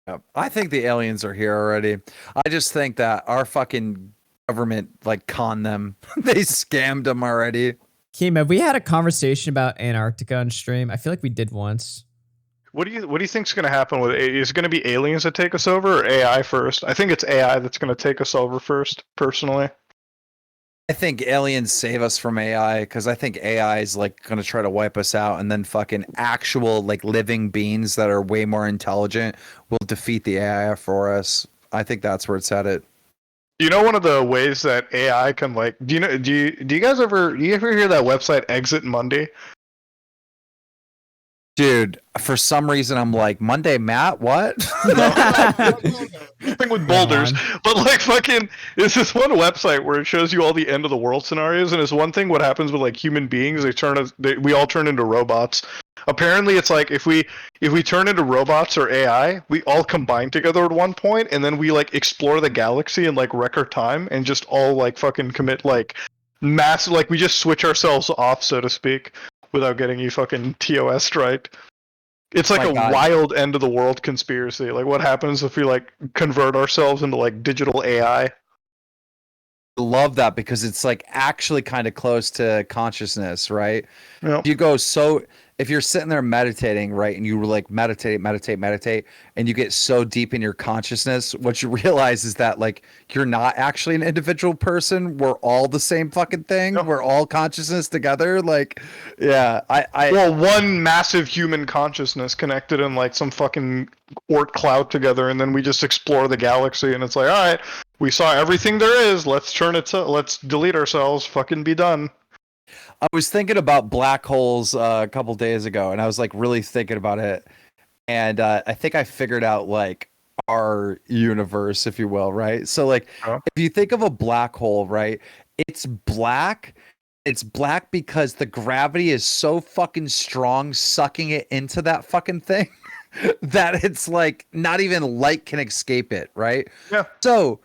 Yep. I think the aliens are here already. I just think that our fucking government, like, conned them. They scammed them already. Keem, have we had a conversation about Antarctica on stream? I feel like we did once. What do you think's going to happen with it? Is it going to be aliens that take us over, or AI first? I think it's AI that's going to take us over first, personally. I think aliens save us from AI because I think AI is like going to try to wipe us out, and then fucking actual like living beings that are way more intelligent will defeat the AI for us. I think that's where it's headed. You know, one of the ways that AI can, like, do you guys ever hear that website Exit Monday? Dude, for some reason I'm like, Monday Matt, what? Thing with boulders, but like fucking, there's this one website where it shows you all the end of the world scenarios, and it's one thing what happens with like human beings. We all turn into robots. Apparently, it's like if we turn into robots or AI, we all combine together at one point, and then we like explore the galaxy in like record time, and just all like fucking commit like massive, like we just switch ourselves off, so to speak, without getting you fucking TOS striked. It's like wild end of the world conspiracy. Like, what happens if we like convert ourselves into like digital AI? Love that because it's like actually kind of close to consciousness, right? Yep. If you're sitting there meditating, right, and you like meditate, and you get so deep in your consciousness, what you realize is that like you're not actually an individual person. We're all the same fucking thing. Yep. We're all consciousness together. Like, yeah, well, one massive human consciousness connected in like some fucking Oort cloud together, and then we just explore the galaxy, and it's like, all right, we saw everything there is. Let's delete ourselves. Fucking be done. I was thinking about black holes a couple days ago, and I was like really thinking about it, and I think I figured out like our universe, if you will, right? So like, if you think of a black hole, right, it's black. It's black because the gravity is so fucking strong, sucking it into that fucking thing, that it's like not even light can escape it, right? Yeah. So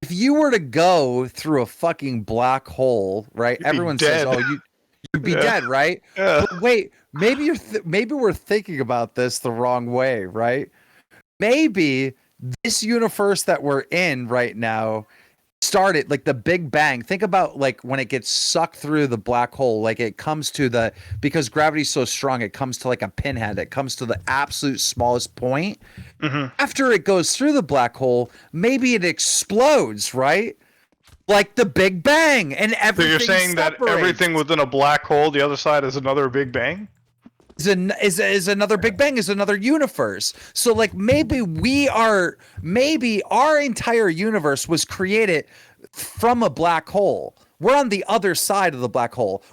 if you were to go through a fucking black hole, right? Everyone says, "Oh, you'd be dead," right? Yeah. But wait, maybe maybe we're thinking about this the wrong way, right? Maybe this universe that we're in right now started like the Big Bang. Think about like when it gets sucked through the black hole, like it comes to because gravity's so strong, it comes to like a pinhead. It comes to the absolute smallest point. Mm-hmm. After it goes through the black hole, maybe it explodes, right? Like the Big Bang, and everything. So you're saying that everything within a black hole, the other side is another Big Bang? Is another Big Bang, is another universe. So like maybe our entire universe was created from a black hole. We're on the other side of the black hole.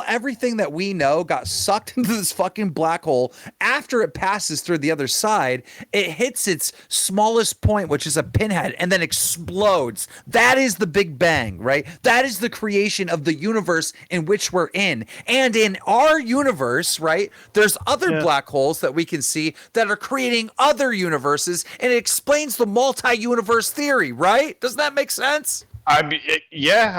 Everything that we know got sucked into this fucking black hole. After it passes through the other side, it hits its smallest point, which is a pinhead, and then explodes. That is the Big Bang, right? That is the creation of the universe in which we're in. And in our universe, right, there's other black holes that we can see that are creating other universes, and it explains the multi-universe theory, right? Doesn't that make sense? I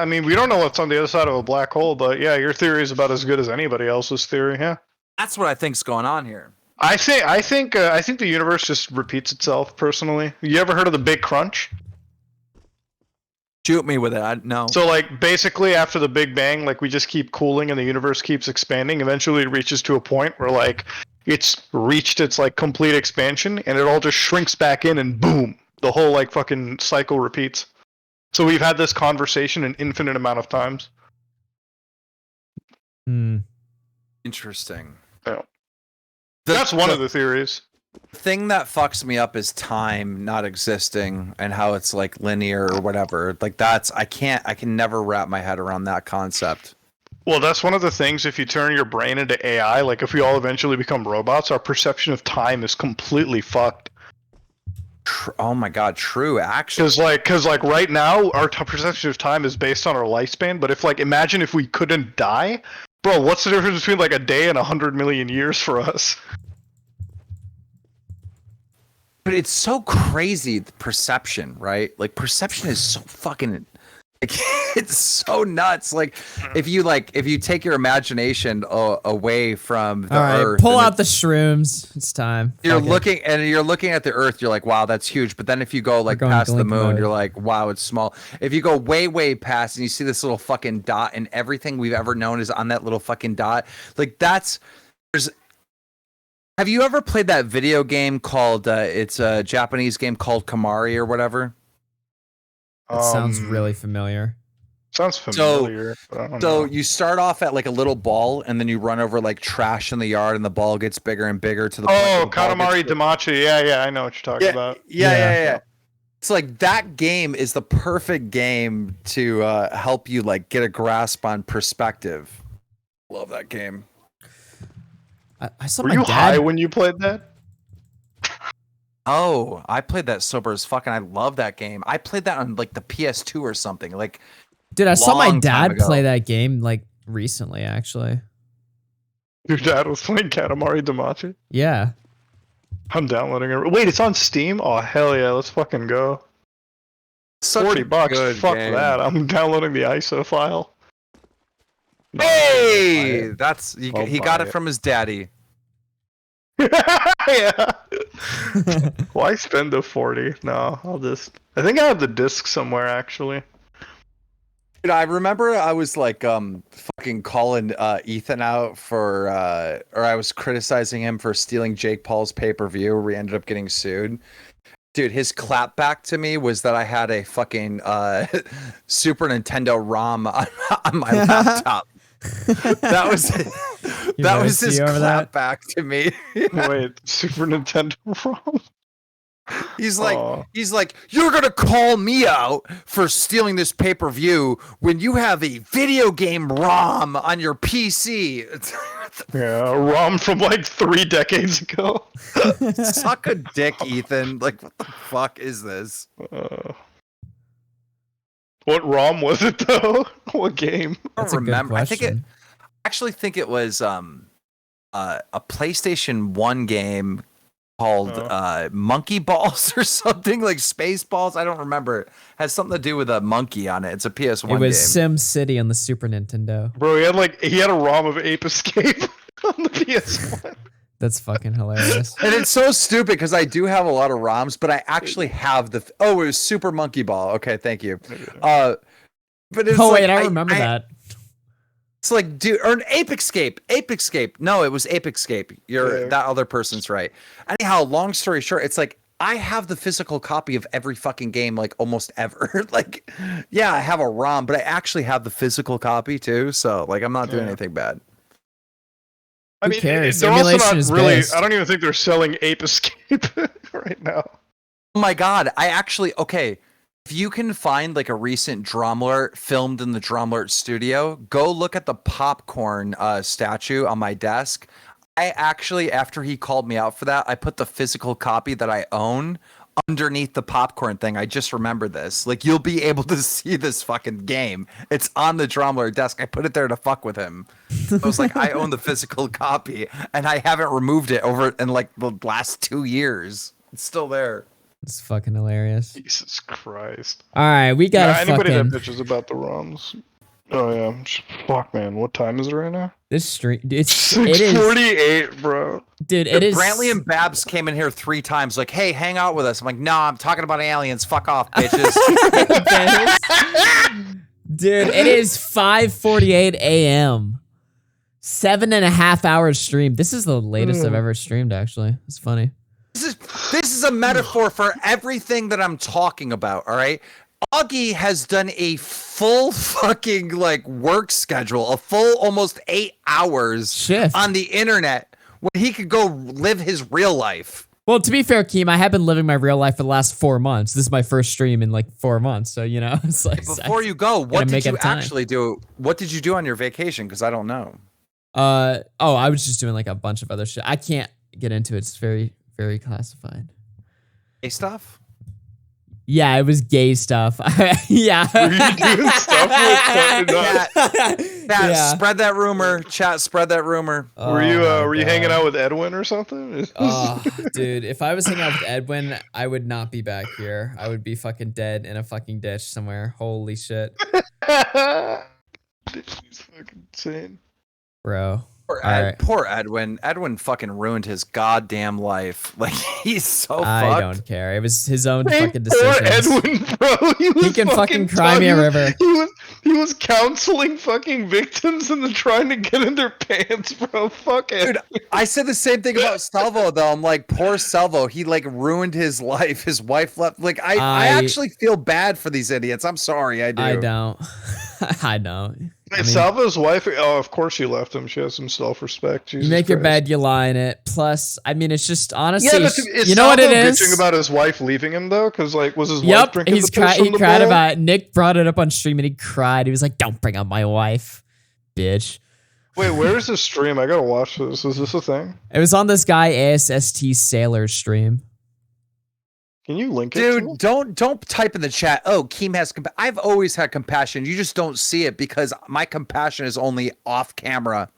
mean, we don't know what's on the other side of a black hole, but yeah, your theory is about as good as anybody else's theory. Yeah, that's what I think's going on here. I think the universe just repeats itself. Personally, you ever heard of the Big Crunch? Shoot me with it. No. So like basically after the Big Bang, like we just keep cooling and the universe keeps expanding. Eventually, it reaches to a point where like it's reached its like complete expansion, and it all just shrinks back in, and boom, the whole like fucking cycle repeats. So we've had this conversation an infinite amount of times. Interesting. Yeah. That's one of the theories. The thing that fucks me up is time not existing and how it's like linear or whatever. Like I can never wrap my head around that concept. Well, that's one of the things. If you turn your brain into AI, like if we all eventually become robots, our perception of time is completely fucked. Oh my god, true. Actually, because right now our perception of time is based on our lifespan. But if imagine if we couldn't die, bro, what's the difference between like a day and 100 million years for us? But it's so crazy, the perception, right? Like perception is so fucking like, it's so nuts. Like if you take your imagination away from the All right, earth, pull and out the shrooms. It's time. you're Fuck it. looking at the earth, you're like, wow, that's huge. But then if you go like going past the blink moon, mode. you're like, wow, it's small. If you go way past and you see this little fucking dot and everything we've ever known is on that little fucking dot, like have you ever played that video game called it's a Japanese game called Kamari or whatever? That sounds really familiar. Sounds familiar. but I don't know. You start off at like a little ball, and then you run over like trash in the yard, and the ball gets bigger and bigger to the point where the ball Katamari gets- Damacy. Yeah, I know what you're talking about. Yeah. It's like that game is the perfect game to help you like get a grasp on perspective. Love that game. I saw Were my you dad. high when you played that? Oh, I played that sober as fuck, and I love that game. I played that on like the PS2 or something. Like, Dude, I saw my long time dad ago. play that game like recently, actually. Your dad was playing Katamari Damacy? Yeah. I'm downloading it. Wait, it's on Steam? Oh, hell yeah, let's fucking go. Such a $40. good Fuck game. that. I'm downloading the ISO file. No, Hey, that's I'll he buy got it it. from his daddy. Yeah. Why spend the 40? No, I think I have the disc somewhere actually. Dude, I remember I was like fucking calling Ethan out for or I was criticizing him for stealing Jake Paul's pay-per-view. We ended up getting sued. Dude, his clapback to me was that I had a fucking Super Nintendo ROM on my laptop. That was his over that? clapback to me. Wait, Super Nintendo ROM? He's like, you're gonna call me out for stealing this pay-per-view when you have a video game ROM on your PC. Yeah, a ROM from like 3 decades ago. Suck a dick, Ethan. Like, what the fuck is this? What ROM was it though? What game? I don't remember. I actually think it was a PlayStation 1 game called Monkey Balls or something, like Space Balls. I don't remember. It has something to do with a monkey on it. It's a PS1 It was game. Sim City on the Super Nintendo. Bro, he had a ROM of Ape Escape on the PS1. That's fucking hilarious. And it's so stupid because I do have a lot of ROMs, but I actually have the. Oh, it was Super Monkey Ball. Okay, thank you. But it's Oh, like, wait, I remember that. It's like, dude, or an Ape Escape. Ape Escape. No, it was Ape Escape. That other person's right. Anyhow, long story short, it's like I have the physical copy of every fucking game, like almost ever. Like, yeah, I have a ROM, but I actually have the physical copy too. So, like, I'm not doing anything bad. I Who mean, cares? they're also Emulation not is really. based. I don't even think they're selling Ape Escape right now. Oh my god, okay. If you can find like a recent Drumlert filmed in the Drumlert studio, go look at the popcorn statue on my desk. I actually, after he called me out for that, I put the physical copy that I own underneath the popcorn thing. I just remembered this. Like, you'll be able to see this fucking game. It's on the Drumlert desk. I put it there to fuck with him. I was like, I own the physical copy, and I haven't removed it over in like the last 2 years. It's still there. It's fucking hilarious. Jesus Christ. All right, we got Anybody fucking that bitches about the ROMs. Oh yeah. Fuck man, what time is it right now? this stream. It is 6:48, bro. Dude, it is. Brantley and Babs came in here 3 times, like, hey, hang out with us. I'm like, nah, I'm talking about aliens. Fuck off, bitches. Dude, it is 5:48 a.m. 7.5 hours stream. This is the latest I've ever streamed. Actually, it's funny. This is a metaphor for everything that I'm talking about, all right? Augie has done a full fucking like work schedule, a full almost 8 hours shift on the internet when he could go live his real life. Well, to be fair, Keem, I have been living my real life for the last 4 months. This is my first stream in like 4 months, so you know, it's like. Before you go, what gotta did make you up time. actually do? What did you do on your vacation? Because I don't know. Oh, I was just doing like a bunch of other shit. I can't get into it. It's very, very classified. Stuff? Yeah, it was gay stuff. Yeah. Were you doing stuff with Yeah. Spread that rumor. Chat, spread that rumor. Were you hanging out with Edwin or something? Oh, dude, if I was hanging out with Edwin, I would not be back here. I would be fucking dead in a fucking ditch somewhere. Holy shit. He's fucking insane. Bro. Poor Edwin. Edwin fucking ruined his goddamn life. Like, he's so I fucked. don't care. It was his own Hey, fucking poor decisions. Edwin, bro. He can fucking cry me a river. He was counseling fucking victims and then trying to get in their pants, bro. Fuck it. Dude, I said the same thing about Salvo, though. I'm like, poor Salvo. He, like, ruined his life. His wife left. Like, I actually feel bad for these idiots. I'm sorry. I do. I don't. I don't. Hey, Salvo's wife, oh, of course she left him. She has some self-respect. You make your bed, you lie in it. Plus, I mean, it's just honestly, Yeah, but is you know what it Salvo is? bitching about his wife leaving him though? Because like, was his wife drinking he the piss from he the cried bowl? about it. Nick brought it up on stream and he cried. He was like, "Don't bring up my wife, bitch." Wait, where's this stream? I gotta watch this. Is this a thing? It was on this guy ASST Sailor stream. Can you link it? Dude, don't type in the chat. Oh, Keem has. I've always had compassion. You just don't see it because my compassion is only off camera.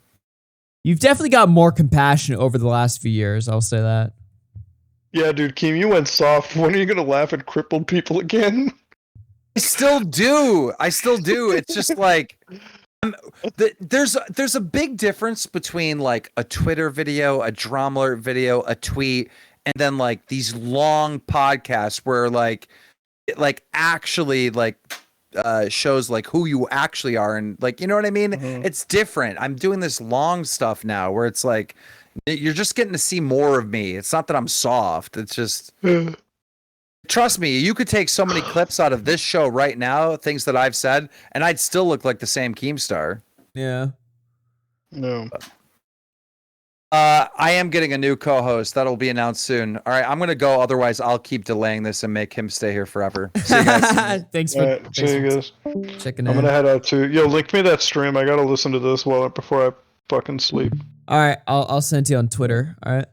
You've definitely got more compassion over the last few years. I'll say that. Yeah, dude, Keem, you went soft. When are you gonna laugh at crippled people again? I still do. It's just like there's a big difference between like a Twitter video, a Drama Alert video, a tweet, and then like these long podcasts where like it like actually like shows like who you actually are, and like, you know what I mean? It's different. I'm doing this long stuff now where it's like you're just getting to see more of me. It's not that I'm soft. It's just trust me, you could take so many clips out of this show right now, things that I've said, and I'd still look like the same Keemstar. Yeah. No. I am getting a new co-host. That'll be announced soon. All right, I'm gonna go. Otherwise, I'll keep delaying this and make him stay here forever. See you guys. Thanks All right, see you guys. checking I'm in. gonna head out too. Yo, link me that stream. I gotta listen to this before I fucking sleep. All right, I'll send it to you on Twitter. All right.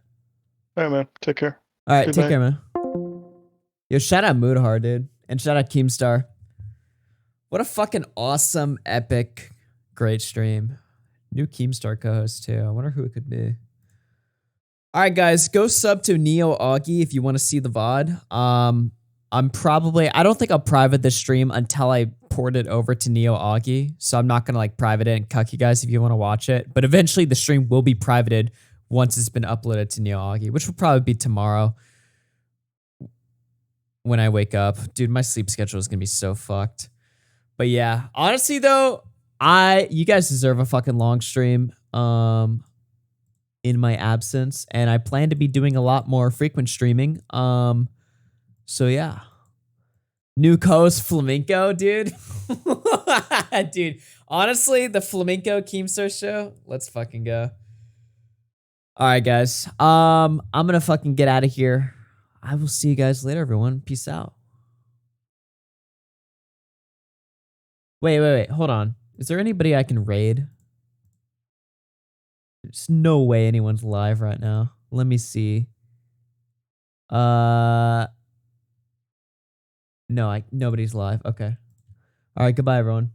All right, man. Take care. All right, Good take night. care, man. Yo, shout out Mutahar, dude, and shout out Keemstar. What a fucking awesome, epic, great stream. New Keemstar co-host too. I wonder who it could be. All right, guys, go sub to Neo Augie if you want to see the VOD. I don't think I'll private this stream until I port it over to Neo Augie. So I'm not going to like private it and cuck you guys if you want to watch it. But eventually the stream will be privated once it's been uploaded to Neo Augie, which will probably be tomorrow when I wake up. Dude, my sleep schedule is going to be so fucked. But yeah, honestly though, you guys deserve a fucking long stream. In my absence, and I plan to be doing a lot more frequent streaming. So yeah. New co-host Flamenco, dude. Dude, honestly, the Flamenco Keemstar show, let's fucking go. All right, guys. I'm gonna fucking get out of here. I will see you guys later, everyone. Peace out. Wait. Hold on. Is there anybody I can raid? There's no way anyone's live right now. Let me see. No, nobody's live. Okay. All right, goodbye, everyone.